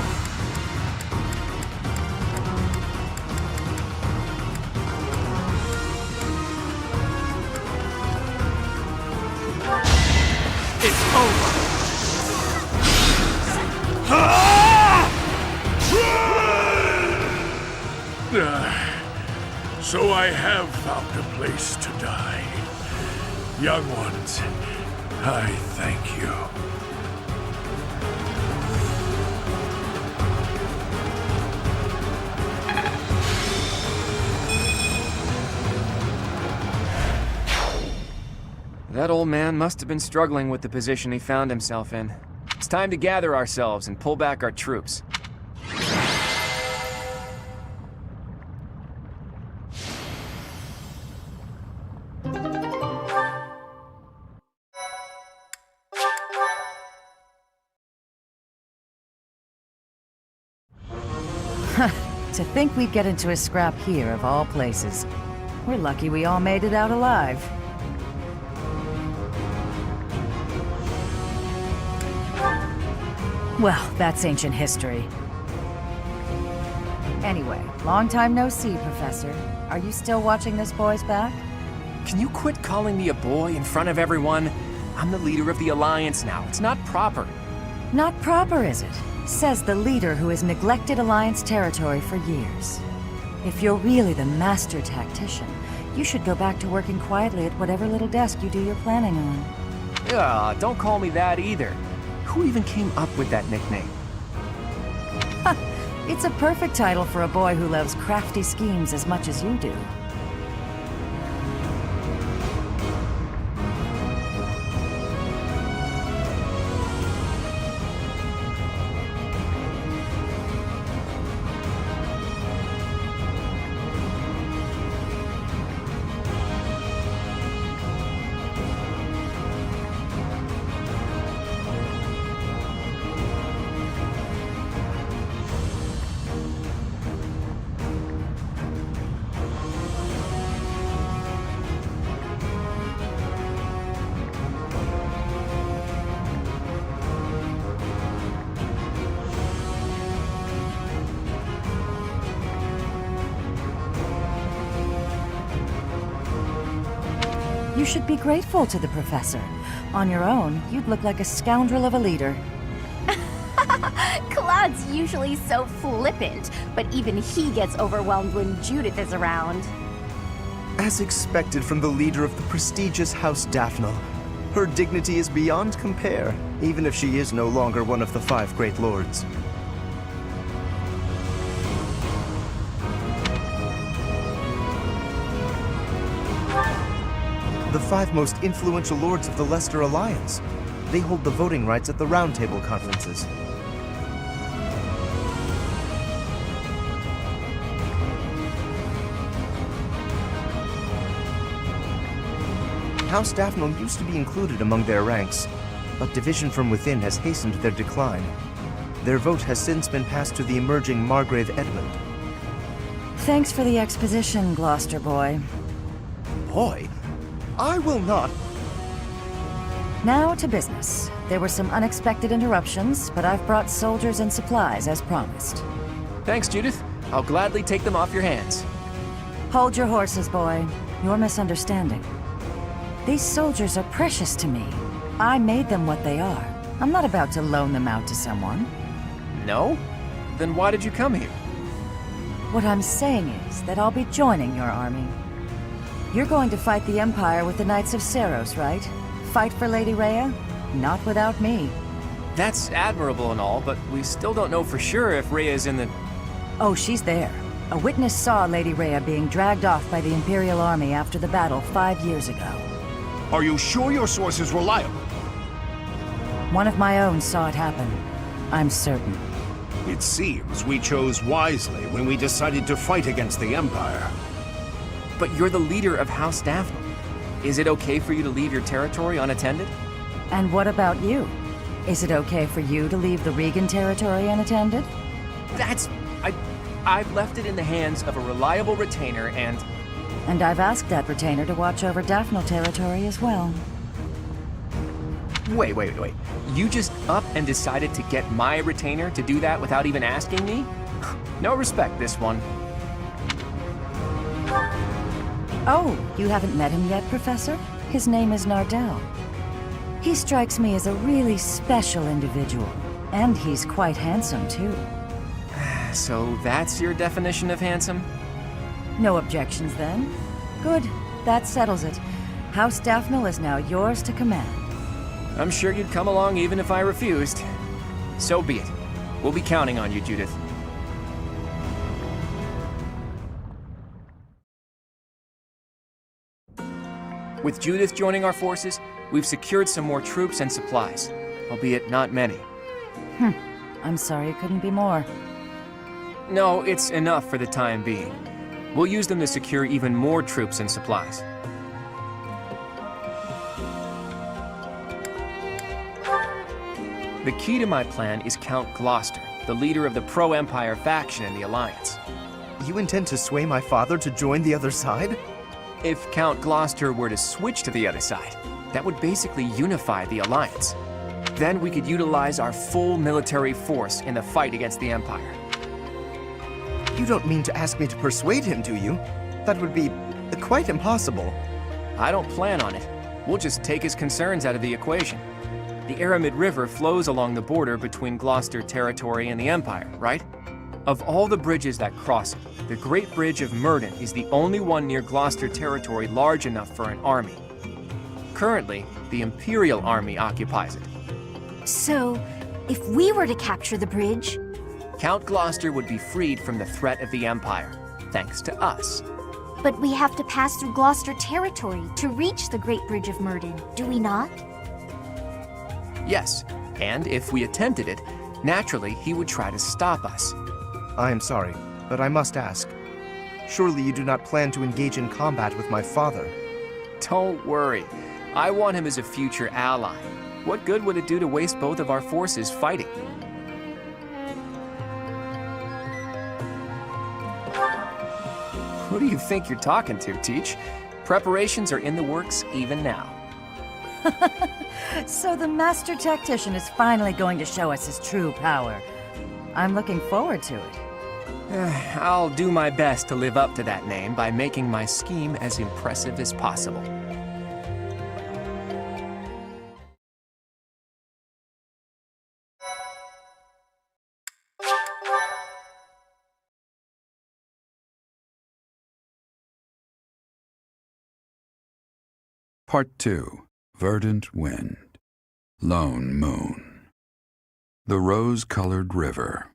It's over. So I have found a place to die. Young ones, I thank you. That old man must have been struggling with the position he found himself in. It's time to gather ourselves and pull back our troops. To think we'd get into a scrap here, of all places. We're lucky we all made it out alive. Well, that's ancient history. Anyway, long time no see, Professor. Are you still watching this boy's back? Can you quit calling me a boy in front of everyone? I'm the leader of the Alliance now. It's not proper. Not proper, is it? Says the leader who has neglected Alliance territory for years. If you're really the master tactician, you should go back to working quietly at whatever little desk you do your planning on. Ugh, don't call me that either. Who even came up with that nickname? It's a perfect title for a boy who loves crafty schemes as much as you do. You should be grateful to the Professor. On your own, you'd look like a scoundrel of a leader. Claude's usually so flippant, but even he gets overwhelmed when Judith is around. As expected from the leader of the prestigious House Daphne, her dignity is beyond compare, even if she is no longer one of the 5 great lords. The 5 most influential lords of the Leicester Alliance. They hold the voting rights at the Round Table conferences. House Daphne used to be included among their ranks, but division from within has hastened their decline. Their vote has since been passed to the emerging Margrave Edmund. Thanks for the exposition, Gloucester boy. Boy? I will not. Now to business. There were some unexpected interruptions, but I've brought soldiers and supplies as promised. Thanks, Judith. I'll gladly take them off your hands. Hold your horses, boy. You're misunderstanding. These soldiers are precious to me. I made them what they are. I'm not about to loan them out to someone. No? Then why did you come here? What I'm saying is that I'll be joining your army. You're going to fight the Empire with the Knights of Seiros, right? Fight for Lady Rhea? Not without me. That's admirable and all, but we still don't know for sure if Rhea's in the... Oh, she's there. A witness saw Lady Rhea being dragged off by the Imperial Army after the battle 5 years ago. Are you sure your source is reliable? One of my own saw it happen. I'm certain. It seems we chose wisely when we decided to fight against the Empire. But you're the leader of House Daphne. Is it okay for you to leave your territory unattended? And what about you? Is it okay for you to leave the Regan territory unattended? I've left it in the hands of a reliable retainer and... And I've asked that retainer to watch over Daphne territory as well. Wait. You just up and decided to get my retainer to do that without even asking me? No respect, this one. Oh, you haven't met him yet, Professor? His name is Nardell. He strikes me as a really special individual. And he's quite handsome, too. So that's your definition of handsome? No objections, then? Good. That settles it. House Daphne is now yours to command. I'm sure you'd come along even if I refused. So be it. We'll be counting on you, Judith. With Judith joining our forces, we've secured some more troops and supplies, albeit not many. I'm sorry it couldn't be more. No, it's enough for the time being. We'll use them to secure even more troops and supplies. The key to my plan is Count Gloucester, the leader of the pro-Empire faction in the Alliance. You intend to sway my father to join the other side? If Count Gloucester were to switch to the other side, that would basically unify the Alliance. Then we could utilize our full military force in the fight against the Empire. You don't mean to ask me to persuade him, do you? That would be quite impossible. I don't plan on it. We'll just take his concerns out of the equation. The Aramid River flows along the border between Gloucester territory and the Empire, right? Of all the bridges that cross it, the Great Bridge of Murden is the only one near Gloucester territory large enough for an army. Currently, the Imperial Army occupies it. So, if we were to capture the bridge... Count Gloucester would be freed from the threat of the Empire, thanks to us. But we have to pass through Gloucester territory to reach the Great Bridge of Murden, do we not? Yes, and if we attempted it, naturally he would try to stop us. I am sorry, but I must ask. Surely you do not plan to engage in combat with my father? Don't worry. I want him as a future ally. What good would it do to waste both of our forces fighting? Who do you think you're talking to, Teach? Preparations are in the works even now. So the Master Tactician is finally going to show us his true power. I'm looking forward to it. I'll do my best to live up to that name by making my scheme as impressive as possible. Part 2. Verdant Wind. Lone Moon. The Rose-Colored River.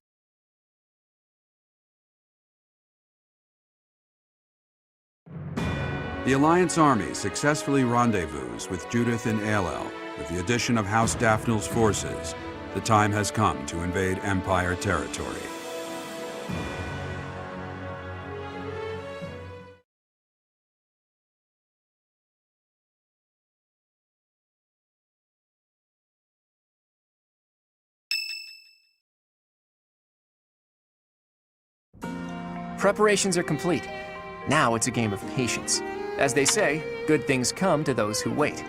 The Alliance army successfully rendezvous with Judith in Aelel. With the addition of House Daphnel's forces, the time has come to invade Empire territory. Preparations are complete. Now it's a game of patience. As they say, good things come to those who wait.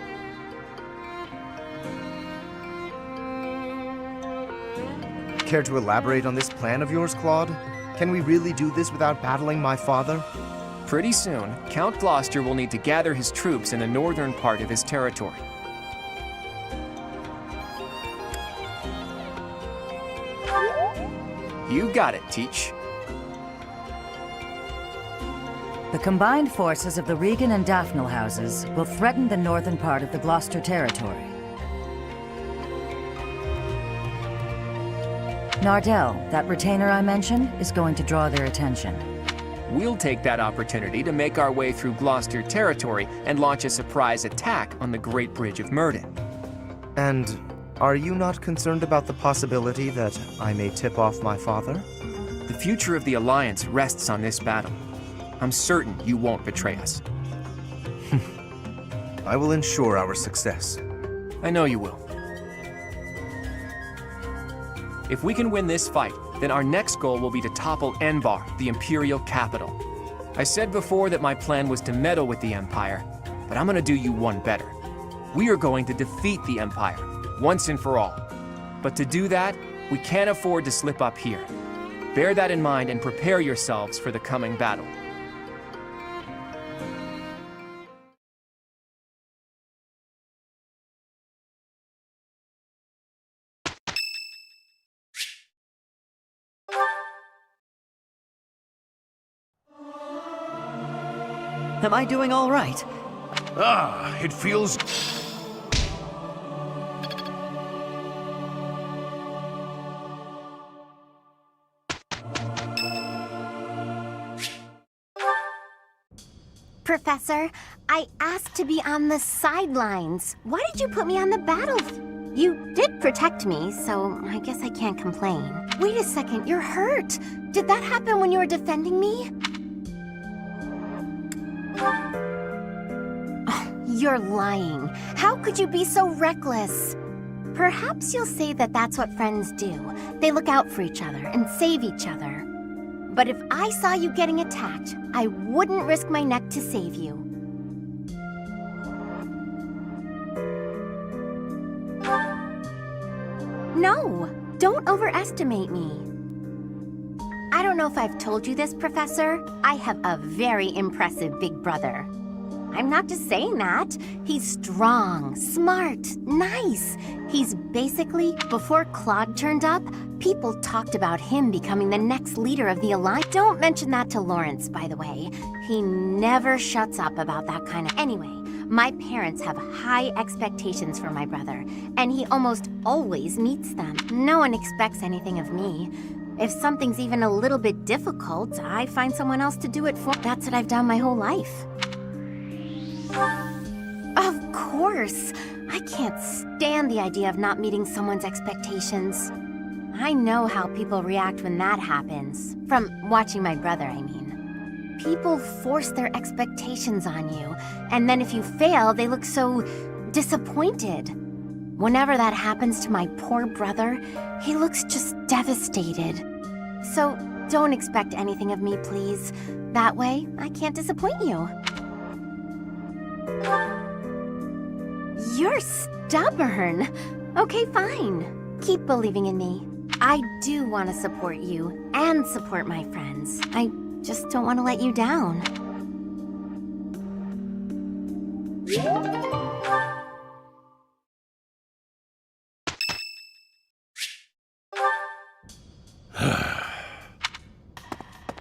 Care to elaborate on this plan of yours, Claude? Can we really do this without battling my father? Pretty soon, Count Gloucester will need to gather his troops in the northern part of his territory. You got it, Teach. The combined forces of the Regan and Daphnel houses will threaten the northern part of the Gloucester territory. Nardell, that retainer I mentioned, is going to draw their attention. We'll take that opportunity to make our way through Gloucester territory and launch a surprise attack on the Great Bridge of Murden. And are you not concerned about the possibility that I may tip off my father? The future of the Alliance rests on this battle. I'm certain you won't betray us. I will ensure our success. I know you will. If we can win this fight, then our next goal will be to topple Enbar, the Imperial capital. I said before that my plan was to meddle with the Empire, but I'm gonna do you one better. We are going to defeat the Empire, once and for all. But to do that, we can't afford to slip up here. Bear that in mind and prepare yourselves for the coming battle. Am I doing all right? Ah, it feels... Professor, I asked to be on the sidelines. Why did you put me on the battlefield? You did protect me, so I guess I can't complain. Wait a second, you're hurt. Did that happen when you were defending me? Oh, you're lying. How could you be so reckless? Perhaps you'll say that that's what friends do. They look out for each other and save each other. But if I saw you getting attacked, I wouldn't risk my neck to save you. No, don't overestimate me. I don't know if I've told you this, Professor. I have a very impressive big brother. I'm not just saying that. He's strong, smart, nice. He's basically, before Claude turned up, people talked about him becoming the next leader of the Alliance. Don't mention that to Lawrence, by the way. He never shuts up about that kind of... Anyway, my parents have high expectations for my brother, and he almost always meets them. No one expects anything of me. If something's even a little bit difficult, I find someone else to do it for. That's what I've done my whole life. Of course! I can't stand the idea of not meeting someone's expectations. I know how people react when that happens. From watching my brother, I mean. People force their expectations on you, and then if you fail, they look so disappointed. Whenever that happens to my poor brother, he looks just devastated. So don't expect anything of me, please. That way, I can't disappoint you. You're stubborn. Okay, fine. Keep believing in me. I do want to support you and support my friends. I just don't want to let you down.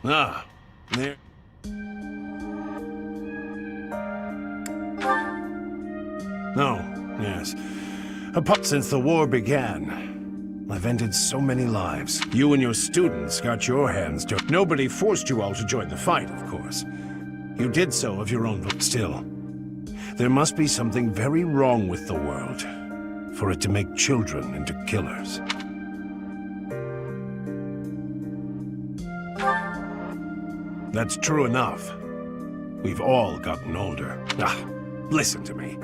There. Oh, yes. Since the war began, I've ended so many lives. You and your students got your hands dirty. Nobody forced you all to join the fight, of course. You did so of your own will. Still, there must be something very wrong with the world for it to make children into killers. That's true enough. We've all gotten older. Listen to me.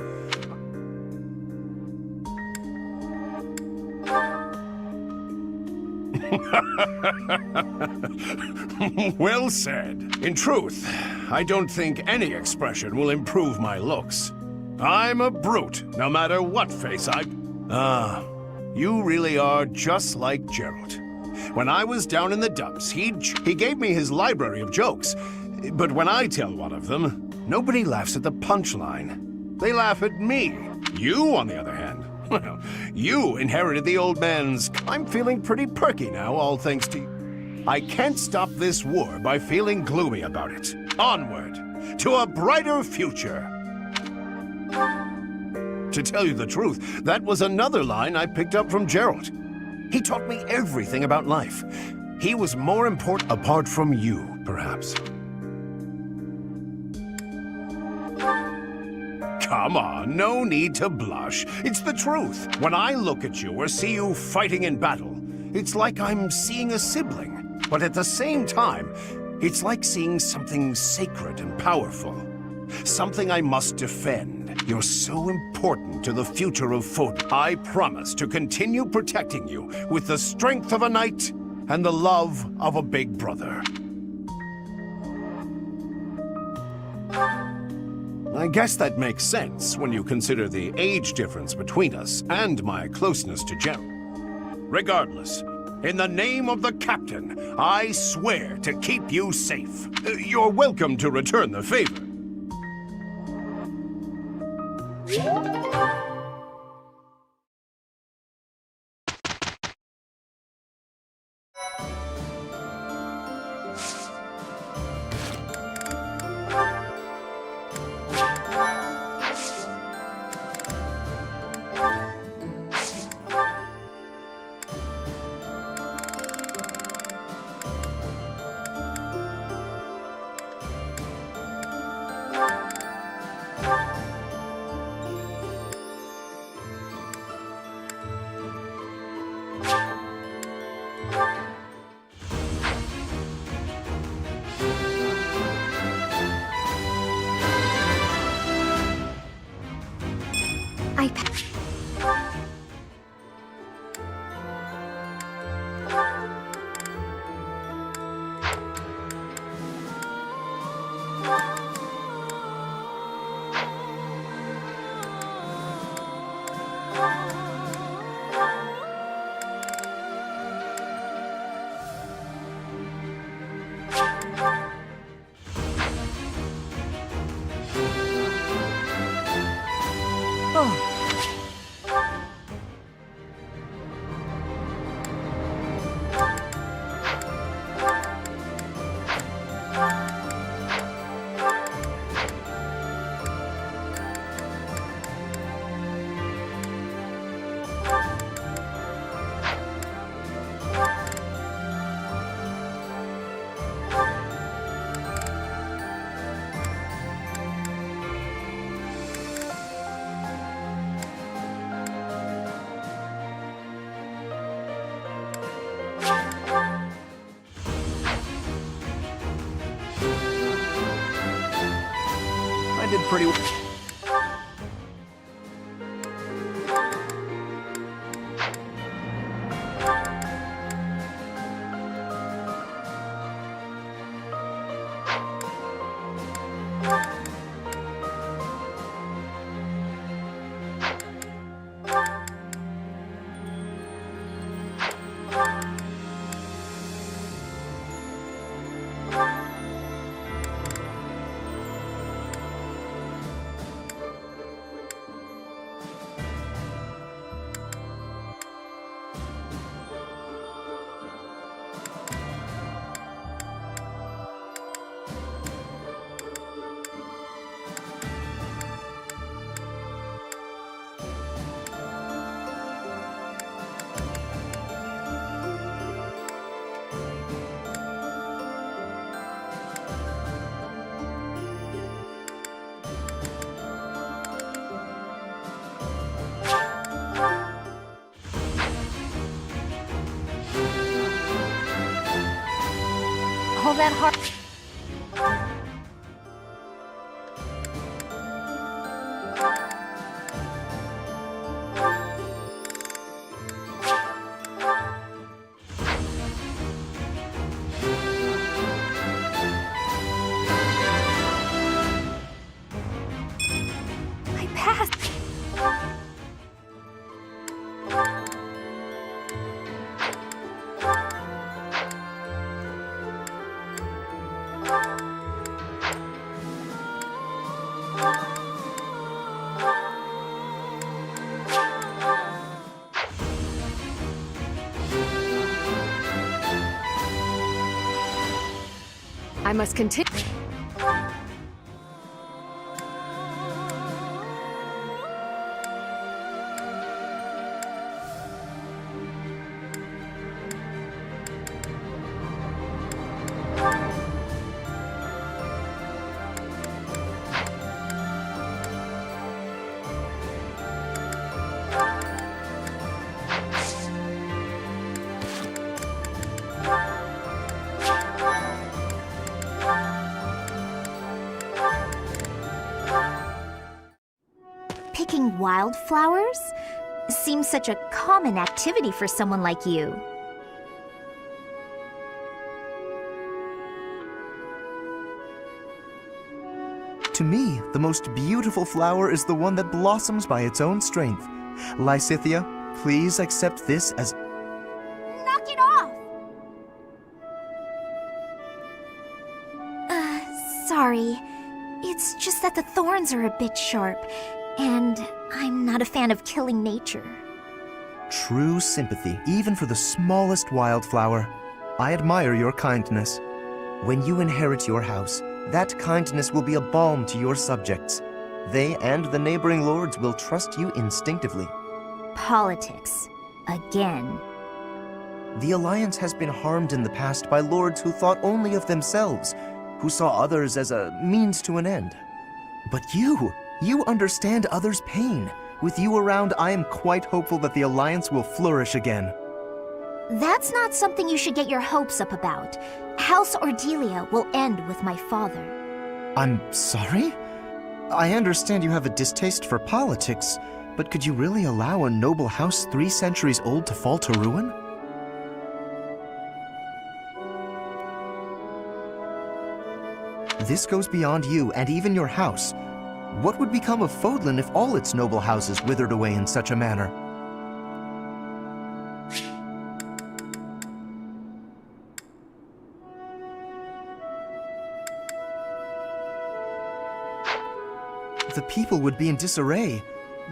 Well said. In truth, I don't think any expression will improve my looks. I'm a brute, no matter what face I... you really are just like Gerald. When I was down in the dumps, he gave me his library of jokes. But when I tell one of them, nobody laughs at the punchline. They laugh at me. You, on the other hand, well, you inherited the old man's... I'm feeling pretty perky now, all thanks to you. I can't stop this war by feeling gloomy about it. Onward, to a brighter future. To tell you the truth, that was another line I picked up from Gerald. He taught me everything about life. He was more important apart from you, perhaps. Come on, no need to blush. It's the truth. When I look at you or see you fighting in battle, it's like I'm seeing a sibling. But at the same time, it's like seeing something sacred and powerful. Something I must defend. You're so important to the future of Fod. I promise to continue protecting you with the strength of a knight and the love of a big brother. I guess that makes sense when you consider the age difference between us and my closeness to Gerald. Regardless, in the name of the captain, I swear to keep you safe. You're welcome to return the favor. I did pretty well. All that hard. I passed. I must continue. Picking wildflowers? Seems such a common activity for someone like you. To me, the most beautiful flower is the one that blossoms by its own strength. Lysithea, please accept this as... Knock it off! Sorry. It's just that the thorns are a bit sharp, and I'm not a fan of killing nature. True sympathy, even for the smallest wildflower. I admire your kindness. When you inherit your house, that kindness will be a balm to your subjects. They and the neighboring lords will trust you instinctively. Politics. Again. The Alliance has been harmed in the past by lords who thought only of themselves, who saw others as a means to an end. But you understand others' pain. With you around, I am quite hopeful that the Alliance will flourish again. That's not something you should get your hopes up about. House Ordelia will end with my father. I'm sorry? I understand you have a distaste for politics, but could you really allow a noble house 3 centuries old to fall to ruin? This goes beyond you and even your house. What would become of Fodlan if all its noble houses withered away in such a manner? The people would be in disarray.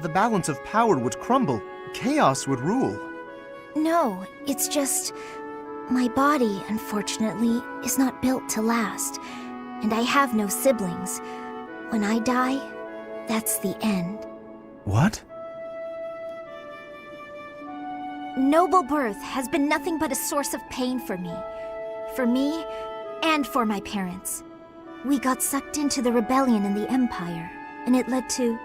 the balance of power would crumble. Chaos would rule. No, it's just... my body, unfortunately, is not built to last. And I have no siblings. When I die, that's the end. What? Noble birth has been nothing but a source of pain for me. For me, and for my parents. We got sucked into the rebellion in the Empire, and it led to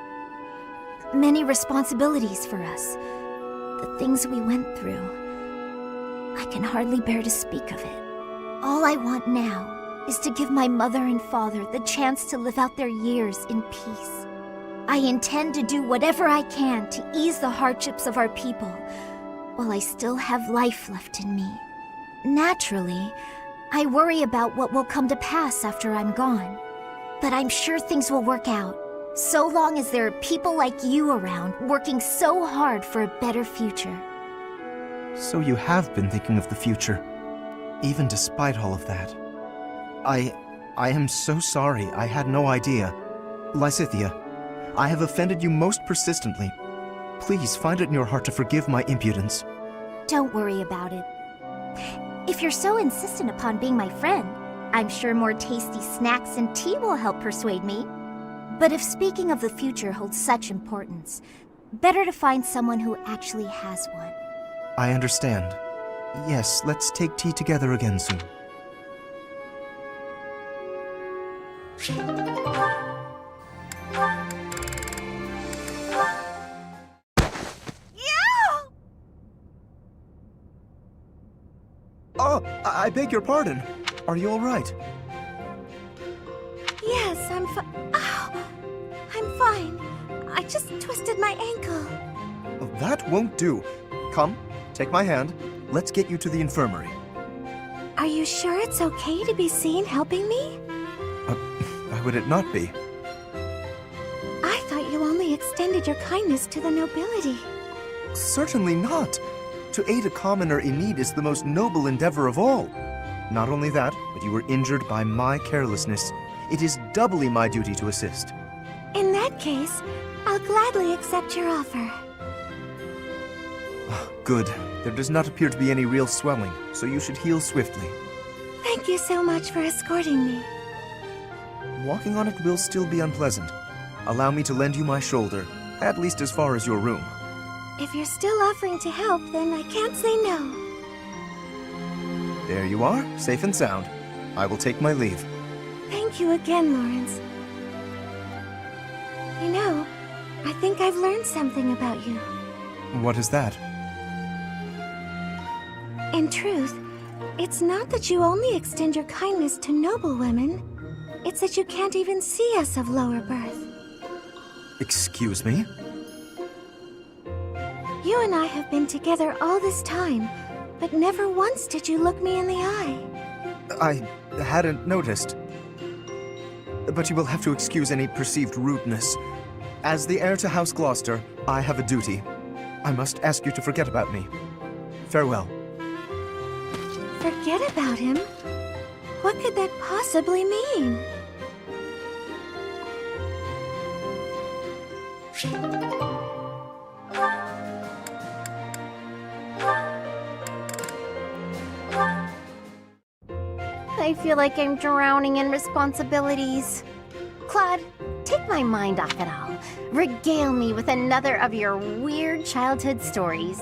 many responsibilities for us. The things we went through. I can hardly bear to speak of it. All I want now is to give my mother and father the chance to live out their years in peace. I intend to do whatever I can to ease the hardships of our people, while I still have life left in me. Naturally, I worry about what will come to pass after I'm gone. But I'm sure things will work out, so long as there are people like you around working so hard for a better future. So you have been thinking of the future, even despite all of that. I am so sorry. I had no idea. Lysithea, I have offended you most persistently. Please find it in your heart to forgive my impudence. Don't worry about it. If you're so insistent upon being my friend, I'm sure more tasty snacks and tea will help persuade me. But if speaking of the future holds such importance, better to find someone who actually has one. I understand. Yes, let's take tea together again soon. Oh, I beg your pardon. Are you all right? Yes, I'm fine. Ow! I'm fine. I just twisted my ankle. That won't do. Come, take my hand. Let's get you to the infirmary. Are you sure it's okay to be seen helping me? Why would it not be? I thought you only extended your kindness to the nobility. Certainly not. To aid a commoner in need is the most noble endeavor of all. Not only that, but you were injured by my carelessness. It is doubly my duty to assist. In that case, I'll gladly accept your offer. Good. There does not appear to be any real swelling, so you should heal swiftly. Thank you so much for escorting me. Walking on it will still be unpleasant. Allow me to lend you my shoulder, at least as far as your room. If you're still offering to help, then I can't say no. There you are, safe and sound. I will take my leave. Thank you again, Lawrence. You know, I think I've learned something about you. What is that? In truth, it's not that you only extend your kindness to noble women. It's that you can't even see us of lower birth. Excuse me? You and I have been together all this time, but never once did you look me in the eye. I hadn't noticed. But you will have to excuse any perceived rudeness. As the heir to House Gloucester, I have a duty. I must ask you to forget about me. Farewell. Forget about him? What could that possibly mean? I feel like I'm drowning in responsibilities. Claude, take my mind off it all. Regale me with another of your weird childhood stories.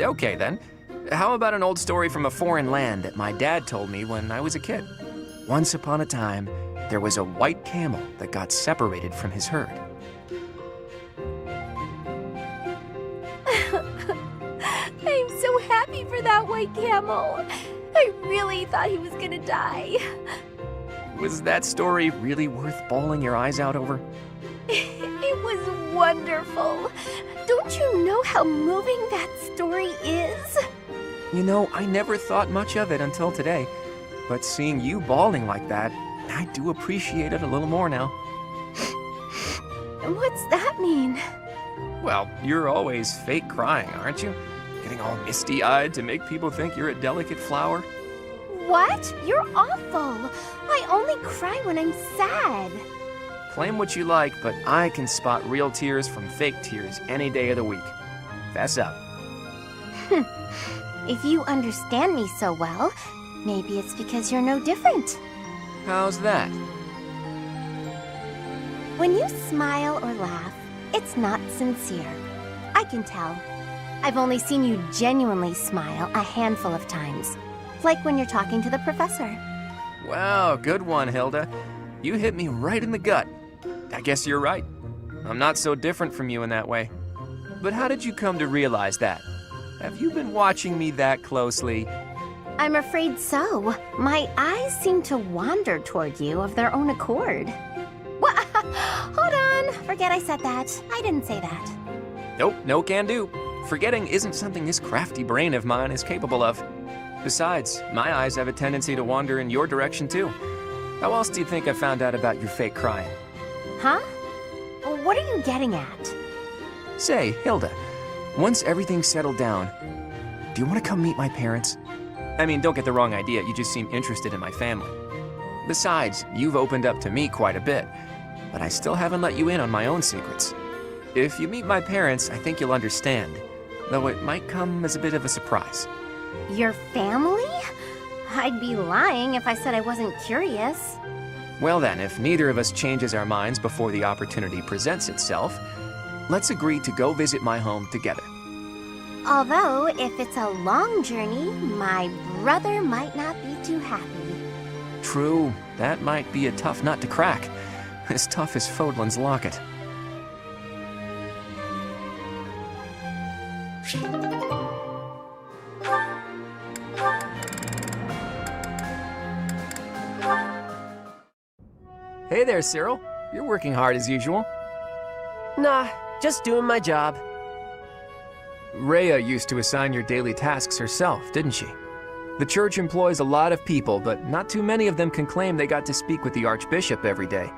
Okay then. How about an old story from a foreign land that my dad told me when I was a kid? Once upon a time, there was a white camel that got separated from his herd. I'm so happy for that white camel. I really thought he was gonna die. Was that story really worth bawling your eyes out over? It was wonderful. Don't you know how moving that story is? You know, I never thought much of it until today. But seeing you bawling like that, I do appreciate it a little more now. What's that mean? Well, you're always fake crying, aren't you? Getting all misty-eyed to make people think you're a delicate flower? What? You're awful. I only cry when I'm sad. Claim what you like, but I can spot real tears from fake tears any day of the week. Fess up. If you understand me so well, maybe it's because you're no different. How's that? When you smile or laugh, it's not sincere. I can tell. I've only seen you genuinely smile a handful of times. Like when you're talking to the professor. Wow, good one, Hilda. You hit me right in the gut. I guess you're right. I'm not so different from you in that way. But how did you come to realize that? Have you been watching me that closely? I'm afraid so. My eyes seem to wander toward you of their own accord. What? Hold on. Forget I said that. I didn't say that. Nope, no can do. Forgetting isn't something this crafty brain of mine is capable of. Besides, my eyes have a tendency to wander in your direction too. How else do you think I found out about your fake crying? Huh? What are you getting at? Say, Hilda, once everything's settled down, do you want to come meet my parents? I mean, don't get the wrong idea, you just seem interested in my family. Besides, you've opened up to me quite a bit, but I still haven't let you in on my own secrets. If you meet my parents, I think you'll understand, though it might come as a bit of a surprise. Your family? I'd be lying if I said I wasn't curious. Well then, if neither of us changes our minds before the opportunity presents itself, let's agree to go visit my home together. Although, if it's a long journey, my brother might not be too happy. True, that might be a tough nut to crack. As tough as Fodlan's locket. Hey there, Cyril. You're working hard as usual. Nah, just doing my job. Rhea used to assign your daily tasks herself, didn't she? The church employs a lot of people, but not too many of them can claim they got to speak with the Archbishop every day.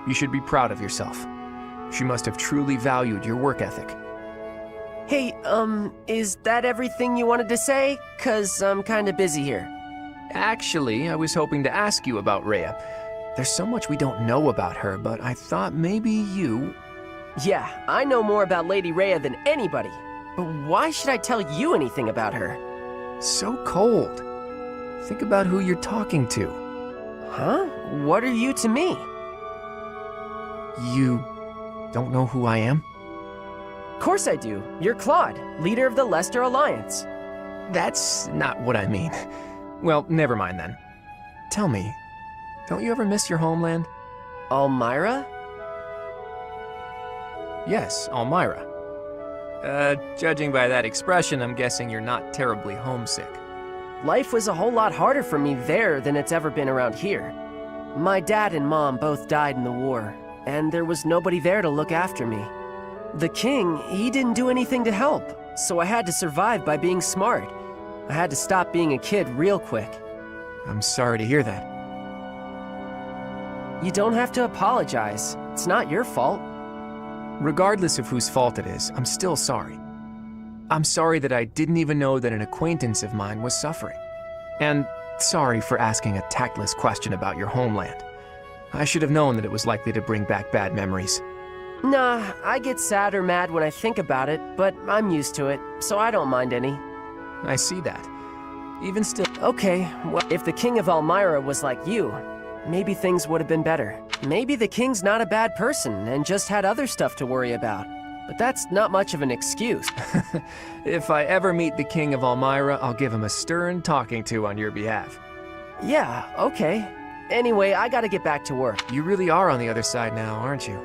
You should be proud of yourself. She must have truly valued your work ethic. Hey, is that everything you wanted to say? 'Cause I'm kinda busy here. Actually, I was hoping to ask you about Rhea. There's so much we don't know about her, but I thought maybe you... Yeah, I know more about Lady Rhea than anybody. But why should I tell you anything about her? So cold. Think about who you're talking to. Huh? What are you to me? You don't know who I am? Of course I do. You're Claude, leader of the Leicester Alliance. That's not what I mean. Well, never mind then. Tell me, don't you ever miss your homeland? Almyra? Yes, Almyra. Judging by that expression, I'm guessing you're not terribly homesick. Life was a whole lot harder for me there than it's ever been around here. My dad and mom both died in the war, and there was nobody there to look after me. The king, he didn't do anything to help, so I had to survive by being smart. I had to stop being a kid real quick. I'm sorry to hear that. You don't have to apologize. It's not your fault. Regardless of whose fault it is, I'm still sorry. I'm sorry that I didn't even know that an acquaintance of mine was suffering. And sorry for asking a tactless question about your homeland. I should have known that it was likely to bring back bad memories. Nah, I get sad or mad when I think about it, but I'm used to it, so I don't mind any. I see that. Even still... Okay, well, if the king of Almyra was like you, maybe things would have been better. Maybe the king's not a bad person and just had other stuff to worry about. but that's not much of an excuse. If I ever meet the King of Elmira, I'll give him a stern talking to on your behalf. Yeah, okay. Anyway, I gotta get back to work. You really are on the other side now, aren't you?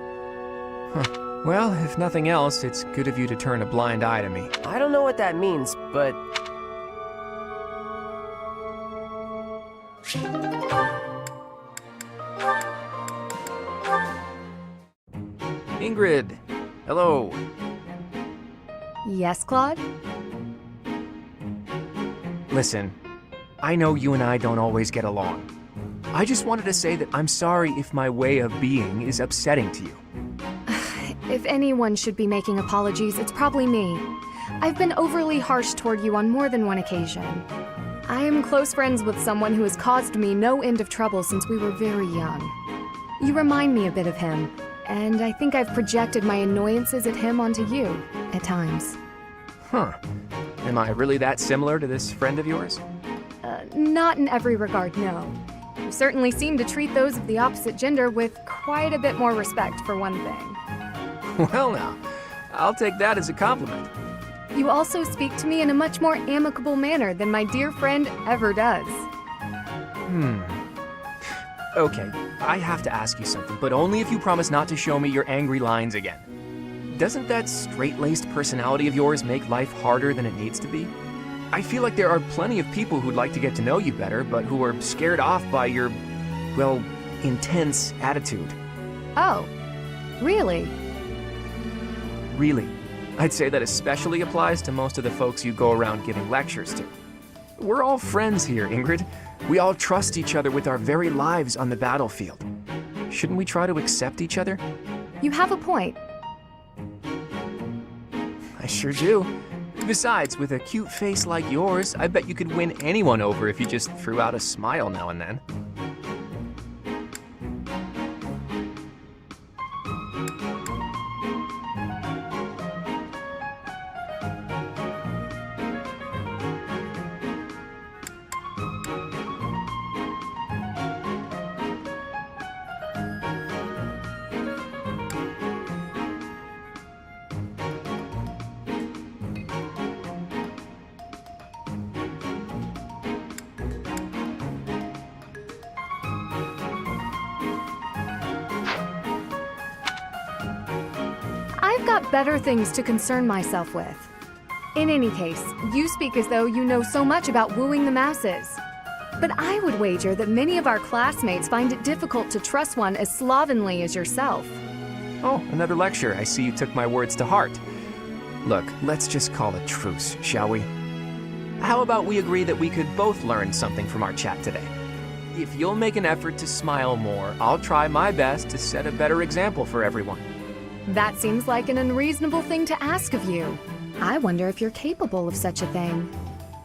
Huh. Well, if nothing else, it's good of you to turn a blind eye to me. I don't know what that means, but... Ingrid, hello. Yes, Claude? Listen, I know you and I don't always get along. I just wanted to say that I'm sorry if my way of being is upsetting to you. If anyone should be making apologies, it's probably me. I've been overly harsh toward you on more than one occasion. I am close friends with someone who has caused me no end of trouble since we were very young. You remind me a bit of him, and I think I've projected my annoyances at him onto you, at times. Huh. Am I really that similar to this friend of yours? Not in every regard, no. You certainly seem to treat those of the opposite gender with quite a bit more respect, for one thing. Well now, I'll take that as a compliment. You also speak to me in a much more amicable manner than my dear friend ever does. Okay, I have to ask you something, but only if you promise not to show me your angry lines again. Doesn't that straight-laced personality of yours make life harder than it needs to be? I feel like there are plenty of people who'd like to get to know you better, but who are scared off by your, well, intense attitude. Oh, really? Really. I'd say that especially applies to most of the folks you go around giving lectures to. We're all friends here, Ingrid. We all trust each other with our very lives on the battlefield. Shouldn't we try to accept each other? You have a point. I sure do. Besides, with a cute face like yours, I bet you could win anyone over if you just threw out a smile now and then. I've got better things to concern myself with. In any case, you speak as though you know so much about wooing the masses. But I would wager that many of our classmates find it difficult to trust one as slovenly as yourself. Oh, another lecture. I see you took my words to heart. Look, let's just call a truce, shall we? How about we agree that we could both learn something from our chat today? If you'll make an effort to smile more, I'll try my best to set a better example for everyone. That seems like an unreasonable thing to ask of you. I wonder if you're capable of such a thing.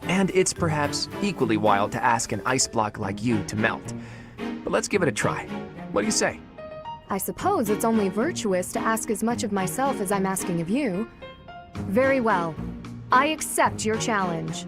And it's perhaps equally wild to ask an ice block like you to melt. But let's give it a try. What do you say? I suppose it's only virtuous to ask as much of myself as I'm asking of you. Very well. I accept your challenge.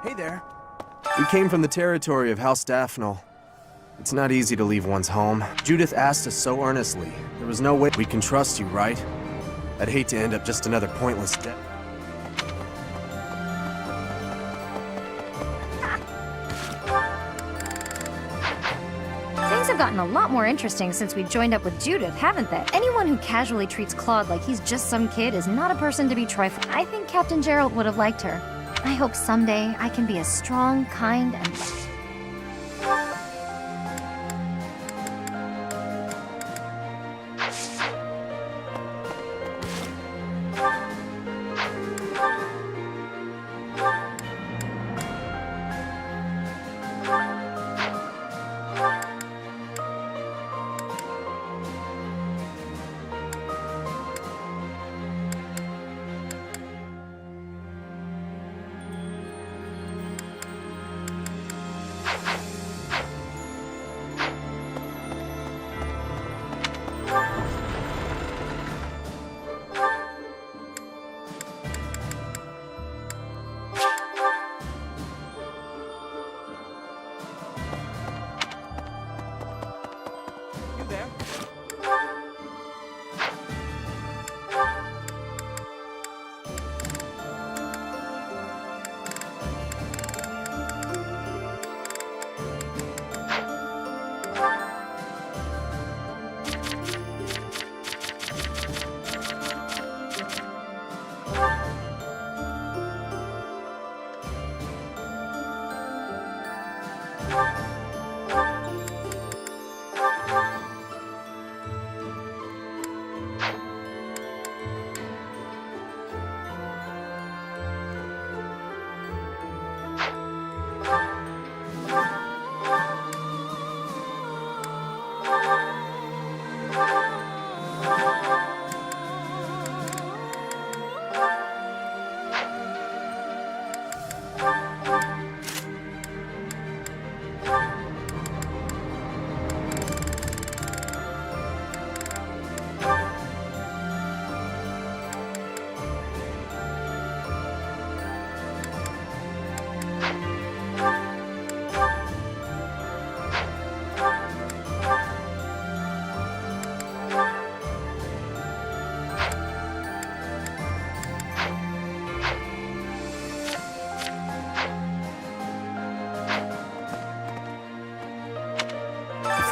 Hey there. We came from the territory of House Daphne. It's not easy to leave one's home. Judith asked us so earnestly. There was no way we can trust you, right? I'd hate to end up just another pointless death. Things have gotten a lot more interesting since we joined up with Judith, haven't they? Anyone who casually treats Claude like he's just some kid is not a person to be trifled. I think Captain Gerald would have liked her. I hope someday I can be as strong, kind, and...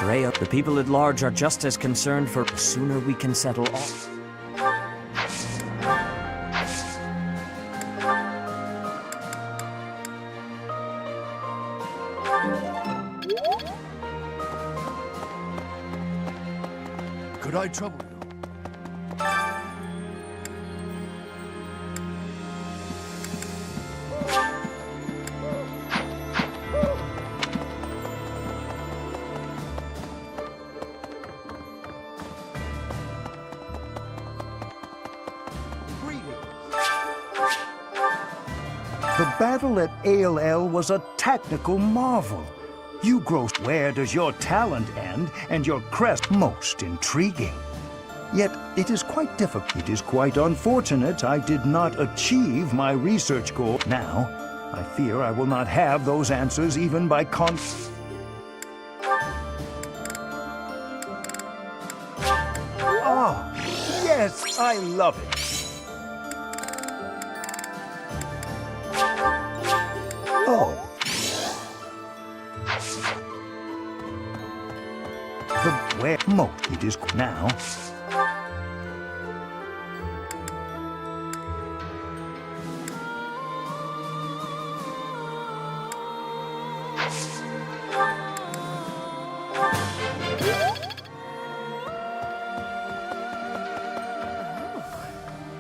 Freya, the people at large are just as concerned for the sooner we can settle all. Could I trouble you? The battle at ALL was a tactical marvel. You grow. Where does your talent end and your crest most intriguing? Yet it is quite difficult. It is quite unfortunate I did not achieve my research goal. Now, I fear I will not have those answers even by Ah, yes, I love it. Oh. The where most it is now.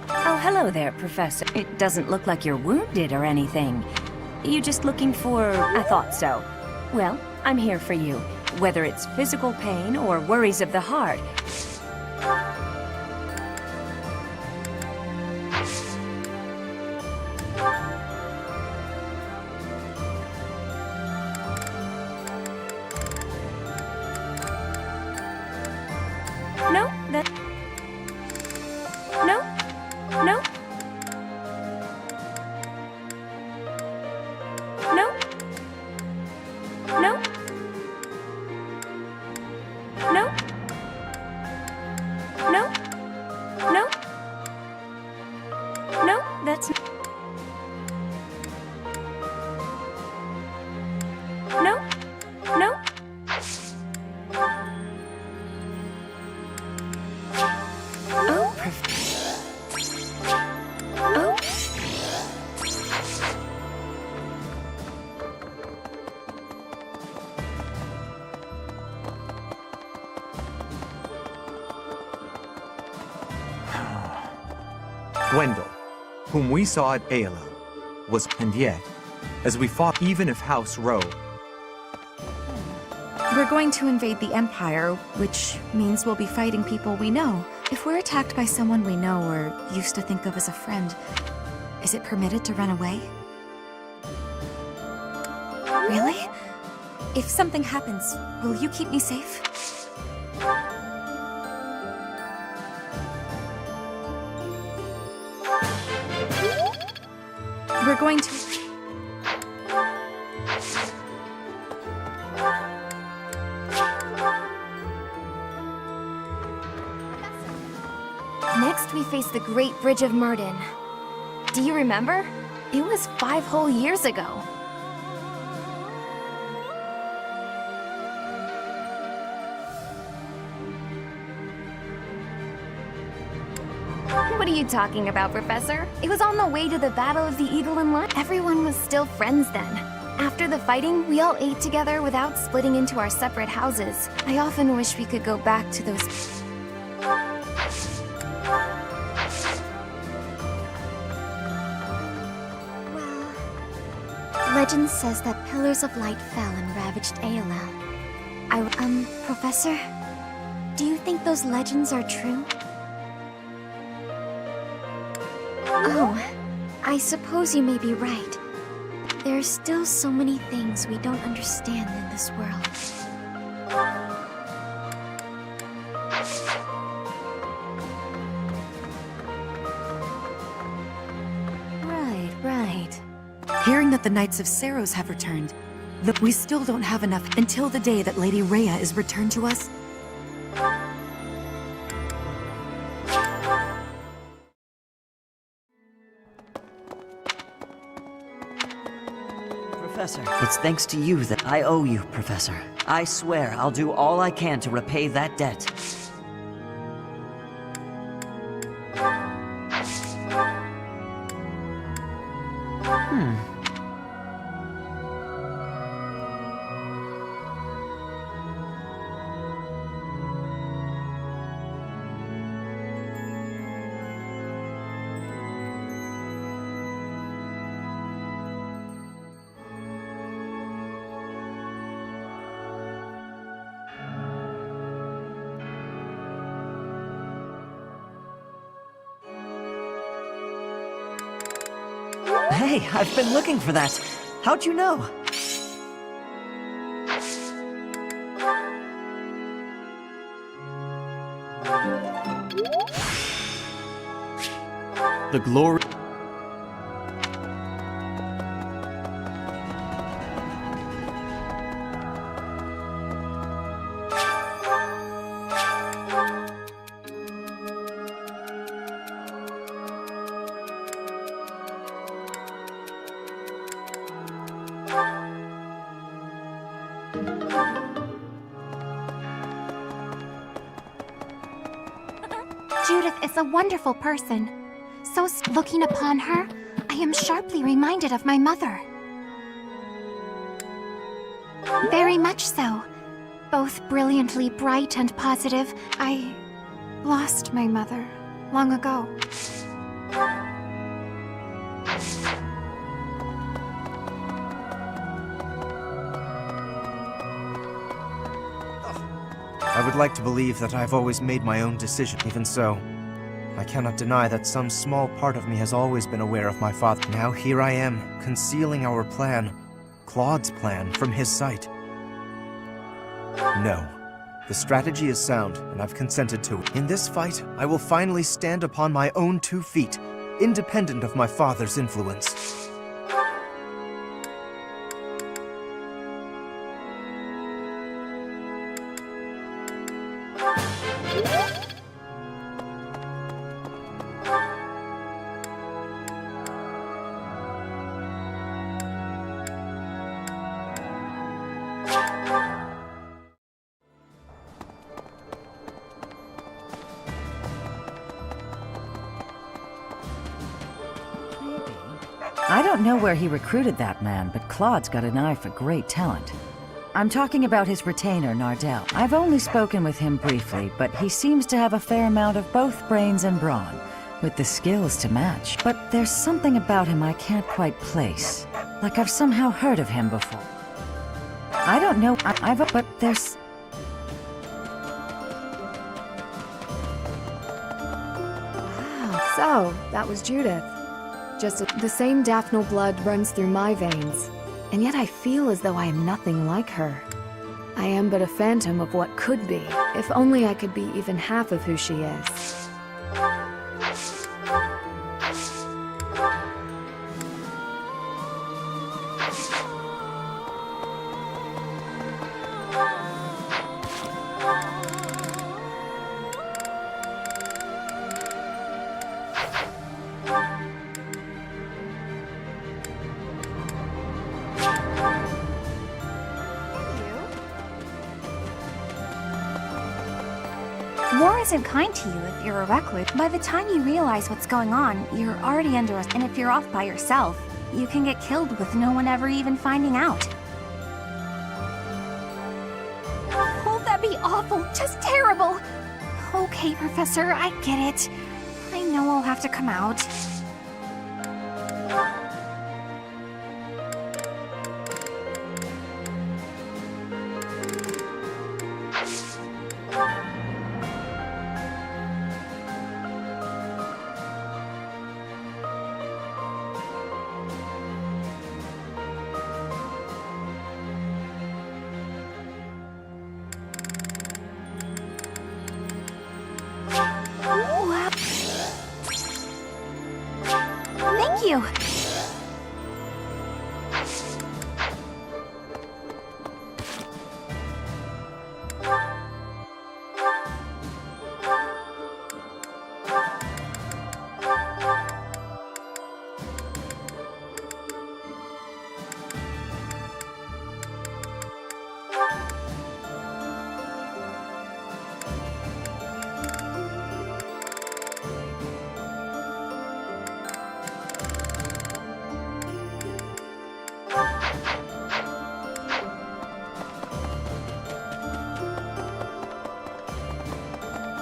Oh, hello there, Professor. It doesn't look like you're wounded or anything. You just looking for... I thought so. Well, I'm here for you. Whether it's physical pain or worries of the heart. No, that... No, no. Gwendol, whom we saw at Aelel, was, and yet, as we fought, even if House Rowe. We're going to invade the Empire, which means we'll be fighting people we know. If we're attacked by someone we know or used to think of as a friend, is it permitted to run away? Really? If something happens, will you keep me safe? We're going to... Next, we face the Great Bridge of Myrden. Do you remember? It was 5 whole years ago. What are you talking about, Professor? It was on the way to the Battle of the Eagle and Lion. Everyone was still friends then. After the fighting, we all ate together without splitting into our separate houses. I often wish we could go back to those... Legend says that pillars of light fell and ravaged Aelel. Professor? Do you think those legends are true? Oh, I suppose you may be right. There are still so many things we don't understand in this world. Right. Hearing that the Knights of Saros have returned, that we still don't have enough until the day that Lady Rhea is returned to us. Professor, it's thanks to you that I owe you, Professor. I swear I'll do all I can to repay that debt. Hey, I've been looking for that. How'd you know? The glory... Judith is a wonderful person. So looking upon her, I am sharply reminded of my mother. Very much so. Both brilliantly bright and positive. I lost my mother long ago. I would like to believe that I've always made my own decision. Even so, I cannot deny that some small part of me has always been aware of my father. Now here I am, concealing our plan, Claude's plan, from his sight. No. The strategy is sound, and I've consented to it. In this fight, I will finally stand upon my own 2 feet, independent of my father's influence. I don't know where he recruited that man, but Claude's got an eye for great talent. I'm talking about his retainer, Nardell. I've only spoken with him briefly, but he seems to have a fair amount of both brains and brawn. with the skills to match. But there's something about him I can't quite place. Like I've somehow heard of him before. I don't know, but there's... So, that was Judith. Just the same Daphne blood runs through my veins, and yet I feel as though I am nothing like her. I am but a phantom of what could be, if only I could be even half of who she is. War isn't kind to you if you're a recluse. By the time you realize what's going on, you're already under us. And if you're off by yourself, you can get killed with no one ever even finding out. Won't that be awful? Just terrible! Okay, Professor, I get it. I know I'll have to come out. Thank you.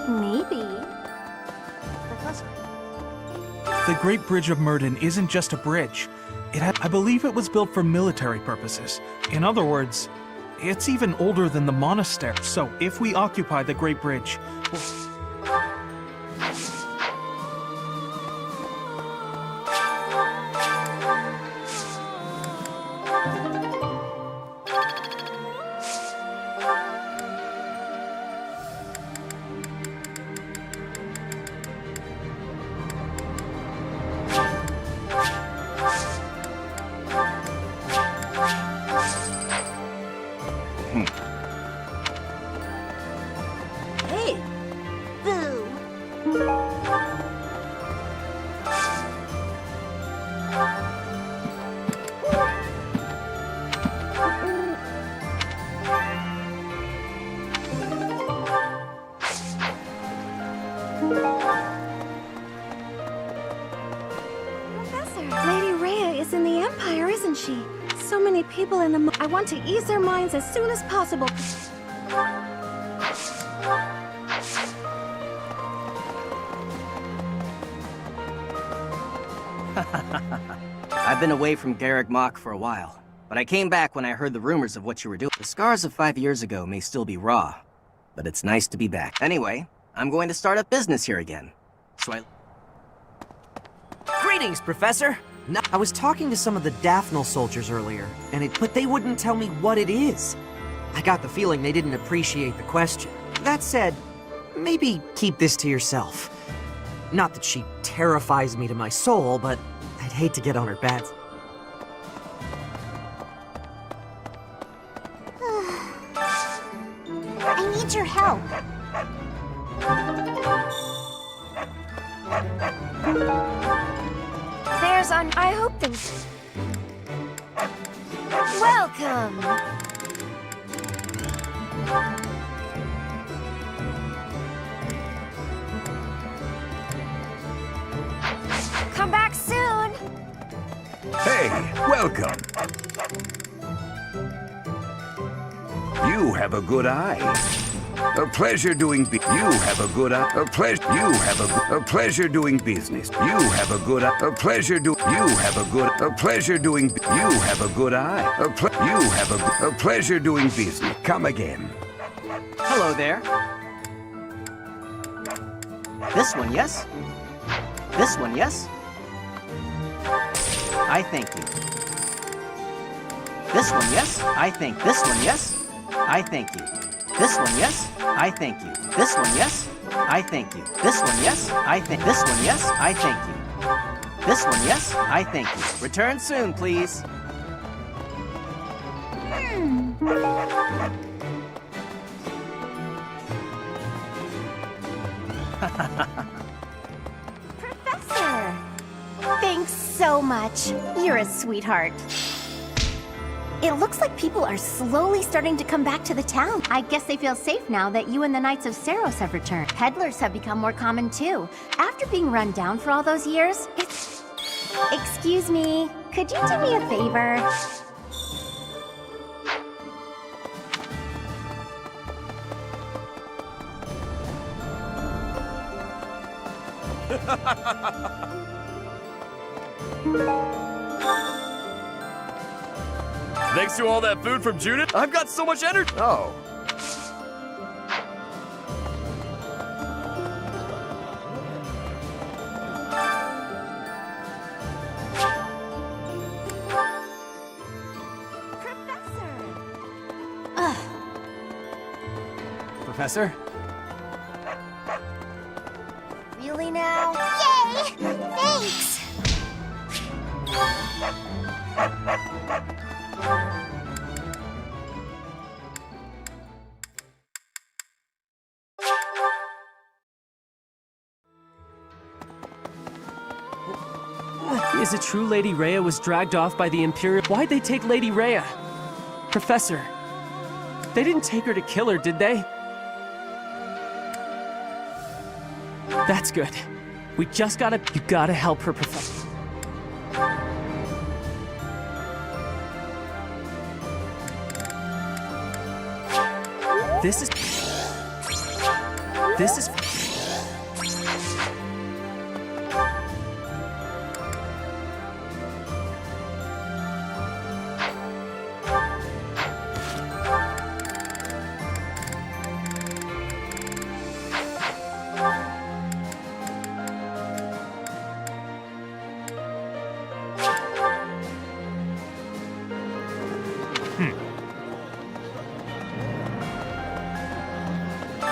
Maybe. Professor. The Great Bridge of Myrden isn't just a bridge. I believe it was built for military purposes. In other words, it's even older than the monastery. So if we occupy the Great Bridge, Hey! Boo! Professor, Lady Rhea is in the Empire, isn't she? So many people in the... I want to ease their minds as soon as possible. I've been away from Garrick Mach for a while, but I came back when I heard the rumors of what you were doing. The scars of 5 years ago may still be raw, but it's nice to be back. Anyway, I'm going to start up business here again, so I... Greetings, Professor! I was talking to some of the Daphne soldiers earlier, but they wouldn't tell me what it is. I got the feeling they didn't appreciate the question. That said, maybe keep this to yourself. Not that she terrifies me to my soul, but I'd hate to get on her bad. I need your help. There's on. I hope things. Welcome. Come back soon. Hey, welcome. You have a good eye. A pleasure doing you have a good eye. A pleasure you have a pleasure doing business. You have a good eye. A pleasure do you have a good a pleasure doing you have a good eye. You have a pleasure doing business. Come again. Hello there. This one, yes? This one, yes? I thank you. This one, yes? I thank this one, yes? I thank you. This one, yes? I thank you. This one, yes? I thank you. This one, yes? I thank this one, yes? I thank you. This one, yes? I thank you. Return soon, please. Professor! Thanks so much. You're a sweetheart. It looks like people are slowly starting to come back to the town. I guess they feel safe now that you and the Knights of Saros have returned. Peddlers have become more common too. After being run down for all those years, it's... Excuse me, could you do me a favor? Thanks to all that food from Judith, I've got so much energy. Oh. Professor? Really now? Yay! Thanks! Is it true Lady Rhea was dragged off by the Imperial? Why'd they take Lady Rhea? Professor, they didn't take her to kill her, did they? That's good. We just gotta... You gotta help her, Professor. This is...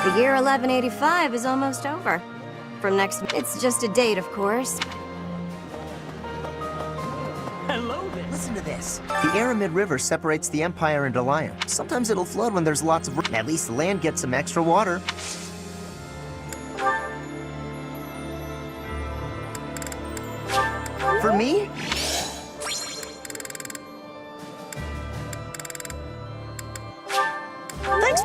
The year 1185 is almost over. From next... It's just a date, of course. Hello there. Listen to this. The Aramid River separates the Empire and Alliance. Sometimes it'll flood when there's lots of... At least the land gets some extra water. For me? Thanks.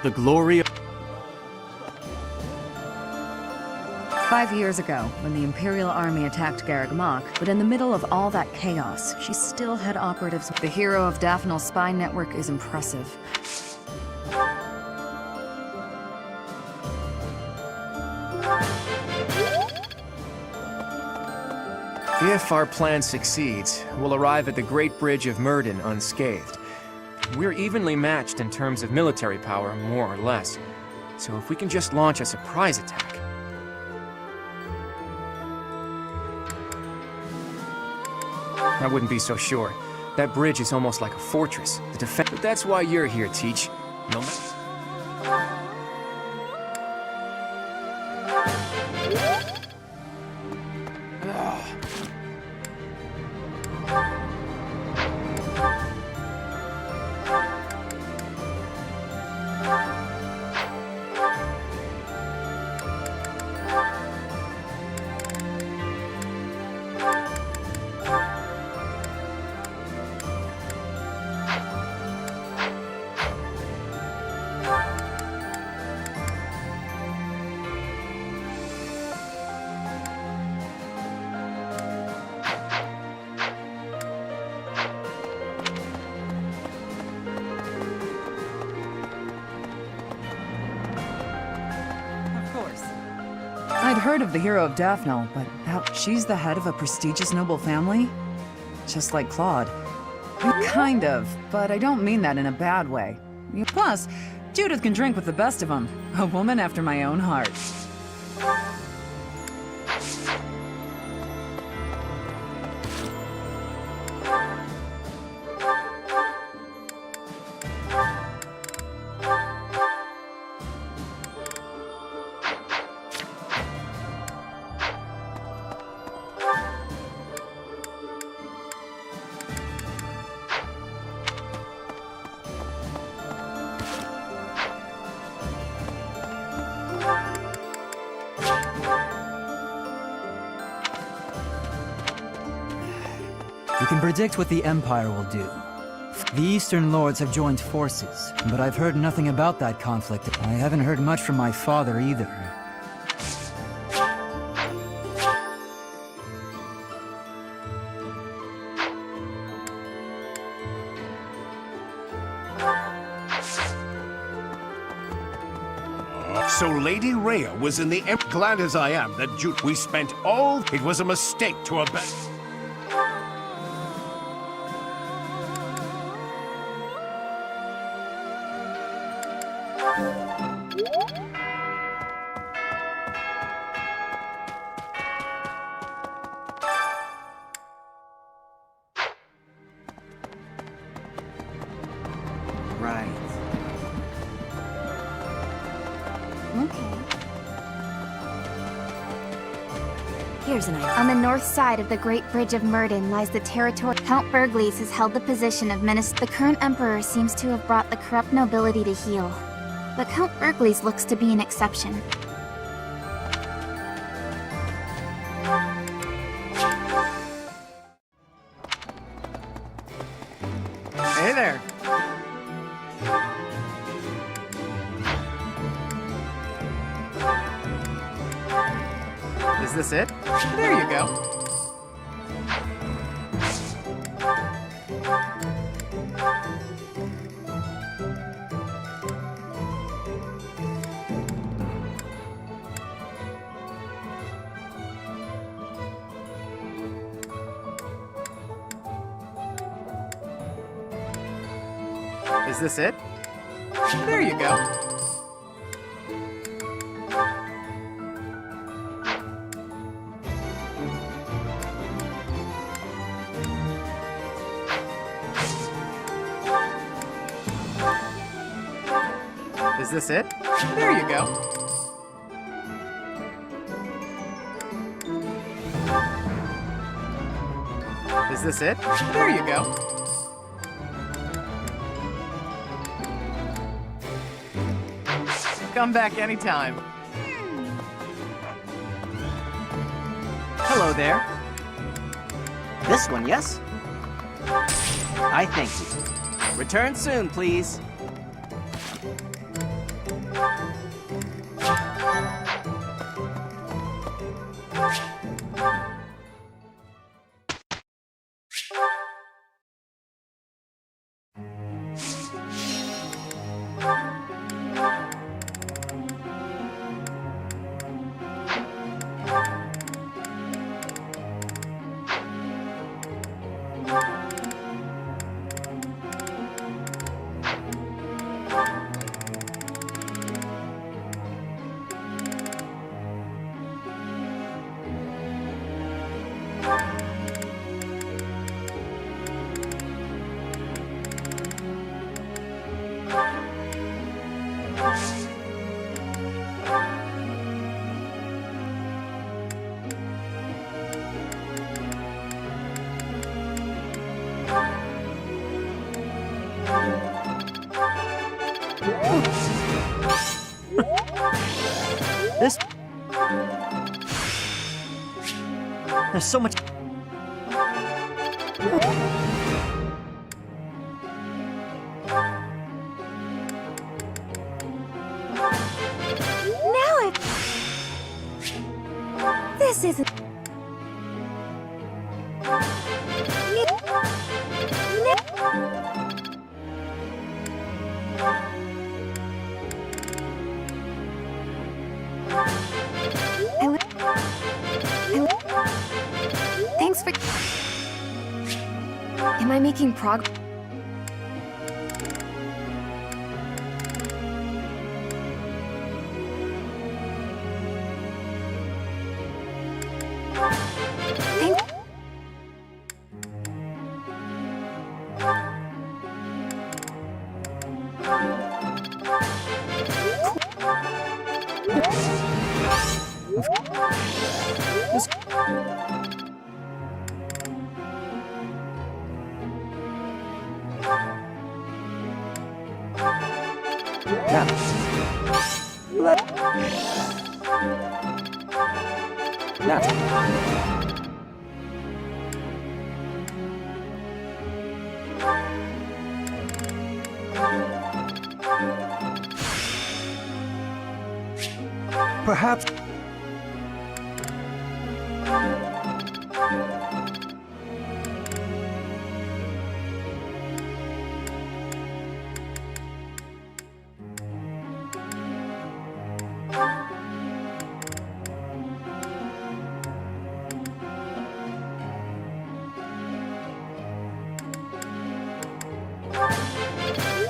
The glory of... 5 years ago, when the Imperial Army attacked Garreg Mach, but in the middle of all that chaos, she still had operatives. The hero of Daphnal's spy network is impressive. If our plan succeeds, we'll arrive at the Great Bridge of Myrddin unscathed. We're evenly matched in terms of military power, more or less. So if we can just launch a surprise attack... I wouldn't be so sure. That bridge is almost like a fortress. The defense... But that's why you're here, Teach. No matter... I'd heard of the hero of Daphne, but she's the head of a prestigious noble family? Just like Claude. Kind of, but I don't mean that in a bad way. Plus, Judith can drink with the best of them. A woman after my own heart. We can predict what the Empire will do. The Eastern Lords have joined forces, but I've heard nothing about that conflict. I haven't heard much from my father either. So Lady Rhea was in the glad as I am that we spent all... It was a mistake to abandon... Right. Here's an idea. On the north side of the Great Bridge of Murden lies the territory. Count Bergles has held the position of minister. The current emperor seems to have brought the corrupt nobility to heel. But Count Bergles looks to be an exception. Hey there. Is this it? There you go. Is this it? There you go. Is this it? There you go. Is this it? There you go. Come back anytime. Hello there. This one, yes? I thank you. Return soon, please. This... There's so much... This isn't... I making progress? Perhaps...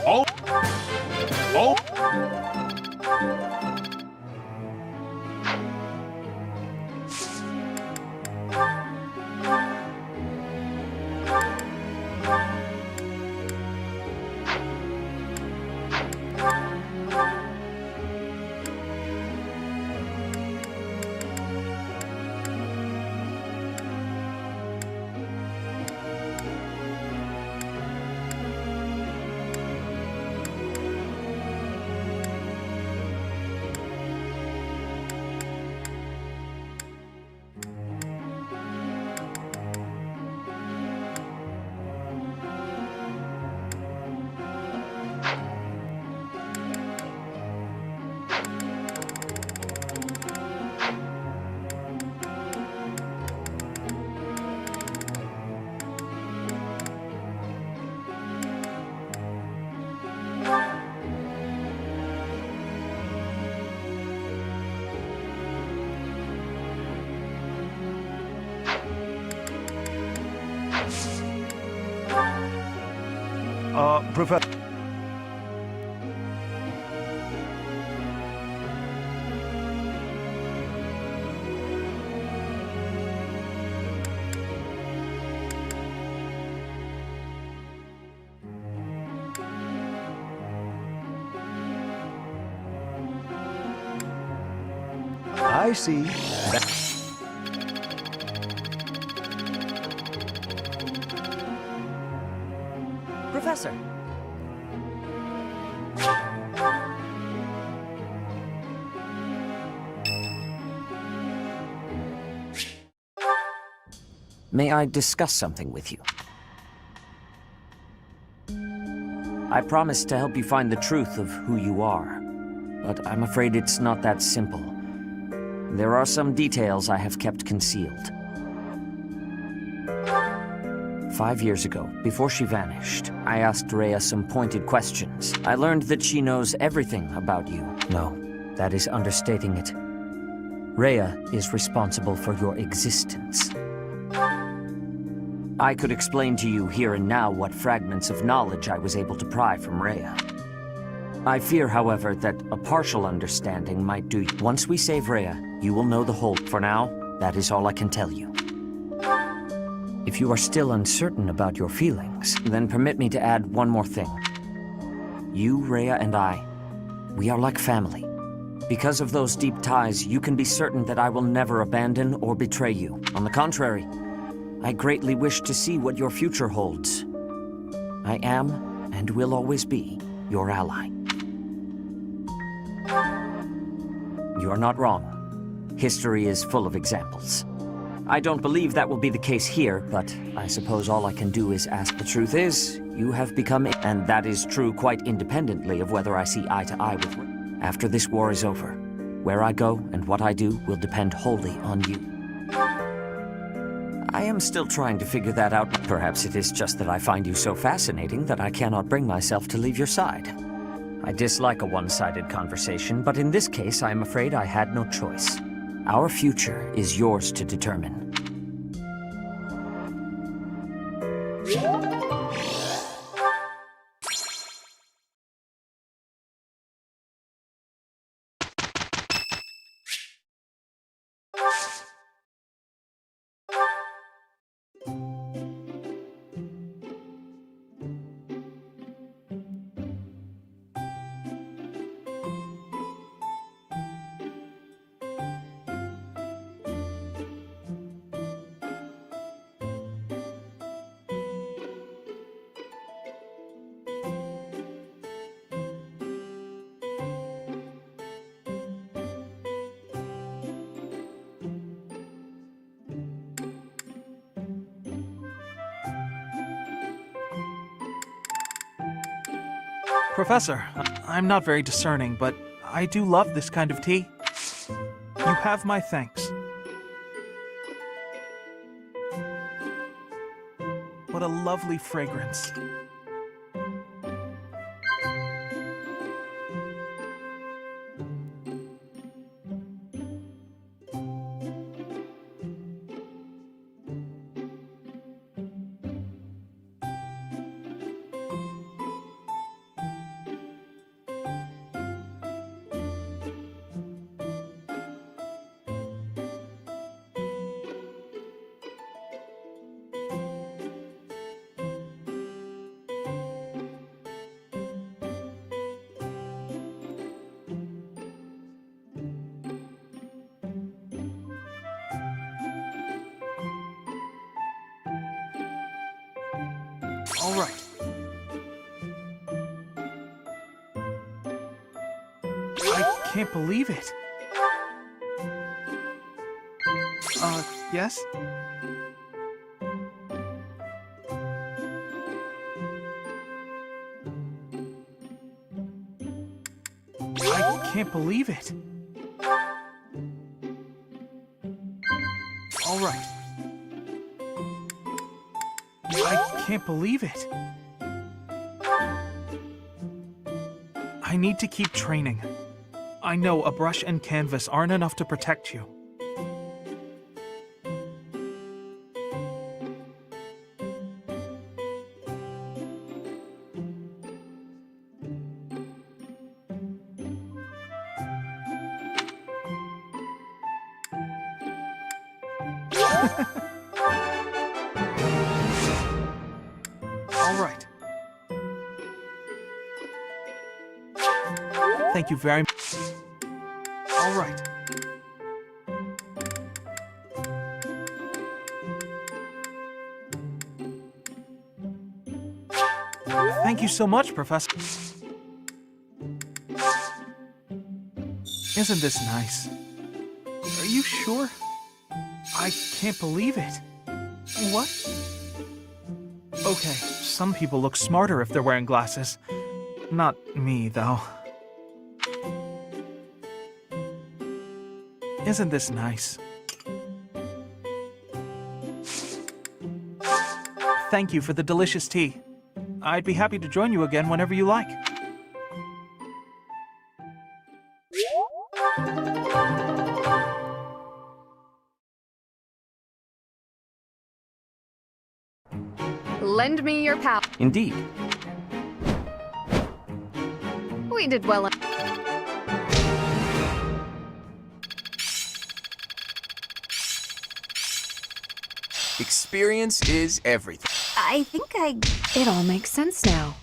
Oh! Oh! Professor... I see. Professor. May I discuss something with you? I promised to help you find the truth of who you are, but I'm afraid it's not that simple. There are some details I have kept concealed. 5 years ago, before she vanished, I asked Rhea some pointed questions. I learned that she knows everything about you. No, that is understating it. Rhea is responsible for your existence. I could explain to you here and now what fragments of knowledge I was able to pry from Rhea. I fear, however, that a partial understanding might do you. Once we save Rhea, you will know the whole. For now, that is all I can tell you. If you are still uncertain about your feelings, then permit me to add one more thing. You, Rhea, and I, we are like family. Because of those deep ties, you can be certain that I will never abandon or betray you. On the contrary, I greatly wish to see what your future holds. I am, and will always be, your ally. You are not wrong. History is full of examples. I don't believe that will be the case here, but I suppose all I can do is ask. The truth is, you have become, and that is true quite independently of whether I see eye to eye with. After this war is over, where I go and what I do will depend wholly on you. I am still trying to figure that out. Perhaps it is just that I find you so fascinating that I cannot bring myself to leave your side. I dislike a one-sided conversation, but in this case, I am afraid I had no choice. Our future is yours to determine. Professor, I'm not very discerning, but I do love this kind of tea. You have my thanks. What a lovely fragrance. All right. I can't believe it. Yes? I can't believe it. All right. I can't believe it. I need to keep training. I know a brush and canvas aren't enough to protect you. All right. Thank you very much. All right. Thank you so much, Professor. Isn't this nice? Are you sure? I can't believe it. What? Okay, some people look smarter if they're wearing glasses. Not me, though. Isn't this nice? Thank you for the delicious tea. I'd be happy to join you again whenever you like. Lend me your power. Indeed. We did well. Experience is everything. I think it all makes sense now.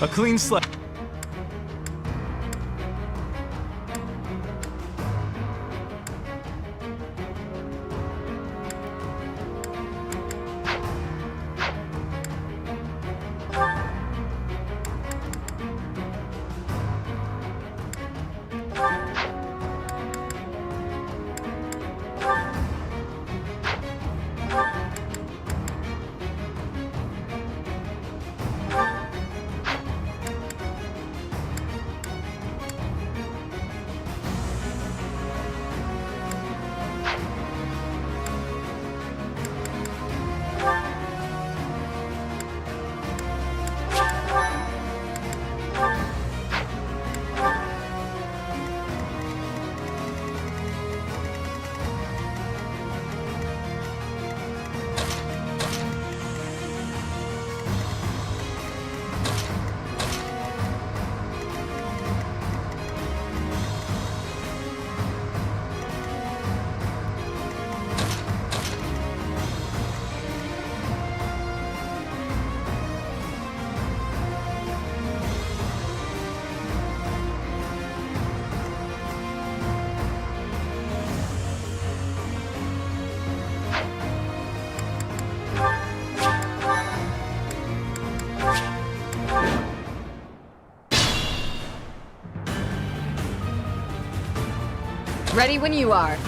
A clean slate. Ready when you are.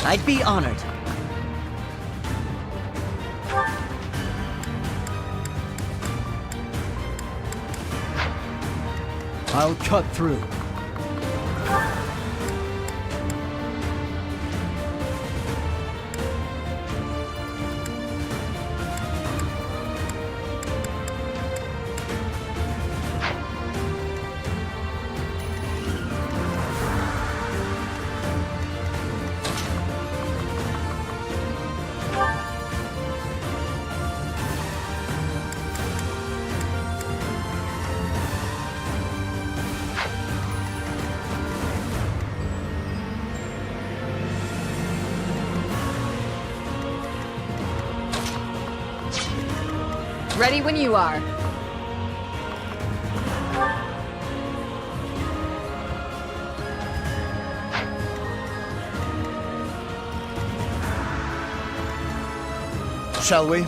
I'd be honored. I'll cut through. Ready when you are. Shall we?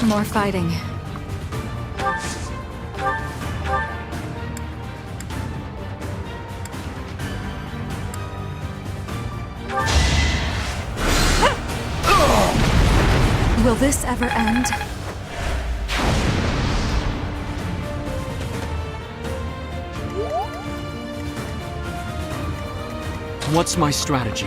More fighting. Will this ever end? What's my strategy?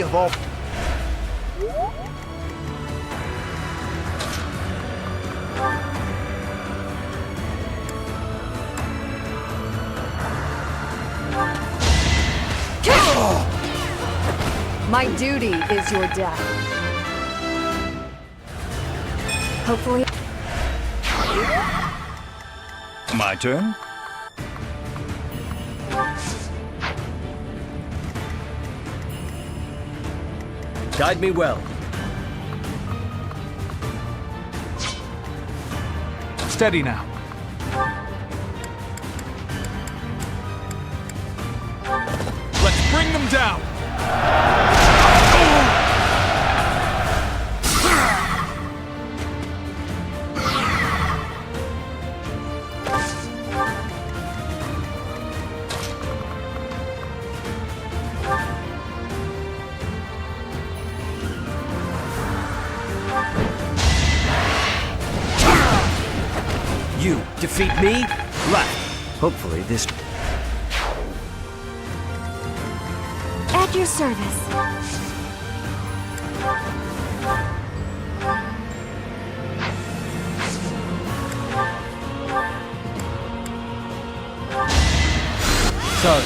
of all... My duty is your death. Hopefully... My turn? Guide me well. Steady now. Let's bring them down! You defeat me? Left. Hopefully this... At your service. Sorry.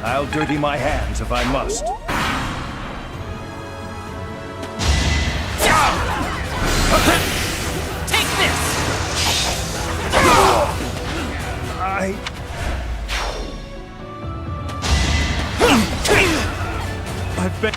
I'll dirty my hands if I must. Take this! I've been...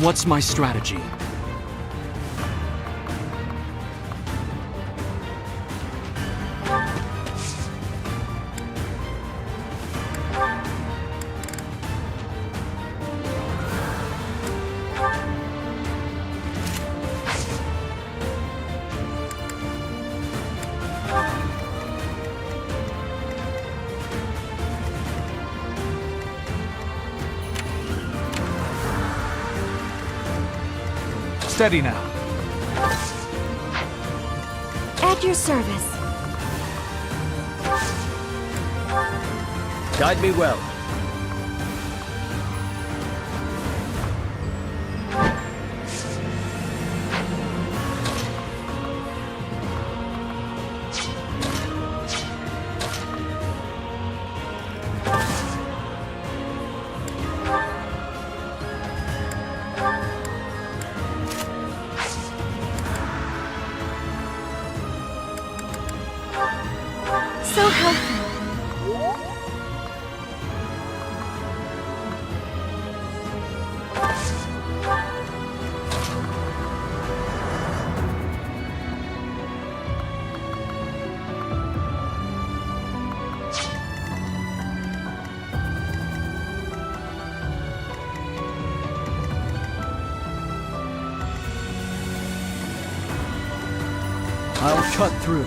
What's my strategy? Steady now. At your service. Guide me well. So helpful. I'll cut through.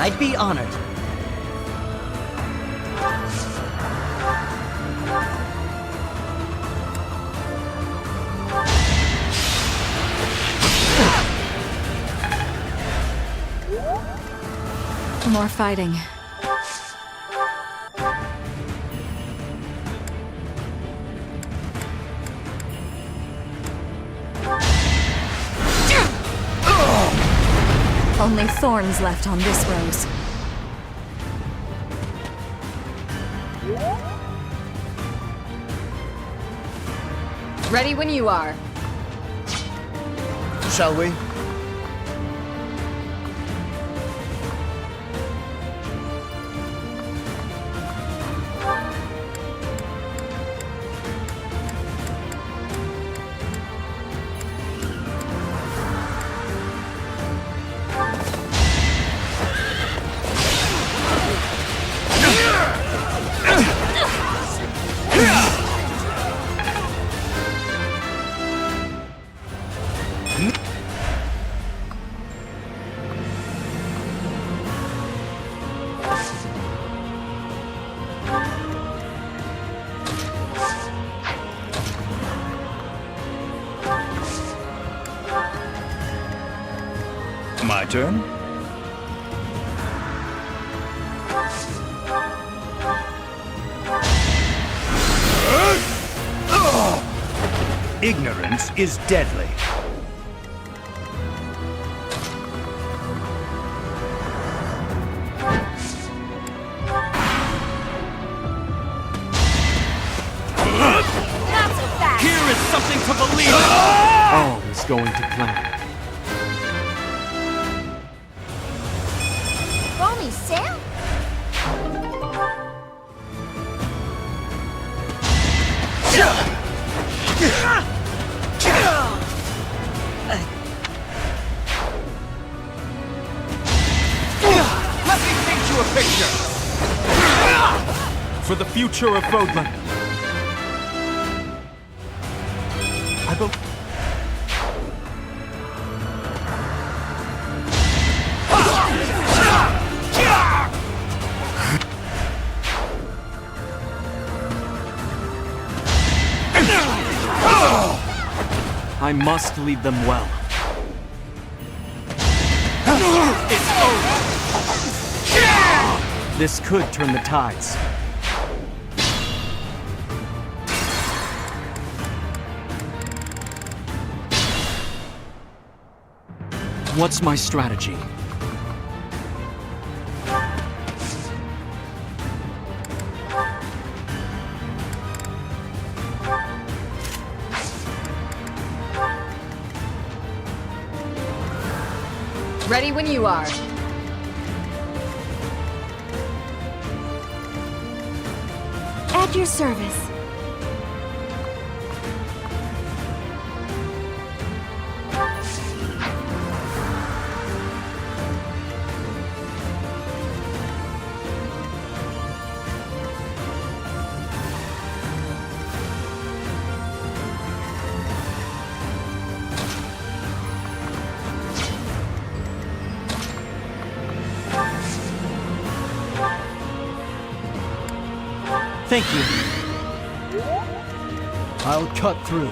I'd be honored. More fighting. Only thorns left on this rose. Ready when you are. Shall we? My turn? Ignorance is deadly. Not so fast! Here is something to believe in! All is going to plan. Call me Sam? Let me paint you a picture! For the future of Fodlan. I believe... I must lead them well. It's over! This could turn the tides. What's my strategy? Ready when you are. At your service. Thank you. I'll cut through.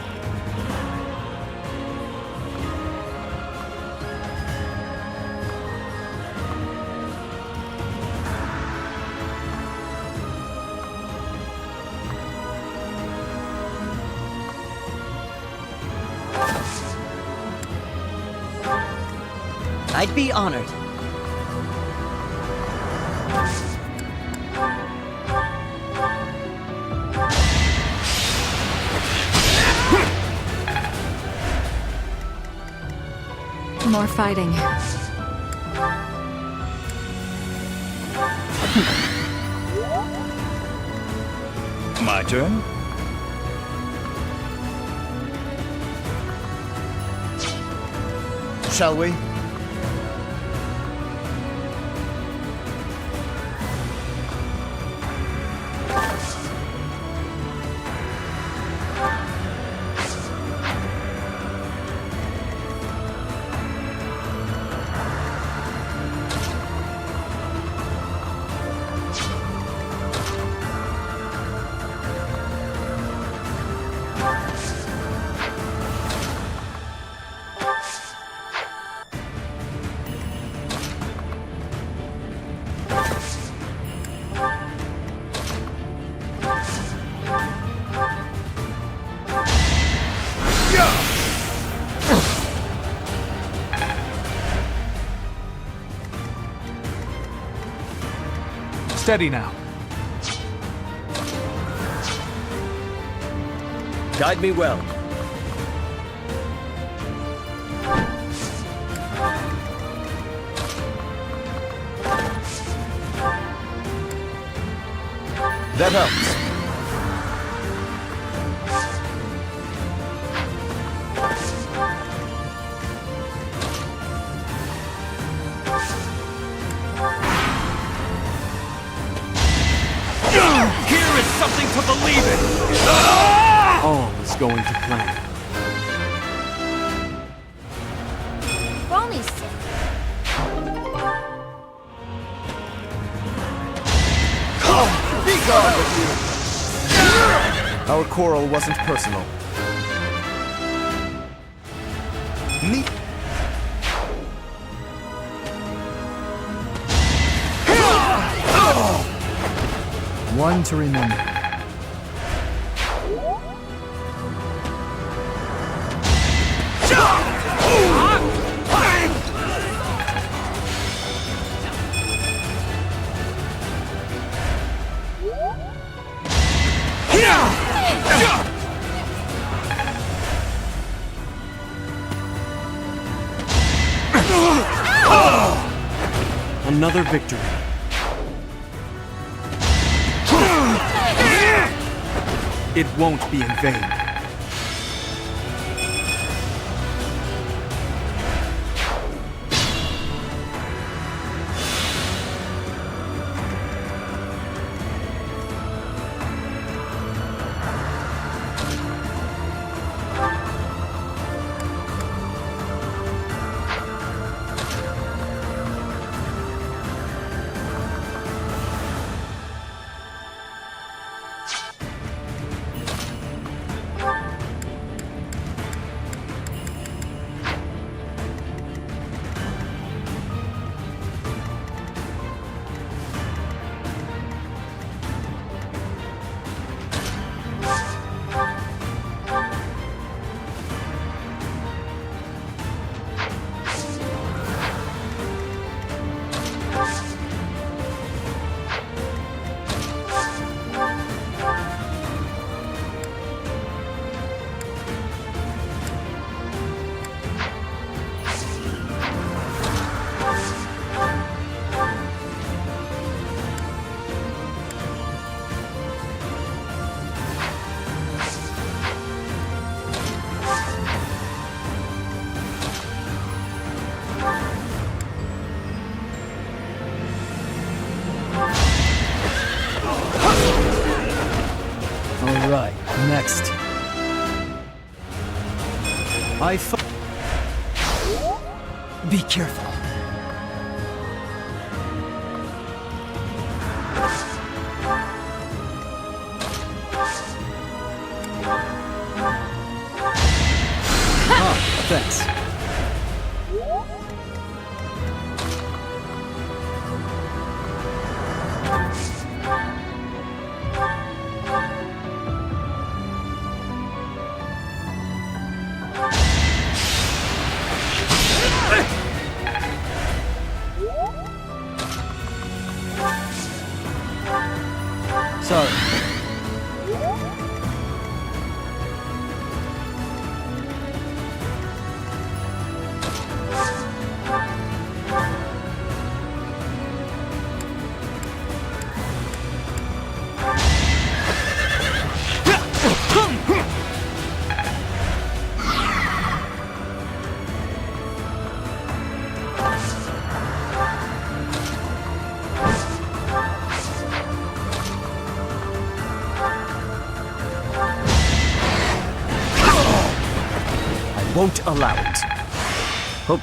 I'd be honored. More fighting. My turn? Shall we? Steady now. Guide me well. That helps. Here is something to believe in! All is going to plan. If only Our quarrel wasn't personal. Meet. One to remember. Another victory. It won't be in vain. All right, next. Be careful. Thanks. Sorry. Won't allow it. Hope.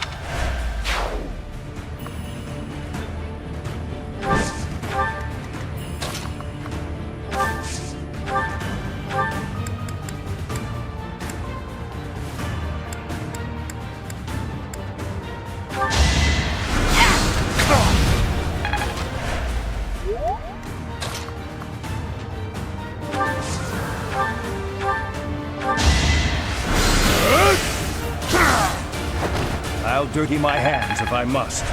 I'll dirty my hands if I must.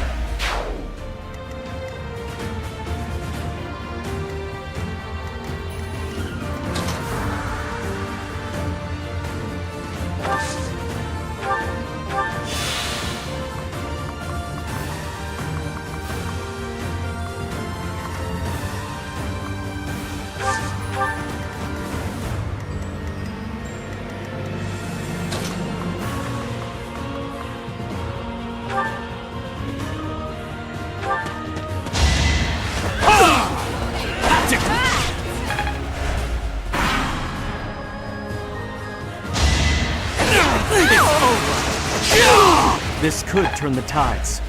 This could turn the tides.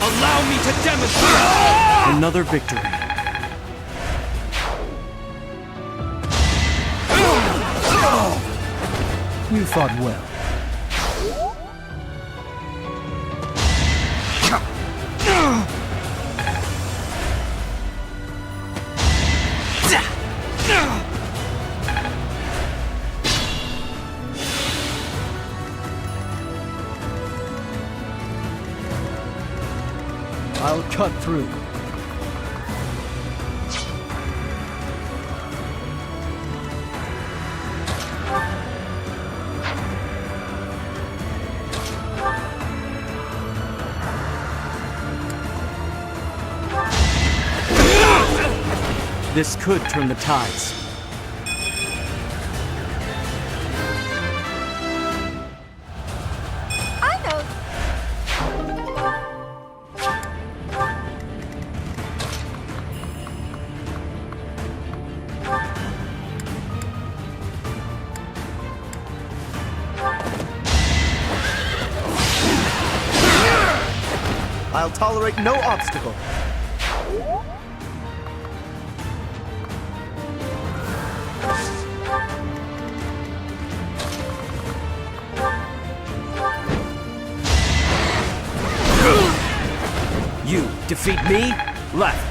Allow me to demonstrate! Another victory. You fought well. I'll cut through. This could turn the tides. I know. I'll tolerate no obstacle. You defeat me? Left.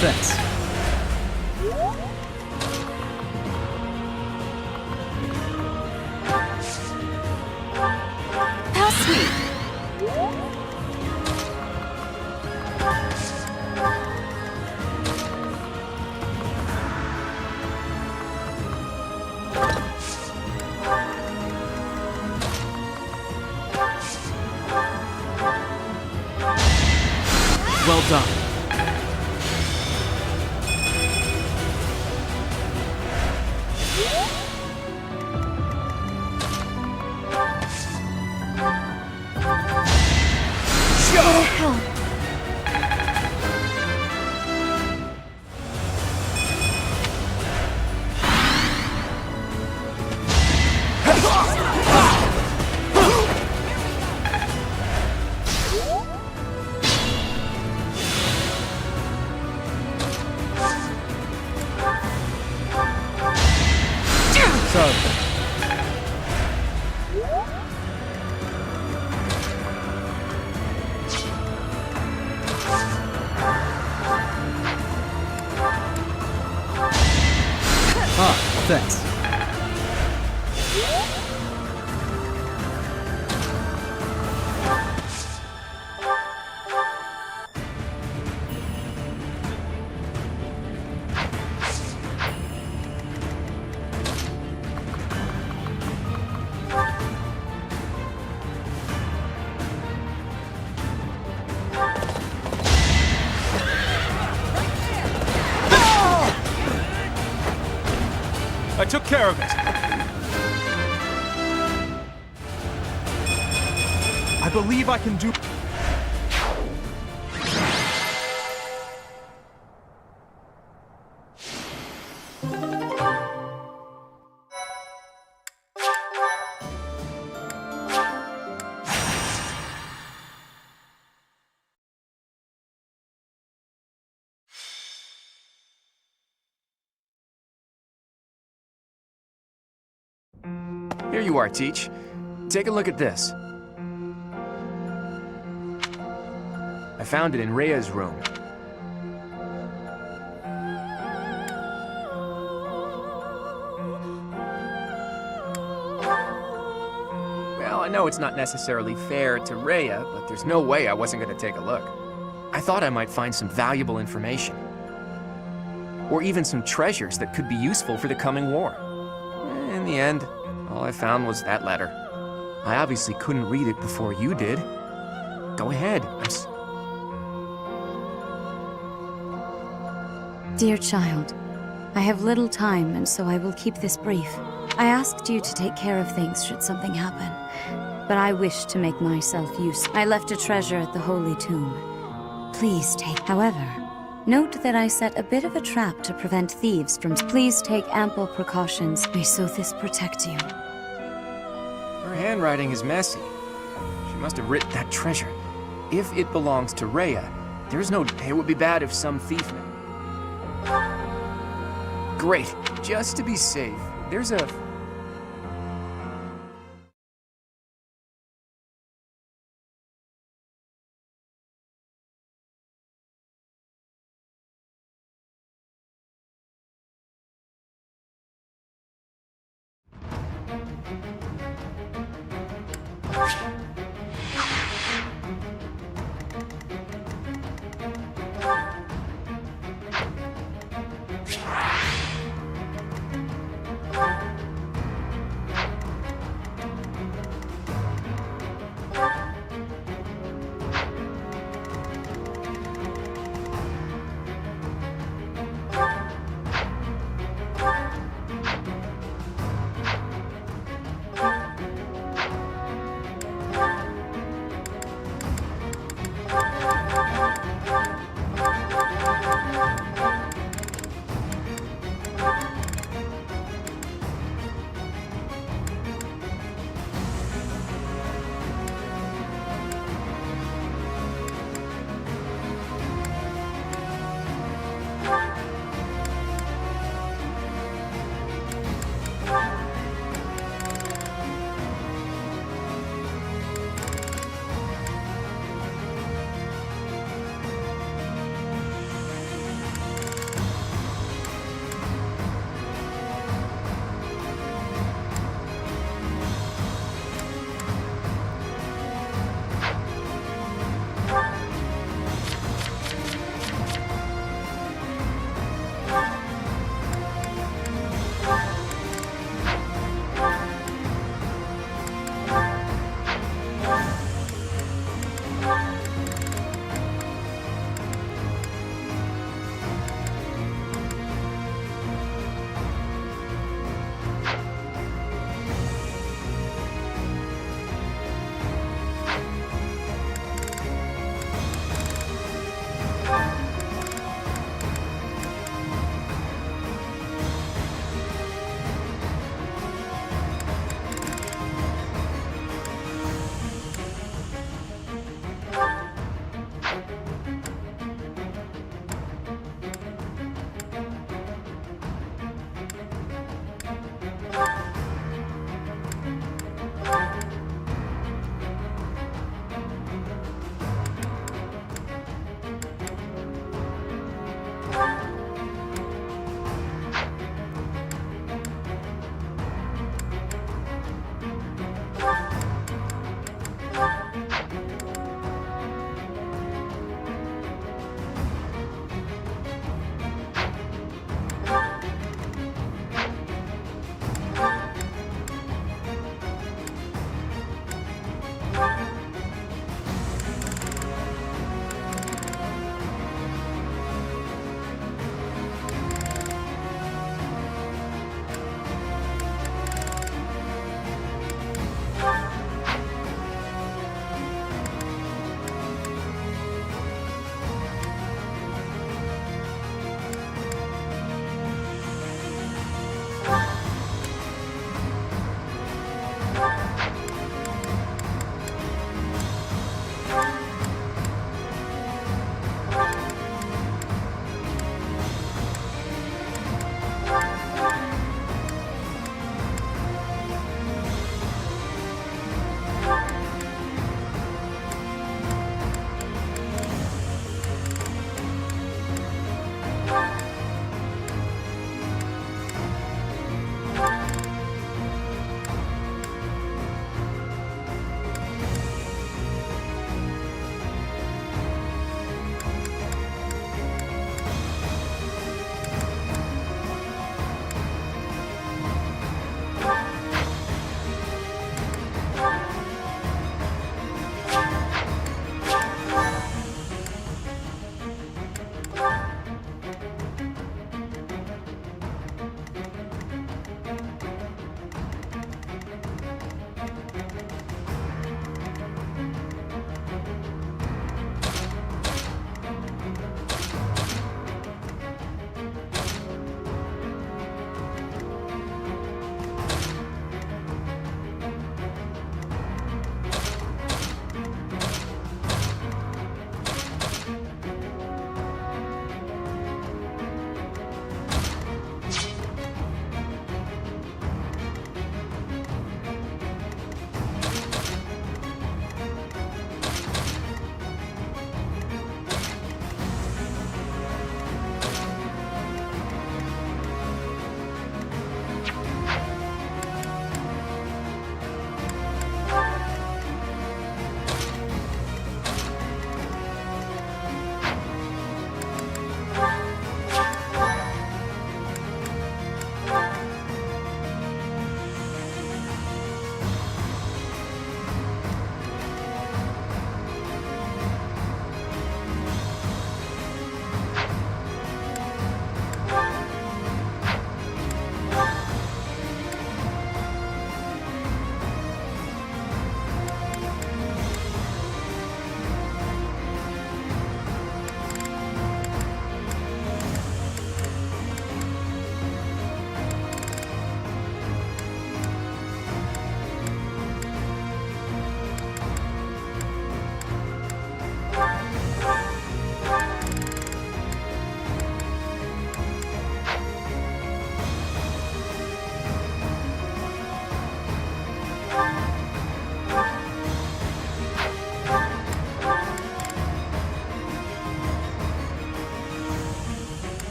Thanks. How sweet. Well done. Thanks. I took care of it. I believe I can do... Here you are, Teach. Take a look at this. I found it in Rhea's room. Well, I know it's not necessarily fair to Rhea, but there's no way I wasn't going to take a look. I thought I might find some valuable information. Or even some treasures that could be useful for the coming war. In the end, all I found was that letter. I obviously couldn't read it before you did. Go ahead. Dear child, I have little time, and so I will keep this brief. I asked you to take care of things should something happen, but I wish to make myself useful. I left a treasure at the Holy Tomb. Please take. However, note that I set a bit of a trap to prevent thieves from. Please take ample precautions. May Sothis protect you. Her handwriting is messy. She must have written that treasure. If it belongs to Rhea, there's no. It would be bad if some thief. Great. Just to be safe, there's a.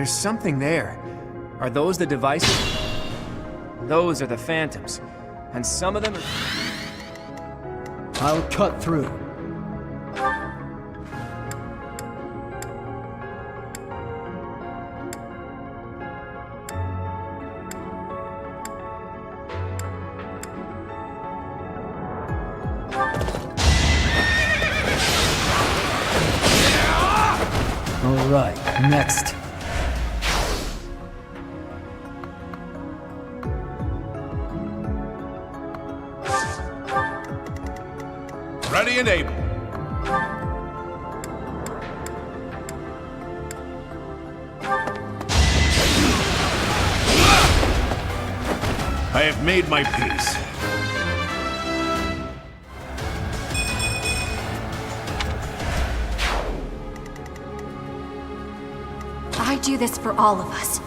There's something there. Are those the devices? Those are the phantoms. And some of them are... I'll cut through. All right, next. Ready and able. I have made my peace. I do this for all of us.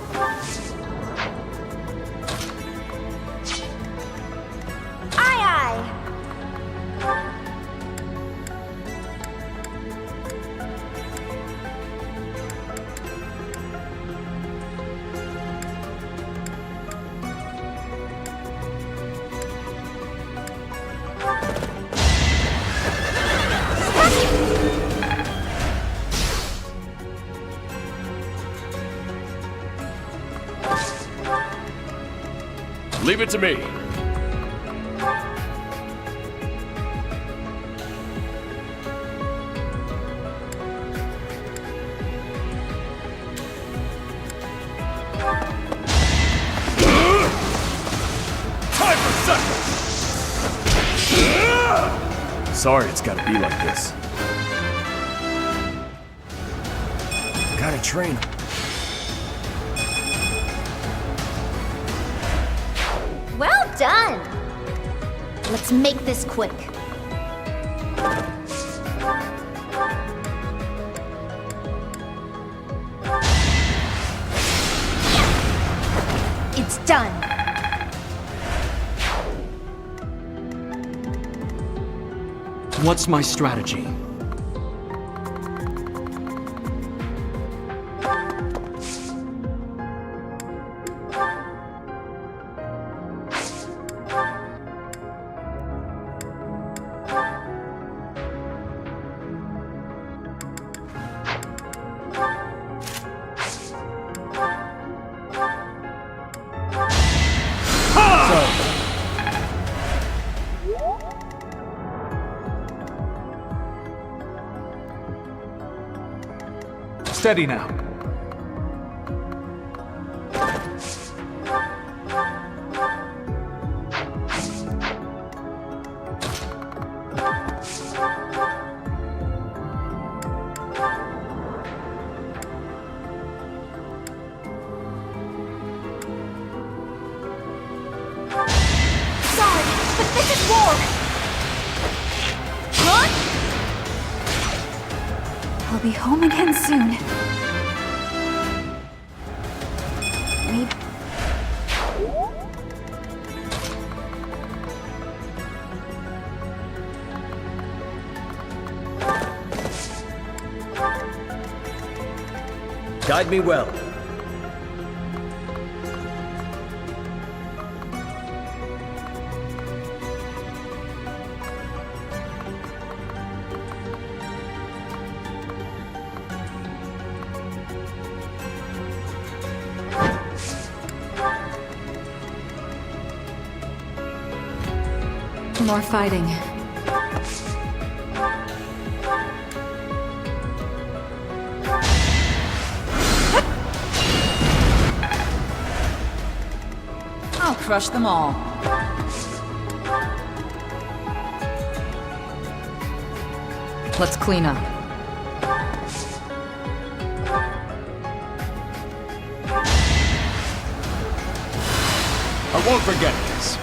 Aye, aye. Leave it to me. Time for seconds! Sorry it's gotta be like this. gotta train 'em. Well done! Let's make this quick. It's done. What's my strategy? Steady now. Sorry, but this is war! Huh? I'll be home again soon. Guide me well. More fighting. I'll crush them all. Let's clean up. I won't forget this.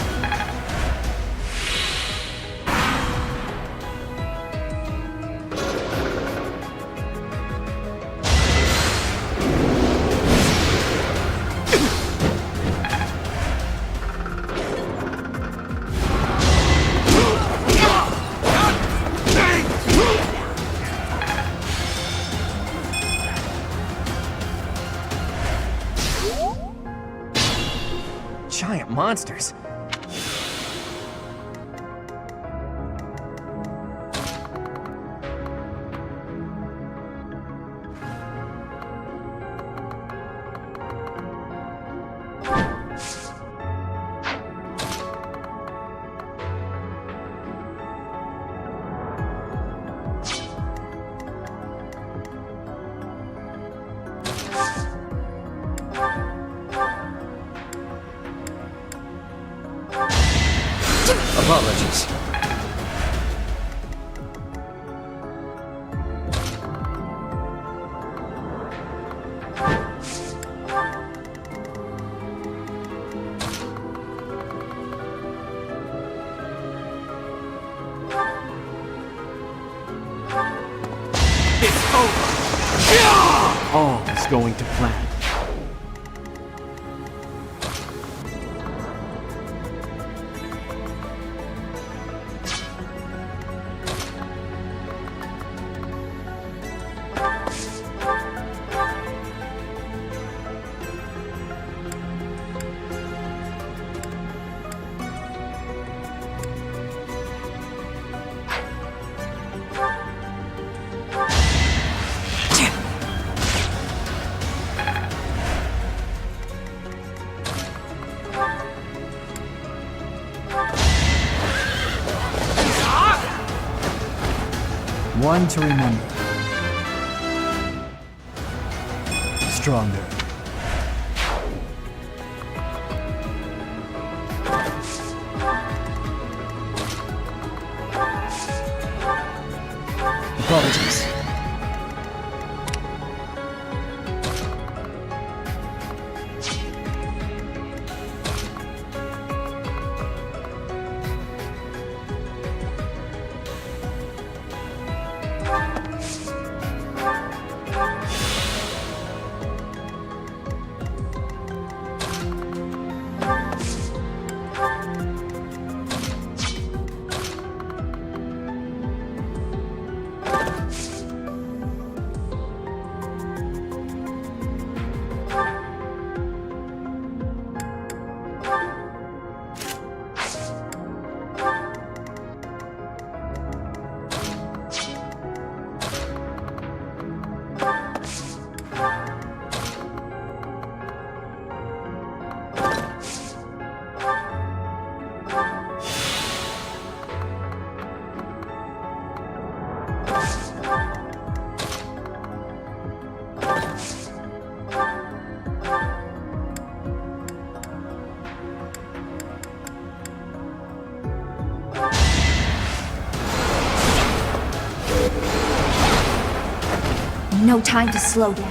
monsters. Apologies. It's over. All is going to plan. One to remember. Stronger. Apologies. No time to slow down.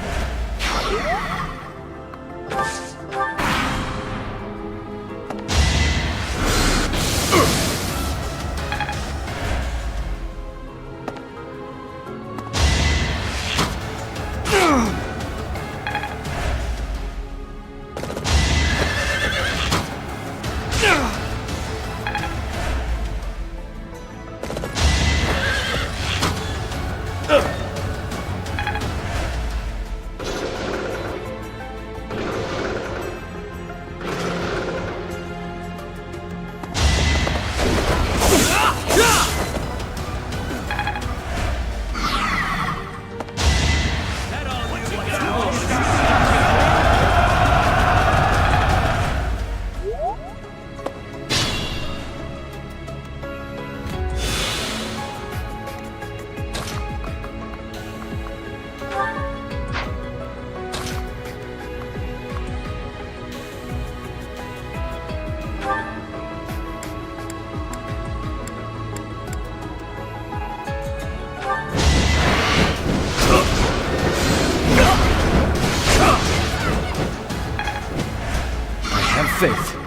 Faith.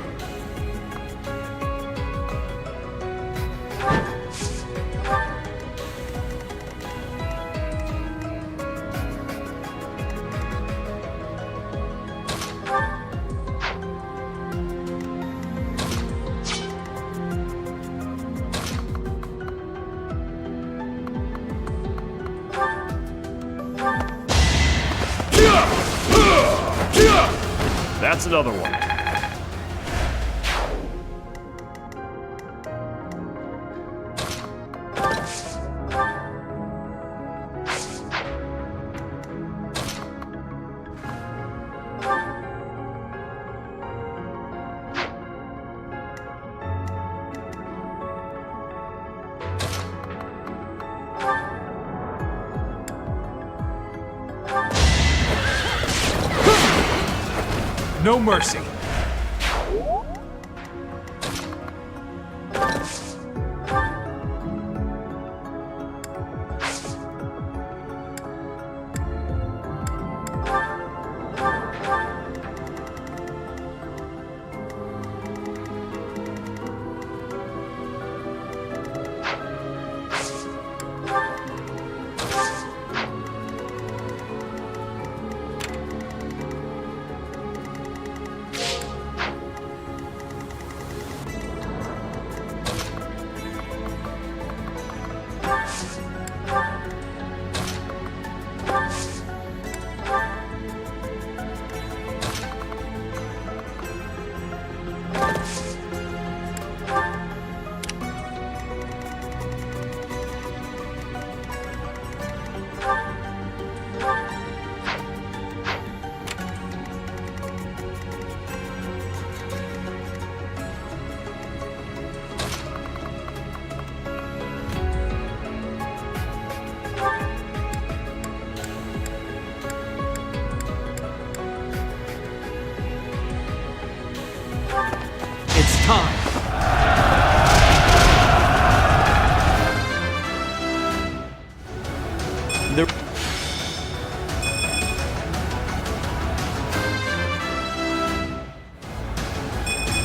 That's another one. No mercy. It's time.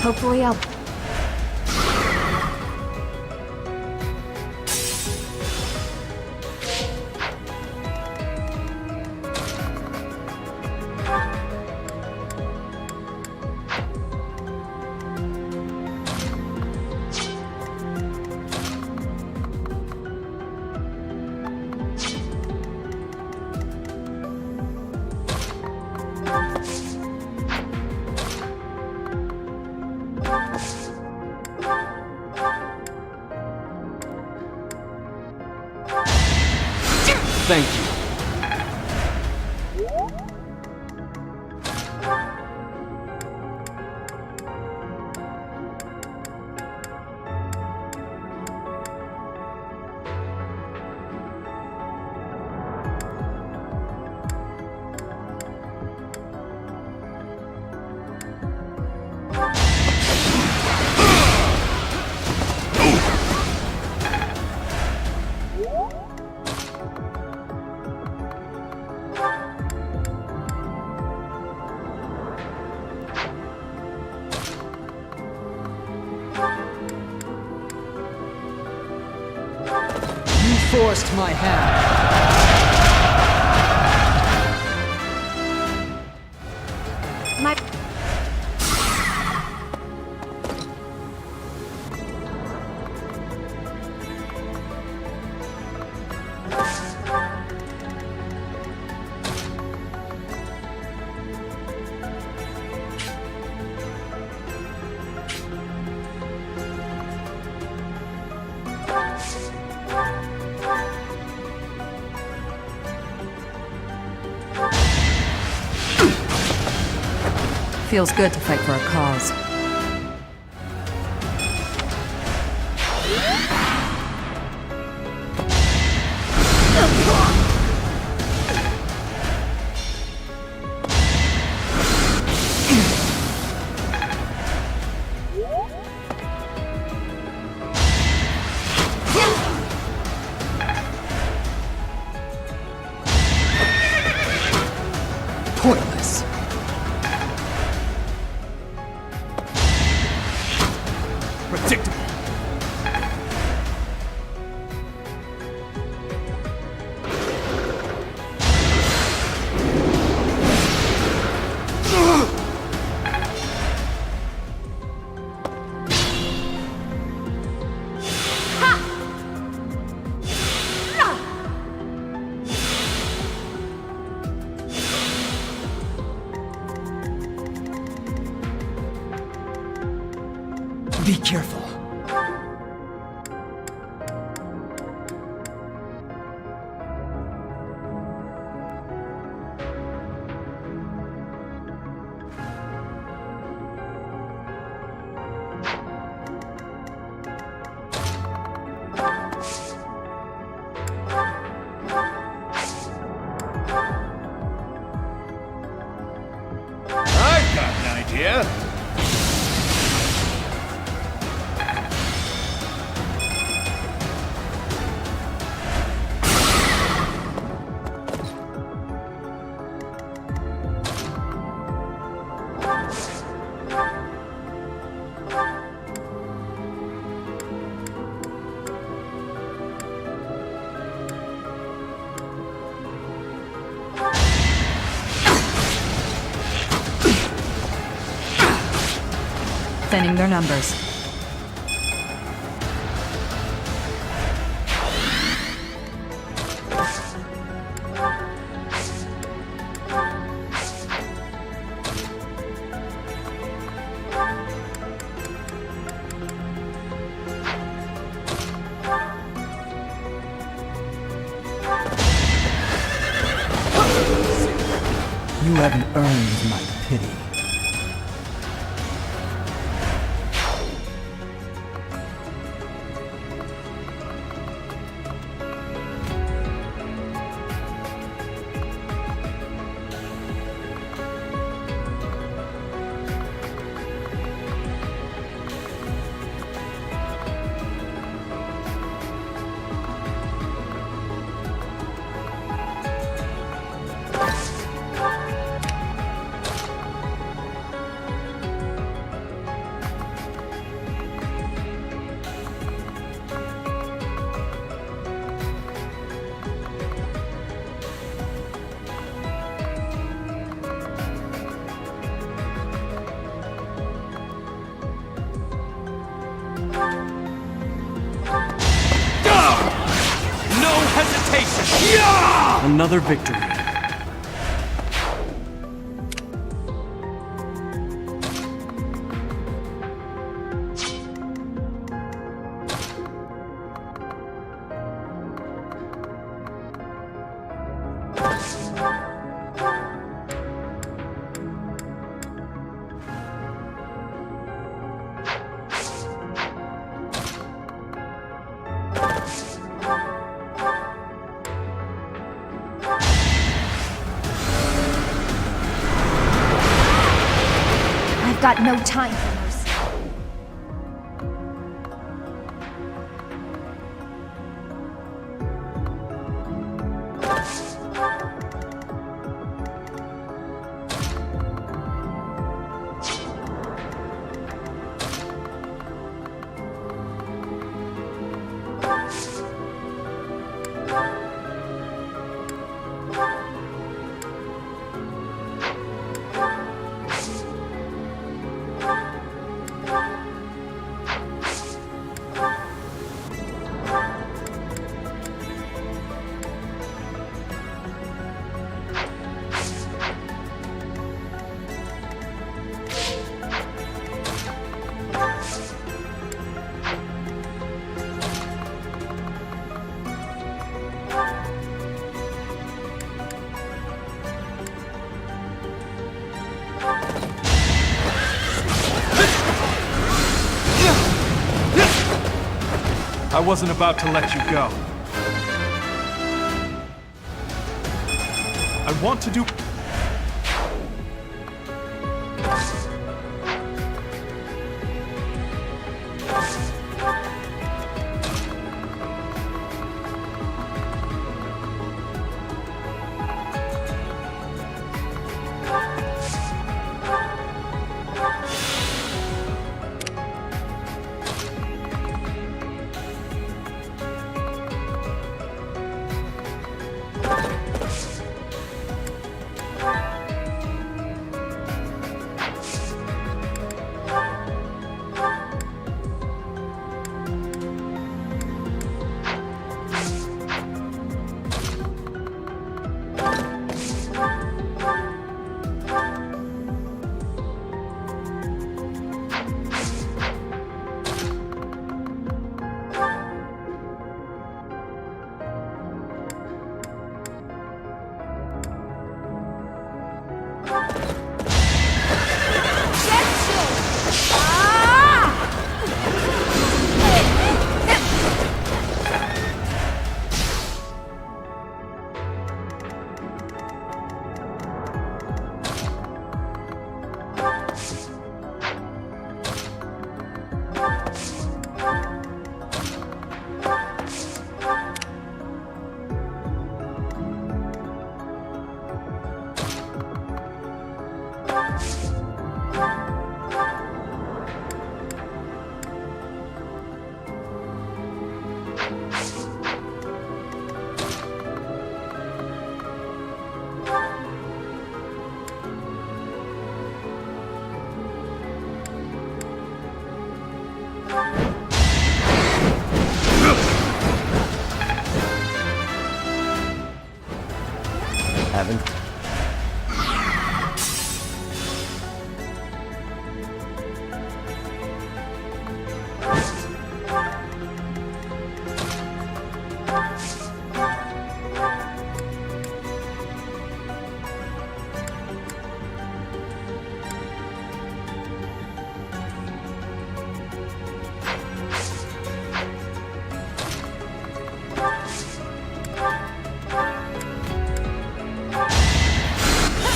Hopefully I'll... Thank you. You forced my hand. My... Feels good to fight for a cause. Pointless. Predictable. Be careful. I've got an thinning their numbers. You haven't earned my pity. No hesitation! Another victory. I've got no time for mercy. I wasn't about to let you go. I want to do... Haven't...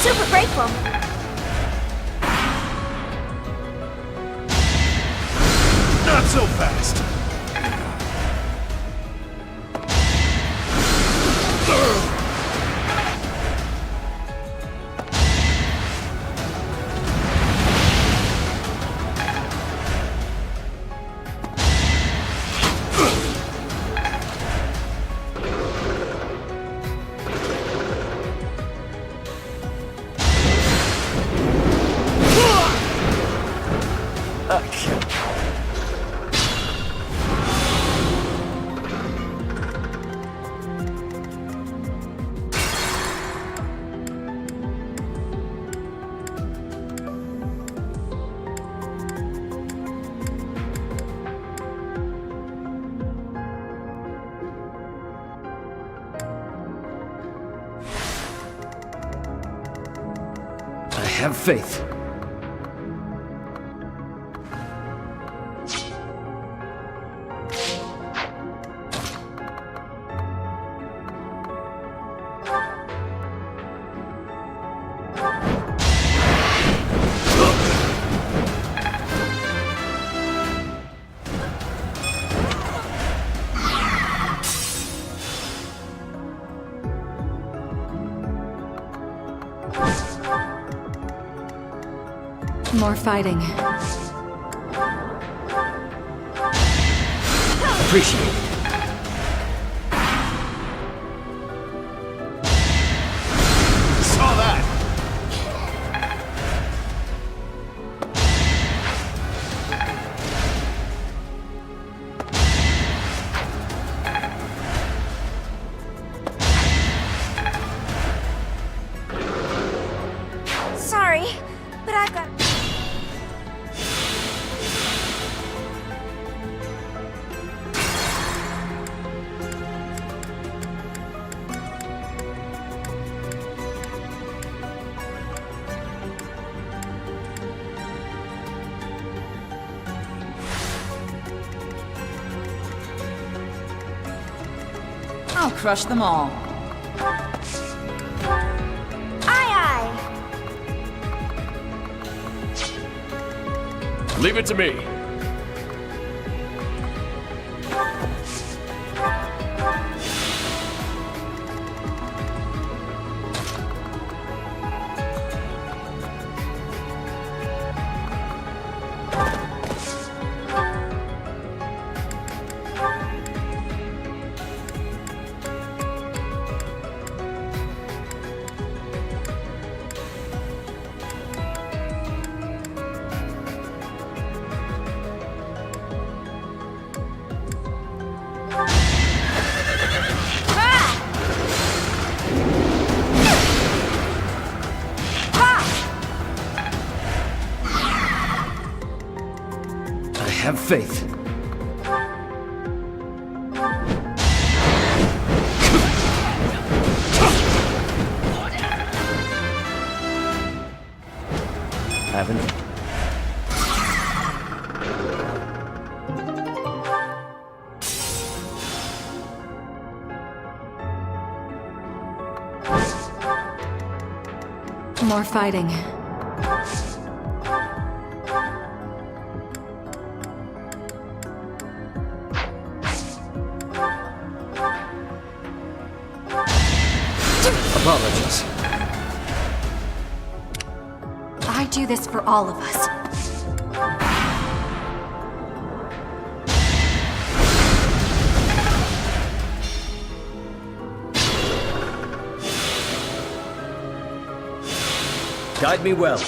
Super grateful. Not so fast. I have faith. More fighting. Appreciate it. Saw that. Sorry, but I've got... I'll crush them all. Aye, Leave it to me. I have faith. Haven't. More fighting. Apologies. I do this for all of us. Guide me well.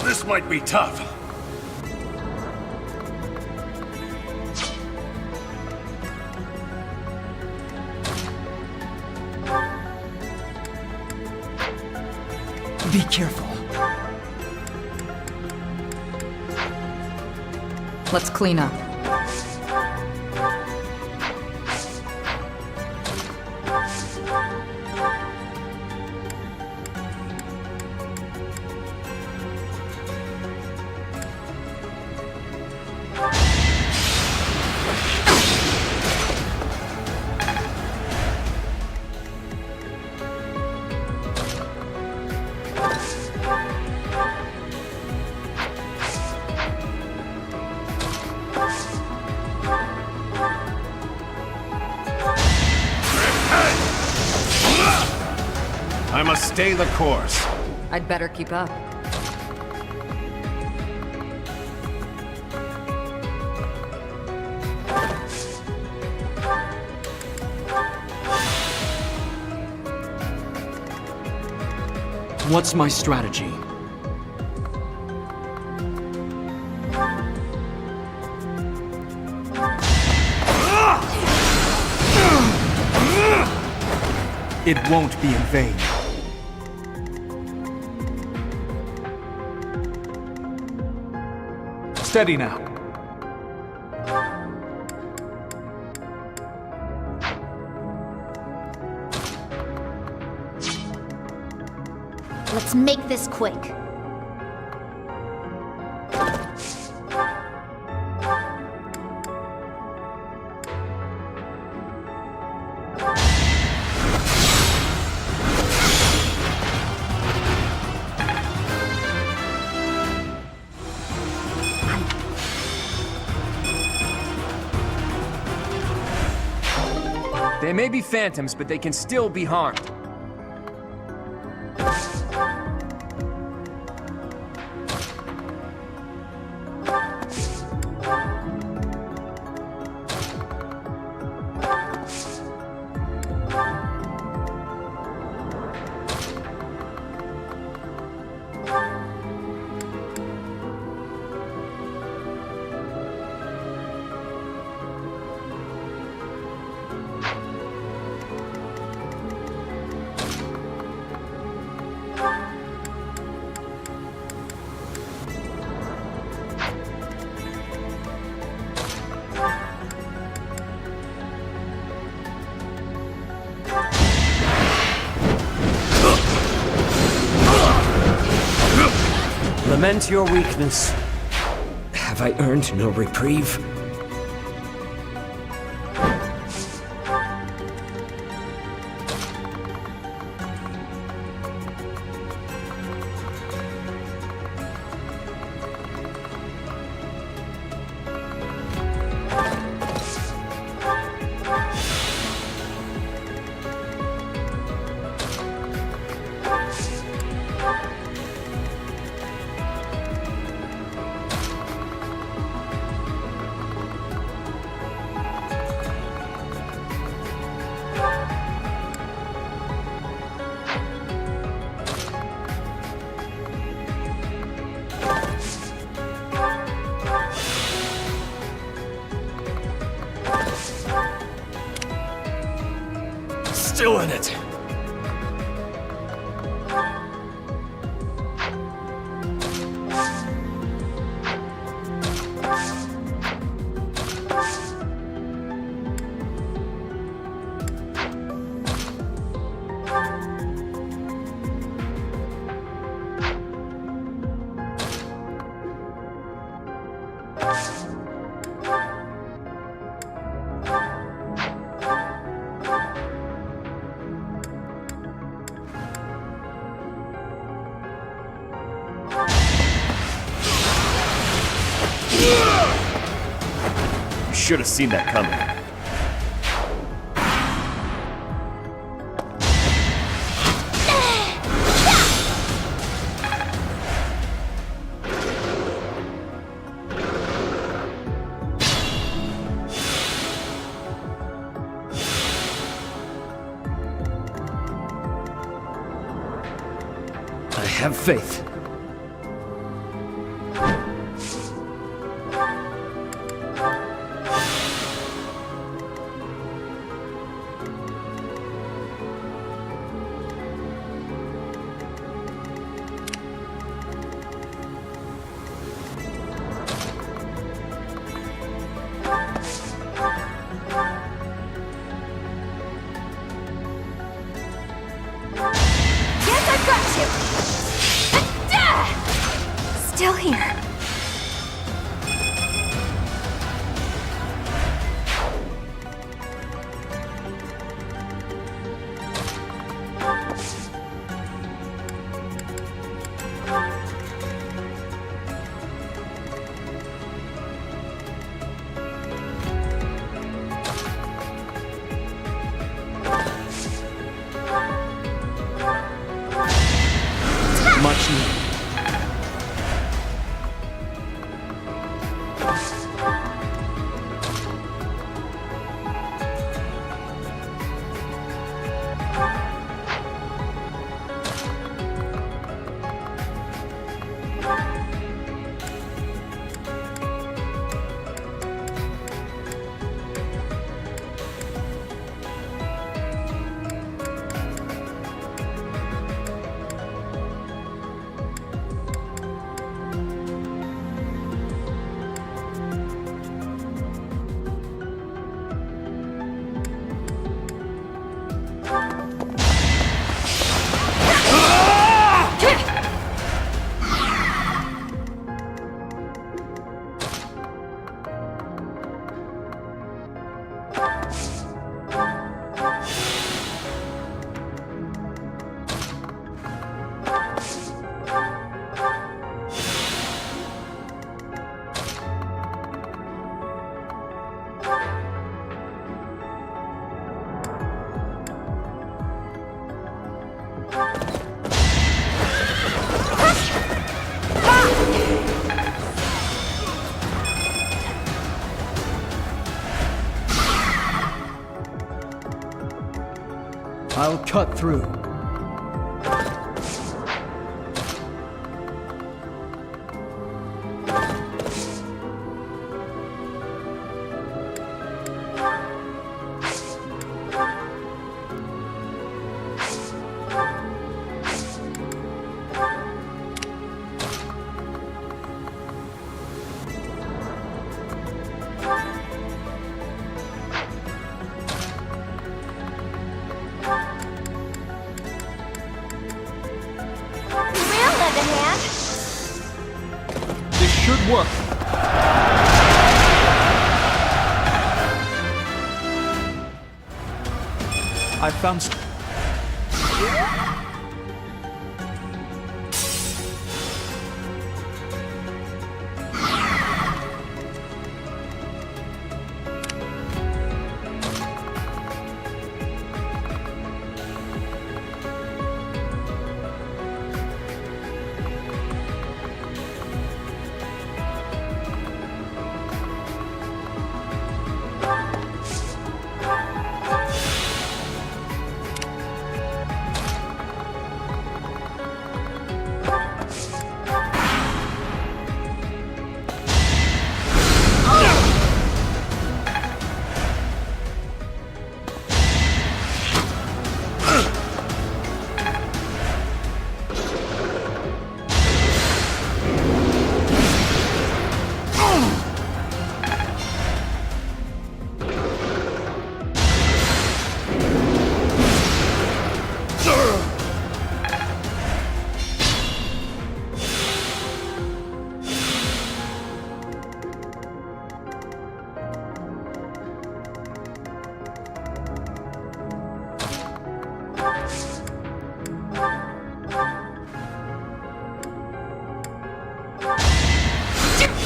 This might be tough. careful. Let's clean up. I must stay the course. I'd better keep up. What's my strategy? It won't be in vain. Steady now. Let's make this quick. They may be phantoms, but they can still be harmed. Lament your weakness. Have I earned no reprieve? Still in it. Should have seen that coming. I have faith. still here. Much needed. I'll cut through. Should work. I found.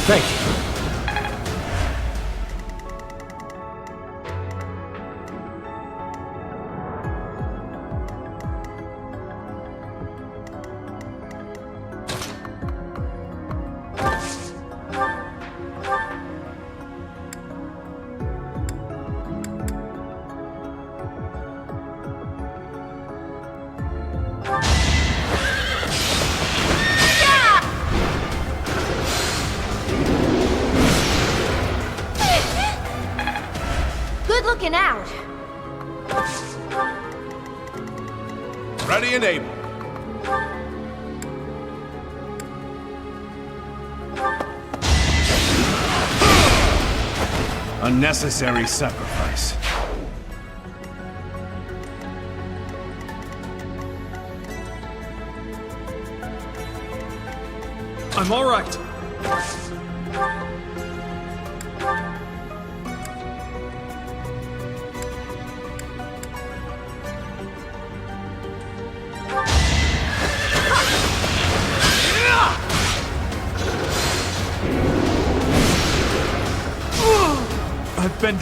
Thank you. Looking out. Ready and able. Unnecessary sacrifice. I'm all right. I've been